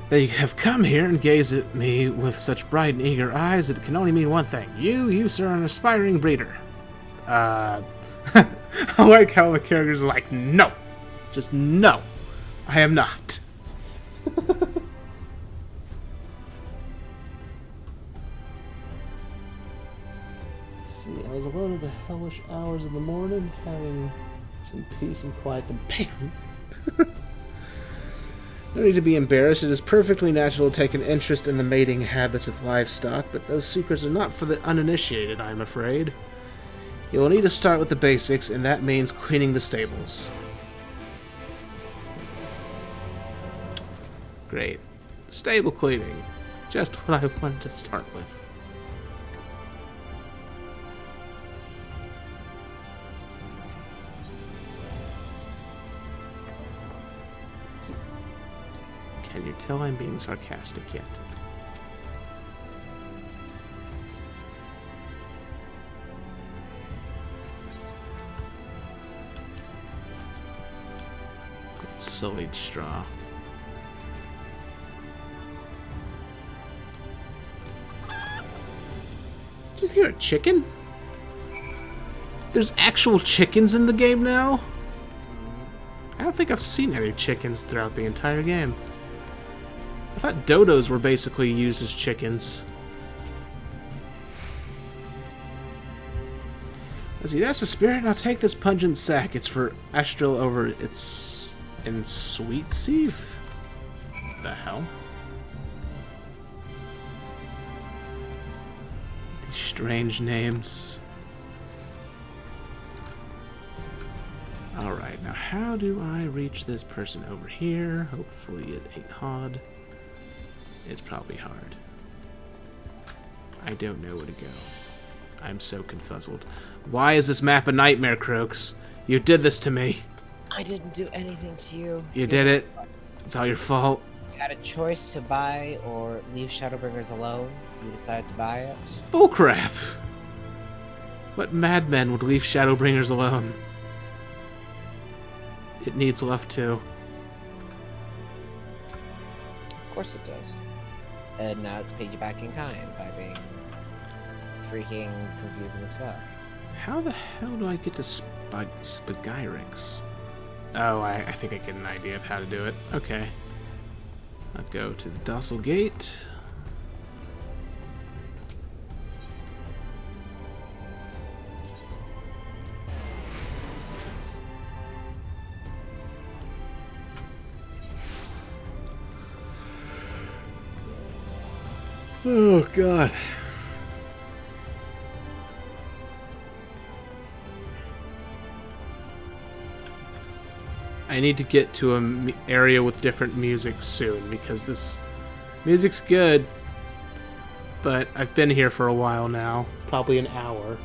They have come here and gazed at me with such bright and eager eyes that it can only mean one thing. You, sir, are an aspiring breeder. I like how the characters are like, no. Just no. I am not. Let's see, I was alone in the hellish hours of the morning, having some peace and quiet. Bam! No need to be embarrassed. It is perfectly natural to take an interest in the mating habits of livestock, but those secrets are not for the uninitiated, I'm afraid. You will need to start with the basics, and that means cleaning the stables. Great. Stable cleaning. Just what I wanted to start with. Can you tell I'm being sarcastic yet? Sullied straw. Just hear a chicken? There's actual chickens in the game now? I don't think I've seen any chickens throughout the entire game. I thought dodos were basically used as chickens. Let's see, that's the spirit. Now take this pungent sack. It's for Astral over its in Sweet Sieve. The hell? These strange names. Alright, now how do I reach this person over here? Hopefully it ain't hard. It's probably hard. I don't know where to go. I'm so confuzzled. Why is this map a nightmare, Croaks? You did this to me. I didn't do anything to you. You did it. It's all your fault. You had a choice to buy or leave Shadowbringers alone. You decided to buy it. Bullcrap! What madman would leave Shadowbringers alone? It needs love too. Of course it does. And now it's paid you back in kind by being freaking confusing as fuck. How the hell do I get to Spagyrix? Oh, I think I get an idea of how to do it. Okay. I'll go to the Docile Gate. Oh, God. I need to get to an area with different music soon, because this music's good, but I've been here for a while now. Probably an hour.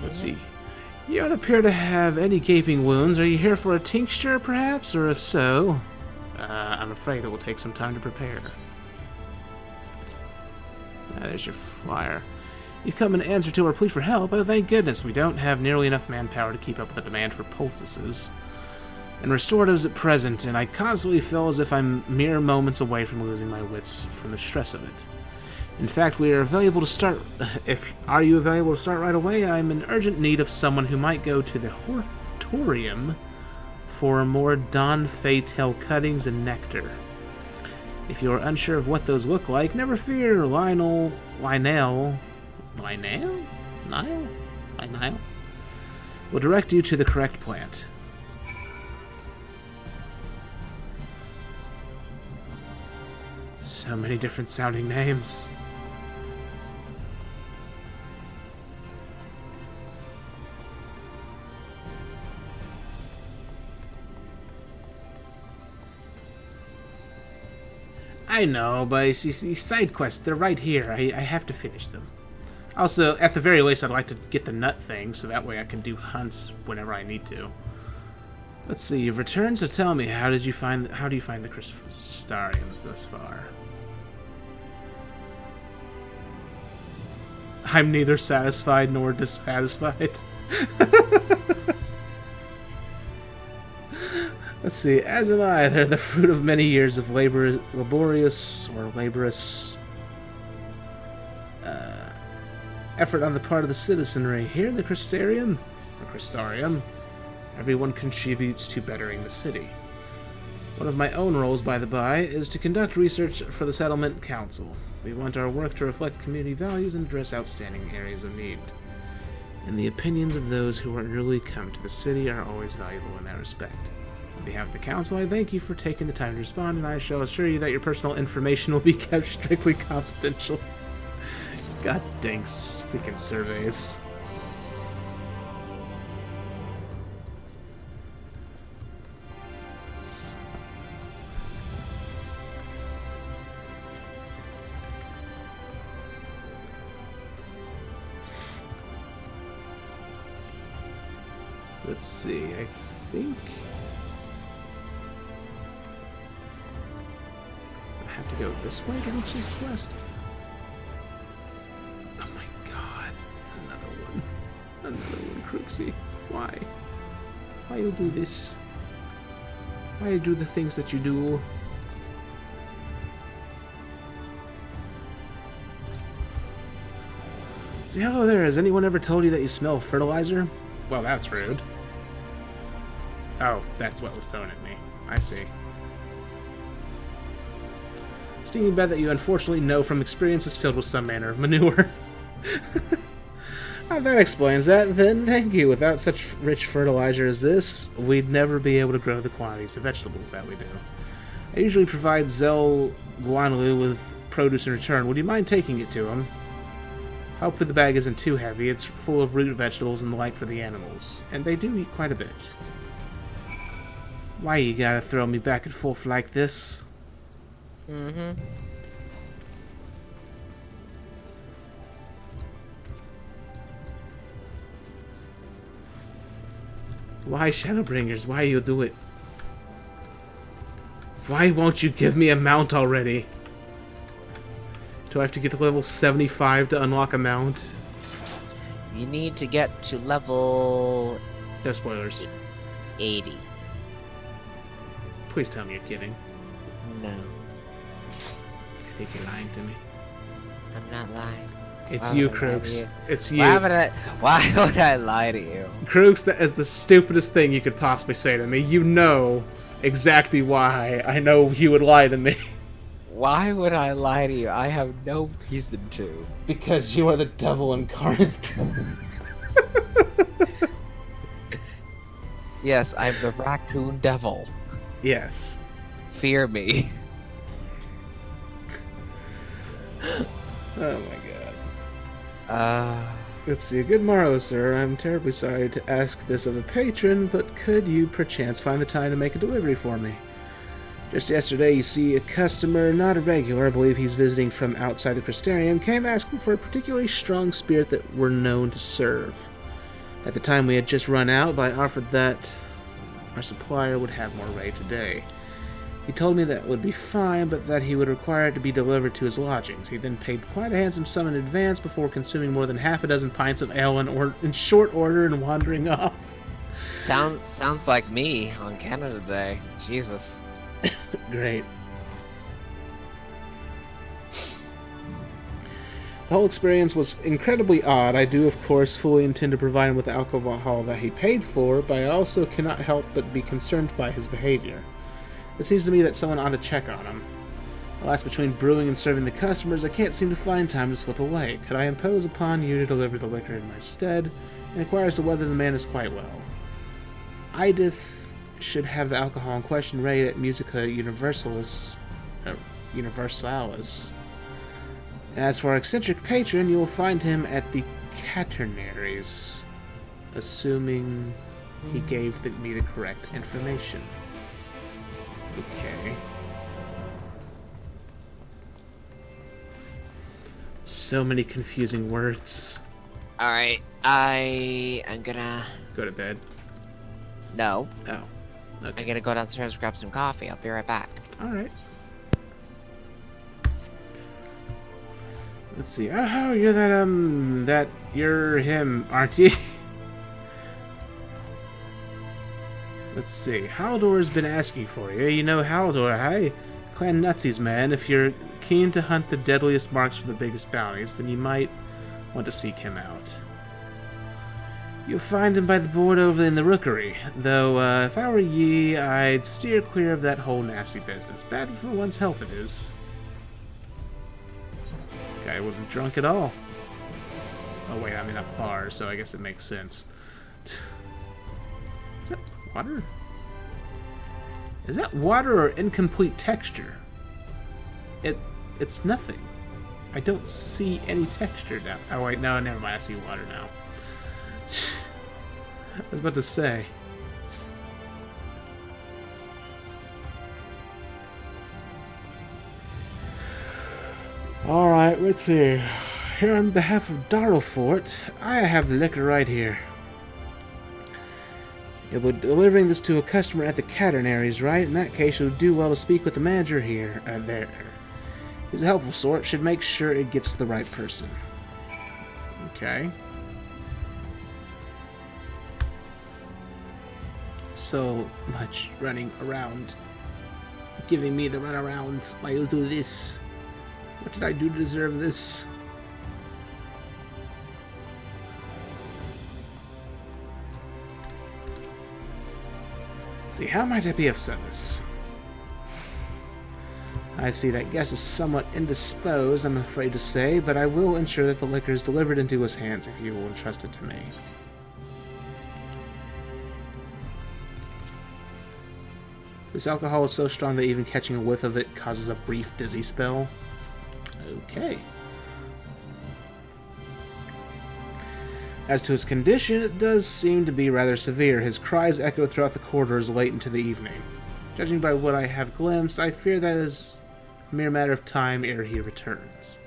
Let's see. You don't appear to have any gaping wounds. Are you here for a tincture, perhaps? Or if so, I'm afraid it will take some time to prepare. There's your flyer. You come in answer to our plea for help. Oh, thank goodness, we don't have nearly enough manpower to keep up with the demand for poultices and restoratives at present, and I constantly feel as if I'm mere moments away from losing my wits from the stress of it. In fact, we are available to start. Are you available to start right away? I'm in urgent need of someone who might go to the Hortorium for more Don Fatal cuttings and nectar. If you are unsure of what those look like, never fear. Lionel will direct you to the correct plant. So many different sounding names. I know, but you see, side quests, they're right here. I have to finish them. Also, at the very least, I'd like to get the nut thing, so that way I can do hunts whenever I need to. Let's see, you've returned, so tell me, how do you find the Crystarium thus far? I'm neither satisfied nor dissatisfied. Let's see, as am I. They're the fruit of many years of laborious effort on the part of the citizenry. Here in the Crystarium, everyone contributes to bettering the city. One of my own roles, by the by, is to conduct research for the Settlement Council. We want our work to reflect community values and address outstanding areas of need. And the opinions of those who are newly come to the city are always valuable in that respect. On behalf of the Council, I thank you for taking the time to respond, and I shall assure you that your personal information will be kept strictly confidential. God dang freaking surveys. Let's see, I think I have to go this way to reach this quest. Oh my god, another one, Crooksy. Why? Why you do this? Why you do the things that you do? See, hello there, has anyone ever told you that you smell fertilizer? Well, that's rude. Oh, that's what was thrown at me. I see. Stinging bed that you unfortunately know from experience is filled with some manner of manure. That explains that, then thank you. Without such rich fertilizer as this, we'd never be able to grow the quantities of vegetables that we do. I usually provide Zell Guanlu with produce in return. Would you mind taking it to him? Hopefully the bag isn't too heavy. It's full of root vegetables and the like for the animals. And they do eat quite a bit. Why you gotta throw me back and forth like this? Mm-hmm. Why, Shadowbringers? Why you do it? Why won't you give me a mount already? Do I have to get to level 75 to unlock a mount? You need to get to level... No spoilers. 80. Please tell me you're kidding. No. I think you're lying to me. I'm not lying. It's you, Crooks. It's you. Why would I lie to you? Crooks, that is the stupidest thing you could possibly say to me. You know exactly why I know you would lie to me. Why would I lie to you? I have no reason to. Because you are the devil incarnate. Yes, I'm the raccoon devil. Yes. Fear me. Oh my god. Let's see. Good morrow, sir. I'm terribly sorry to ask this of a patron, but could you perchance find the time to make a delivery for me? Just yesterday, you see, a customer, not a regular, I believe he's visiting from outside the Crystarium, came asking for a particularly strong spirit that we're known to serve. At the time, we had just run out, but I offered that our supplier would have more ready today. He told me that would be fine, but that he would require it to be delivered to his lodgings. He then paid quite a handsome sum in advance before consuming more than half a dozen pints of ale in short order and wandering off. Sounds like me on Canada Day. Jesus. Great. The whole experience was incredibly odd. I do, of course, fully intend to provide him with the alcohol that he paid for, but I also cannot help but be concerned by his behavior. It seems to me that someone ought to check on him. Alas, between brewing and serving the customers, I can't seem to find time to slip away. Could I impose upon you to deliver the liquor in my stead, and inquire as to whether the man is quite well? Idith should have the alcohol in question ready at Musica Universalis. And as for our eccentric patron, you will find him at the Caternaries, assuming he gave me the correct information. Okay. So many confusing words. Alright, I am gonna... Go to bed. No. Oh. Okay. I'm gonna go downstairs and grab some coffee. I'll be right back. Alright. Let's see. Oh, you're you're him, aren't you? Let's see. Haldor's been asking for you. You know Haldor, hey? Clan Nutsies, man. If you're keen to hunt the deadliest marks for the biggest bounties, then you might want to seek him out. You'll find him by the board over in the rookery, though if I were ye, I'd steer clear of that whole nasty business. Bad for one's health it is. Guy wasn't drunk at all. Oh wait, I'm in a bar, so I guess it makes sense. Is that water? Is that water or incomplete texture? It's nothing. I don't see any texture now. Oh wait, no, never mind. I see water now. I was about to say. Alright, let's see. Here on behalf of Darlfort, I have the liquor right here. You'll be delivering this to a customer at the Caternaries, right? In that case, you'll do well to speak with the manager here. There. He's a helpful sort. Should make sure it gets to the right person. Okay. So much running around. Giving me the runaround while you do this. What did I do to deserve this? Let's see, how might I be of service? I see that guest is somewhat indisposed, I'm afraid to say, but I will ensure that the liquor is delivered into his hands if you will entrust it to me. This alcohol is so strong that even catching a whiff of it causes a brief dizzy spell. Okay. As to his condition, it does seem to be rather severe. His cries echo throughout the corridors late into the evening. Judging by what I have glimpsed, I fear that it is a mere matter of time ere he returns.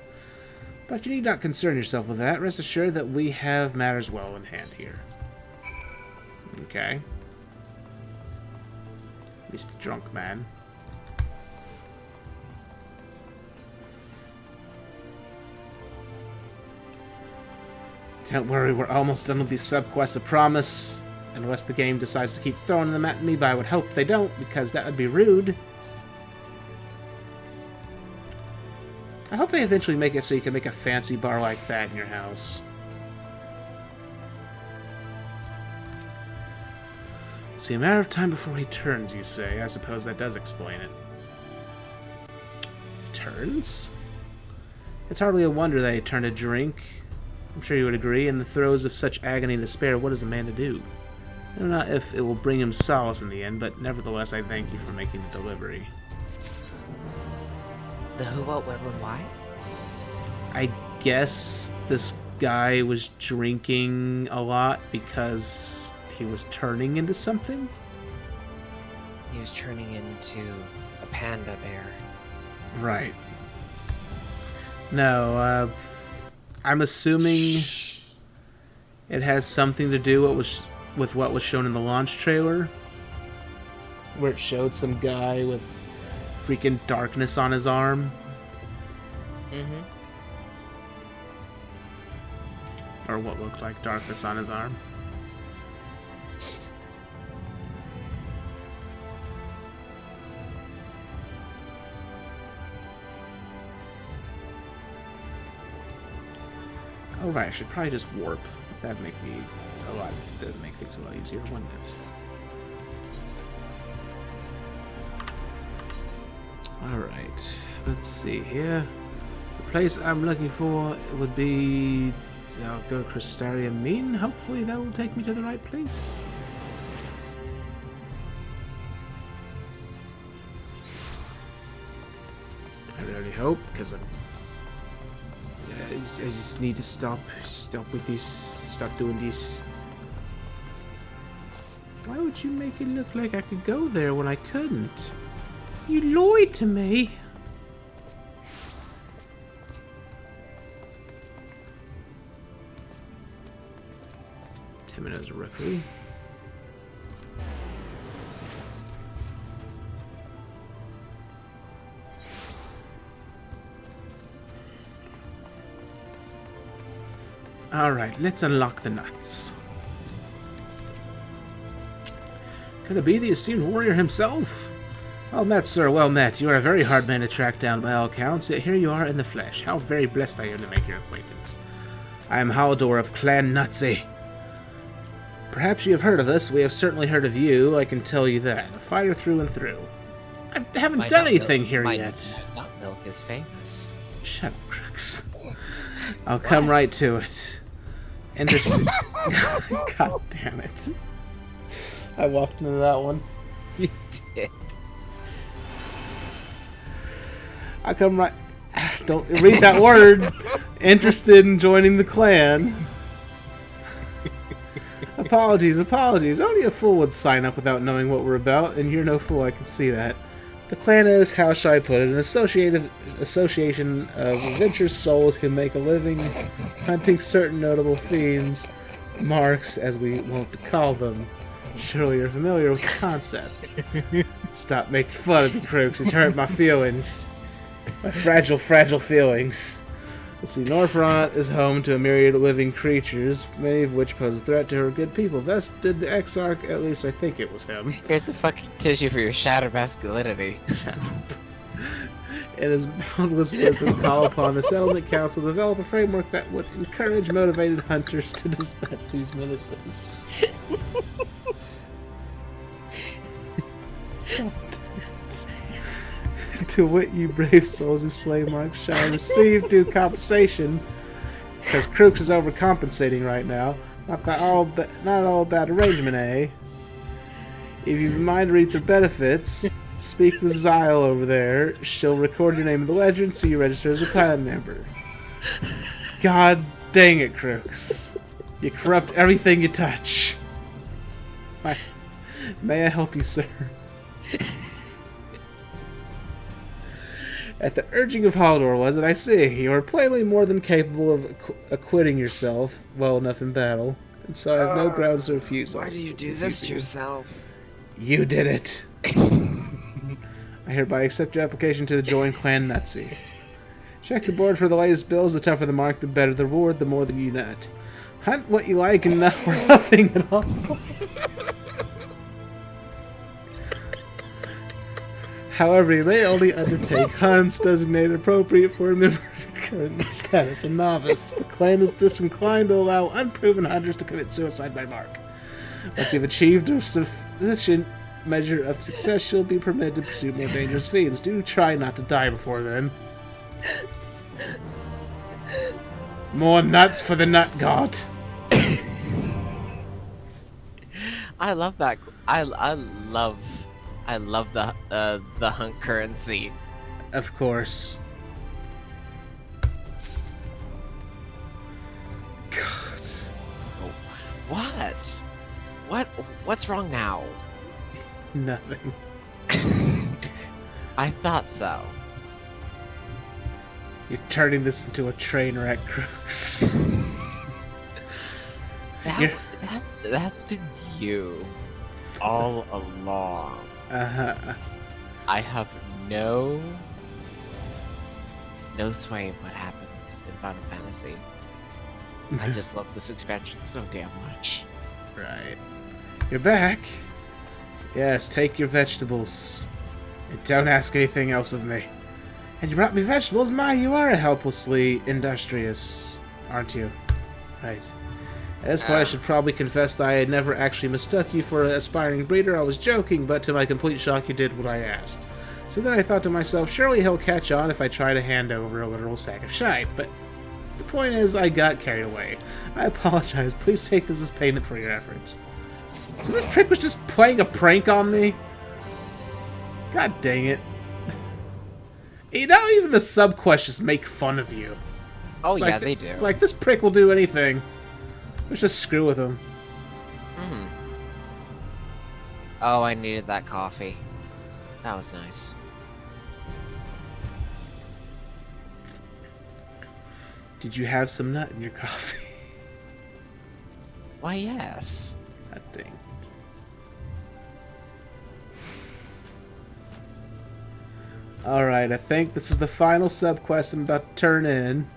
But you need not concern yourself with that. Rest assured that we have matters well in hand here. Okay. Mr. Drunk Man. Don't worry, we're almost done with these subquests, I promise. Unless the game decides to keep throwing them at me, but I would hope they don't, because that would be rude. I hope they eventually make it so you can make a fancy bar like that in your house. It's a matter of time before he turns, you say. I suppose that does explain it. Turns? It's hardly a wonder that he turned to drink. I'm sure you would agree. In the throes of such agony and despair, what is a man to do? I don't know if it will bring him solace in the end, but nevertheless, I thank you for making the delivery. The who, what, when, why? I guess this guy was drinking a lot because he was turning into something? He was turning into a panda bear. Right. No, I'm assuming it has something to do with what was shown in the launch trailer, where it showed some guy with freaking darkness on his arm. Mm-hmm. Or what looked like darkness on his arm. Oh right, I should probably just warp. That'd make things a lot easier, wouldn't it? Alright, let's see here. The place I'm looking for would be... I'll go Crystarium Mean. Hopefully that will take me to the right place. I really hope, because I just need to stop with this, stop doing this. Why would you make it look like I could go there when I couldn't? You lied to me! Timino's Rookery. Alright, let's unlock the nuts. Could it be the esteemed warrior himself? Well met, sir, well met. You are a very hard man to track down by all accounts, yet here you are in the flesh. How very blessed I am to make your acquaintance. I am Haldor of Clan Nutsy. Perhaps you have heard of us. We have certainly heard of you, I can tell you that. A fighter through and through. I haven't done anything here yet. Nut milk is famous. Shut up, Crooks. I'll come right to it. Interesting. God damn it. I walked into that one. You did. I come right... Don't read that word. Interested in joining the clan. Apologies. Only a fool would sign up without knowing what we're about, and you're no fool, I can see that. The clan is, how shall I put it, an association of adventurous souls who make a living hunting certain notable fiends, marks, as we want to call them. Surely you're familiar with the concept. Stop making fun of me, Crooks. It's hurt my feelings. My fragile feelings. Let's see, Northront is home to a myriad of living creatures, many of which pose a threat to her good people. Thus did the Exarch, at least I think it was him. Here's a fucking tissue for your shattered masculinity. Shut up. It is boundless wisdom to call upon the Settlement Council to develop a framework that would encourage motivated hunters to dispatch these menaces. To wit, you brave souls who slay monks shall receive due compensation. Because Crooks is overcompensating right now. Not all a bad arrangement, eh? If you've in mind to read their benefits, speak with Zyle over there. She'll record your name in the ledger and see you register as a clan member. God dang it, Crooks. You corrupt everything you touch. May I help you, sir? At the urging of Haldor, was it? I see. You are plainly more than capable of acquitting yourself well enough in battle, and so I have no grounds to refuse. Why do you do this to yourself? You did it. I hereby accept your application to join Clan Nutsy. Check the board for the latest bills. The tougher the mark, the better the reward, the more that you nut. Hunt what you like and not for nothing at all. However, you may only undertake hunts designated appropriate for a member of your current status, a novice. The clan is disinclined to allow unproven hunters to commit suicide by mark. Once you've achieved a sufficient measure of success, you'll be permitted to pursue more dangerous feats. Do try not to die before then. More nuts for the nut god. I love that. I love the hunt currency. Of course. God. What? What's wrong now? Nothing. I thought so. You're turning this into a train wreck, Crooks. That's been you all along. Uh-huh. I have no sway in what happens in Final Fantasy. I just love this expansion so damn much. Right. You're back. Yes, take your vegetables. And don't ask anything else of me. And you brought me vegetables? My, you are helplessly industrious, aren't you? Right. At this point, I should probably confess that I had never actually mistook you for an aspiring breeder. I was joking, but to my complete shock, you did what I asked. So then I thought to myself, surely he'll catch on if I try to hand over a literal sack of shite. But the point is, I got carried away. I apologize. Please take this as payment for your efforts. So this prick was just playing a prank on me? God dang it. You know, even the sub-quests make fun of you. Oh, yeah, they do. It's like, this prick will do anything. Let's just screw with him. Mm. Oh, I needed that coffee. That was nice. Did you have some nut in your coffee? Why, yes. God dang it. Alright, I think this is the final sub-quest I'm about to turn in.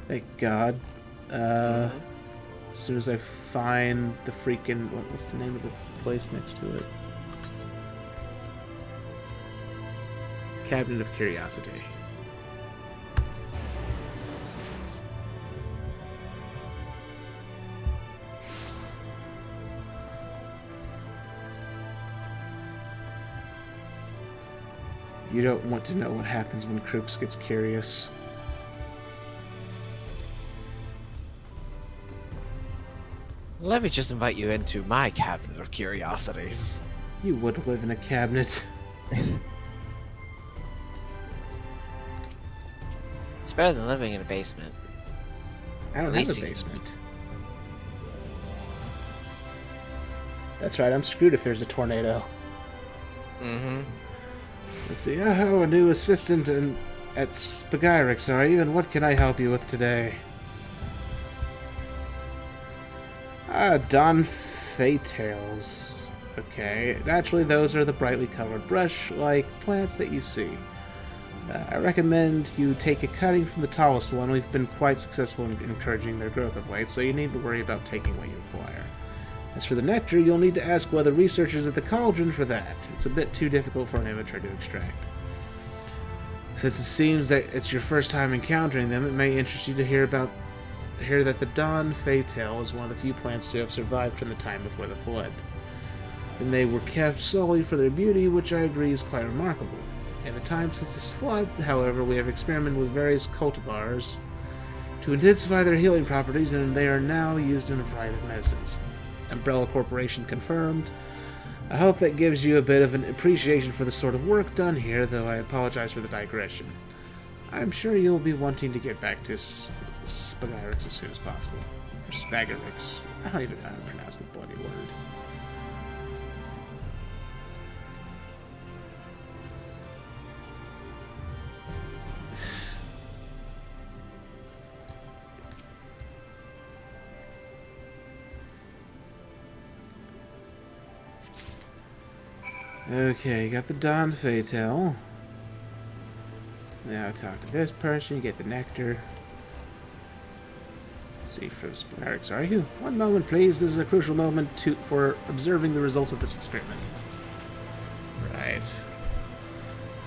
Thank God. As soon as I find the freaking... What's the name of the place next to it? Cabinet of Curiosity. You don't want to know what happens when Crooks gets curious. Let me just invite you into my cabinet of curiosities. You would live in a cabinet. It's better than living in a basement. I don't have a basement. That's right, I'm screwed if there's a tornado. Mm-hmm. Let's see. Oh, a new assistant at Spagyrix, are you? And what can I help you with today? Dawn Fatales. Okay. Naturally, those are the brightly colored brush-like plants that you see. I recommend you take a cutting from the tallest one. We've been quite successful in encouraging their growth of late, so you need to worry about taking what you acquire. As for the nectar, you'll need to ask whether researchers at the Cauldron for that. It's a bit too difficult for an amateur to extract. Since it seems that it's your first time encountering them, it may interest you to hear that the Dawn Fatale is one of the few plants to have survived from the time before the flood. And they were kept solely for their beauty, which I agree is quite remarkable. In the time since this flood, however, we have experimented with various cultivars to intensify their healing properties, and they are now used in a variety of medicines. Umbrella Corporation confirmed. I hope that gives you a bit of an appreciation for the sort of work done here, though I apologize for the digression. I'm sure you'll be wanting to get back to Spagarix as soon as possible. Or Spagarix. I don't even know how to pronounce the bloody word. Okay, got the Dawn Fatale. Now talk to this person, you get the nectar. See from Spagarix, are you? One moment, please. This is a crucial moment for observing the results of this experiment. Right.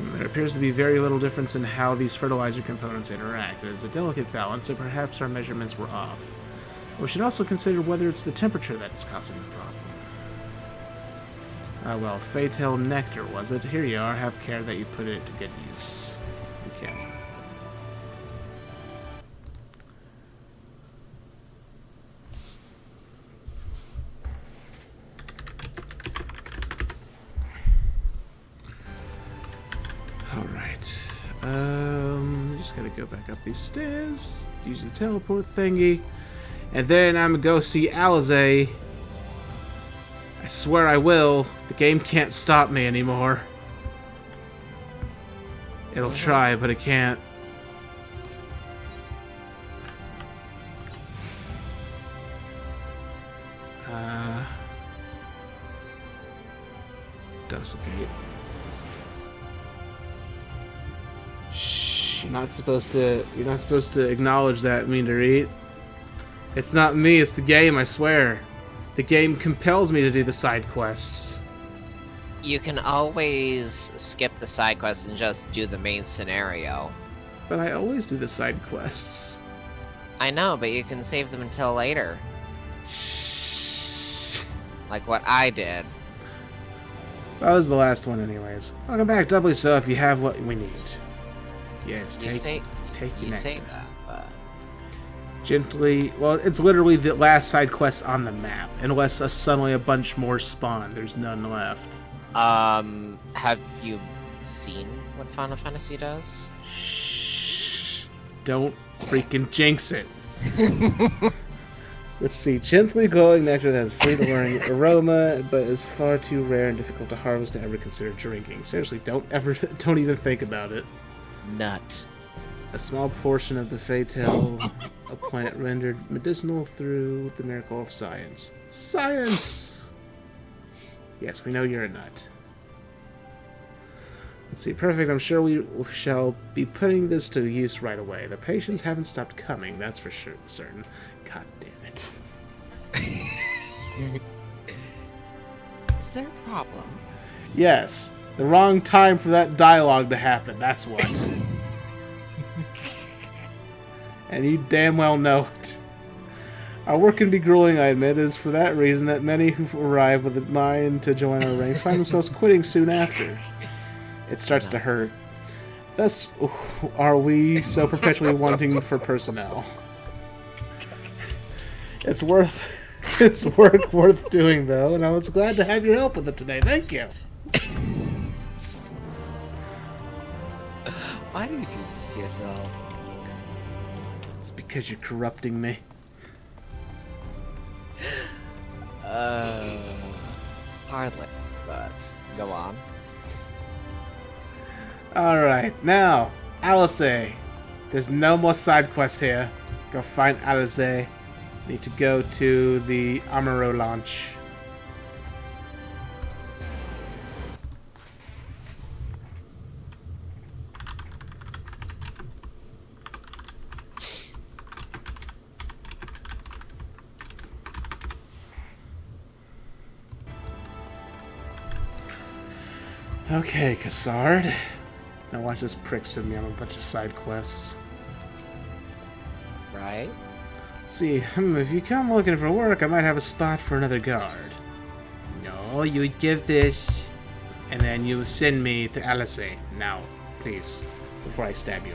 There appears to be very little difference in how these fertilizer components interact. It is a delicate balance, so perhaps our measurements were off. We should also consider whether it's the temperature that's causing the problem. Well, Fatale Nectar, was it? Here you are. Have care that you put it to good use. Okay. Alright. Just gotta go back up these stairs, use the teleport thingy, and then I'm gonna go see Alize. I swear I will. The game can't stop me anymore. It'll try, but it can't. Dusselgate. Shh. You're not supposed to acknowledge that, Meandereat. It's not me, it's the game, I swear. The game compels me to do the side quests. You can always skip the side quests and just do the main scenario. But I always do the side quests. I know, but you can save them until later. Shh. Like what I did. That was the last one anyways. Welcome back, doubly so if you have what we need. Yes, take your nectar. Say that, but... Gently, well, it's literally the last side quest on the map. Unless suddenly a bunch more spawn, there's none left. Have you seen what Final Fantasy does? Shh. Don't freaking jinx it. Let's see. Gently glowing nectar that has a sweet alluring aroma, but is far too rare and difficult to harvest to ever consider drinking. Seriously, don't even think about it. Nut. A small portion of the Fatale, a plant rendered medicinal through the miracle of science. Science! Yes, we know you're a nut. Let's see, perfect. I'm sure we shall be putting this to use right away. The patients haven't stopped coming, that's for sure, certain. God damn it. Is there a problem? Yes. The wrong time for that dialogue to happen, that's what. And you damn well know it. Our work can be grueling, I admit. It is for that reason that many who arrive with a mind to join our ranks find themselves quitting soon after. It starts to hurt. Thus are we so perpetually wanting for personnel. It's work worth doing, though, and I was glad to have your help with it today. Thank you. Why do you do this to yourself? It's because you're corrupting me. Hardly, but go on. Alright, now, Alize. There's no more side quests here. Go find Alize. Need to go to the Amuro launch. Okay, Cassard. Now watch this prick send me on a bunch of side quests. Right? Let's see, if you come looking for work, I might have a spot for another guard. No, you would give this... And then you send me to Alice now, please, before I stab you.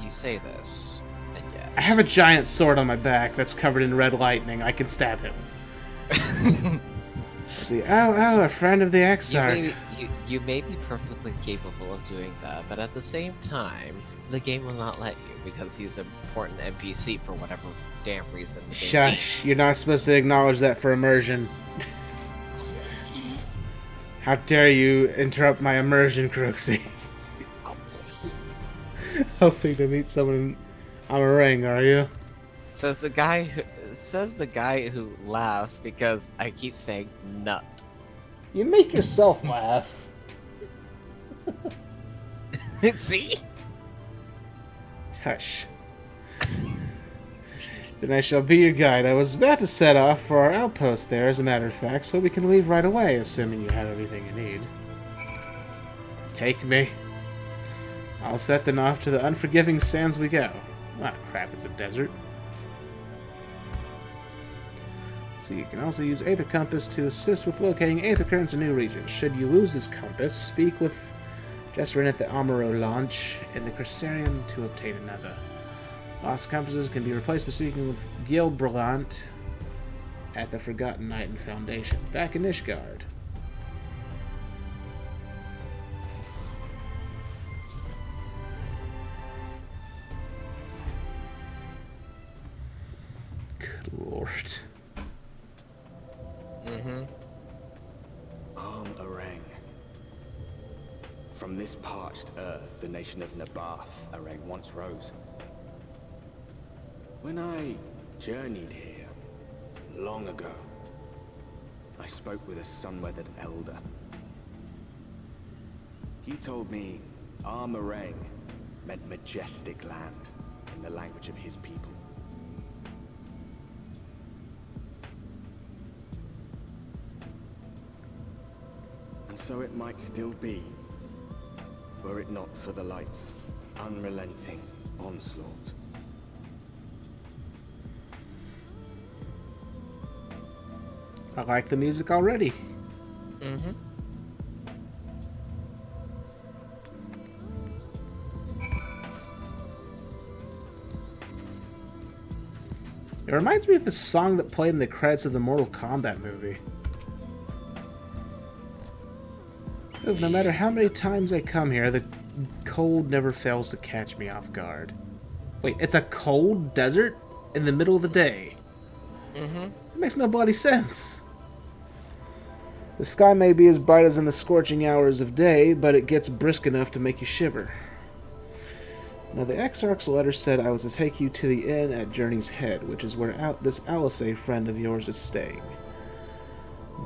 You say this, and yet... I have a giant sword on my back that's covered in red lightning. I can stab him. See, a friend of the XIV. You may be perfectly capable of doing that, but at the same time, the game will not let you because he's an important NPC for whatever damn reason. Shush! You're not supposed to acknowledge that for immersion. How dare you interrupt my immersion, Crooksy? Hoping to meet someone on a ring, are you? Says the guy who laughs because I keep saying nut. You make yourself laugh. See? Hush. Then I shall be your guide. I was about to set off for our outpost there, as a matter of fact, so we can leave right away, assuming you have everything you need. Take me. I'll set them off to the unforgiving sands we go. Ah, crap, it's a desert. So you can also use Aether Compass to assist with locating Aether Currents in new regions. Should you lose this compass, speak with Jesserin at the Amuro launch in the Crystarium to obtain another. Lost compasses can be replaced by speaking with Gilbrant at the Forgotten Knight and Foundation, back in Ishgard. Good lord. Arang. From this parched earth, the nation of Nabath, Arang once rose. When I journeyed here, long ago, I spoke with a sun-weathered elder. He told me Armarang meant majestic land in the language of his people. And so it might still be, were it not for the light's unrelenting onslaught. I like the music already. It reminds me of the song that played in the credits of the Mortal Kombat movie. No matter how many times I come here, the cold never fails to catch me off guard. Wait, it's a cold desert in the middle of the day? It makes no bloody sense. The sky may be as bright as in the scorching hours of day, but it gets brisk enough to make you shiver. Now, the Exarch's letter said I was to take you to the inn at Journey's Head, which is where this Alice friend of yours is staying.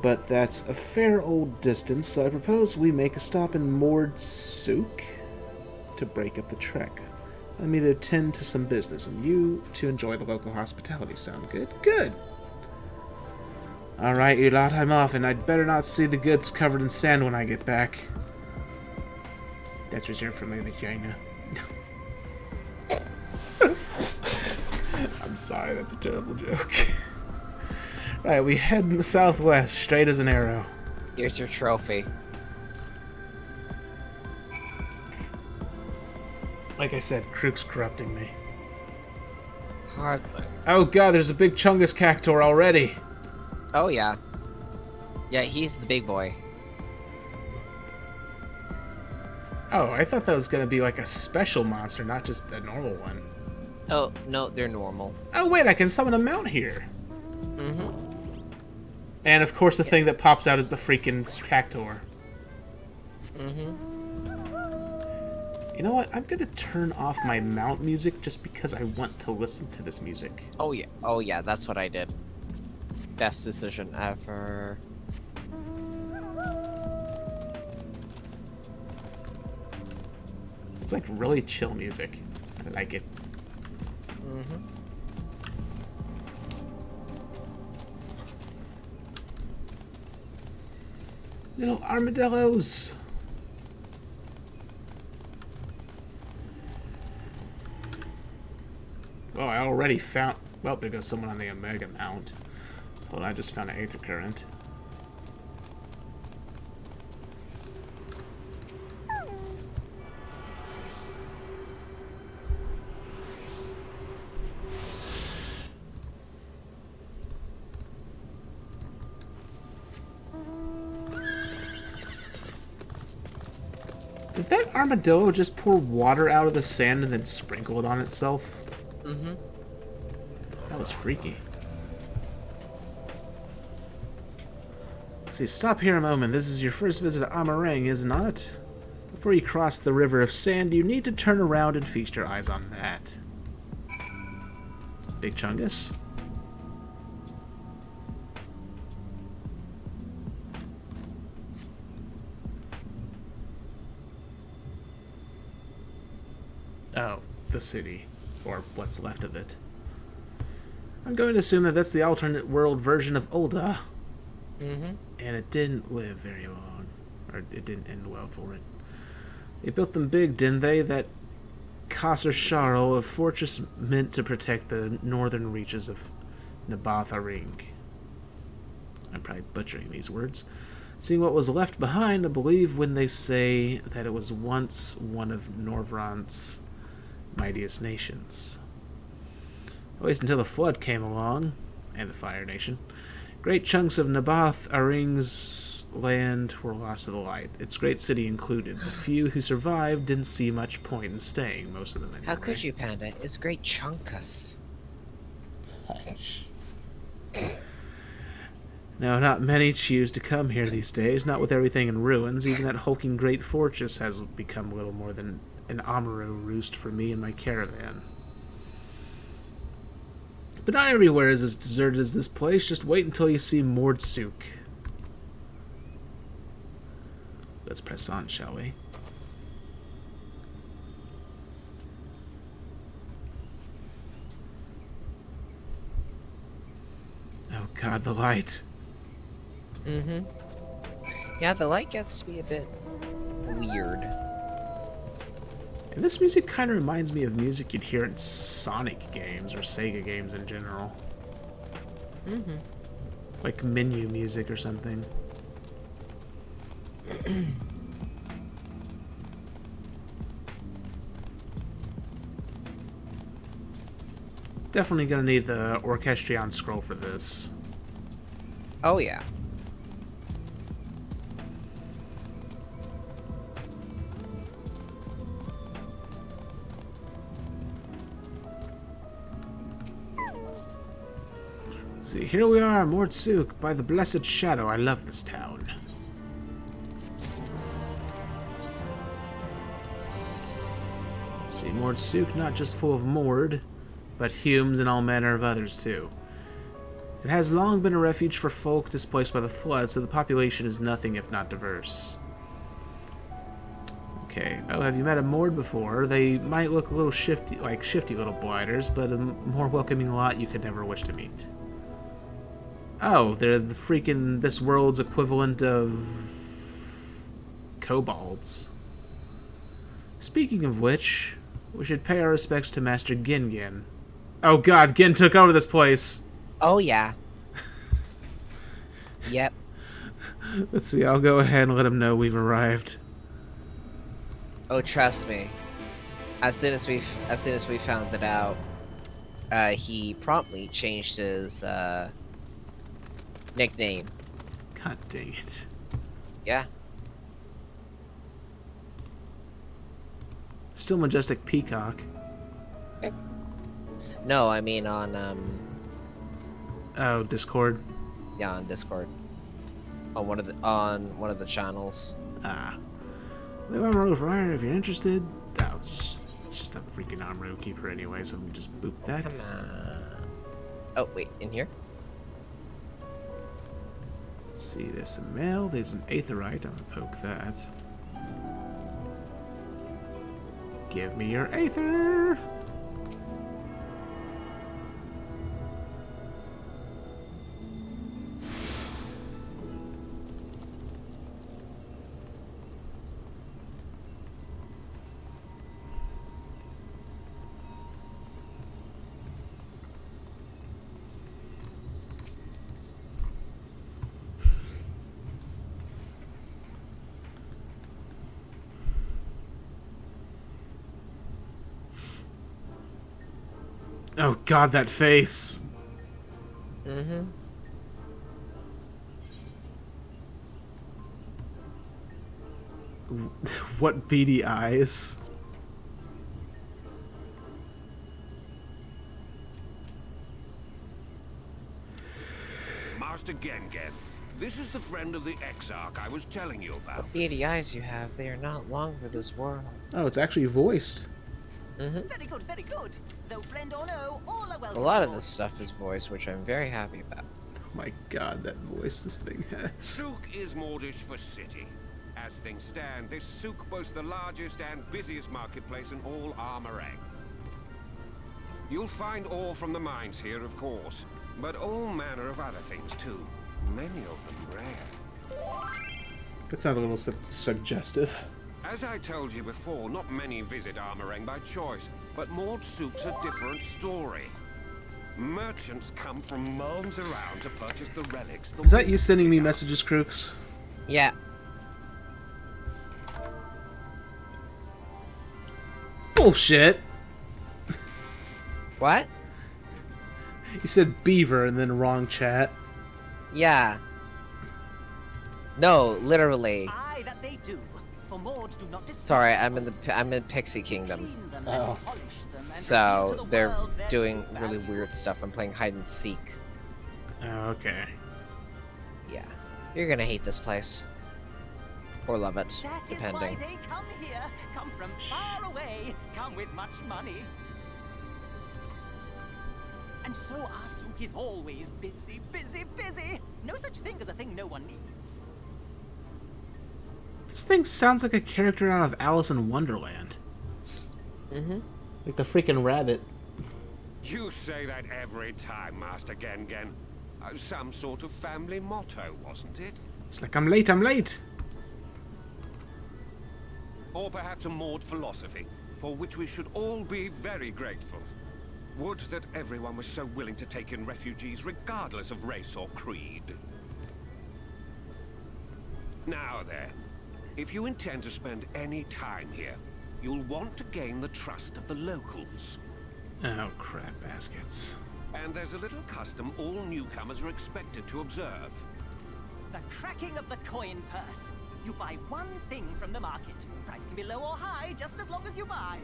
But that's a fair old distance, so I propose we make a stop in Mordsook to break up the trek. I mean to attend to some business, and you to enjoy the local hospitality. Sound good? Good! Alright, you lot, I'm off, and I'd better not see the goods covered in sand when I get back. That's reserved for my vagina. I'm sorry, that's a terrible joke. Right, we head southwest, straight as an arrow. Here's your trophy. Like I said, Krook's corrupting me. Hardly. Oh god, there's a big Chungus Cactor already. Oh yeah. Yeah, he's the big boy. Oh, I thought that was going to be like a special monster, not just a normal one. Oh, no, they're normal. Oh wait, I can summon a mount here. And of course the thing that pops out is the freaking Cactor. You know what? I'm gonna turn off my mount music just because I want to listen to this music. Oh yeah, that's what I did. Best decision ever. It's like really chill music. I like it. Little armadillos! Well, I already found... Well, there goes someone on the Omega Mount. Well, I just found an Aether Current. Did that armadillo just pour water out of the sand and then sprinkle it on itself? Mm-hmm. That was freaky. Let's see, stop here a moment. This is your first visit to Amarang, is it not? Before you cross the river of sand, you need to turn around and feast your eyes on that. Big Chungus. Oh, the city. Or what's left of it. I'm going to assume that that's the alternate world version of Ul'dah. Mm-hmm. And it didn't live very long. Or it didn't end well for it. They built them big, didn't they? That Qasr Sharl, a fortress meant to protect the northern reaches of Nabath Aring. I'm probably butchering these words. Seeing what was left behind, I believe when they say that it was once one of Norvrant's mightiest nations. At least until the flood came along, and the Fire Nation. Great chunks of Nabath Aring's land were lost to the light, its great city included. The few who survived didn't see much point in staying, most of them anyway. How could you, Panda? It's great chunkus. No, not many choose to come here these days, not with everything in ruins. Even that hulking great fortress has become little more than an Amaru roost for me and my caravan. But not everywhere is as deserted as this place. Just wait until you see Mordsuk. Let's press on, shall we? Oh god, the light. Mm-hmm. Yeah, the light gets to be a bit weird. And this music kind of reminds me of music you'd hear in Sonic games or Sega games in general. Mm-hmm. Like menu music or something. Definitely gonna need the Orchestrion scroll for this. Oh yeah. Let's see, here we are, Mordsuk, by the Blessed Shadow. I love this town. Let's see, Mordsuk, not just full of Mord, but Humes and all manner of others too. It has long been a refuge for folk displaced by the flood, so the population is nothing if not diverse. Okay, oh, have you met a Mord before? They might look a little shifty, like shifty little blighters, but a more welcoming lot you could never wish to meet. Oh, they're the freaking this world's equivalent of kobolds. Speaking of which, we should pay our respects to Master Gin. Oh god, Gin took over this place! Oh yeah. Yep. Let's see, I'll go ahead and let him know we've arrived. Oh, trust me. As soon as we found it out, he promptly changed his nickname. God dang it. Yeah. Still Majestic Peacock. No, I mean on Oh, Discord. yeah, on Discord. On one of the channels. Ah. We have Amaru for Iron if you're interested. Oh, it's just a freaking Amaru keeper anyway, so we can just boop that. Come on. Oh, wait, in here? Let's see, there's some mail, there's an Aetherite, I'm gonna poke that. Give me your Aether! Oh god, that face! Mm-hmm. What beady eyes? Master Gengen, this is the friend of the Exarch I was telling you about. The beady eyes you have, they are not long for this world. Oh, it's actually voiced. Mm-hmm. Very good, very good. Though friend or no, all are welcome. A lot of this stuff is voiced, which I'm very happy about. Oh my god, that voice this thing has. Souk is Mordish for city. As things stand, this souk boasts the largest and busiest marketplace in all Armorang. You'll find ore from the mines here, of course, but all manner of other things too. Many of them rare. That sounded a little suggestive. As I told you before, not many visit Armorang by choice, but Mord souk's a different story. Merchants come from miles around to purchase the relics. Is that you sending me messages, Crooks? Yeah. Bullshit! What? You said beaver and then wrong chat. Yeah. No, literally. Aye, that they do. For Mords do not Sorry, I'm in Pixie Kingdom. Oh. So they're doing really weird stuff. I'm playing hide and seek. Oh, okay. Yeah. You're gonna hate this place. Or love it, That is depending. why they come here. Come from far away. Come with much money. And so our souk is always busy, busy, busy. No such thing as a thing no one needs. This thing sounds like a character out of Alice in Wonderland. Mm-hmm. Like the freaking rabbit. You say that every time, Master Gengen. Some sort of family motto, wasn't it? It's like, I'm late, I'm late. Or perhaps a Mord philosophy, for which we should all be very grateful. Would that everyone was so willing to take in refugees regardless of race or creed. Now then, if you intend to spend any time here, you'll want to gain the trust of the locals. Oh, crap baskets. And there's a little custom all newcomers are expected to observe. The cracking of the coin purse. You buy one thing from the market. Price can be low or high, just as long as you buy.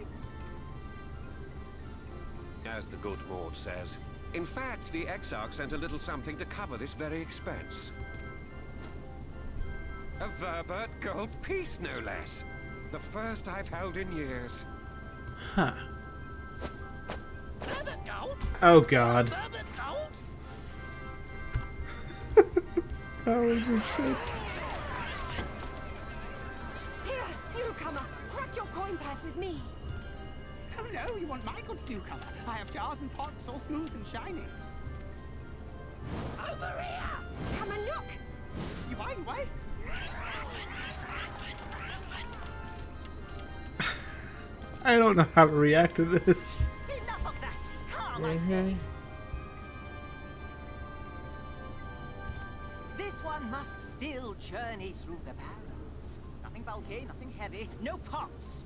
As the good Mord says. In fact, the Exarch sent a little something to cover this very expense. A Verbert gold piece, no less. The first I've held in years. Huh. Verbert gold? Oh, God. Verbert gold? How is this shit? Here, newcomer, crack your coin purse with me. Oh no, you want my goods, newcomer? I have jars and pots so smooth and shiny. Over here! Come and look! You buy, you buy? I don't know how to react to this. Enough of that! Calm, I say! This one must still journey through the barrows. Nothing bulky, nothing heavy, no pots.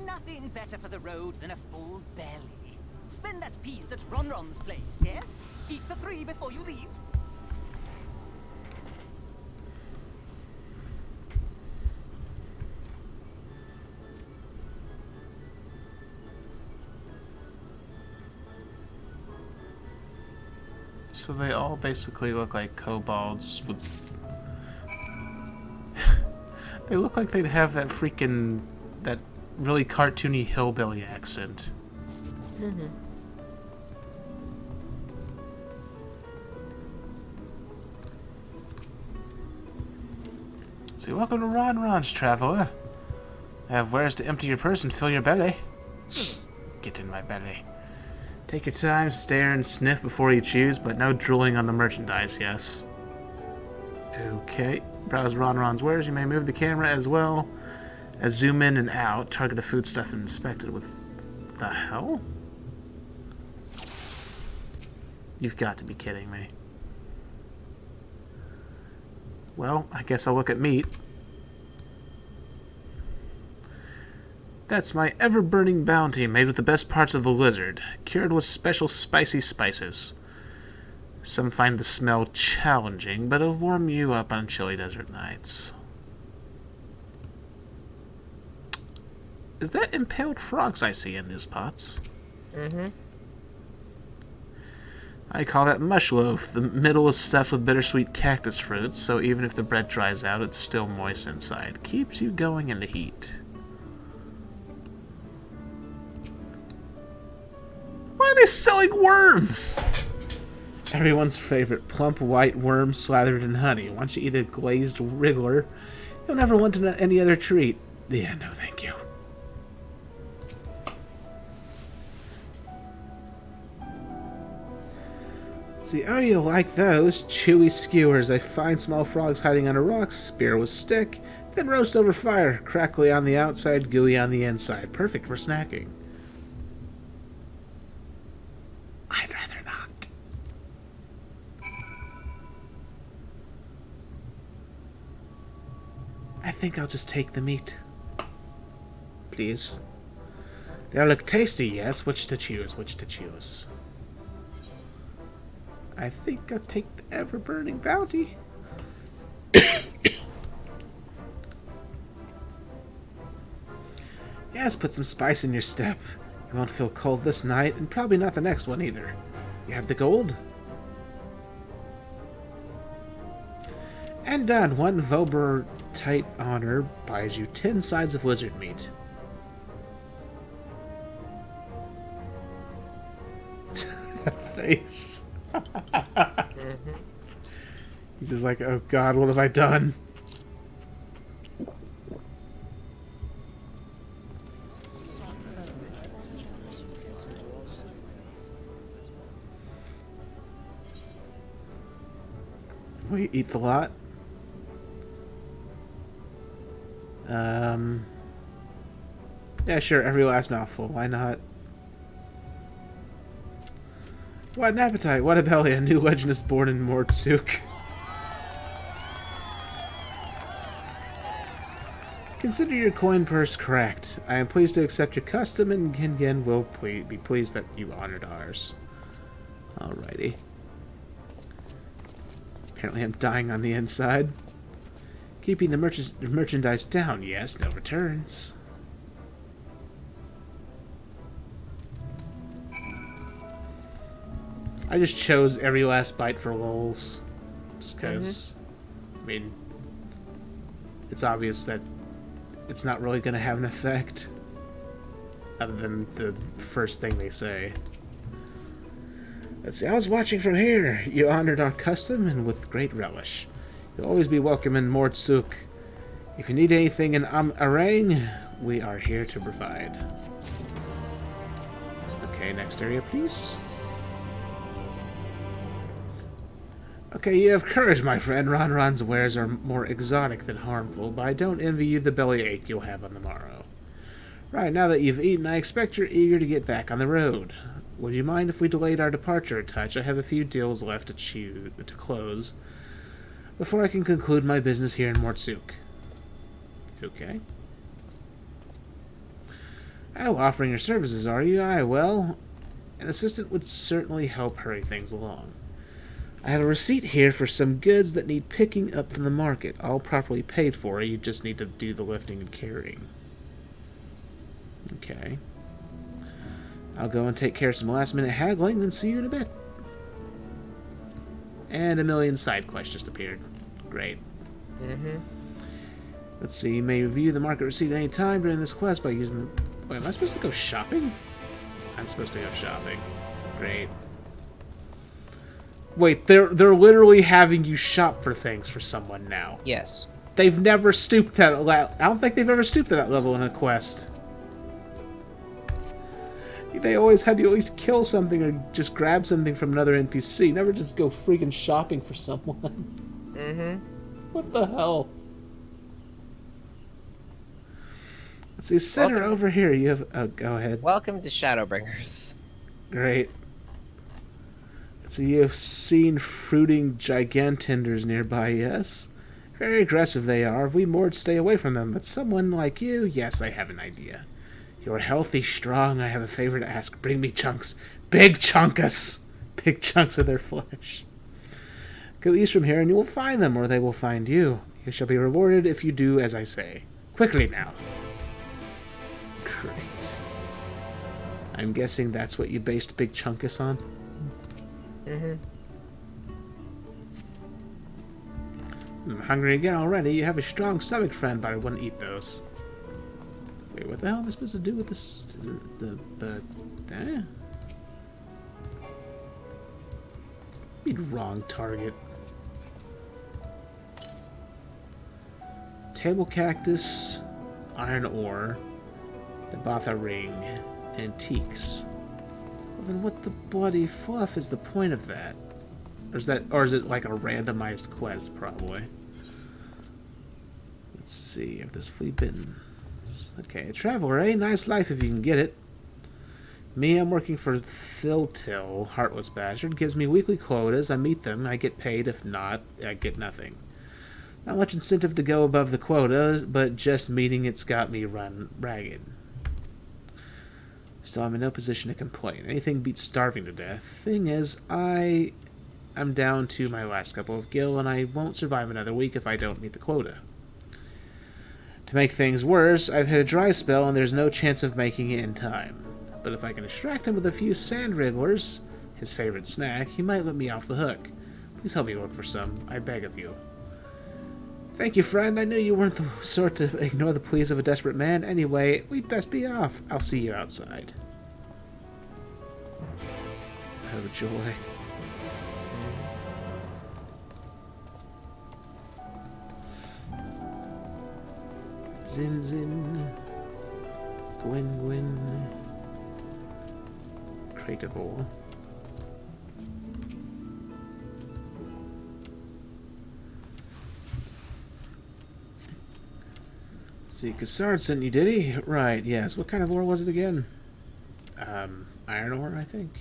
Nothing better for the road than a full belly. Spend that piece at Ronron's place, yes? Eat for 3 before you leave. So they all basically look like kobolds with... They look like they'd have that freaking... that really cartoony hillbilly accent. Mm-hmm. So welcome to Ronron's, traveler. I have wares to empty your purse and fill your belly. Get in my belly. Take your time, stare and sniff before you choose, but no drooling on the merchandise, yes. Okay. Browse Ronron's wares. You may move the camera as well as zoom in and out. Target a foodstuff and inspect it with... The hell? You've got to be kidding me. Well, I guess I'll look at meat. That's my ever-burning bounty, made with the best parts of the lizard, cured with special spicy spices. Some find the smell challenging, but it'll warm you up on chilly desert nights. Is that impaled frogs I see in these pots? Mm-hmm. I call that mush loaf. The middle is stuffed with bittersweet cactus fruits, so even if the bread dries out, it's still moist inside. Keeps you going in the heat. Why are they selling worms? Everyone's favorite plump white worm slathered in honey. Once you eat a glazed wriggler, you'll never want any other treat. Yeah, no thank you. See, oh, you like those chewy skewers. I find small frogs hiding under rocks, spear with stick, then roast over fire, crackly on the outside, gooey on the inside. Perfect for snacking. I'd rather not. I think I'll just take the meat. Please. They look tasty, yes. Which to choose? Which to choose? I think I'll take the ever-burning bounty. Yes, put some spice in your step. You won't feel cold this night, and probably not the next one either. You have the gold? And done. One Vober tight honor buys you 10 sides of wizard meat. That face. He's just like, oh god, what have I done? Will you eat the lot? Yeah, sure, every last mouthful. Why not? What an appetite, what a belly, a new legend is born in Mordsuk. Consider your coin purse cracked. I am pleased to accept your custom, and Gingen will be pleased that you honored ours. Alrighty. Apparently I'm dying on the inside. Keeping the merchandise down, yes, no returns. I just chose every last bite for lulz. Just because, I mean, it's obvious that it's not really going to have an effect. Other than the first thing they say. Let's see, I was watching from here. You honored our custom, and with great relish. You'll always be welcome in Mordsuk. If you need anything in Arang, we are here to provide. Okay, next area, please. Okay, you have courage, my friend. Ronron's wares are more exotic than harmful, but I don't envy you the bellyache you'll have on the morrow. Right, now that you've eaten, I expect you're eager to get back on the road. Would you mind if we delayed our departure a touch? I have a few deals left to close before I can conclude my business here in Mordsuk. Okay. Oh, offering your services, are you? Aye, well, an assistant would certainly help hurry things along. I have a receipt here for some goods that need picking up from the market. All properly paid for. You just need to do the lifting and carrying. Okay. I'll go and take care of some last-minute haggling, then see you in a bit. And a million side quests just appeared. Great. Let's see. You may review the market receipt at any time during this quest by using the... Wait, am I supposed to go shopping? I'm supposed to go shopping. Great. Wait, they're literally having you shop for things for someone now. Yes. They've never stooped to that level. I don't think they've ever stooped to that level in a quest. They always had you at least kill something or just grab something from another NPC. Never just go freaking shopping for someone. What the hell? Let's see, center over here. You have... Oh, go ahead. Welcome to Shadowbringers. Great. So you have seen fruiting gigantenders nearby, yes? Very aggressive they are. We Mords stay away from them, but someone like you, yes, I have an idea. You're healthy, strong. I have a favor to ask. Bring me chunks. Big chunkus! Big chunks of their flesh. Go east from here and you will find them, or they will find you. You shall be rewarded if you do as I say. Quickly now. I'm guessing that's what you based Big Chunkus on? Mm-hmm. I'm hungry again already. You have a strong stomach, friend, but I wouldn't eat those. Wait, what the hell am I supposed to do with this? Wrong target. Table cactus, iron ore, Nabatha ring, antiques. Well, then what the bloody fluff is the point of that? Or is it like a randomized quest, probably? Let's see if this flea bitten. Okay, a traveler, eh? Nice life if you can get it. Me, I'm working for Thiltil, heartless bastard. Gives me weekly quotas. I meet them. I get paid. If not, I get nothing. Not much incentive to go above the quota, but just meeting it's got me run ragged. Still, I'm in no position to complain. Anything beats starving to death. Thing is, I'm down to my last couple of gil, and I won't survive another week if I don't meet the quota. To make things worse, I've hit a dry spell, and there's no chance of making it in time. But if I can distract him with a few sand wrigglers, his favorite snack, he might let me off the hook. Please help me look for some, I beg of you. Thank you, friend. I knew you weren't the sort to ignore the pleas of a desperate man. Anyway, we'd best be off. I'll see you outside. Oh, joy. Zin, zin. Gwyn, Gwyn. Crate of ore. See, Cassard sent you, did he? Right, yes. What kind of ore was it again? Iron ore, I think.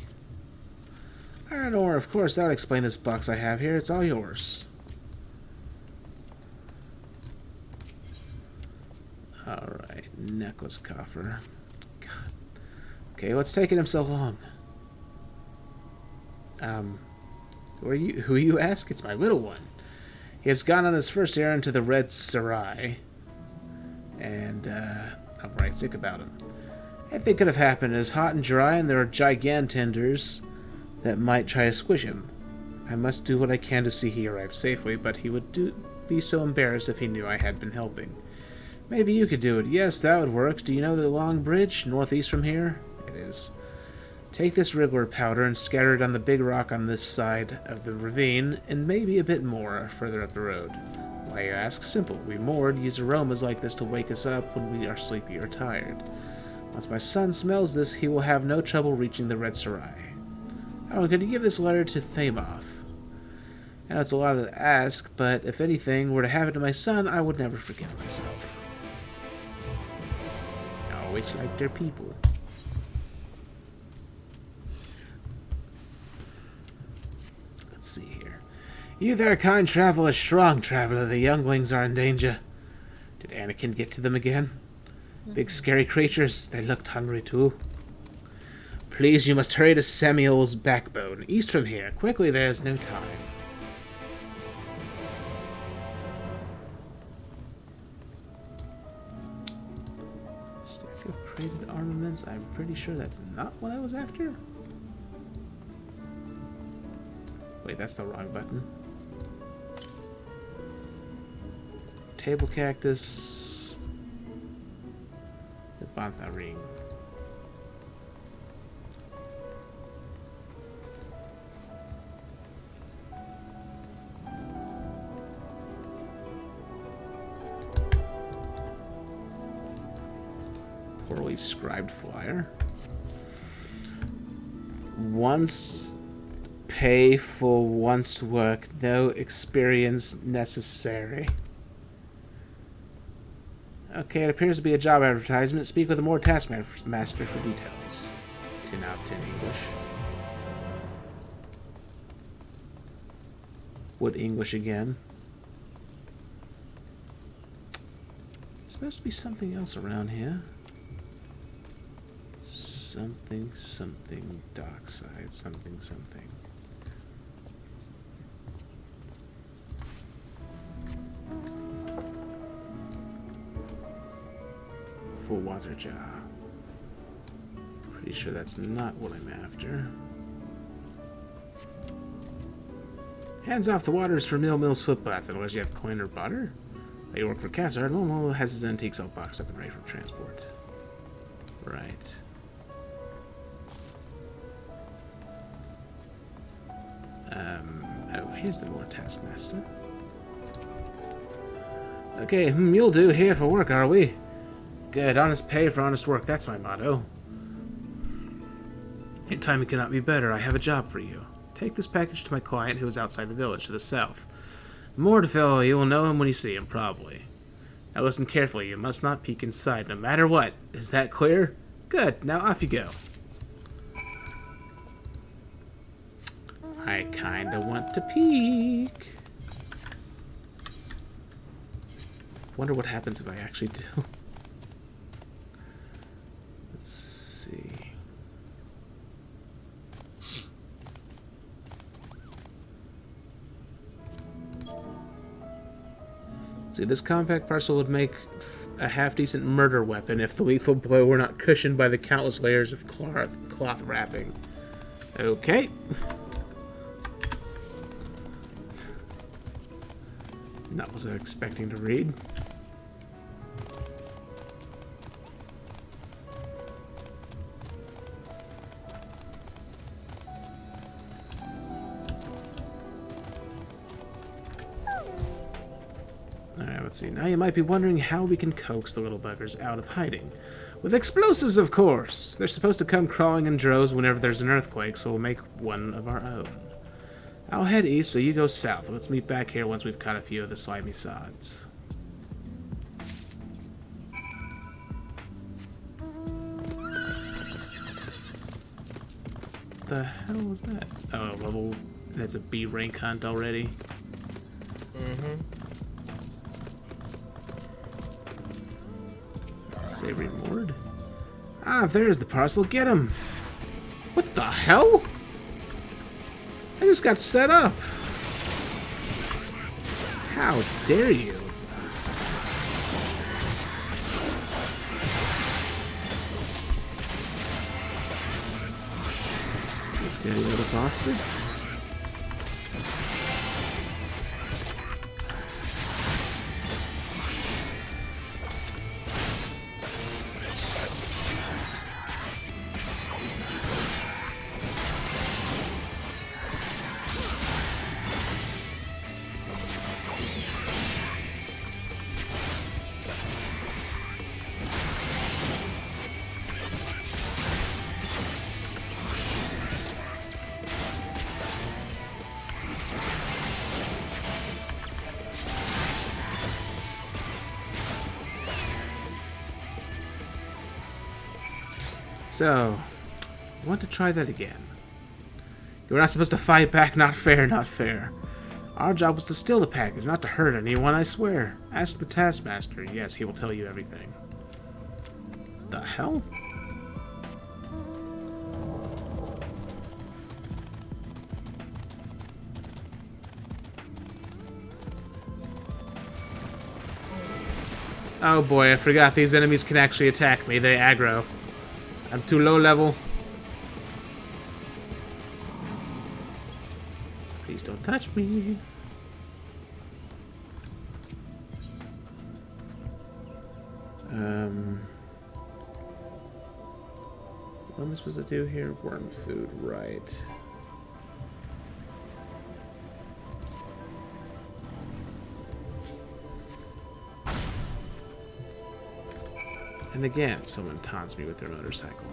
Iron ore, of course. That would explain this box I have here. It's all yours. Alright, necklace coffer. God. Okay, what's taking him so long? Who you ask? It's my little one. He has gone on his first errand to the Red Sarai. And, I'm right sick about him. Anything could have happened. It is hot and dry, and there are gigantenders that might try to squish him. I must do what I can to see he arrives safely, but he would be so embarrassed if he knew I had been helping. Maybe you could do it. Yes, that would work. Do you know the long bridge, northeast from here? It is. Take this wriggler powder and scatter it on the big rock on this side of the ravine, and maybe a bit more further up the road. Why, you ask? Simple. We moored use aromas like this to wake us up when we are sleepy or tired. Once my son smells this, he will have no trouble reaching the Red Sarai. Oh, could you give this letter to Thamoth? I know it's a lot to ask, but if anything were to happen to my son, I would never forgive myself. Always like their people. Let's see here. You there, kind traveler, strong traveler. The younglings are in danger. Did Anakin get to them again? Big scary creatures. They looked hungry too. Please, you must hurry to Samuel's backbone. East from here. Quickly, there is no time. Stack of crated armaments. I'm pretty sure that's not what I was after. Wait, that's the wrong button. Table cactus. The Bantha ring. Poorly scribed flyer. Once pay for once work, no experience necessary. Okay, it appears to be a job advertisement. Speak with a more taskmaster for details. 10 out of 10 English. Wood English again. There's supposed to be something else around here. Something, something, dockside, something, something. Full water jar. Pretty sure that's not what I'm after. Hands off the waters for Mill's footpath, unless you have coin or butter. You work for Cassard. Momo has his antiques all boxed up and ready for transport. Right. Oh, here's the Lord Taskmaster. Okay, you'll do. Here for work, are we? Good. Honest pay for honest work. That's my motto. In time it cannot be better. I have a job for you. Take this package to my client who is outside the village to the south. Mordeville, you will know him when you see him, probably. Now listen carefully. You must not peek inside, no matter what. Is that clear? Good. Now off you go. I kinda want to peek. Wonder what happens if I actually do. Let's see. See, this compact parcel would make a half-decent murder weapon if the lethal blow were not cushioned by the countless layers of cloth wrapping. Okay. That was expecting to read. Alright, let's see. Now you might be wondering how we can coax the little buggers out of hiding. With explosives, of course! They're supposed to come crawling in droves whenever there's an earthquake, so we'll make one of our own. I'll head east, so you go south. Let's meet back here once we've caught a few of the slimy sods. What the hell was that? Oh, level... That's a B rank hunt already. Mm-hmm. Savory Mord. Ah, there's the parcel. Get him! What the hell? I just got set up. How dare you? You dirty little bastard. So, I want to try that again. You were not supposed to fight back, not fair, not fair. Our job was to steal the package, not to hurt anyone, I swear. Ask the Taskmaster. Yes, he will tell you everything. The hell? Oh boy, I forgot these enemies can actually attack me. They aggro. I'm too low level. Please don't touch me. What am I supposed to do here? Worm food, right. And again, someone taunts me with their motorcycle.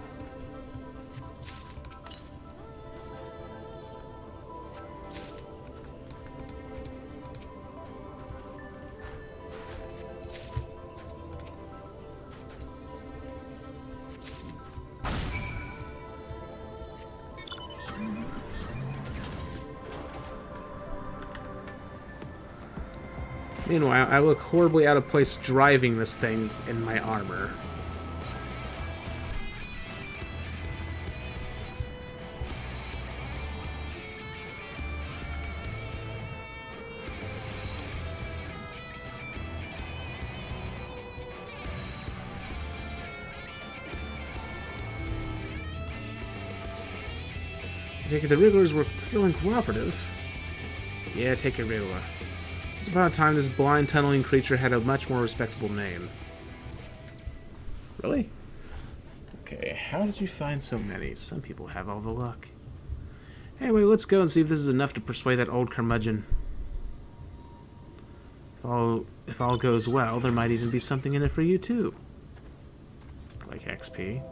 Meanwhile, I look horribly out of place driving this thing in my armor. I take it the Wrigglers were feeling cooperative. Yeah, take a Wriggler. Once upon a time, this blind tunneling creature had a much more respectable name. Really? Okay, how did you find so many? Some people have all the luck. Anyway, let's go and see if this is enough to persuade that old curmudgeon. If all goes well, there might even be something in it for you too. Like XP.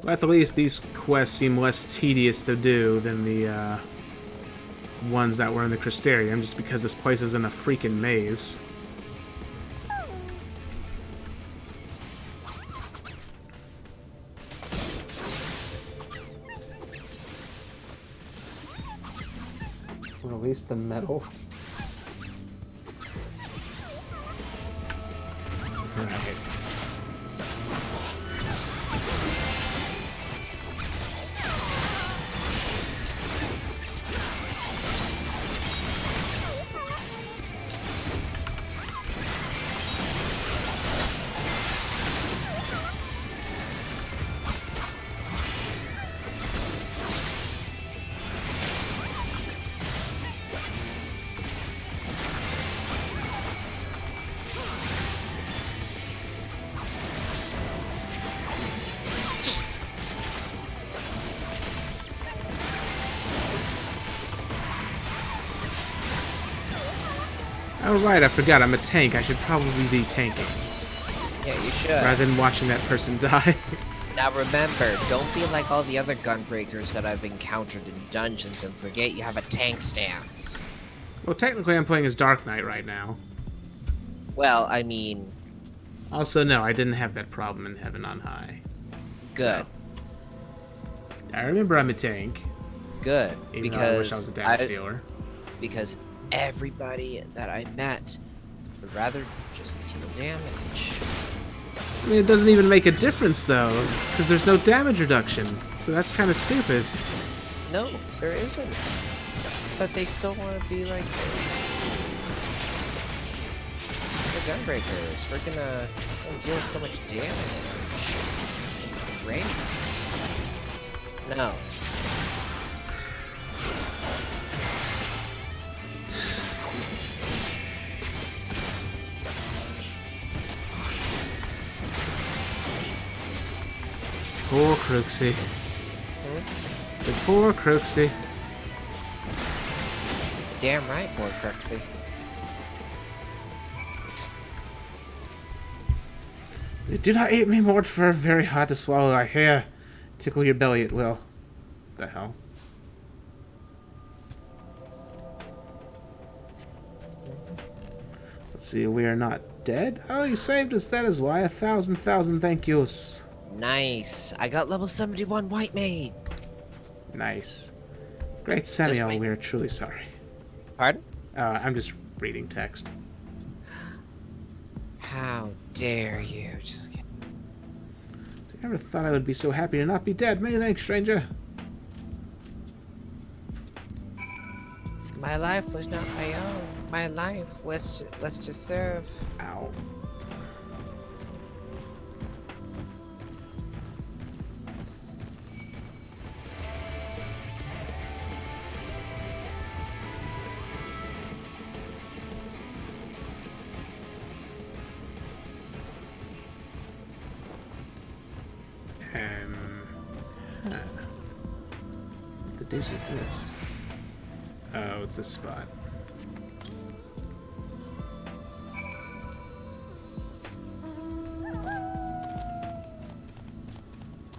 Well, at the least, these quests seem less tedious to do than the ones that were in the Crystarium, just because this place is in a freaking maze. Release the metal. Right. Oh right, I forgot, I'm a tank. I should probably be tanking. Yeah, you should. Rather than watching that person die. Now remember, don't be like all the other gunbreakers that I've encountered in dungeons and forget you have a tank stance. Well, technically I'm playing as Dark Knight right now. Well, I mean... Also, no, I didn't have that problem in Heaven on High. Good. So, I remember I'm a tank. Good. Even because though I wish I was a damage dealer. Because everybody that I met would rather just deal damage. I mean, it doesn't even make a difference, though, because there's no damage reduction. So that's kind of stupid. No, there isn't. But they still want to be like the gunbreakers. We're gonna deal so much damage. It's great. No. Poor Crooksy. The poor Crooksy. Damn right, poor Crooksy. Do not eat me, Mort, for very hard to swallow. I hear. Tickle your belly, it will. The hell? Let's see, we are not dead? Oh, you saved us, that is why. 1,000 thank yous. Nice. I got level 71 White Maid. Nice. Great Samuel, we are truly sorry. Pardon? I'm just reading text. How dare you? Just kidding. I never thought I would be so happy to not be dead. Many thanks, stranger. My life was not my own. My life was to serve. Ow. Huh. What the deuce is this? Oh, it's this spot.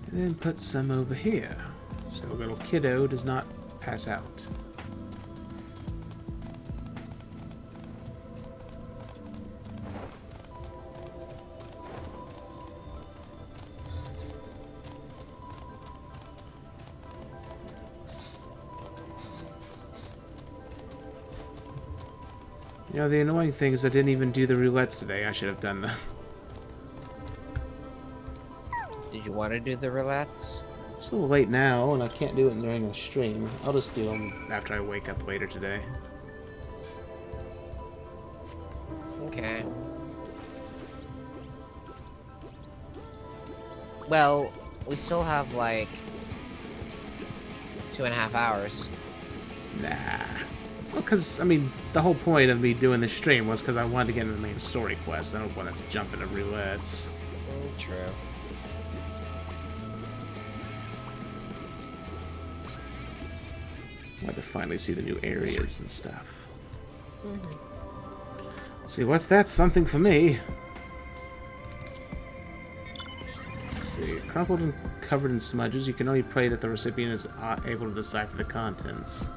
And then put some over here, so little kiddo does not pass out. You know, the annoying thing is I didn't even do the roulettes today. I should have done them. Did you want to do the roulettes? It's a little late now, and I can't do it during a stream. I'll just do them after I wake up later today. Okay. Well, we still have, like, 2.5 hours. Nah. Well, because, I mean, the whole point of me doing this stream was because I wanted to get into the main story quest. I don't want to jump into roulettes. True. I wanted to finally see the new areas and stuff. Let's see, what's that? Something for me. Let's see. Crumpled and covered in smudges, you can only pray that the recipient is able to decipher the contents.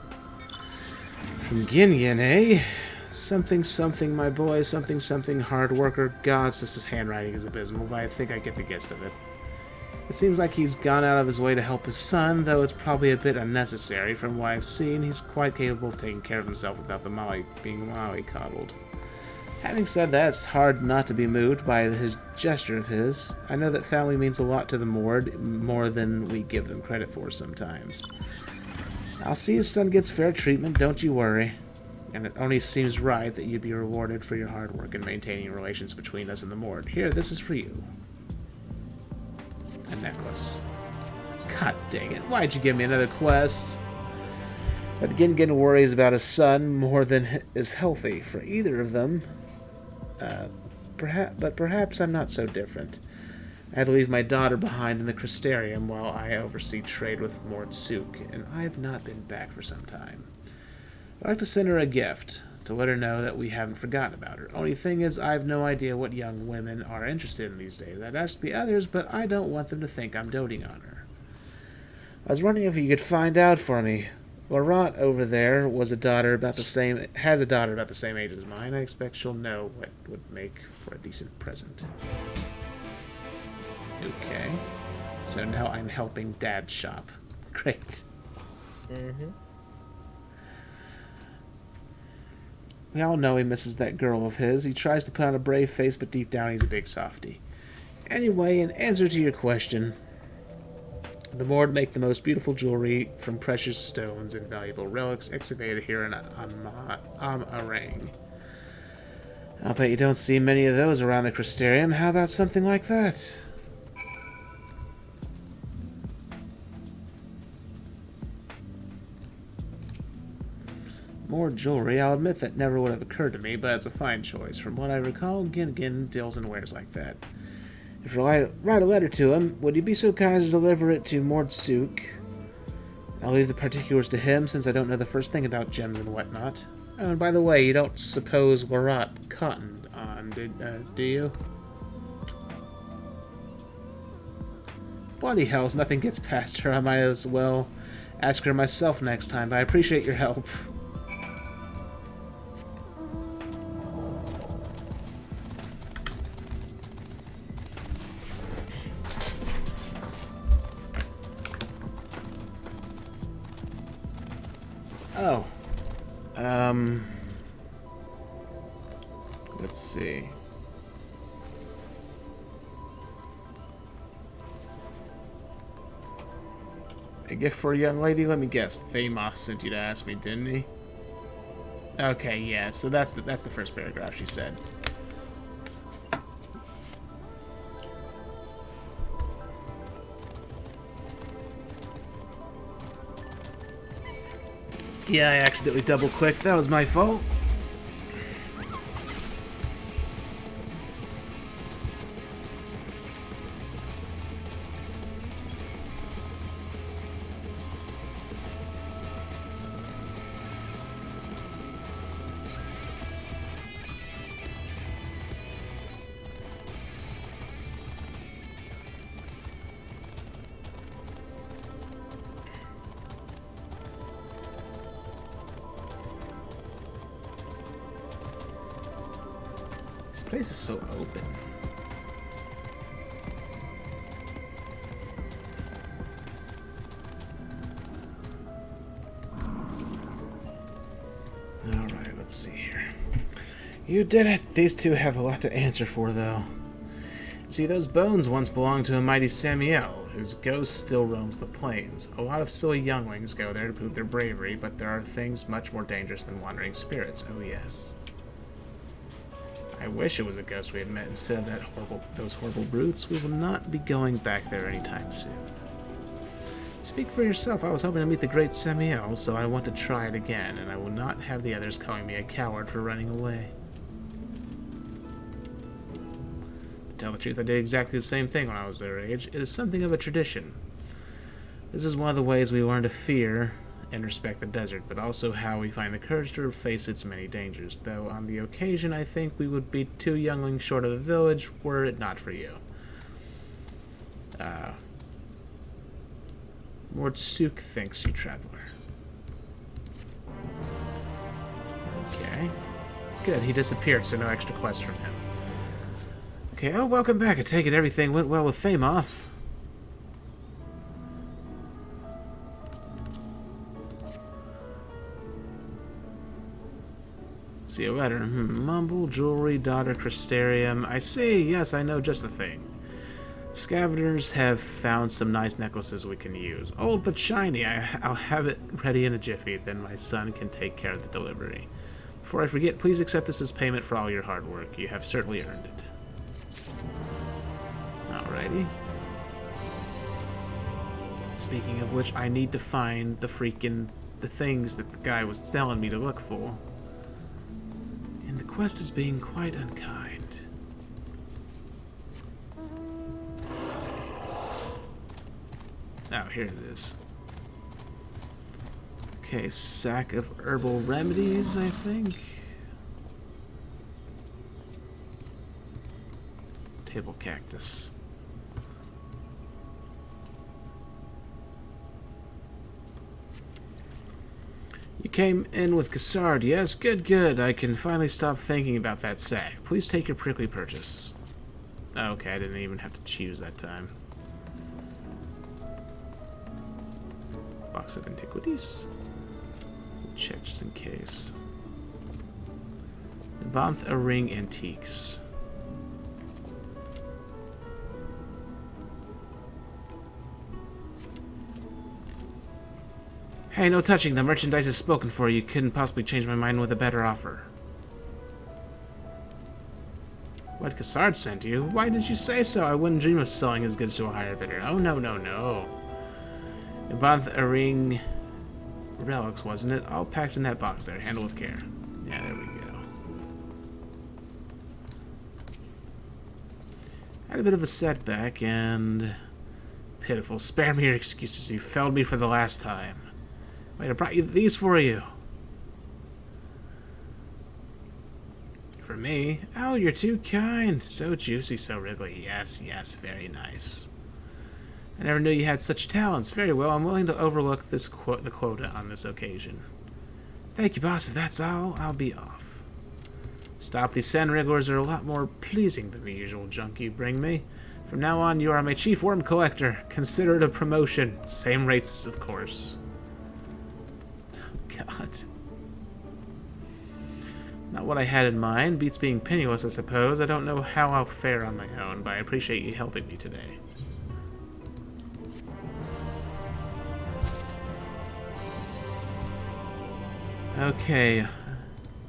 From Ginyan, eh? Something, something, my boy. Something, something, hard worker. Gods, this handwriting is abysmal, but I think I get the gist of it. It seems like he's gone out of his way to help his son, though it's probably a bit unnecessary. From what I've seen, he's quite capable of taking care of himself without the being mollycoddled. Having said that, it's hard not to be moved by his gesture of his. I know that family means a lot to the Mord, more than we give them credit for sometimes. I'll see his son gets fair treatment, don't you worry. And it only seems right that you'd be rewarded for your hard work in maintaining relations between us and the Mord. Here, this is for you. A necklace. God dang it, why'd you give me another quest? But Gin worries about his son more than is healthy for either of them. Perhaps I'm not so different. I had to leave my daughter behind in the Crystarium while I oversee trade with Mord Sook, and I have not been back for some time. I'd like to send her a gift, to let her know that we haven't forgotten about her. Only thing is, I have no idea what young women are interested in these days. I'd ask the others, but I don't want them to think I'm doting on her. I was wondering if you could find out for me. Laurent over there has a daughter about the same age as mine. I expect she'll know what would make for a decent present. Okay. So now I'm helping Dad shop. Great. We all know he misses that girl of his. He tries to put on a brave face, but deep down he's a big softy. Anyway, in answer to your question, the Mord make the most beautiful jewelry from precious stones and valuable relics excavated here in Amarang. I'll bet you don't see many of those around the Crystarium. How about something like that? More jewelry. I'll admit that never would have occurred to me, but it's a fine choice. From what I recall, Gin deals in wares like that. If you write a letter to him, would you be so kind as to deliver it to Mord Sook? I'll leave the particulars to him, since I don't know the first thing about gems and whatnot. Oh, and by the way, you don't suppose Laurent cottoned on, do you? Bloody hells, nothing gets past her. I might as well ask her myself next time, but I appreciate your help. Oh. Let's see. A gift for a young lady? Let me guess. Thamos sent you to ask me, didn't he? Okay, yeah, so that's the first paragraph she said. Yeah, I accidentally double-clicked. That was my fault. This place is so open. Alright, let's see here. You did it! These two have a lot to answer for, though. See, those bones once belonged to a mighty Samiel, whose ghost still roams the plains. A lot of silly younglings go there to prove their bravery, but there are things much more dangerous than wandering spirits, oh yes. I wish it was a ghost we had met instead of those horrible brutes. We will not be going back there anytime soon. Speak for yourself. I was hoping to meet the great Semiel, so I want to try it again, and I will not have the others calling me a coward for running away. To tell the truth, I did exactly the same thing when I was their age. It is something of a tradition. This is one of the ways we learn to fear and respect the desert, but also how we find the courage to face its many dangers, though on the occasion I think we would be 2 younglings short of the village were it not for you. Lord Sook thanks you, traveler. Okay. Good, he disappeared, so no extra quests from him. Okay, oh, welcome back. I take it everything went well with Thamoth. See a letter. Mumble, jewelry, daughter, Crystarium. I see. Yes, I know just the thing. Scavengers have found some nice necklaces we can use. Old but shiny. I'll have it ready in a jiffy. Then my son can take care of the delivery. Before I forget, please accept this as payment for all your hard work. You have certainly earned it. Alrighty. Speaking of which, I need to find the things that the guy was telling me to look for. And the quest is being quite unkind. Oh, here it is. Okay, sack of herbal remedies, I think. Table cactus. You came in with Cassard, yes? Good, good. I can finally stop thinking about that sack. Please take your prickly purchase. Oh, okay, I didn't even have to choose that time. Box of antiquities. Check just in case. Banth a ring antiques. Hey, no touching. The merchandise is spoken for. You couldn't possibly change my mind with a better offer. What, Cassard sent you? Why did you say so? I wouldn't dream of selling his goods to a higher bidder. Oh, no, no, no. Banth a ring relics, wasn't it? All packed in that box there. Handle with care. Yeah, there we go. Had a bit of a setback and... pitiful. Spare me your excuses. You failed me for the last time. Wait, I brought you these for you. For me? Oh, you're too kind. So juicy, so wriggly. Yes, yes, very nice. I never knew you had such talents. Very well, I'm willing to overlook the quota on this occasion. Thank you, boss. If that's all, I'll be off. Stop, these sand wrigglers are a lot more pleasing than the usual junk you bring me. From now on, you are my chief worm collector. Consider it a promotion. Same rates, of course. God. Not what I had in mind. Beats being penniless, I suppose. I don't know how I'll fare on my own, but I appreciate you helping me today. Okay.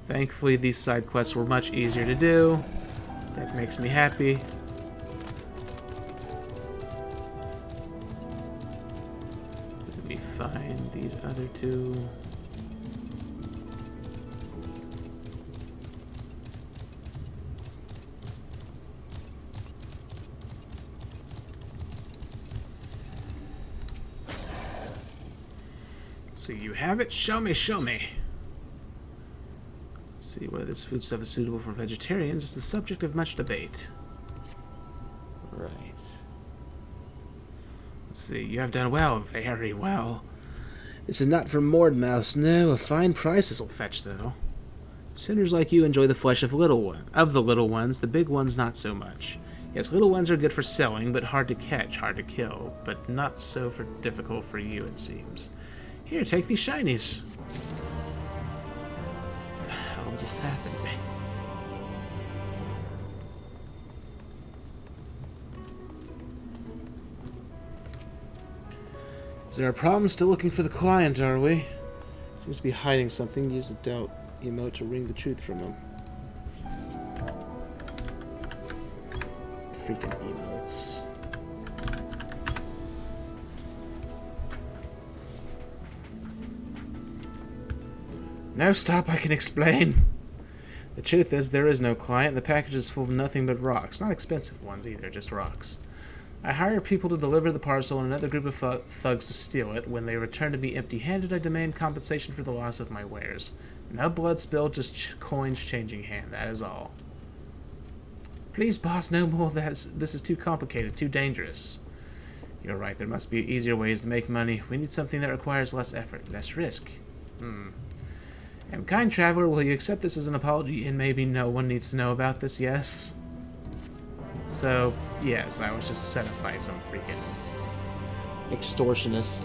Thankfully, these side quests were much easier to do. That makes me happy. Let me find these other two. So you have it? Show me, show me. Let's see whether this foodstuff is suitable for vegetarians is the subject of much debate. Right. Let's see, you have done well, very well. This is not for Mordmouths, no. A fine price this will fetch, though. Sinners like you enjoy the flesh of the little ones, the big ones not so much. Yes, little ones are good for selling, but hard to catch, hard to kill, but not so difficult for you, it seems. Here, take these shinies. What the hell just happened to me? Is there a problem? Still looking for the client, are we? Seems to be hiding something. Use the doubt emote to wring the truth from him. freaking emotes. No, stop, I can explain. The truth is, there is no client. The package is full of nothing but rocks. Not expensive ones either, just rocks. I hire people to deliver the parcel and another group of thugs to steal it. When they return to me empty-handed, I demand compensation for the loss of my wares. No blood spilled, just coins changing hand. That is all. Please, boss, no more. This is too complicated, too dangerous. You're right. There must be easier ways to make money. We need something that requires less effort, less risk. Kind traveler, will you accept this as an apology? And maybe no one needs to know about this, yes? So, yes, I was just set up by some freaking extortionist.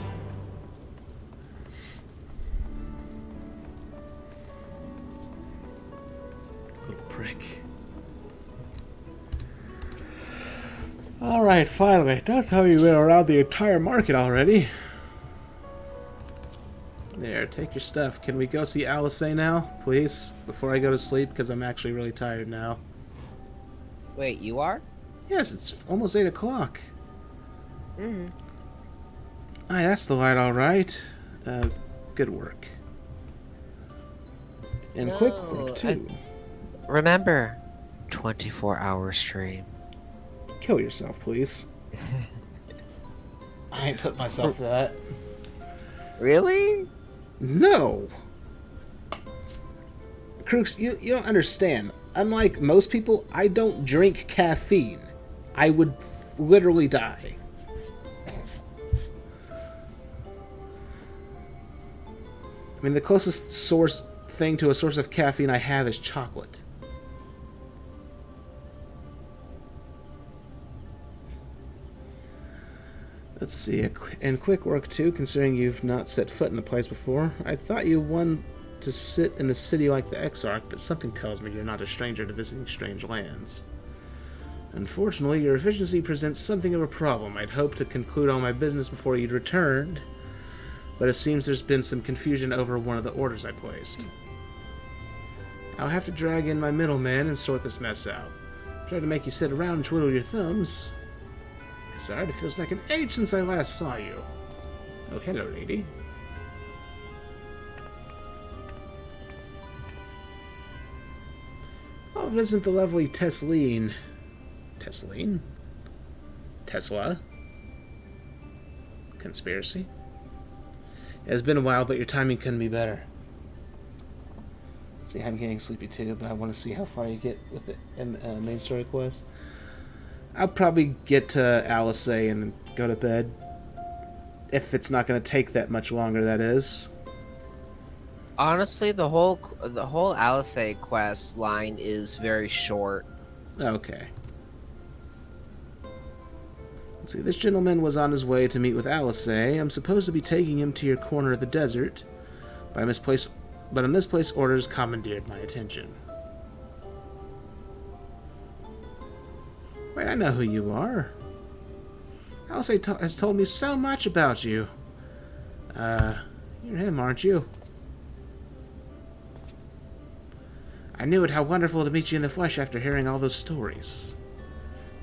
Little prick. Alright, finally. Don't tell me you went around the entire market already. There, take your stuff. Can we go see Alice now, please? Before I go to sleep, because I'm actually really tired now. Wait, you are? Yes, it's almost 8 o'clock. Mm-hmm. Aye, that's the light, alright. Good work. And No, quick work, too. Remember, 24-hour stream. Kill yourself, please. I ain't put myself to that. Really? No! Crooks, you don't understand. Unlike most people, I don't drink caffeine. I would literally die. I mean, the closest thing to a source of caffeine I have is chocolate. Let's see, and quick work too, considering you've not set foot in the place before. I thought you wanted to sit in the city like the Exarch, but something tells me you're not a stranger to visiting strange lands. Unfortunately, your efficiency presents something of a problem. I'd hoped to conclude all my business before you'd returned, but it seems there's been some confusion over one of the orders I placed. I'll have to drag in my middleman and sort this mess out. Try to make you sit around and twiddle your thumbs. Sorry, it feels like an age since I last saw you. Oh, hello, lady. Oh, if it isn't the lovely Tesleen. Tesleen? Tesla? Conspiracy? It's been a while, but your timing couldn't be better. See, I'm getting sleepy too, but I want to see how far you get with the main story quest. I'll probably get to Alice and then go to bed. If it's not going to take that much longer, that is. Honestly, the whole Alice quest line is very short. Okay. Let's see, this gentleman was on his way to meet with Alice. I'm supposed to be taking him to your corner of the desert, but a misplaced orders commandeered my attention. Wait, I know who you are. Alice has told me so much about you. You're him, aren't you? I knew it. How wonderful to meet you in the flesh after hearing all those stories.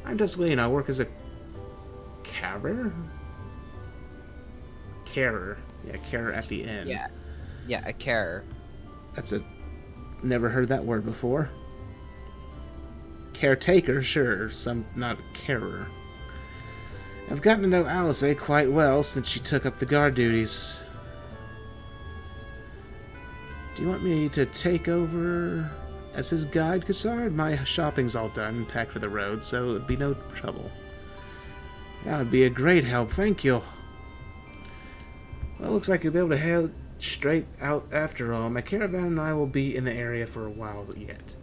I'm Desleen. I work as a carer? Carer. Yeah, carer at the end. Yeah, a carer. That's a... Never heard that word before. Caretaker, sure. Not carer. I've gotten to know Alice quite well since she took up the guard duties. Do you want me to take over as his guide, Cassard? My shopping's all done and packed for the road, so it'd be no trouble. That would be a great help, thank you. Well, looks like you'll be able to head straight out after all. My caravan and I will be in the area for a while yet.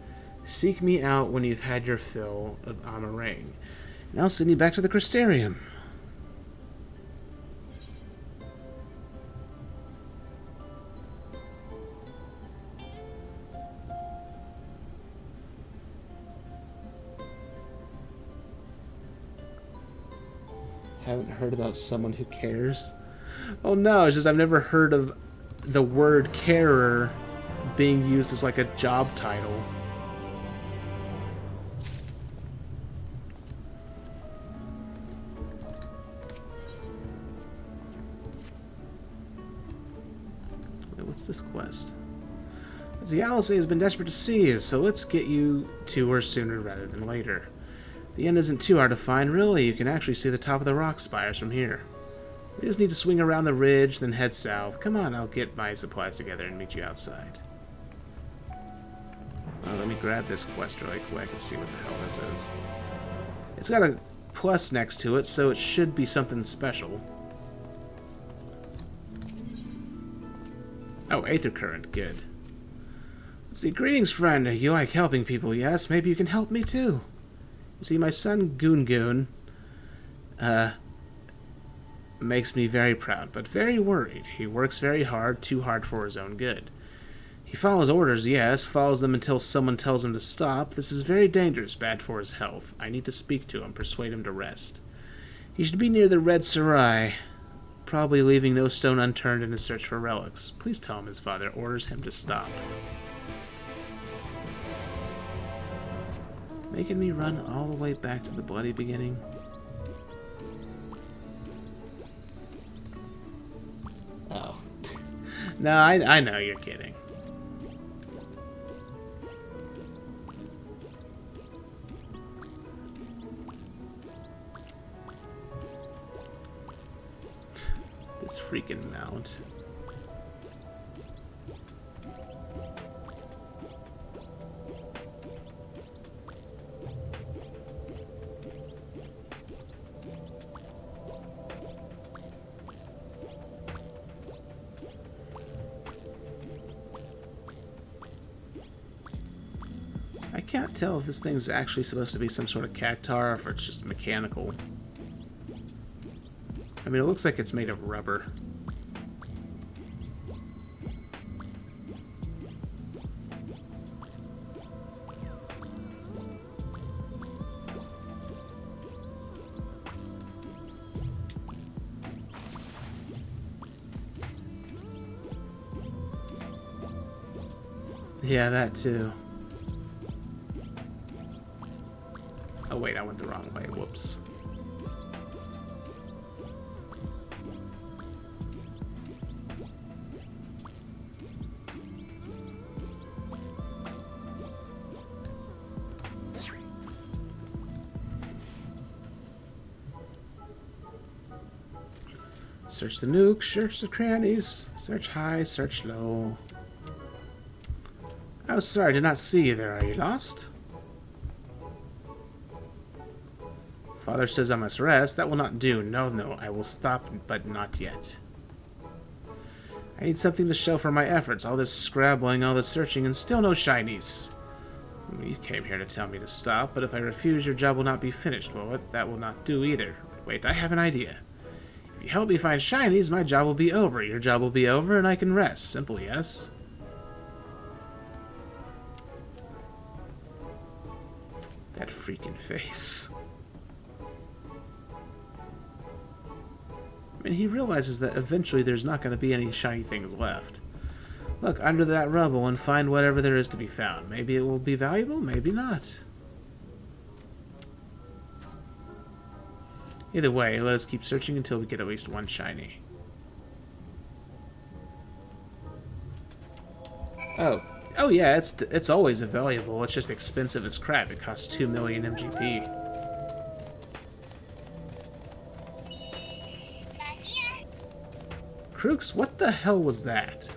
Seek me out when you've had your fill of Amarang, and I'll send you back to the Crystarium. Haven't heard about someone who cares? Oh no, it's just I've never heard of the word carer being used as like a job title. What's this quest? The Alice has been desperate to see you, so let's get you to her sooner rather than later. The end isn't too hard to find, really. You can actually see the top of the rock spires from here. We just need to swing around the ridge, then head south. Come on, I'll get my supplies together and meet you outside. Let me grab this quest really quick and see what the hell this is. It's got a plus next to it, so it should be something special. Oh, Aether Current, good. Let's see, greetings, friend. You like helping people, yes? Maybe you can help me too. You see, my son Goon makes me very proud, but very worried. He works very hard, too hard for his own good. He follows orders, yes, follows them until someone tells him to stop. This is very dangerous, bad for his health. I need to speak to him, persuade him to rest. He should be near the Red Sarai, probably leaving no stone unturned in his search for relics. Please tell him his father orders him to stop. Making me run all the way back to the bloody beginning? Oh. No, I know you're kidding. This freaking mount. I can't tell if this thing's actually supposed to be some sort of cactar or if it's just mechanical. I mean, it looks like it's made of rubber. Yeah, that too. Oh wait, I went the wrong way. Whoops. Search the nuke, search the crannies, search high, search low. Oh, sorry, I did not see you there. Are you lost? Father says I must rest. That will not do. No, no, I will stop, but not yet. I need something to show for my efforts. All this scrabbling, all this searching, and still no shinies. You came here to tell me to stop, but if I refuse, your job will not be finished. Well, that will not do either. Wait, I have an idea. If you help me find shinies, my job will be over. Your job will be over, and I can rest. Simple, yes? That freaking face. I mean, he realizes that eventually there's not going to be any shiny things left. Look under that rubble and find whatever there is to be found. Maybe it will be valuable, maybe not. Either way, let us keep searching until we get at least one shiny. Oh yeah, it's always valuable. It's just expensive as crap. It costs 2 million MGP. Crooks, what the hell was that?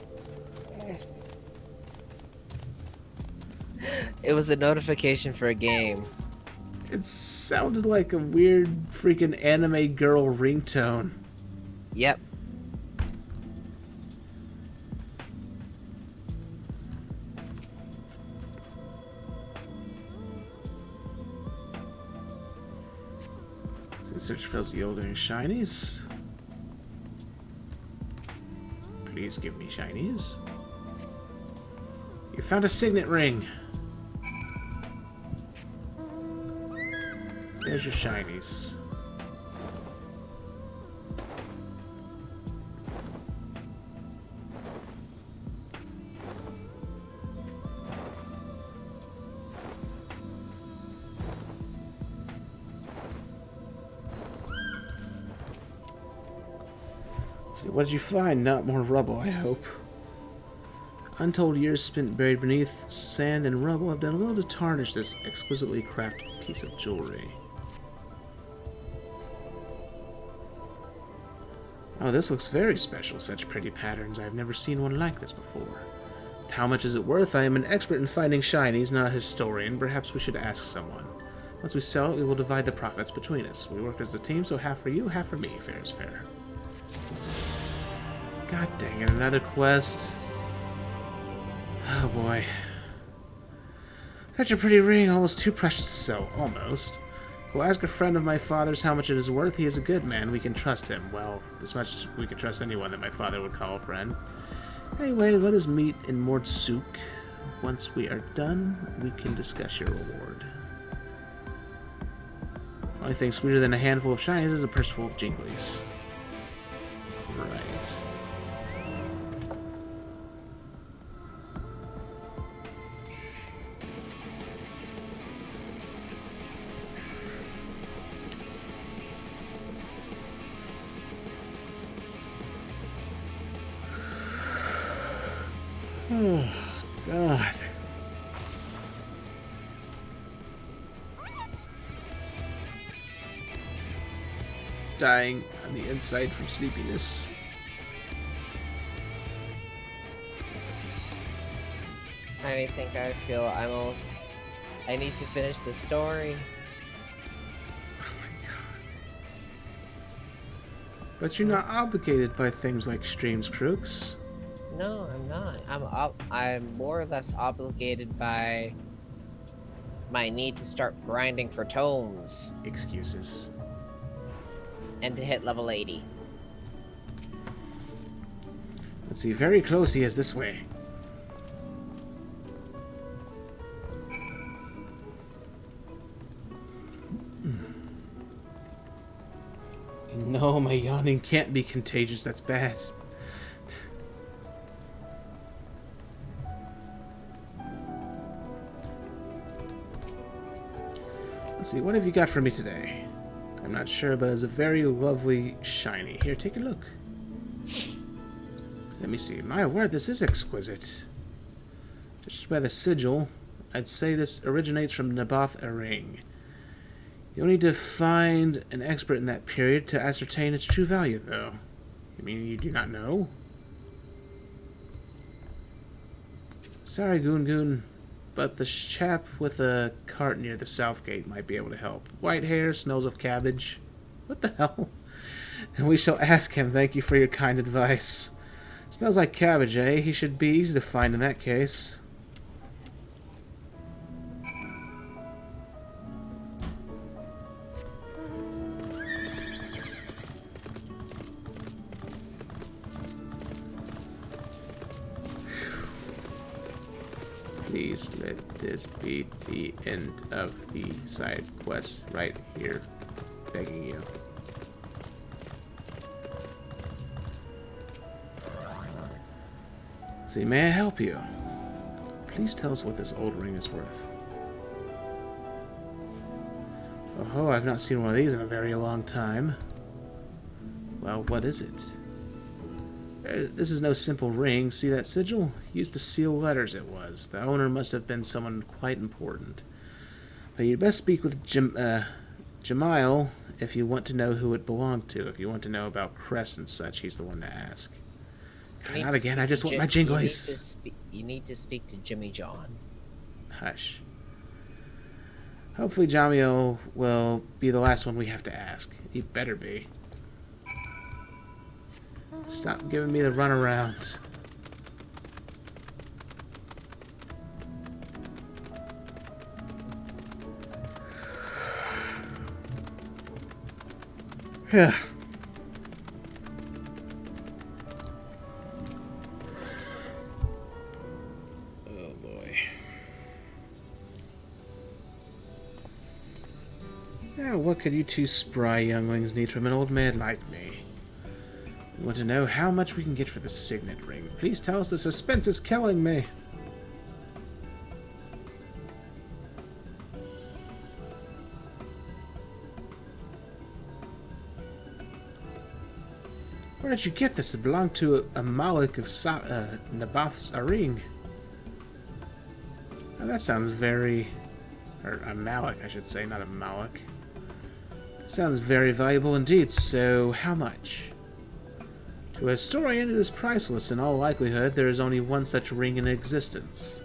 It was a notification for a game. It sounded like a weird freaking anime girl ringtone. Yep. Search for those yielding shinies. Please give me shinies. You found a signet ring. There's your shinies. Let's see, what did you find? Not more rubble, I hope. Untold years spent buried beneath sand and rubble have done well to tarnish this exquisitely crafted piece of jewelry. Oh, this looks very special. Such pretty patterns. I've never seen one like this before. How much is it worth? I am an expert in finding shinies, not a historian. Perhaps we should ask someone. Once we sell it, we will divide the profits between us. We work as a team, so half for you, half for me. Fair is fair. God dang it, another quest. Oh boy. Such a pretty ring, almost too precious to sell. Almost. We'll ask a friend of my father's how much it is worth. He is a good man. We can trust him. Well, as much as we can trust anyone that my father would call a friend. Anyway, let us meet in Mordsuk. Once we are done, we can discuss your reward. Only thing sweeter than a handful of shinies is a purse full of jinglies. Right. Oh, God. Dying on the inside from sleepiness. I think I feel I'm almost... I need to finish the story. Oh my God. But you're not obligated by things like streams, Crooks. No, I'm not. I'm more or less obligated by my need to start grinding for tomes. Excuses. And to hit level 80. Let's see, very close he is this way. No, my yawning can't be contagious, that's bad. Let's see, what have you got for me today? I'm not sure, but it's a very lovely shiny. Here, take a look. Let me see. My word, this is exquisite. Judged by the sigil, I'd say this originates from Naboth Aring. You'll need to find an expert in that period to ascertain its true value, though. You mean you do not know? Sorry, Goon Goon, but the chap with a cart near the south gate might be able to help. White hair, smells of cabbage. What the hell? And we shall ask him. Thank you for your kind advice. Smells like cabbage, eh? He should be easy to find in that case. Please let this be the end of the side quest right here. Begging you. See, may I help you? Please tell us what this old ring is worth. Oh, I've not seen one of these in a very long time. Well, what is it? This is no simple ring. See that sigil? Used to seal letters, it was. The owner must have been someone quite important. But you'd best speak with Jamiel if you want to know who it belonged to. If you want to know about crests and such, he's the one to ask. Not again, I just want my jinglies. You need to speak to Jimmy John. Hush. Hopefully Jamiel will be the last one we have to ask. He better be. Stop giving me the runaround. Yeah. Oh boy. Now, what could you two spry younglings need from an old man like me? We want to know how much we can get for the signet ring. Please tell us, the suspense is killing me. Where did you get this? It belonged to a Malik of Naboth's Aring. Now that sounds very... or a Malik, I should say, not a Malik. Sounds very valuable indeed, so how much? To a historian, it is priceless. In all likelihood, there is only one such ring in existence.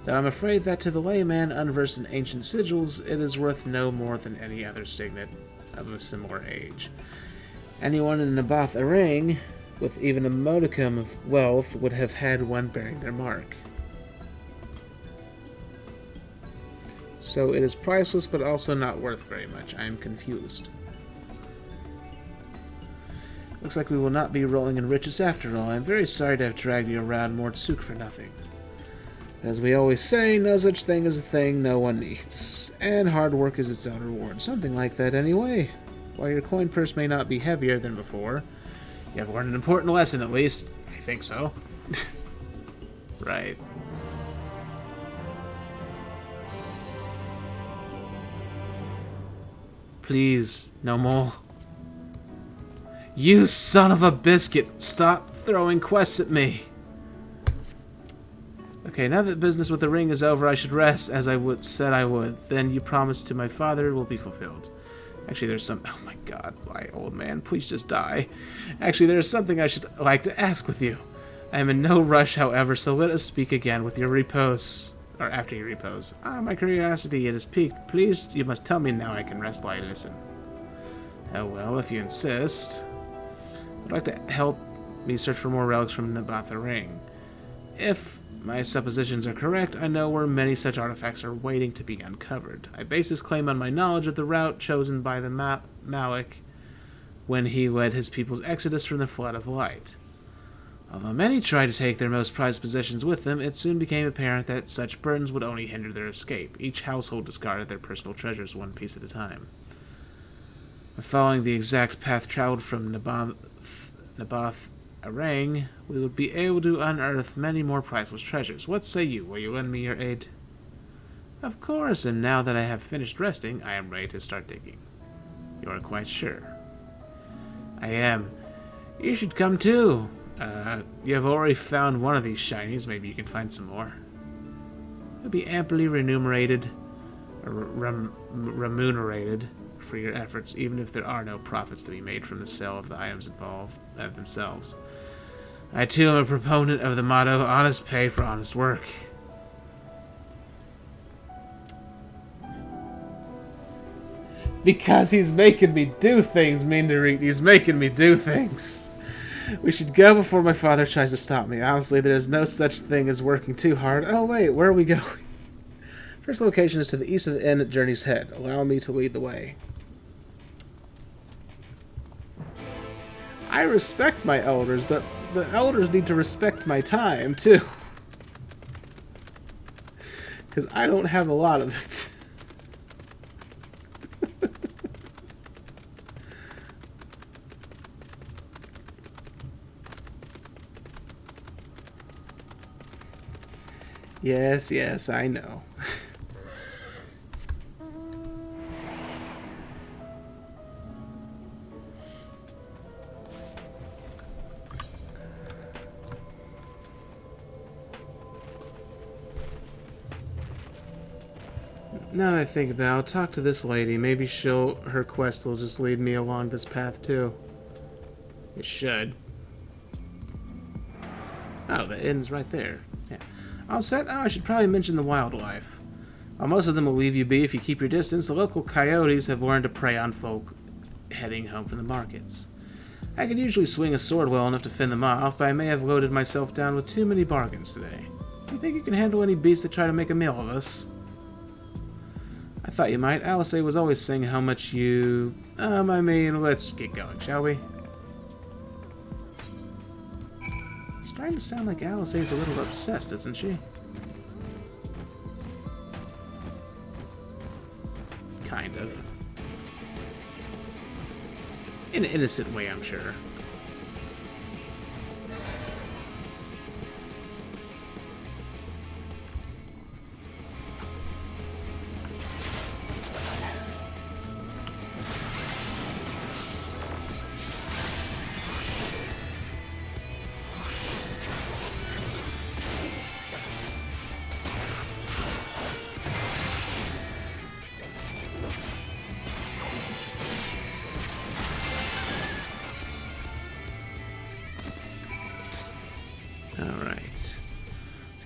Though I'm afraid that to the layman unversed in ancient sigils, it is worth no more than any other signet of a similar age. Anyone in Naboth Arang, with even a modicum of wealth, would have had one bearing their mark. So it is priceless, but also not worth very much. I am confused. Looks like we will not be rolling in riches after all. I am very sorry to have dragged you around Mordsuk for nothing. As we always say, no such thing as a thing no one needs. And hard work is its own reward. Something like that anyway. While your coin purse may not be heavier than before, you have learned an important lesson at least. I think so. Right. Please, no more. You son of a biscuit! Stop throwing quests at me! Okay, now that business with the ring is over, I should rest, as I said I would. Then you promised to my father will be fulfilled. Actually, there's some... oh my god, why, old man, please just die. Actually, there's something I should like to ask with you. I am in no rush, however, so let us speak again with your repose. Or after your repose. My curiosity, it has piqued. Please, you must tell me now I can rest while I listen. Oh well, if you insist. I'd like to help me search for more relics from Naboth Arang. If my suppositions are correct, I know where many such artifacts are waiting to be uncovered. I base this claim on my knowledge of the route chosen by the Malik when he led his people's exodus from the Flood of Light. Although many tried to take their most prized possessions with them, it soon became apparent that such burdens would only hinder their escape. Each household discarded their personal treasures one piece at a time. By following the exact path traveled from Naboth Arang, we would be able to unearth many more priceless treasures. What say you? Will you lend me your aid? Of course, and now that I have finished resting, I am ready to start digging. You are quite sure? I am. You should come too. You have already found one of these shinies. Maybe you can find some more. You'll be amply remunerated for your efforts, even if there are no profits to be made from the sale of the items involved themselves. I too am a proponent of the motto, honest pay for honest work. Because he's making me do things, Mindarit. He's making me do things. We should go before my father tries to stop me. Honestly, there is no such thing as working too hard. Oh wait, where are we going? First location is to the east of the inn at Journey's Head. Allow me to lead the way. I respect my elders, but the elders need to respect my time, too. Because I don't have a lot of it. Yes, yes, I know. Now that I think about it, I'll talk to this lady. Maybe her quest will just lead me along this path too. It should. Oh, the inn's right there. Yeah. All set? Oh, I should probably mention the wildlife. While most of them will leave you be if you keep your distance, the local coyotes have learned to prey on folk heading home from the markets. I can usually swing a sword well enough to fend them off, but I may have loaded myself down with too many bargains today. Do you think you can handle any beasts that try to make a meal of us? I thought you might. Alice was always saying how much you... I mean, let's get going, shall we? Starting to sound like Alice is a little obsessed, isn't she? Kind of. In an innocent way, I'm sure.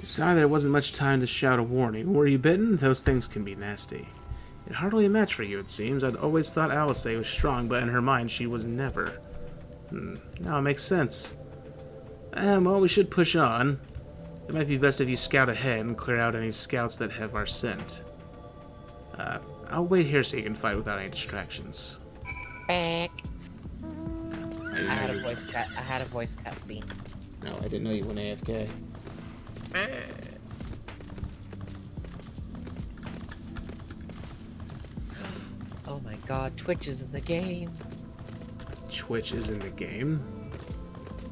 Sorry there wasn't much time to shout a warning. Were you bitten? Those things can be nasty. It's hardly a match for you, it seems. I'd always thought Alice was strong, but in her mind she was never. Now it makes sense. Well, we should push on. It might be best if you scout ahead and clear out any scouts that have our scent. I'll wait here so you can fight without any distractions. Back. I had a voice cutscene. No, I didn't know you went AFK. Oh my god, Twitch is in the game. Twitch is in the game?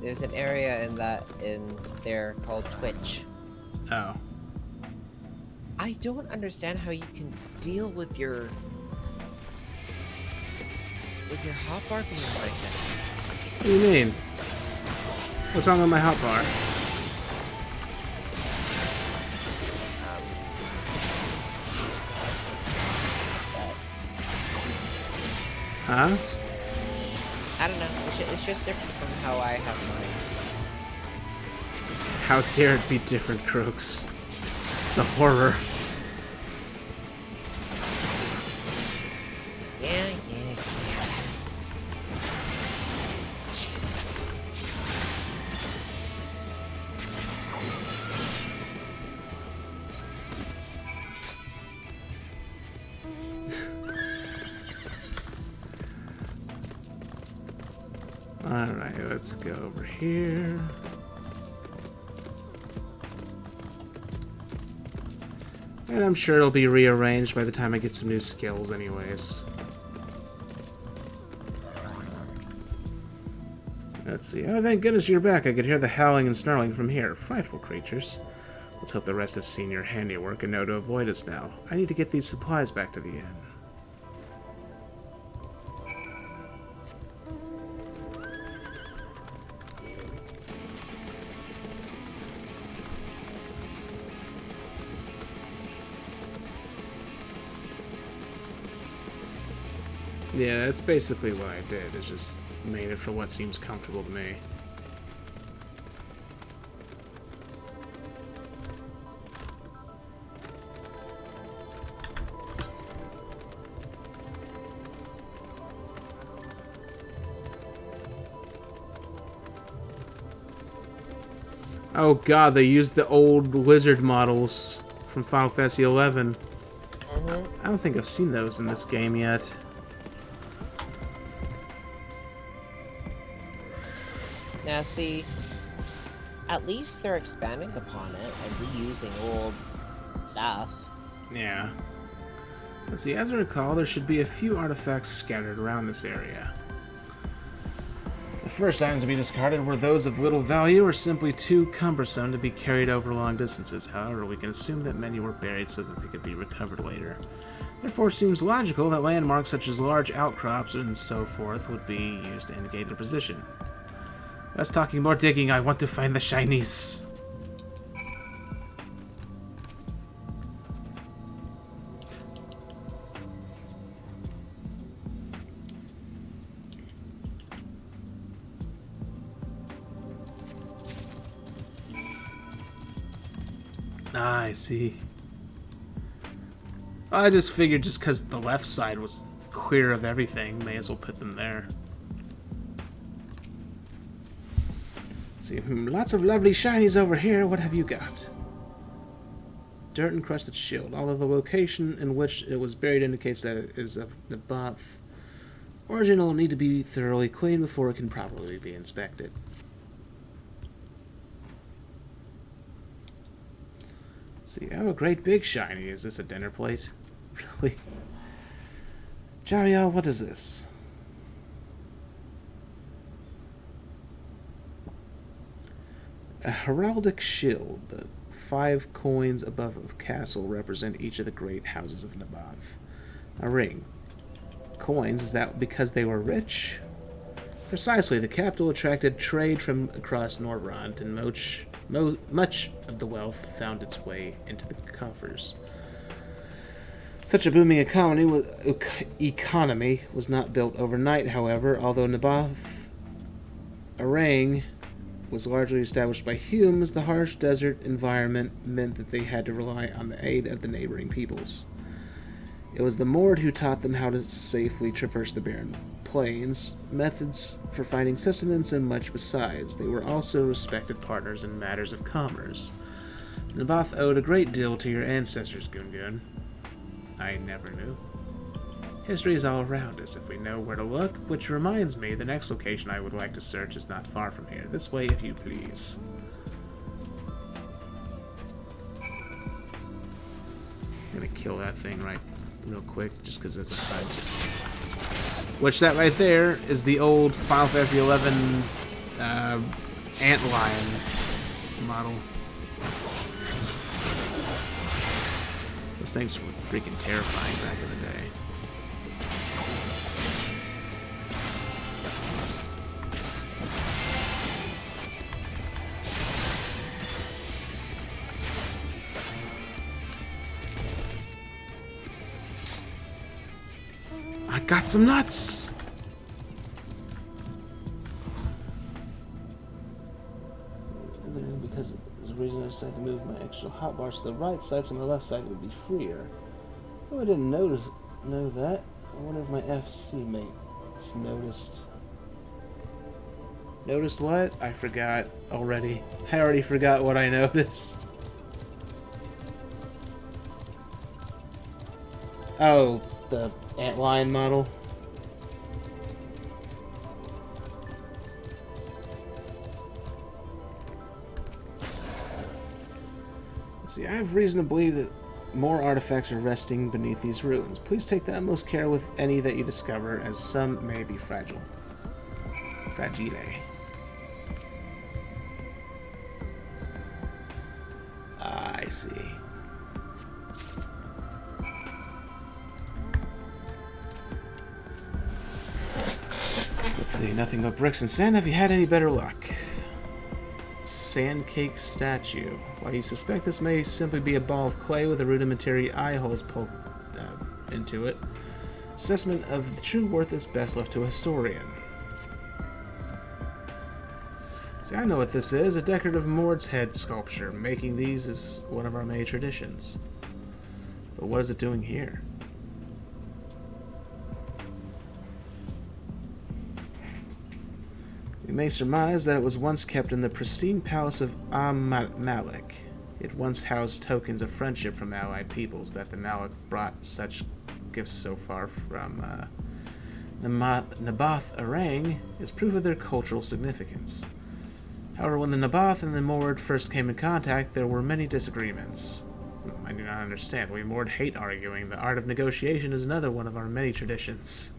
There's an area in there called Twitch. Oh. I don't understand how you can deal with your hotbar being like that. What do you mean? What's wrong with my hotbar? Huh? I don't know. It's just different from how I have mine. How dare it be different, Crooks? The horror. Yeah. Alright, let's go over here. And I'm sure it'll be rearranged by the time I get some new skills anyways. Let's see. Oh, thank goodness you're back. I could hear the howling and snarling from here. Frightful creatures. Let's hope the rest have seen your handiwork and know to avoid us now. I need to get these supplies back to the inn. Yeah, that's basically what I did, is just made it for what seems comfortable to me. Oh god, they used the old lizard models from Final Fantasy XI. I don't think I've seen those in this game yet. Now see, at least they're expanding upon it and reusing old stuff. Yeah. Let's see, as I recall, there should be a few artifacts scattered around this area. The first items to be discarded were those of little value or simply too cumbersome to be carried over long distances. However, we can assume that many were buried so that they could be recovered later. Therefore, it seems logical that landmarks such as large outcrops and so forth would be used to indicate their position. Less talking, more digging. I want to find the shinies. Ah, I see. I just figured just because the left side was clear of everything, may as well put them there. See, lots of lovely shinies over here. What have you got? Dirt encrusted shield. Although the location in which it was buried indicates that it is of Naboth origin, will need to be thoroughly cleaned before it can properly be inspected. Let's see. Oh, a great big shiny. Is this a dinner plate? Really? Jariel, what is this? A heraldic shield. The 5 coins above a castle represent each of the great houses of Naboth. A ring. Coins, is that because they were rich? Precisely, the capital attracted trade from across Norvrant, and much of the wealth found its way into the coffers. Such a booming economy was not built overnight, however, although Naboth Arang was largely established by humans, the harsh desert environment meant that they had to rely on the aid of the neighboring peoples. It was the Mord who taught them how to safely traverse the barren plains, methods for finding sustenance, and much besides. They were also respected partners in matters of commerce. Naboth owed a great deal to your ancestors, Gungun. I never knew. History is all around us if we know where to look, which reminds me, the next location I would like to search is not far from here. This way, if you please. I'm gonna kill that thing real quick, just because it's a hunt. Which, that right there is the old Final Fantasy XI antlion model. Those things were freaking terrifying back in the day. I got some nuts! Because there's a reason I decided to move my extra hotbars to the right side so my left side would be freer. Oh, I didn't know that. I wonder if my FC mates noticed. Noticed what? I forgot already. I already forgot what I noticed. Oh, the antlion model. Let's see, I have reason to believe that more artifacts are resting beneath these ruins. Please take the utmost care with any that you discover, as some may be fragile. Fragile. I see. Let's see, nothing but bricks and sand. Have you had any better luck? Sandcake statue. While you suspect this may simply be a ball of clay with a rudimentary eye holes poked into it, assessment of the true worth is best left to a historian. See, I know what this is. A decorative Mord's head sculpture. Making these is one of our many traditions. But what is it doing here? We may surmise that it was once kept in the pristine palace of Malik. It once housed tokens of friendship from allied peoples that the Malik brought such gifts so far from Naboth Arang is proof of their cultural significance. However, when the Naboth and the Mord first came in contact, there were many disagreements. I do not understand. We Mord hate arguing. The art of negotiation is another one of our many traditions.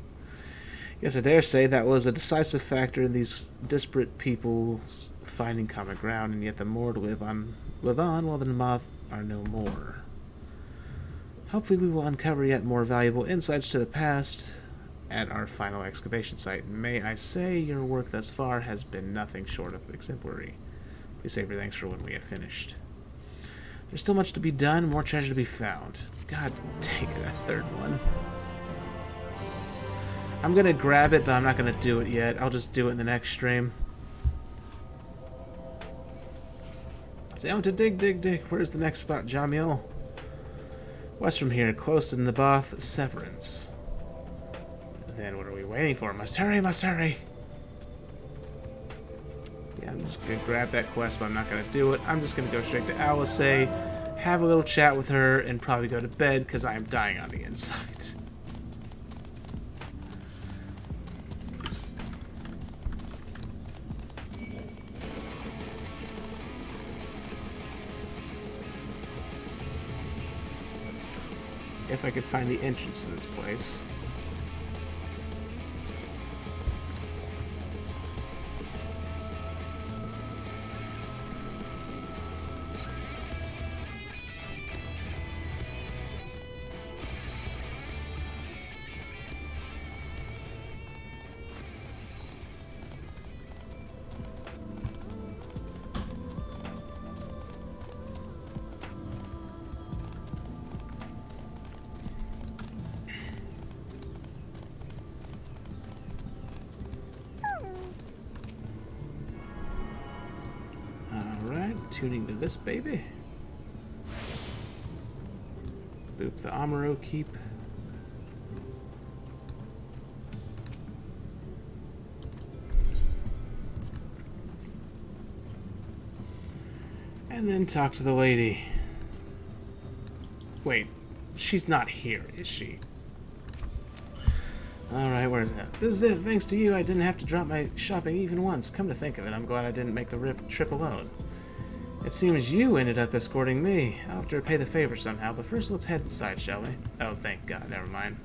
Yes, I dare say that was a decisive factor in these disparate peoples finding common ground, and yet the Mord live on while the Naboth are no more. Hopefully we will uncover yet more valuable insights to the past at our final excavation site. May I say, your work thus far has been nothing short of exemplary. Please save your thanks for when we have finished. There's still much to be done, more treasure to be found. God dang it, a third one. I'm gonna grab it, but I'm not gonna do it yet. I'll just do it in the next stream. Say, I want to dig. Where's the next spot, Jamil? West from here, close to Naboth Severance. Then what are we waiting for? Must hurry. Yeah, I'm just gonna grab that quest, but I'm not gonna do it. I'm just gonna go straight to Alice, have a little chat with her, and probably go to bed, because I am dying on the inside. If I could find the entrance to this place. tuning to this baby. Boop the Amuro keep. And then talk to the lady. Wait, she's not here, is she? Alright, where's that? This is it. Thanks to you, I didn't have to drop my shopping even once. Come to think of it, I'm glad I didn't make the trip alone. It seems you ended up escorting me. I'll have to repay the favor somehow, but first let's head inside, shall we? Oh, thank God, never mind.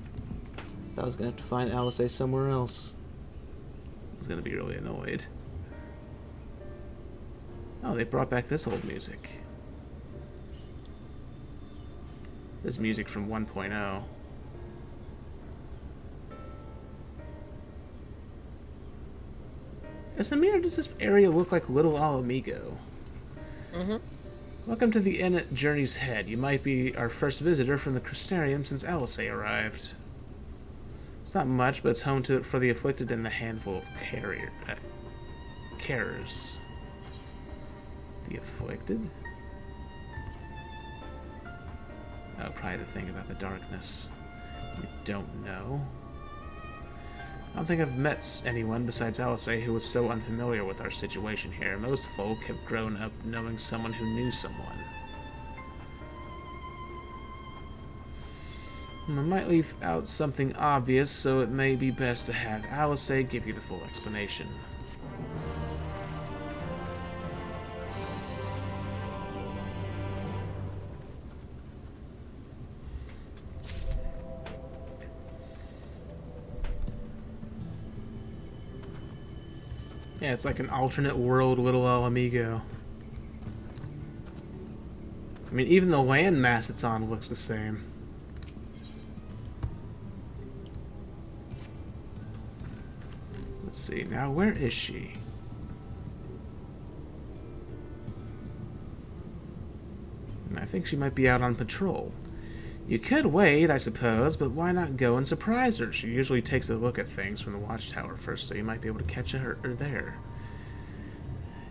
I was gonna have to find Alice somewhere else. I was gonna be really annoyed. Oh, they brought back this old music. This music from 1.0. As a mirror, does this area look like Little Alamigo? Mm-hmm. Welcome to the inn at Journey's Head. You might be our first visitor from the Crystarium since Alice arrived. It's not much, but it's home for the afflicted and the handful of carers. The afflicted? Oh, probably the thing about the darkness. You don't know? I don't think I've met anyone besides Alice who was so unfamiliar with our situation here. Most folk have grown up knowing someone who knew someone. I might leave out something obvious, so it may be best to have Alice give you the full explanation. Yeah, it's like an alternate world Little Alamigo. I mean, even the landmass it's on looks the same. Let's see, now where is she? I think she might be out on patrol. You could wait, I suppose, but why not go and surprise her? She usually takes a look at things from the watchtower first, so you might be able to catch her there.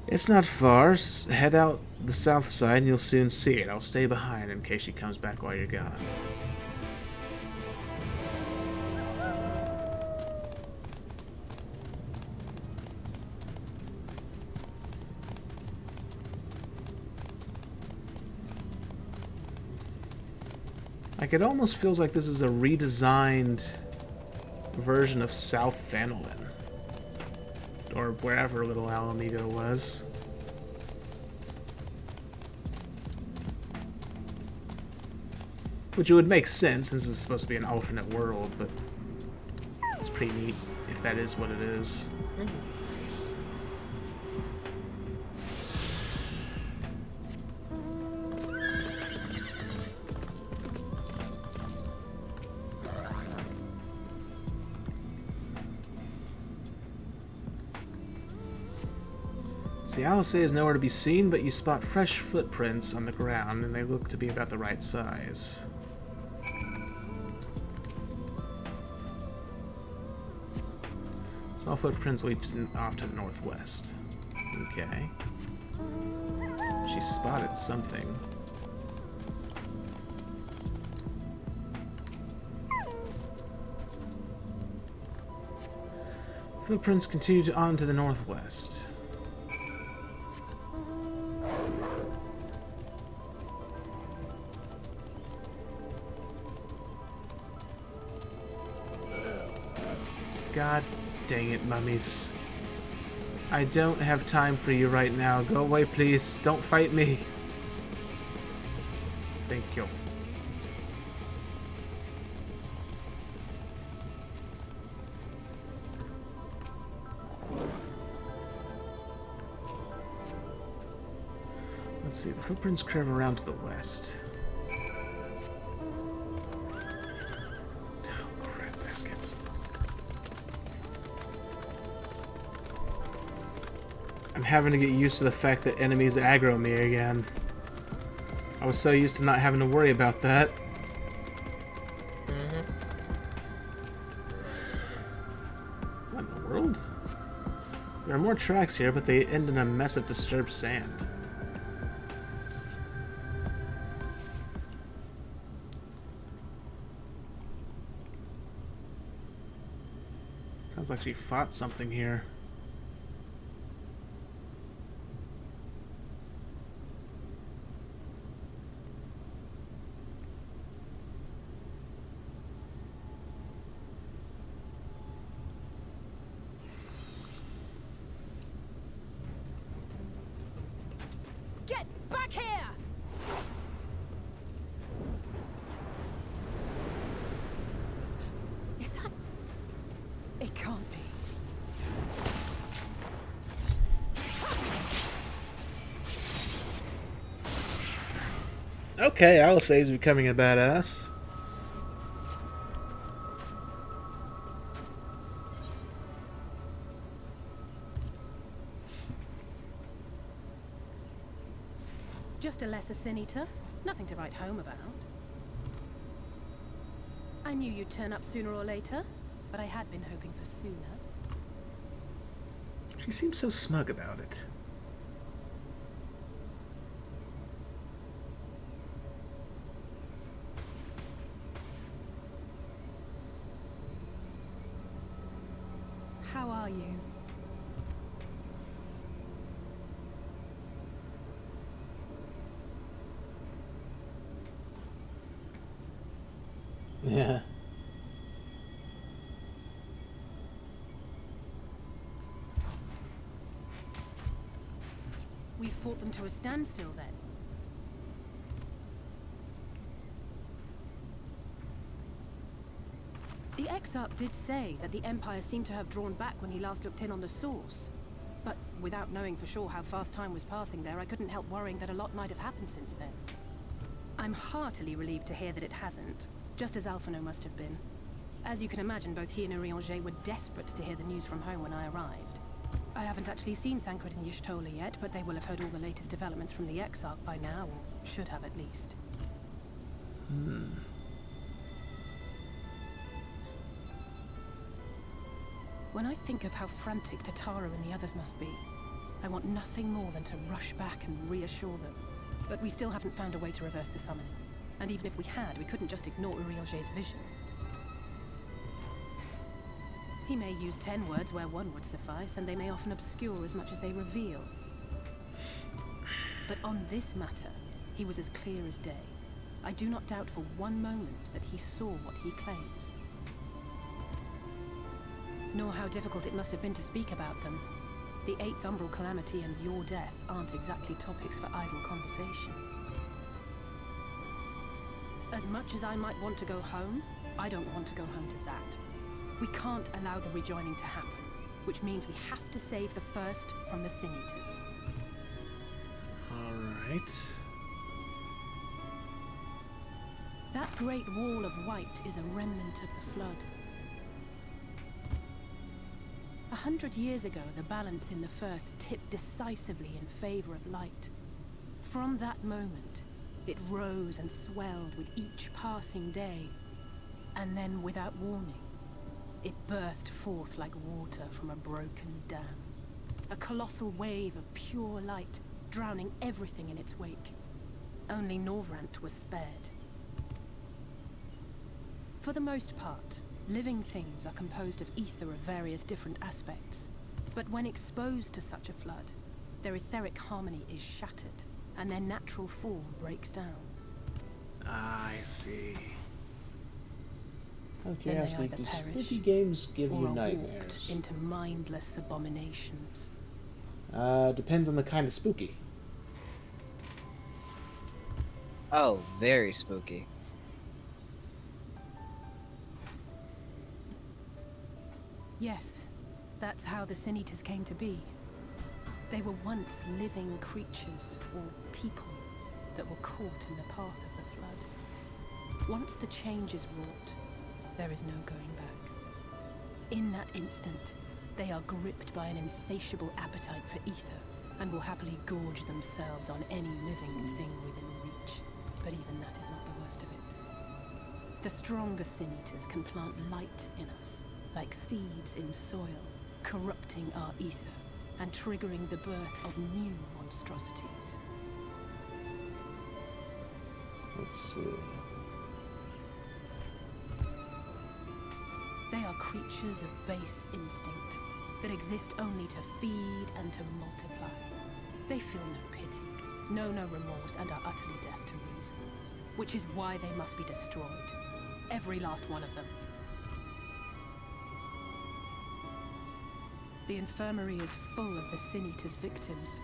It's not far. Head out the south side and you'll soon see it. I'll stay behind in case she comes back while you're gone. Like, it almost feels like this is a redesigned version of South Thanolin. Or wherever Little Alamigo was. Which would make sense since it's supposed to be an alternate world, but it's pretty neat if that is what it is. See, Alice is nowhere to be seen, but you spot fresh footprints on the ground, and they look to be about the right size. Small footprints lead off to the northwest. Okay. She spotted something. Footprints continue on to the northwest. God dang it, mummies. I don't have time for you right now. Go away, please. Don't fight me. Thank you. Let's see, the footprints curve around to the west. Oh, crap, baskets. I'm having to get used to the fact that enemies aggro me again. I was so used to not having to worry about that. What in the world? There are more tracks here, but they end in a mess of disturbed sand. like she fought something here. Get back here! Is that... It can't be. Okay, I'll say he's becoming a badass. Just a lesser sin eater. Nothing to write home about. I knew you'd turn up sooner or later, but I had been hoping for sooner. She seems so smug about it. How are you? Yeah. We fought them to a standstill then. The Exarch did say that the Empire seemed to have drawn back when he last looked in on the source. But without knowing for sure how fast time was passing there, I couldn't help worrying that a lot might have happened since then. I'm heartily relieved to hear that it hasn't, just as Alphino must have been. As you can imagine, both he and Urianger were desperate to hear the news from home when I arrived. I haven't actually seen Thancred and Y'shtola yet, but they will have heard all the latest developments from the Exarch by now, or should have at least. When I think of how frantic Tataru and the others must be, I want nothing more than to rush back and reassure them. But we still haven't found a way to reverse the summoning. And even if we had, we couldn't just ignore Urianger's vision. He may use 10 words where one would suffice, and they may often obscure as much as they reveal. But on this matter, he was as clear as day. I do not doubt for one moment that he saw what he claims. Nor how difficult it must have been to speak about them. The 8th Umbral Calamity and your death aren't exactly topics for idle conversation. As much as I might want to go home, I don't want to go home to that. We can't allow the rejoining to happen, which means we have to save the first from the Sin Eaters. Alright. That great wall of white is a remnant of the Flood. 100 years ago, the balance in the First tipped decisively in favor of light. From that moment, it rose and swelled with each passing day, and then, without warning, it burst forth like water from a broken dam. A colossal wave of pure light, drowning everything in its wake. Only Norvrant was spared. For the most part, living things are composed of ether of various different aspects. But when exposed to such a flood, their etheric harmony is shattered, and their natural form breaks down. I see. Out of Then they curiosity, either do perish spooky games give or you are nightmares? warped into mindless abominations. Depends on the kind of spooky. Oh, very spooky. Yes, that's how the Sin Eaters came to be. They were once living creatures, or people, that were caught in the path of the Flood. Once the change is wrought, there is no going back. In that instant, they are gripped by an insatiable appetite for ether, and will happily gorge themselves on any living thing within reach. But even that is not the worst of it. The stronger Sin Eaters can plant light in us, like seeds in soil, corrupting our ether, and triggering the birth of new monstrosities. Let's see. They are creatures of base instinct that exist only to feed and to multiply. They feel no pity, know no remorse, and are utterly deaf to reason. Which is why they must be destroyed. Every last one of them. The infirmary is full of the Sin Eater's victims,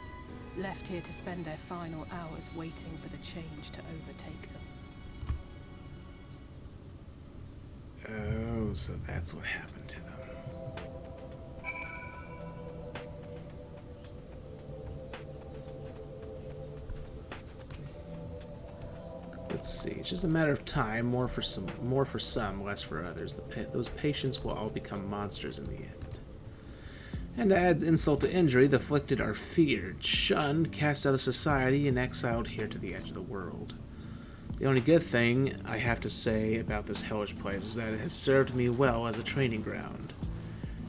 left here to spend their final hours waiting for the change to overtake them. Oh, so that's what happened to them. Let's see. It's just a matter of time. More for some, less for others. Those patients will all become monsters in the end. And to add insult to injury, the afflicted are feared, shunned, cast out of society, and exiled here to the edge of the world. The only good thing I have to say about this hellish place is that it has served me well as a training ground.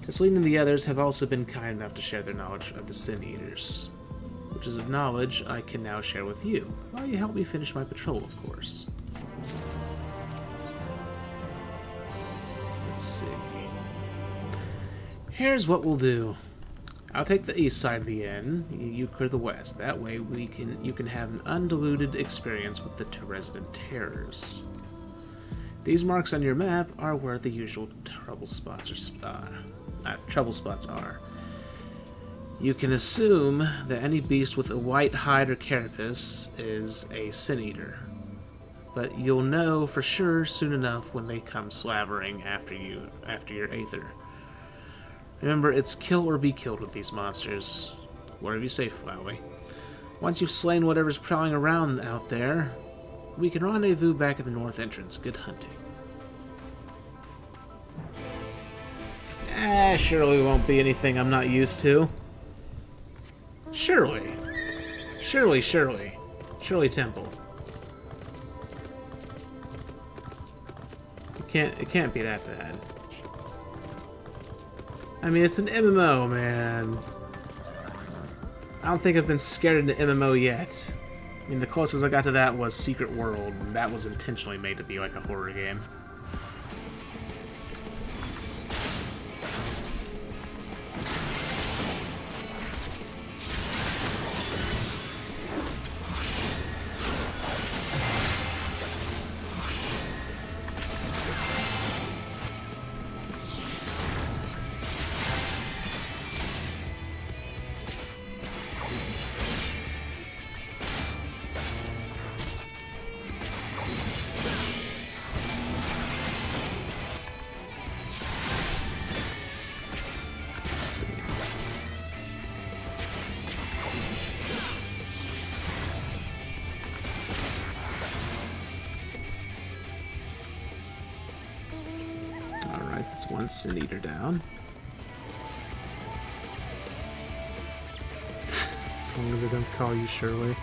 Tasleen and the others have also been kind enough to share their knowledge of the Sin Eaters, which is a knowledge I can now share with you, while you help me finish my patrol, of course. Let's see. Here's what we'll do. I'll take the east side of the inn, you clear the west. That way you can have an undiluted experience with the resident terrors. These marks on your map are where the usual trouble spots are. You can assume that any beast with a white hide or carapace is a Sin Eater, but you'll know for sure soon enough when they come slavering after your Aether. Remember, it's kill or be killed with these monsters. Whatever you say, Flowey. Once you've slain whatever's prowling around out there, we can rendezvous back at the north entrance. Good hunting. Surely won't be anything I'm not used to. Surely. Surely Temple. It can't be that bad. I mean, it's an MMO, man. I don't think I've been scared in an MMO yet. I mean, the closest I got to that was Secret World, and that was intentionally made to be like a horror game. That's one Sin Eater down. As long as I don't call you Shirley.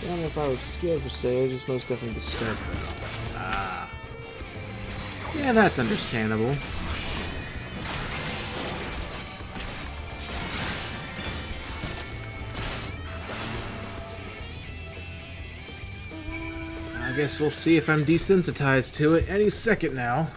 I don't know if I was scared per se, I was just most definitely disturbed. Ah. Yeah, that's understandable. I guess we'll see if I'm desensitized to it any second now.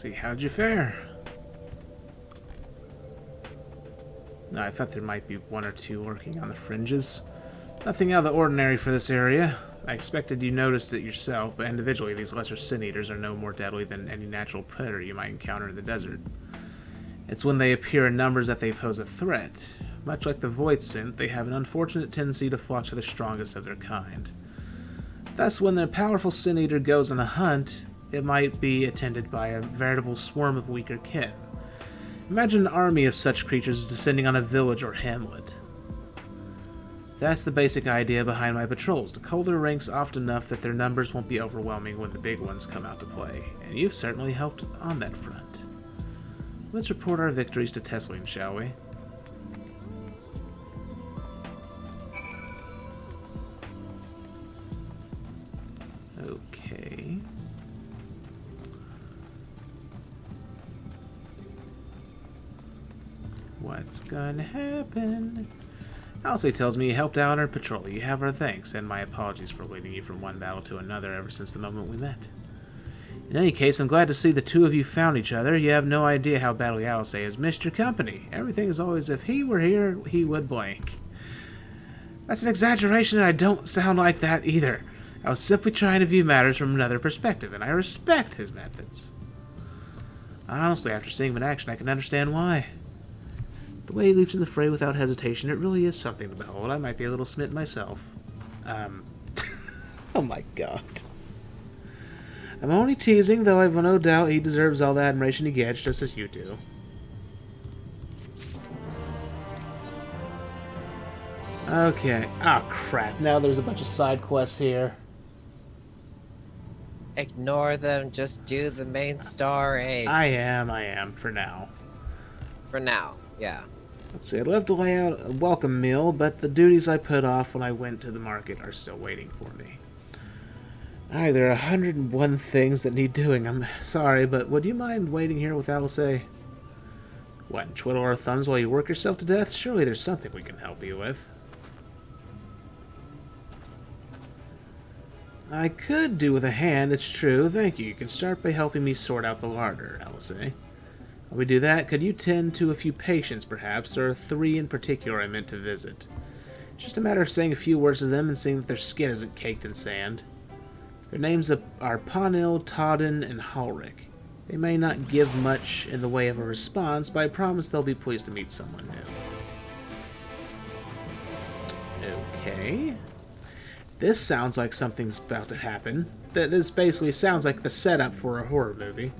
See, how'd you fare? No, I thought there might be one or two lurking on the fringes. Nothing out of the ordinary for this area. I expected you noticed it yourself, but individually these lesser sin-eaters are no more deadly than any natural predator you might encounter in the desert. It's when they appear in numbers that they pose a threat. Much like the void synth, they have an unfortunate tendency to flock to the strongest of their kind. Thus, when the powerful sin-eater goes on a hunt, it might be attended by a veritable swarm of weaker kin. Imagine an army of such creatures descending on a village or hamlet. That's the basic idea behind my patrols, to cull their ranks often enough that their numbers won't be overwhelming when the big ones come out to play, and you've certainly helped on that front. Let's report our victories to Tesling, shall we? Okay. What's gonna happen? Alice tells me you helped out on our patrol. You have our thanks, and my apologies for leading you from one battle to another ever since the moment we met. In any case, I'm glad to see the two of you found each other. You have no idea how badly Alice has missed your company. Everything is always, if he were here, he would blank. That's an exaggeration, and I don't sound like that either. I was simply trying to view matters from another perspective, and I respect his methods. Honestly, after seeing him in action, I can understand why. The way he leaps in the fray without hesitation, it really is something to behold. I might be a little smitten myself. Oh my god. I'm only teasing, though I've no doubt he deserves all the admiration he gets, just as you do. Okay. Oh, crap. Now there's a bunch of side quests here. Ignore them, just do the main story. I am, for now. For now, yeah. Let's see, I'd love to lay out a welcome meal, but the duties I put off when I went to the market are still waiting for me. Alright, there are 101 things that need doing. I'm sorry, but would you mind waiting here with Alice? What, and twiddle our thumbs while you work yourself to death? Surely there's something we can help you with. I could do with a hand, it's true. Thank you. You can start by helping me sort out the larder, Alice. While we do that, could you tend to a few patients, perhaps? There are 3 in particular I meant to visit. It's just a matter of saying a few words to them and seeing that their skin isn't caked in sand. Their names are Panil, Todden, and Halric. They may not give much in the way of a response, but I promise they'll be pleased to meet someone new. Okay. This sounds like something's about to happen. This basically sounds like the setup for a horror movie.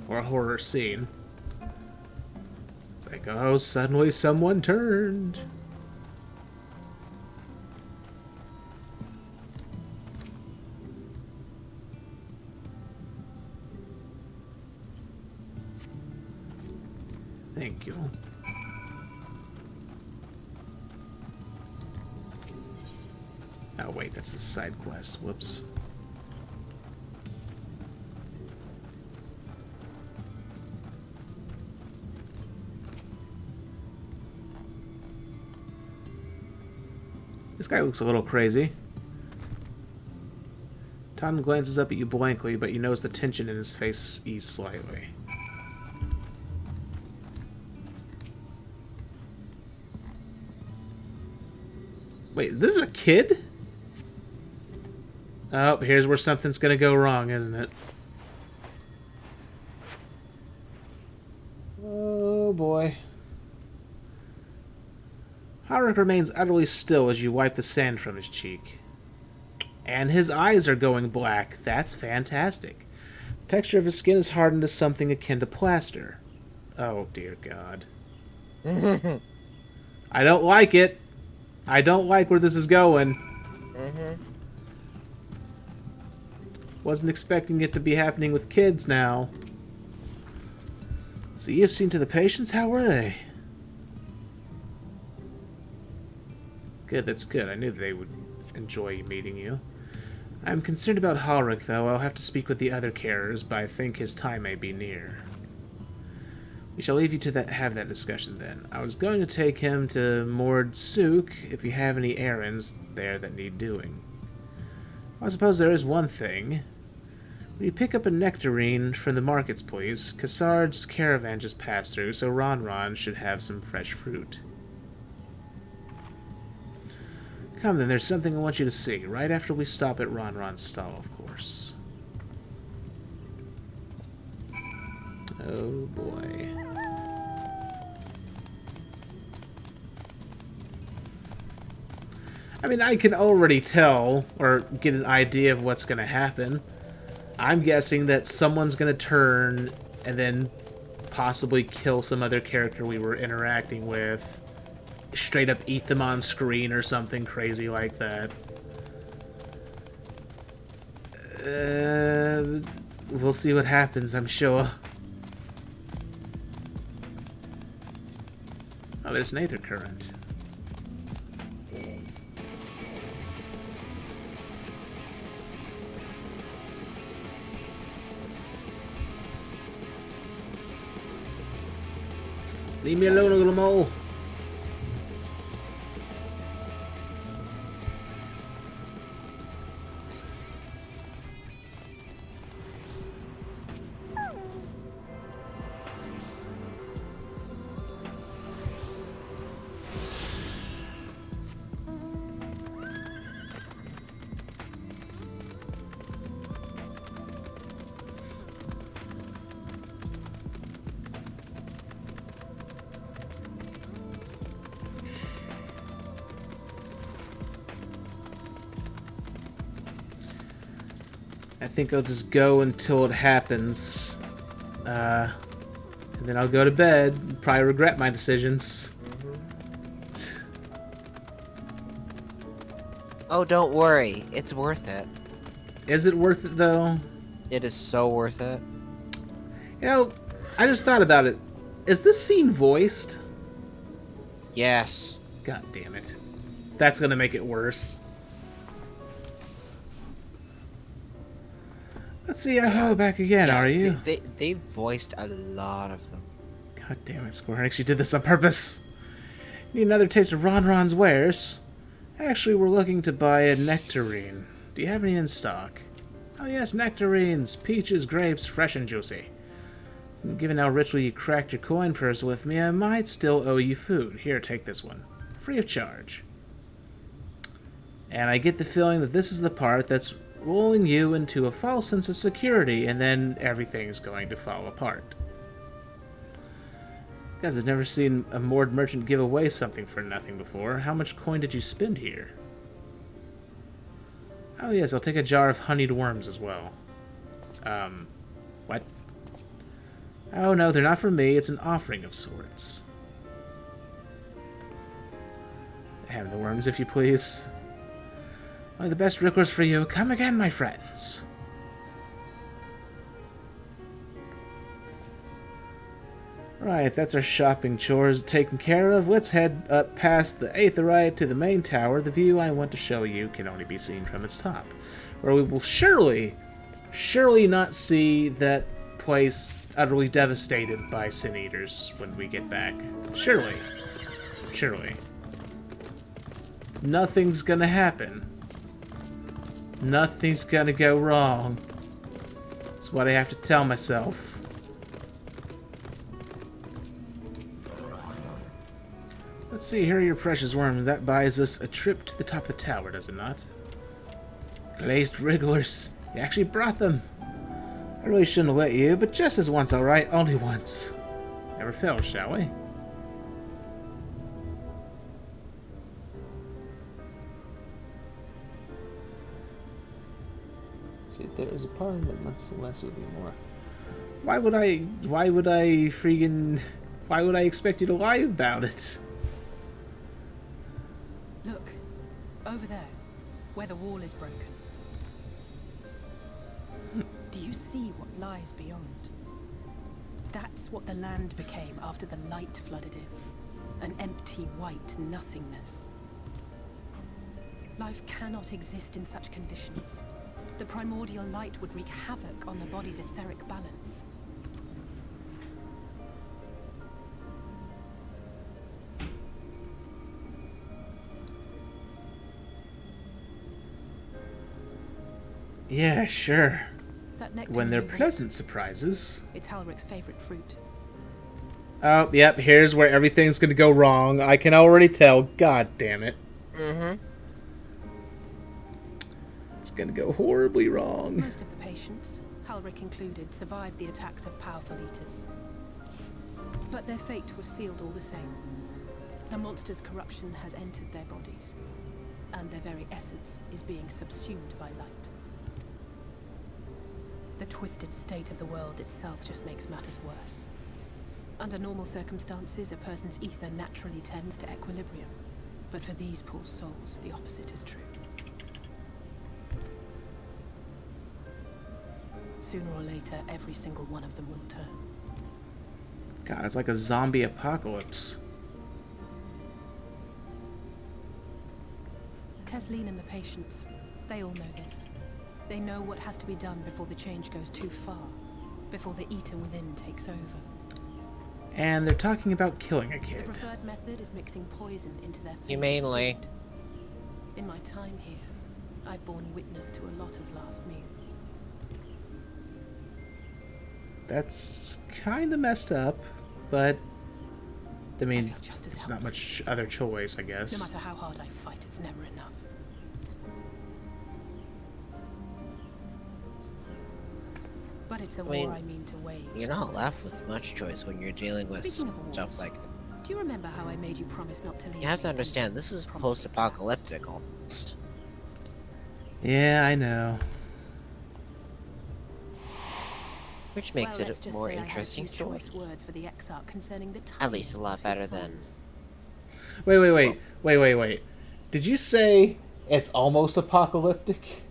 Or a horror scene. It's like, oh, suddenly someone turned. Thank you. Oh wait, that's a side quest. Whoops. This guy looks a little crazy. Tom glances up at you blankly, but you notice the tension in his face ease slightly. Wait, this is a kid? Oh, here's where something's gonna go wrong, isn't it? Oh boy. Howard remains utterly still as you wipe the sand from his cheek. And his eyes are going black. That's fantastic. The texture of his skin is hardened to something akin to plaster. Oh dear God. I don't like it. I don't like where this is going. Wasn't expecting it to be happening with kids now. So you've seen to the patients? How were they? Good, that's good. I knew they would enjoy meeting you. I'm concerned about Halric, though. I'll have to speak with the other carers, but I think his time may be near. We shall leave you to have that discussion then. I was going to take him to Mord Sook if you have any errands there that need doing. I suppose there is one thing. Will you pick up a nectarine from the markets, please? Cassard's caravan just passed through, so Ron should have some fresh fruit. Come then, there's something I want you to see, right after we stop at Ron's stall, of course. Oh boy. I mean, I can already tell, or get an idea of what's gonna happen. I'm guessing that someone's gonna turn and then possibly kill some other character we were interacting with. Straight up eat them on screen or something crazy like that. We'll see what happens, I'm sure. Oh, there's an Aether Current. Leave me alone, little mole. I think I'll just go until it happens. And then I'll go to bed. Probably regret my decisions. Oh, don't worry. It's worth it. Is it worth it, though? It is so worth it. You know, I just thought about it. Is this scene voiced? Yes. God damn it. That's gonna make it worse. Let's see, back again, Yeah, are you? They voiced a lot of them. God damn it, Square Enix, you did this on purpose. Need another taste of Ron's wares? Actually, we're looking to buy a nectarine. Do you have any in stock? Oh yes, nectarines, peaches, grapes, fresh and juicy. Given how richly you cracked your coin purse with me, I might still owe you food. Here, take this one. Free of charge. And I get the feeling that this is the part that's lulling you into a false sense of security, and then everything's going to fall apart. Guys, I've never seen a moored merchant give away something for nothing before. How much coin did you spend here? Oh yes, I'll take a jar of honeyed worms as well. What? Oh no, they're not for me. It's an offering of sorts. Have the worms, if you please. Only the best ricklers for you. Come again, my friends. Right, that's our shopping chores taken care of. Let's head up past the Aetherite to the main tower. The view I want to show you can only be seen from its top, where we will surely not see that place utterly devastated by Sin Eaters when we get back. Surely. Nothing's gonna happen. Nothing's gonna go wrong. That's what I have to tell myself. Let's see, here are your precious worms. That buys us a trip to the top of the tower, does it not? Glazed wrigglers. You actually brought them. I really shouldn't have let you, but just as once, alright? Only once. Never fails, shall we? See, there's a part of me that wants to mess with you more. Why would I expect you to lie about it? Look, over there, where the wall is broken. Do you see what lies beyond? That's what the land became after the light flooded in. An empty white nothingness. Life cannot exist in such conditions. The primordial light would wreak havoc on the body's etheric balance. Yeah, sure. That nectar when they're you want, pleasant surprises. it's Halric's favorite fruit. Oh, yep, here's where everything's gonna go wrong. I can already tell. God damn it. Mm-hmm. It's gonna go horribly wrong. Most of the patients, Halric included, survived the attacks of powerful eaters. But their fate was sealed all the same. The monster's corruption has entered their bodies, and their very essence is being subsumed by light. The twisted state of the world itself just makes matters worse. Under normal circumstances, a person's ether naturally tends to equilibrium. But for these poor souls, the opposite is true. Sooner or later, every single one of them will turn. God, it's like a zombie apocalypse. Tesleen and the patients, they all know this. They know what has to be done before the change goes too far, before the eater within takes over. And they're talking about killing a kid. The preferred method is mixing poison into their Humanely. food. In my time here, I've borne witness to a lot of last meals. That's kind of messed up, but I mean, just as there's not much other choice, I guess. No matter how hard I fight, it's never enough. But it's a war I mean to wage. You're not left with much choice when you're dealing with Speaking of stuff wars, like do you remember how I made you promise not to leave? You have to understand, this is post-apocalyptic almost. Yeah, I know. Which makes Well, it let's a just more say I had interesting some story. choice words for the Exarch concerning the At least a lot better than... Wait. Did you say it's almost apocalyptic?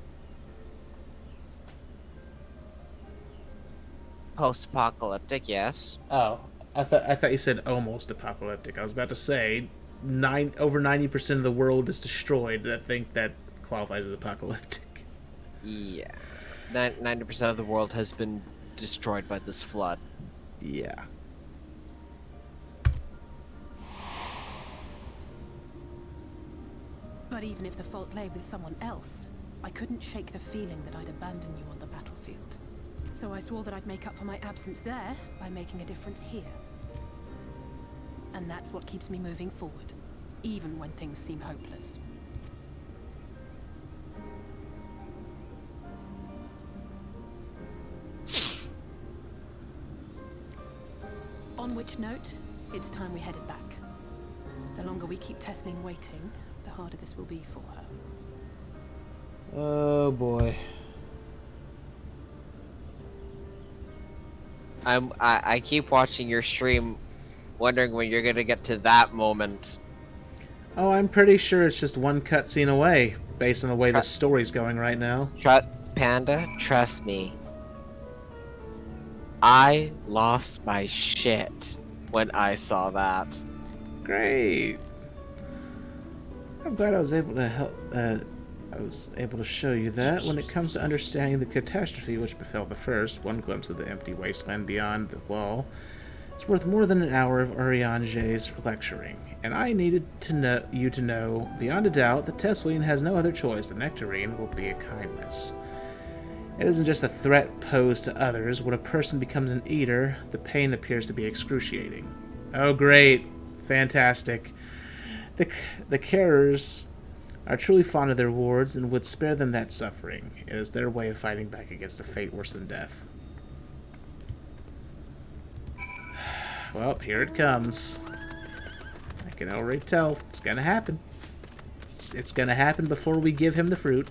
Post-apocalyptic, yes. Oh, I thought you said almost apocalyptic. I was about to say over 90% of the world is destroyed. I think that qualifies as apocalyptic. Yeah. 90% of the world has been destroyed by this flood. Yeah. But even if the fault lay with someone else, I couldn't shake the feeling that I'd abandon you on the battlefield. So I swore that I'd make up for my absence there by making a difference here. And that's what keeps me moving forward, even when things seem hopeless. On which note, it's time we headed back. The longer we keep Tesleen waiting, the harder this will be for her. Oh boy. I keep watching your stream, wondering when you're gonna get to that moment. Oh, I'm pretty sure it's just one cutscene away, based on the way the story's going right now. Panda, trust me. I lost my shit when I saw that. Great. I'm glad I was able to help. I was able to show you that. When it comes to understanding the catastrophe which befell the first, one glimpse of the empty wasteland beyond the wall is worth more than an hour of Urianger's lecturing. And I needed you to know, beyond a doubt, that Tesleen has no other choice. The nectarine will be a kindness. It isn't just a threat posed to others. When a person becomes an eater, the pain appears to be excruciating. Oh, great. Fantastic. The carers are truly fond of their wards and would spare them that suffering. It is their way of fighting back against a fate worse than death. Well, here it comes. I can already tell. It's gonna happen. It's gonna happen before we give him the fruit.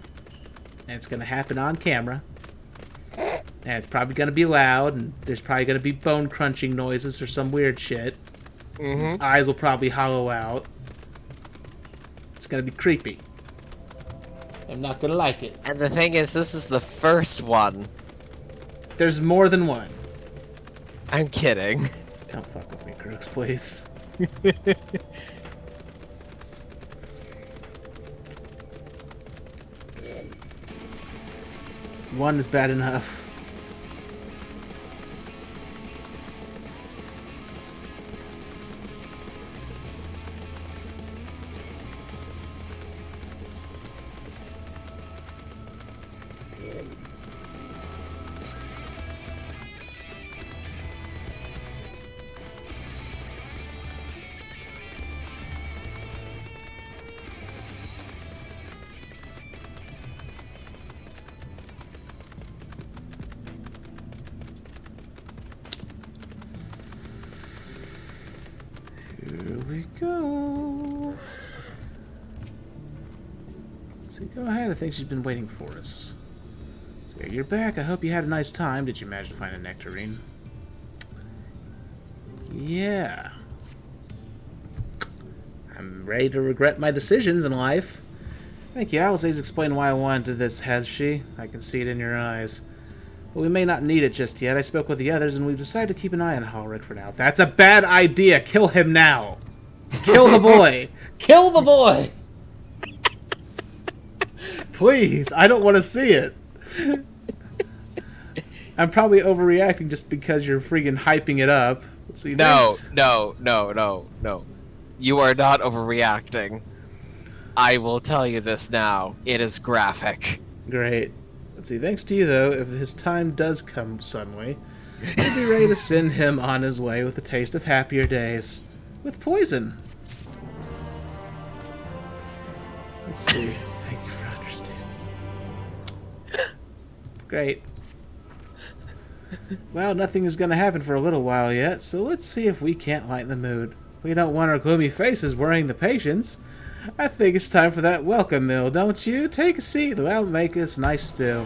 And it's gonna happen on camera. And it's probably gonna be loud, and there's probably gonna be bone crunching noises or some weird shit. His eyes will probably hollow out. It's gonna be creepy. I'm not gonna like it. And the thing is, this is the first one. There's more than one. I'm kidding. Don't fuck with me, Crooks, please. One is bad enough. we go. So go ahead. I think she's been waiting for us. So you're back. I hope you had a nice time. Did you manage to find a nectarine? Yeah. I'm ready to regret my decisions in life. Thank you. Alisaie's explained why I wanted to do this, has she? I can see it in your eyes. But we may not need it just yet. I spoke with the others, and we've decided to keep an eye on Halric for now. That's a bad idea! Kill him now! Kill the boy! Kill the boy! Please, I don't want to see it. I'm probably overreacting just because you're freaking hyping it up. Let's see. No. You are not overreacting. I will tell you this now. It is graphic. Great. Let's see. Thanks to you, though, if his time does come suddenly, we'll be ready to send him on his way with a taste of happier days. With poison. Let's see. Thank you for understanding. Great. Well, nothing is going to happen for a little while yet, so let's see if we can't lighten the mood. We don't want our gloomy faces worrying the patients. I think it's time for that welcome meal, don't you? Take a seat. That'll make us nice stew.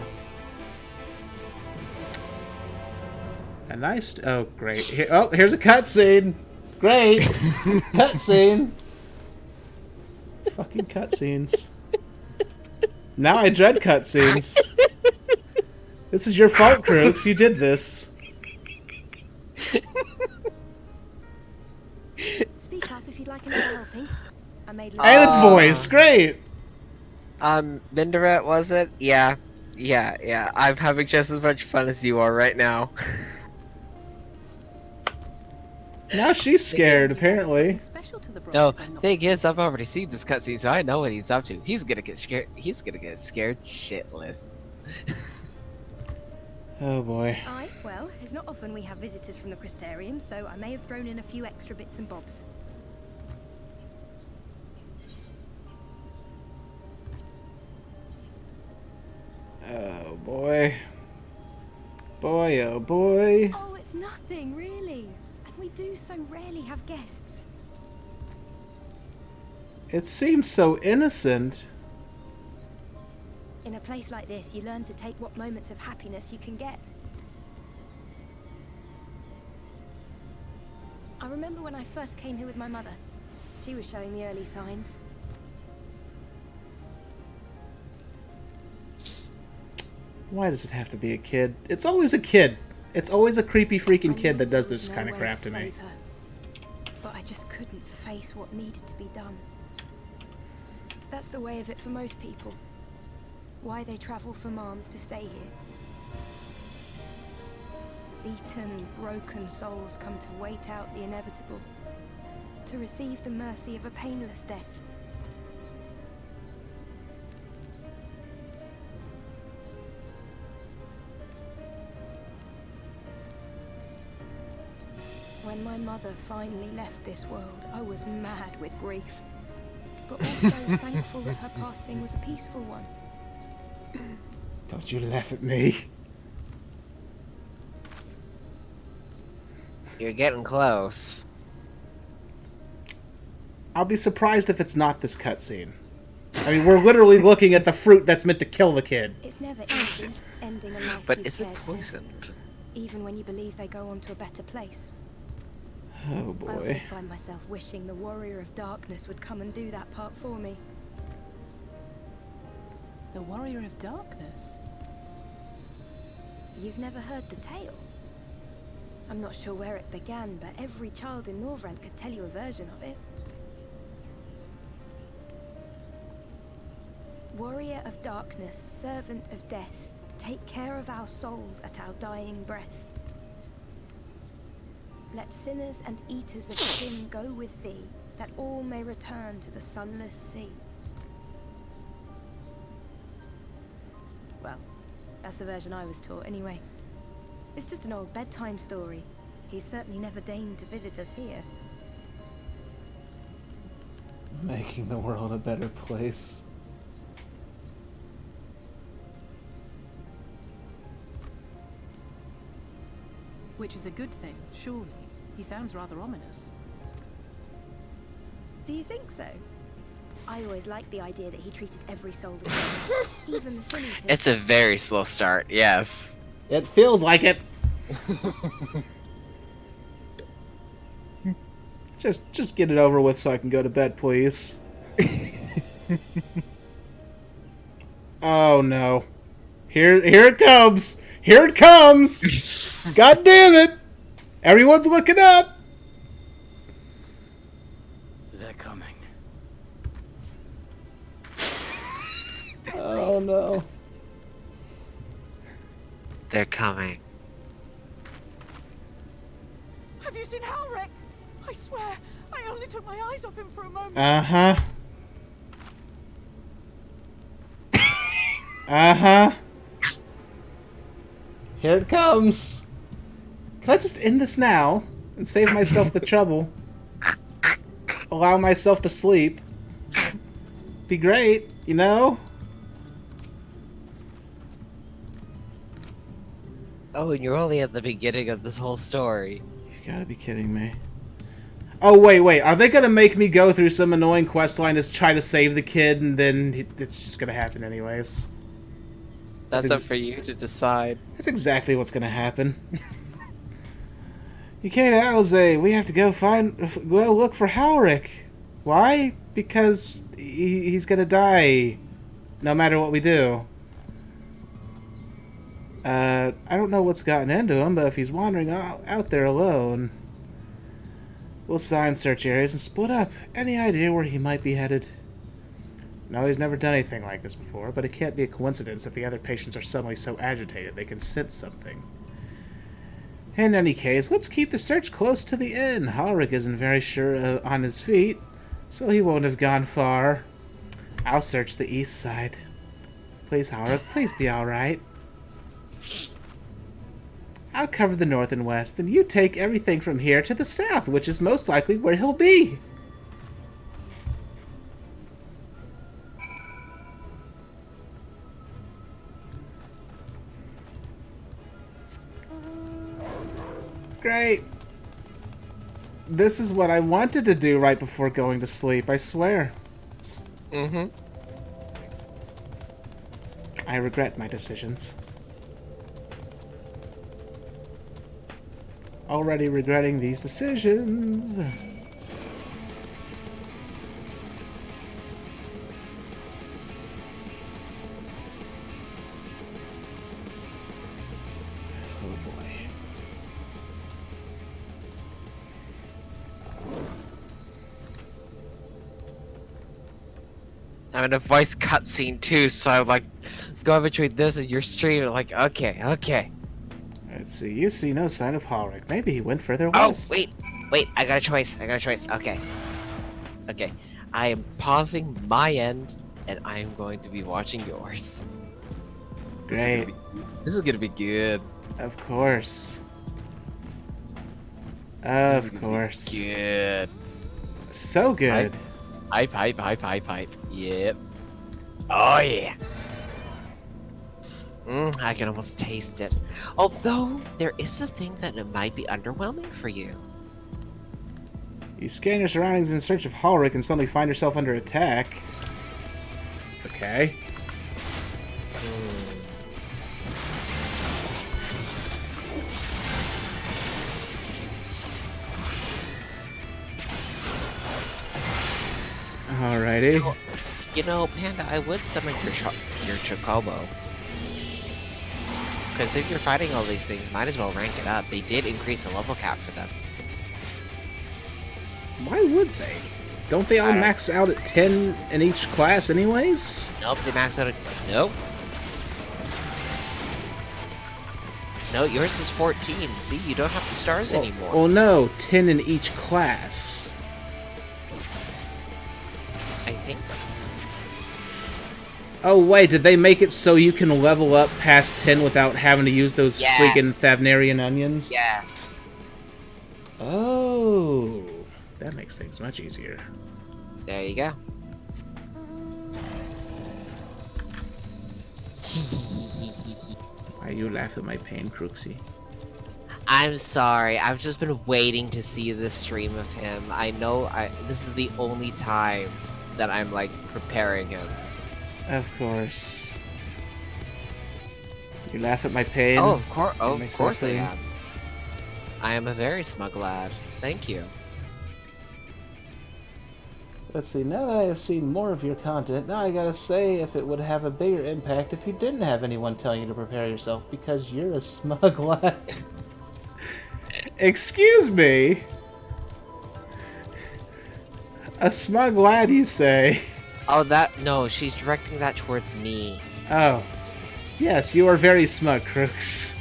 A nice... Oh, great. Here's a cutscene. Great. Cutscene. Fucking cutscenes. Now I dread cutscenes. This is your fault, Crooks. You did this. Speak up if you'd like another helping. I made And its voice. Great. Mindaret, was it? Yeah. I'm having just as much fun as you are right now. Now she's scared, apparently. No, thing is, I've already seen this cutscene, so I know what he's up to. He's gonna get scared. He's gonna get scared shitless. Oh boy. Aye, well, it's not often we have visitors from the Crystarium, so I may have thrown in a few extra bits and bobs. Oh boy. Boy, oh boy. Oh, it's nothing, really. And we do so rarely have guests. It seems so innocent. In a place like this, you learn to take what moments of happiness you can get. I remember when I first came here with my mother. She was showing the early signs. Why does it have to be a kid? It's always a kid. It's always a creepy freaking kid that does this kind of crap to me. But I just couldn't face what needed to be done. That's the way of it for most people. Why they travel from arms to stay here. Beaten, broken souls come to wait out the inevitable. To receive the mercy of a painless death. When my mother finally left this world, I was mad with grief. But also thankful that her passing was a peaceful one. Don't you laugh at me. You're getting close. I'll be surprised if it's not this cutscene. I mean, we're literally looking at the fruit that's meant to kill the kid. It's never easy ending a life But you've is it cared for, poisoned? even when you believe they go on to a better place. Oh I often boy. find myself wishing the Warrior of Darkness would come and do that part for me. The Warrior of Darkness? You've never heard the tale? I'm not sure where it began, but every child in Norvrand could tell you a version of it. Warrior of Darkness, servant of death, take care of our souls at our dying breath. Let sinners and eaters of sin go with thee, that all may return to the sunless sea. Well, that's the version I was taught anyway. It's just an old bedtime story. He's certainly never deigned to visit us here. Making the world a better place. Which is a good thing, surely. He sounds rather ominous. Do you think so? I always liked the idea that he treated every soul the same. Even the Sin-Eaters. It's a very slow start, yes. It feels like it. Just get it over with so I can go to bed, please. Oh no. Here it comes. Here it comes. God damn it. Everyone's looking up. They're coming. Oh no. They're coming. Have you seen Halric? I swear, I only took my eyes off him for a moment. Uh-huh. Uh-huh. Here it comes. Can I just end this now and save myself the trouble? Allow myself to sleep. Be great, you know? Oh, and you're only at the beginning of this whole story. You gotta be kidding me. Oh, wait. Are they gonna make me go through some annoying quest line to try to save the kid, and then it's just gonna happen anyways? That's up for you to decide. That's exactly what's gonna happen. You can't, Alize. We have to go look for Halric. Why? Because he's gonna die, no matter what we do. I don't know what's gotten into him, but if he's wandering out there alone, we'll assign search areas and split up. Any idea where he might be headed? No, he's never done anything like this before, but it can't be a coincidence that the other patients are suddenly so agitated they can sense something. In any case, let's keep the search close to the inn. Halric isn't very sure on his feet, so he won't have gone far. I'll search the east side. Please, Halric, please be alright. I'll cover the north and west, and you take everything from here to the south, which is most likely where he'll be. Great. This is what I wanted to do right before going to sleep, I swear. Mm-hmm. I regret my decisions. Already regretting these decisions. Oh boy. I'm in a voice cutscene too, so I'm like going between this and your stream. Like, okay. Let's see. You see no sign of Halric. Maybe he went further Oh, west. wait. I got a choice. Okay. I am pausing my end, and I am going to be watching yours. Great. This is gonna be good. Of course. Of course. Good. So good. Pipe. Yep. Oh yeah. I can almost taste it. Although, there is a thing that might be underwhelming for you. You scan your surroundings in search of Halric and suddenly find yourself under attack. Okay. Alrighty. You know, Panda, I would summon your Chocobo. Because if you're fighting all these things, might as well rank it up. They did increase the level cap for them. Why would they? Don't they all max out at 10 in each class anyways? Nope, they max out at... Nope. No, yours is 14. See, you don't have the stars anymore. Well, no, 10 in each class. I think. Oh, wait, did they make it so you can level up past 10 without having to use those freaking Thavnarian onions? Yes. Oh, that makes things much easier. There you go. Why you laugh at my pain, Crooksy? I'm sorry. I've just been waiting to see this stream of him. I know this is the only time that I'm like preparing him. Of course. You laugh at my pain. Oh, of course. Oh, of course I suffering. am. I am a very smug lad. Thank you. Let's see, now that I have seen more of your content, now I gotta say if it would have a bigger impact if you didn't have anyone telling you to prepare yourself, because you're a smug lad. Excuse me? A smug lad, you say? Oh, no, she's directing that towards me. Oh. Yes, you are very smug, Crooks.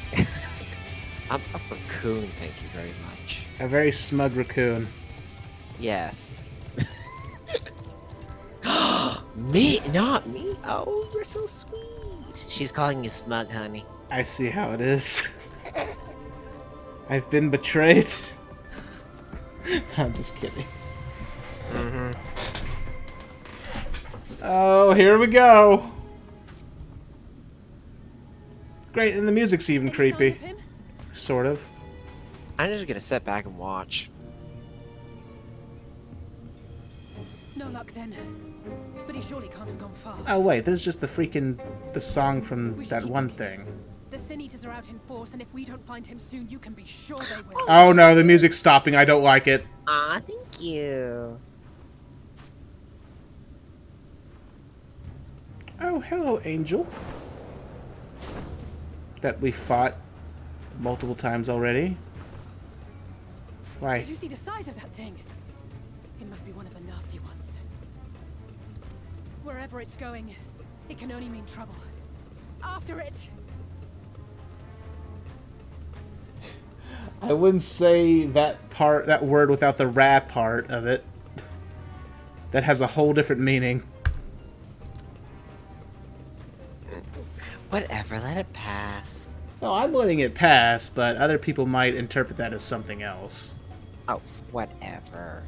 I'm a raccoon, thank you very much. A very smug raccoon. Yes. Me? Not me? Oh, you're so sweet. She's calling you smug, honey. I see how it is. I've been betrayed. I'm just kidding. Mm-hmm. Oh, here we go. Great, and the music's even creepy. Sort of. I'm just gonna sit back and watch. No luck then. But he surely can't have gone far. Oh wait, this is just the song from that one thing. The Sin Eaters are out in force, and if we don't find him soon, you can be sure they will. Oh no, the music's stopping. I don't like it. Aw, thank you. Oh, hello, Angel. That we fought multiple times already. Why? Did you see the size of that thing? It must be one of the nasty ones. Wherever it's going, it can only mean trouble. After it! I wouldn't say that word without the "ra" part of it. That has a whole different meaning. Whatever, let it pass. No, I'm letting it pass, but other people might interpret that as something else. Oh, whatever.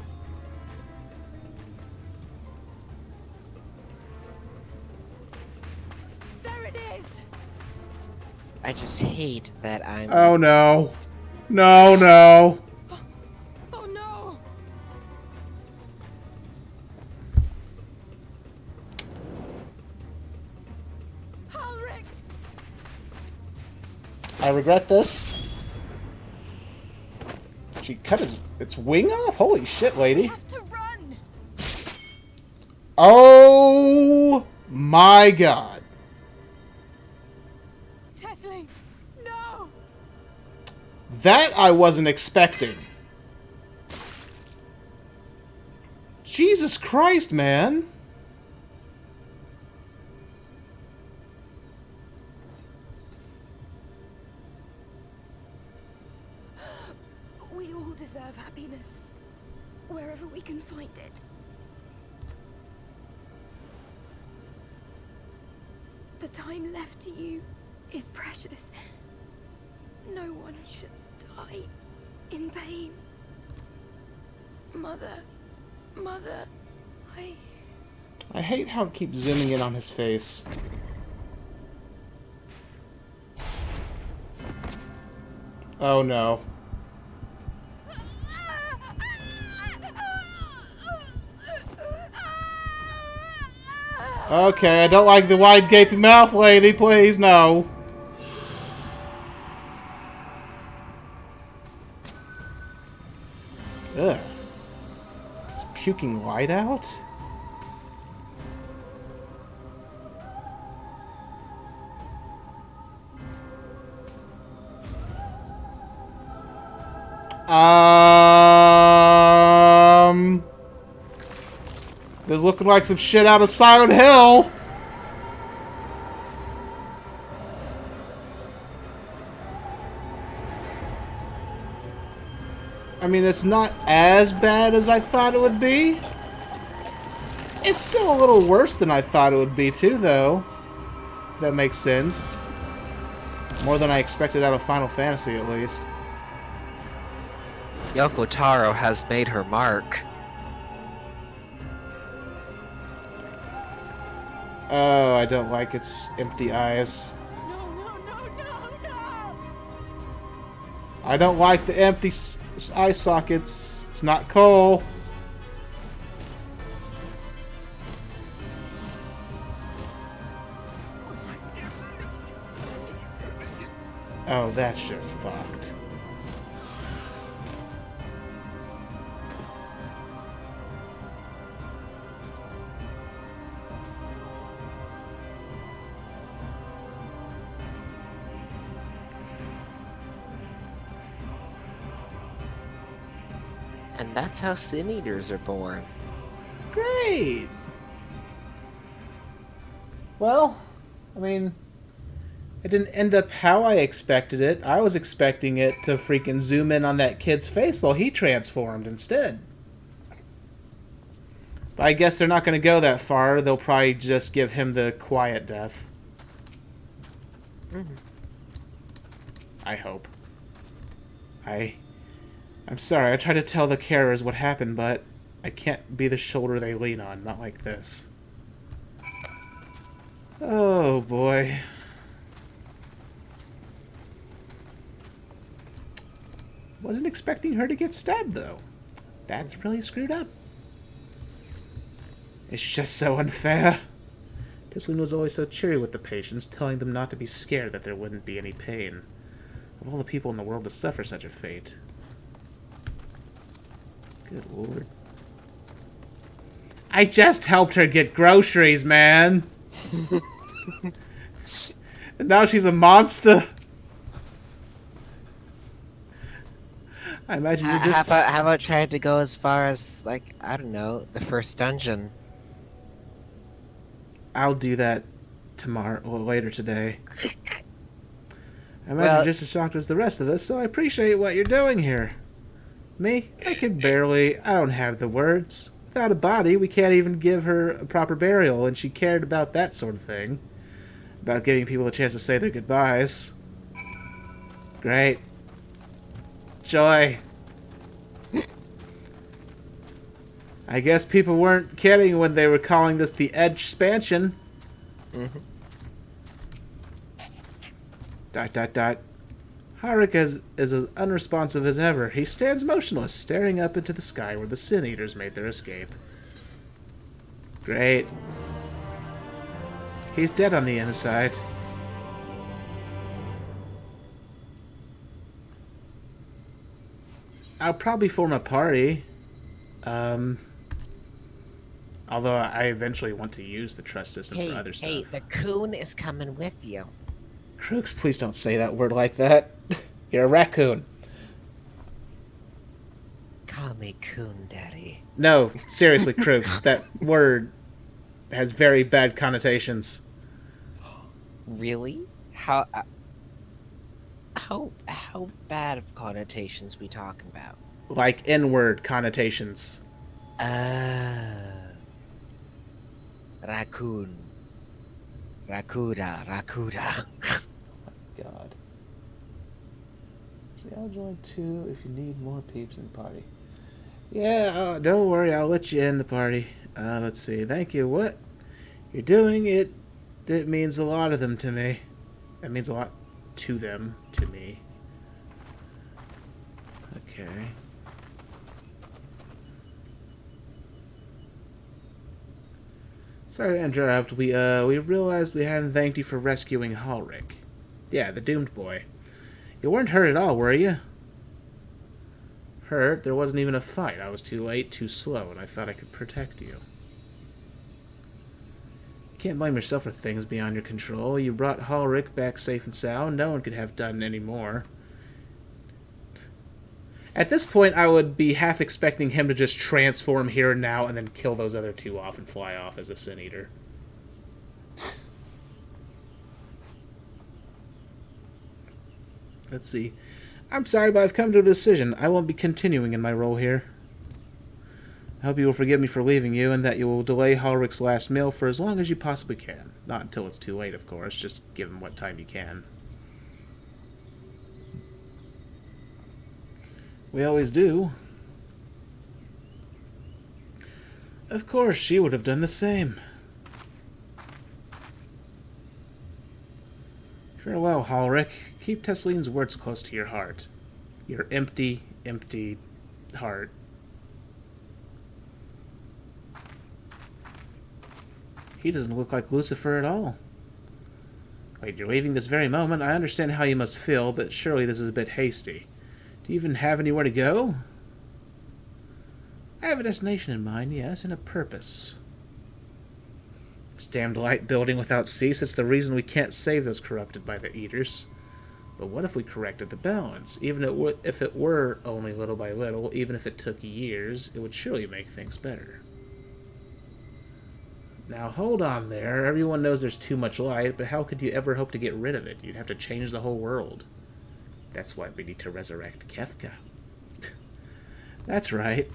There it is. I just hate that I'm... Oh no. No, no. Oh no. Halric. I regret this. She cut its wing off? Holy shit, lady. We have to run. Oh my god. Tesling. No. That I wasn't expecting. Jesus Christ, man. We all deserve happiness, wherever we can find it. The time left to you is precious. No one should die in pain. Mother, I hate how it keeps zooming in on his face. Oh no. Okay, I don't like the wide gaping mouth, lady. Please, no. Ugh. Is puking light out? This is looking like some shit out of Silent Hill. I mean, it's not as bad as I thought it would be. It's still a little worse than I thought it would be, too, though. If that makes sense. More than I expected out of Final Fantasy, at least. Yoko Taro has made her mark. Oh, I don't like its empty eyes. I don't like the empty eye sockets. It's not coal. Oh, that's just fucked. And that's how Sin Eaters are born. Great! Well, I mean, it didn't end up how I expected it. I was expecting it to freaking zoom in on that kid's face while he transformed instead. But I guess they're not going to go that far. They'll probably just give him the quiet death. I hope. I'm sorry, I tried to tell the carers what happened, but I can't be the shoulder they lean on, not like this. Oh, boy. Wasn't expecting her to get stabbed, though. That's really screwed up. It's just so unfair. Tisselin was always so cheery with the patients, telling them not to be scared that there wouldn't be any pain. Of all the people in the world to suffer such a fate. Good lord. I just helped her get groceries, man! And now she's a monster! I imagine you just... How about trying to go as far as, like, I don't know, the first dungeon? I'll do that tomorrow, or later today. I imagine you're just as shocked as the rest of us, so I appreciate what you're doing here. Me? I don't have the words. Without a body, we can't even give her a proper burial, and she cared about that sort of thing. About giving people a chance to say their goodbyes. Great. Joy. I guess people weren't kidding when they were calling this the Edge expansion. Harik is as unresponsive as ever. He stands motionless, staring up into the sky where the Sin Eaters made their escape. Great. He's dead on the inside. I'll probably form a party. Although I eventually want to use the trust system for other stuff. Hey, the coon is coming with you. Crooks, please don't say that word like that. You're a raccoon. Call me Coon Daddy. No, seriously, Crooks. That word has very bad connotations. Really? How bad of connotations we talking about? Like N-word connotations. Raccoon. Rakuda. God. See, I'll join too if you need more peeps in the party. Yeah, don't worry, I'll let you in the party. Let's see, thank you. What you're doing, it means a lot of them to me. It means a lot to them, to me. Okay. Sorry to interrupt. We realized we hadn't thanked you for rescuing Halric. Yeah, the doomed boy. You weren't hurt at all, were you? Hurt? There wasn't even a fight. I was too late, too slow, and I thought I could protect you. You can't blame yourself for things beyond your control. You brought Halric back safe and sound. No one could have done any more. At this point, I would be half expecting him to just transform here and now and then kill those other two off and fly off as a Sin Eater. Let's see. I'm sorry, but I've come to a decision. I won't be continuing in my role here. I hope you will forgive me for leaving you, and that you will delay Halric's last meal for as long as you possibly can. Not until it's too late, of course. Just give him what time you can. We always do. Of course, she would have done the same. Farewell, Halric. Keep Teslene's words close to your heart. Your empty, empty heart. He doesn't look like Lucifer at all. Wait, you're leaving this very moment? I understand how you must feel, but surely this is a bit hasty. Do you even have anywhere to go? I have a destination in mind, yes, and a purpose. This damned light building without cease, it's the reason we can't save those corrupted by the Eaters. But what if we corrected the balance? Even if it were only little by little, even if it took years, it would surely make things better. Now hold on there. Everyone knows there's too much light, but how could you ever hope to get rid of it? You'd have to change the whole world. That's why we need to resurrect Kefka. That's right.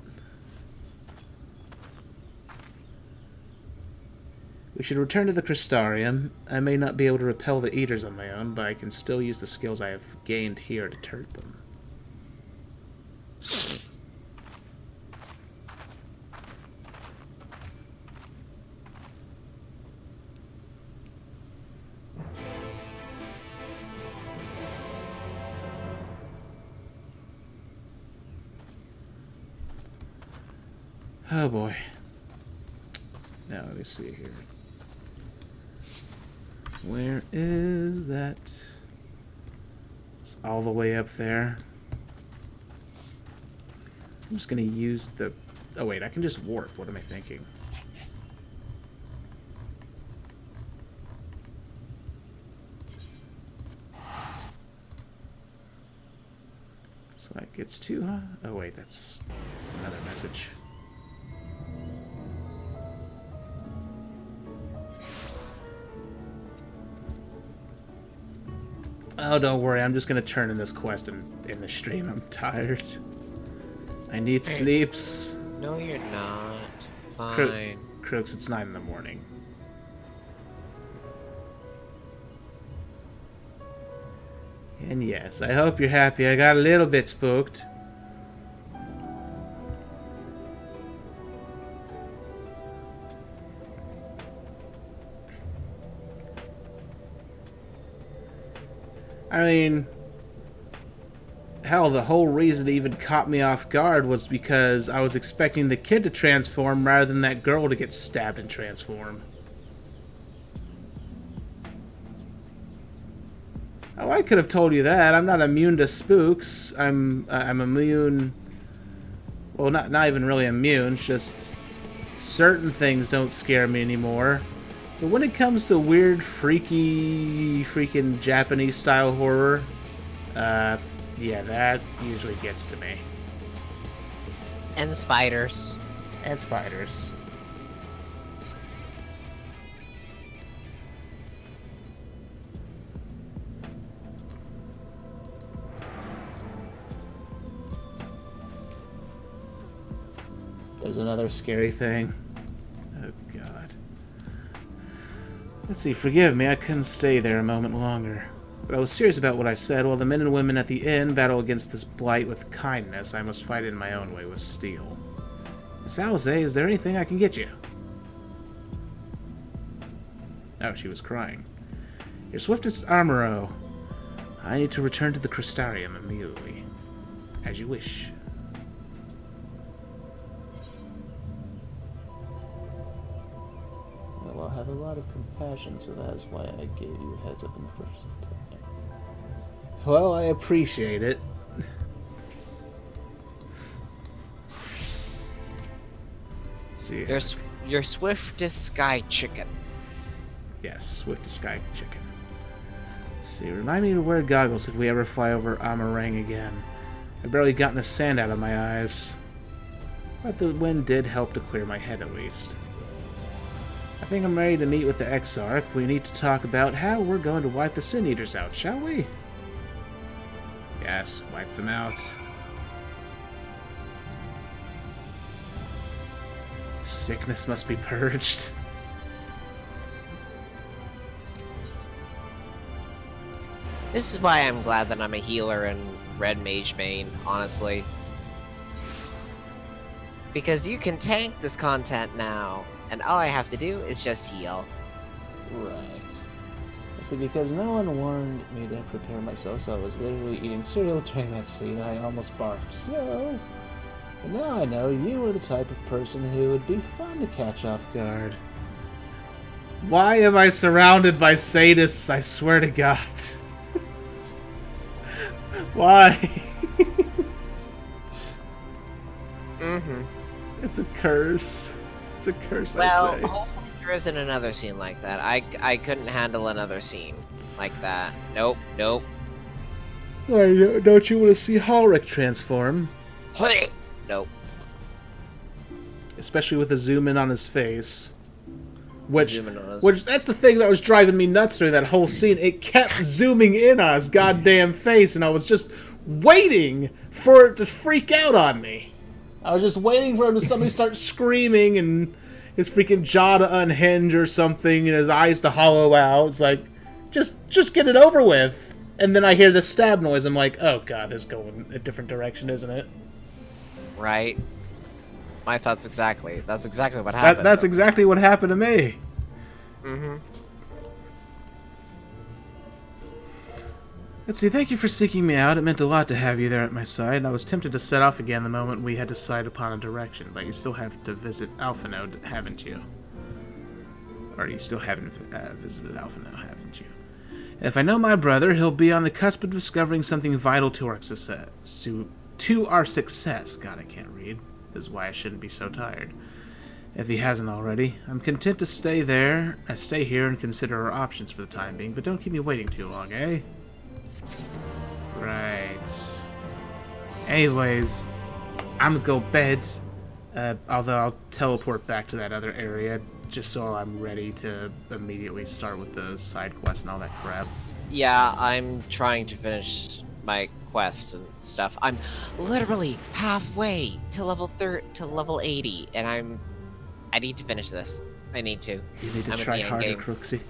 We should return to the Crystarium. I may not be able to repel the Eaters on my own, but I can still use the skills I have gained here to turret them. Oh boy. Now let me see here. Where is that? It's all the way up there. I'm just gonna use the... Oh wait, I can just warp. What am I thinking? So that gets two, huh? Oh wait, that's another message. Oh, don't worry. I'm just going to turn in this quest in the stream. I'm tired. I need sleeps. No, you're not. Fine. Crooks, it's 9 in the morning. And yes, I hope you're happy. I got a little bit spooked. I mean, hell, the whole reason it even caught me off guard was because I was expecting the kid to transform rather than that girl to get stabbed and transform. Oh, I could have told you that. I'm not immune to spooks. I'm immune... Well, not even really immune. It's just certain things don't scare me anymore. But when it comes to weird, freaking Japanese-style horror, yeah, that usually gets to me. And spiders. And spiders. There's another scary thing. Oh, God. Let's see, forgive me, I couldn't stay there a moment longer. But I was serious about what I said. While the men and women at the inn battle against this blight with kindness, I must fight it in my own way with steel. Miss Alze, is there anything I can get you? Oh, she was crying. Your swiftest armoro. I need to return to the Crystarium immediately. As you wish. Well, I have a lot of compassion, so that is why I gave you a heads up in the first time. Well, I appreciate it. Let's see. Your swiftest sky chicken. Yes, swiftest sky chicken. Let's see. Remind me to wear goggles if we ever fly over Amarang again. I've barely gotten the sand out of my eyes. But the wind did help to clear my head at least. I think I'm ready to meet with the Exarch. We need to talk about how we're going to wipe the Sin Eaters out, shall we? Yes, wipe them out. Sickness must be purged. This is why I'm glad that I'm a healer in Red Mage main, honestly. Because you can tank this content now, and all I have to do is just heal. Right. Let's See, because no one warned me to prepare myself, so I was literally eating cereal during that scene, and I almost barfed. So, but now I know you were the type of person who would be fun to catch off guard. Why am I surrounded by sadists? I swear to God. Why? Mm-hmm. It's a curse. It's a curse, Well, I say. hopefully there isn't another scene like that. I couldn't handle another scene like that. Nope, nope. Don't you want to see Halric transform? Nope. Especially with a zoom in on his face. Which Zoom that's the thing that was driving me nuts during that whole scene. It kept zooming in on his goddamn face, and I was just waiting for it to freak out on me. I was just waiting for him to suddenly start screaming and his freaking jaw to unhinge or something and his eyes to hollow out. It's like, just get it over with. And then I hear the stab noise. I'm like, oh god, it's going a different direction, isn't it? Right. My thoughts exactly. That's exactly what happened. That's exactly what happened to me. Mm-hmm. Let's see, thank you for seeking me out. It meant a lot to have you there at my side. I was tempted to set off again the moment we had to decide upon a direction, but you still have to visit Alphanode, haven't you? Or you still haven't visited Alphanode, haven't you? And if I know my brother, he'll be on the cusp of discovering something vital to our success. God, I can't read. This is why I shouldn't be so tired. If he hasn't already, I'm content to stay here and consider our options for the time being, but don't keep me waiting too long, eh? Right. Anyways, I'm gonna go bed. Although I'll teleport back to that other area just so I'm ready to immediately start with the side quests and all that crap. Yeah, I'm trying to finish my quests and stuff. I'm literally halfway to level 80, and I need to finish this. I need to. You need to try harder, Crooksy.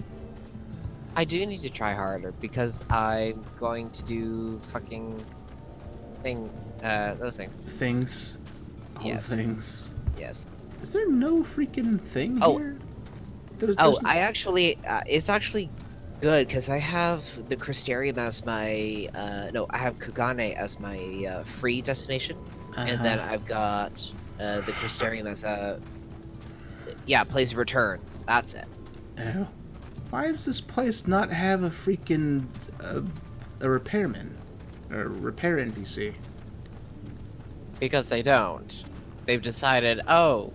I do need to try harder because I'm going to do fucking those things. Things. All yes. Things. Yes. Is there no freaking thing here? There's I actually, it's actually good because I have the Crystarium as my, no, I have Kugane as my free destination, and then I've got the Crystarium as a, place of return. That's it. Oh. Why does this place not have a freaking a repairman or repair NPC? Because they don't. They've decided,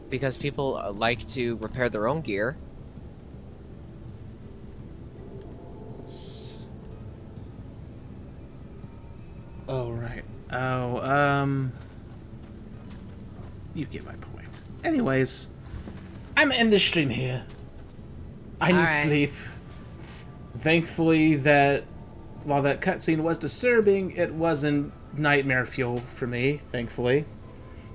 because people like to repair their own gear. Oh, right. Oh, you get my point. Anyways, I'm gonna end this stream here. I need sleep. Thankfully, while that cutscene was disturbing, it wasn't nightmare fuel for me, thankfully.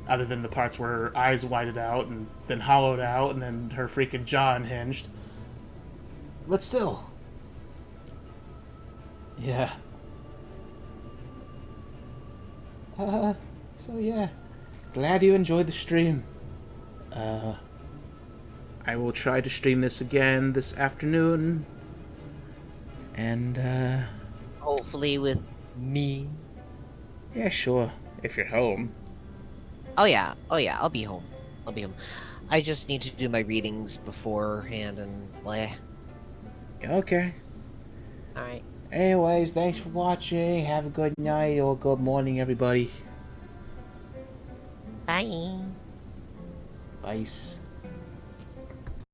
Other than the parts where her eyes whited out and then hollowed out and then her freaking jaw unhinged. But still. Yeah. So yeah. Glad you enjoyed the stream. I will try to stream this again this afternoon. And, hopefully with me. Yeah, sure. If you're home. Oh yeah, I'll be home. I just need to do my readings beforehand and bleh. Okay. Alright. Anyways, thanks for watching. Have a good night or good morning, everybody. Bye. Bye.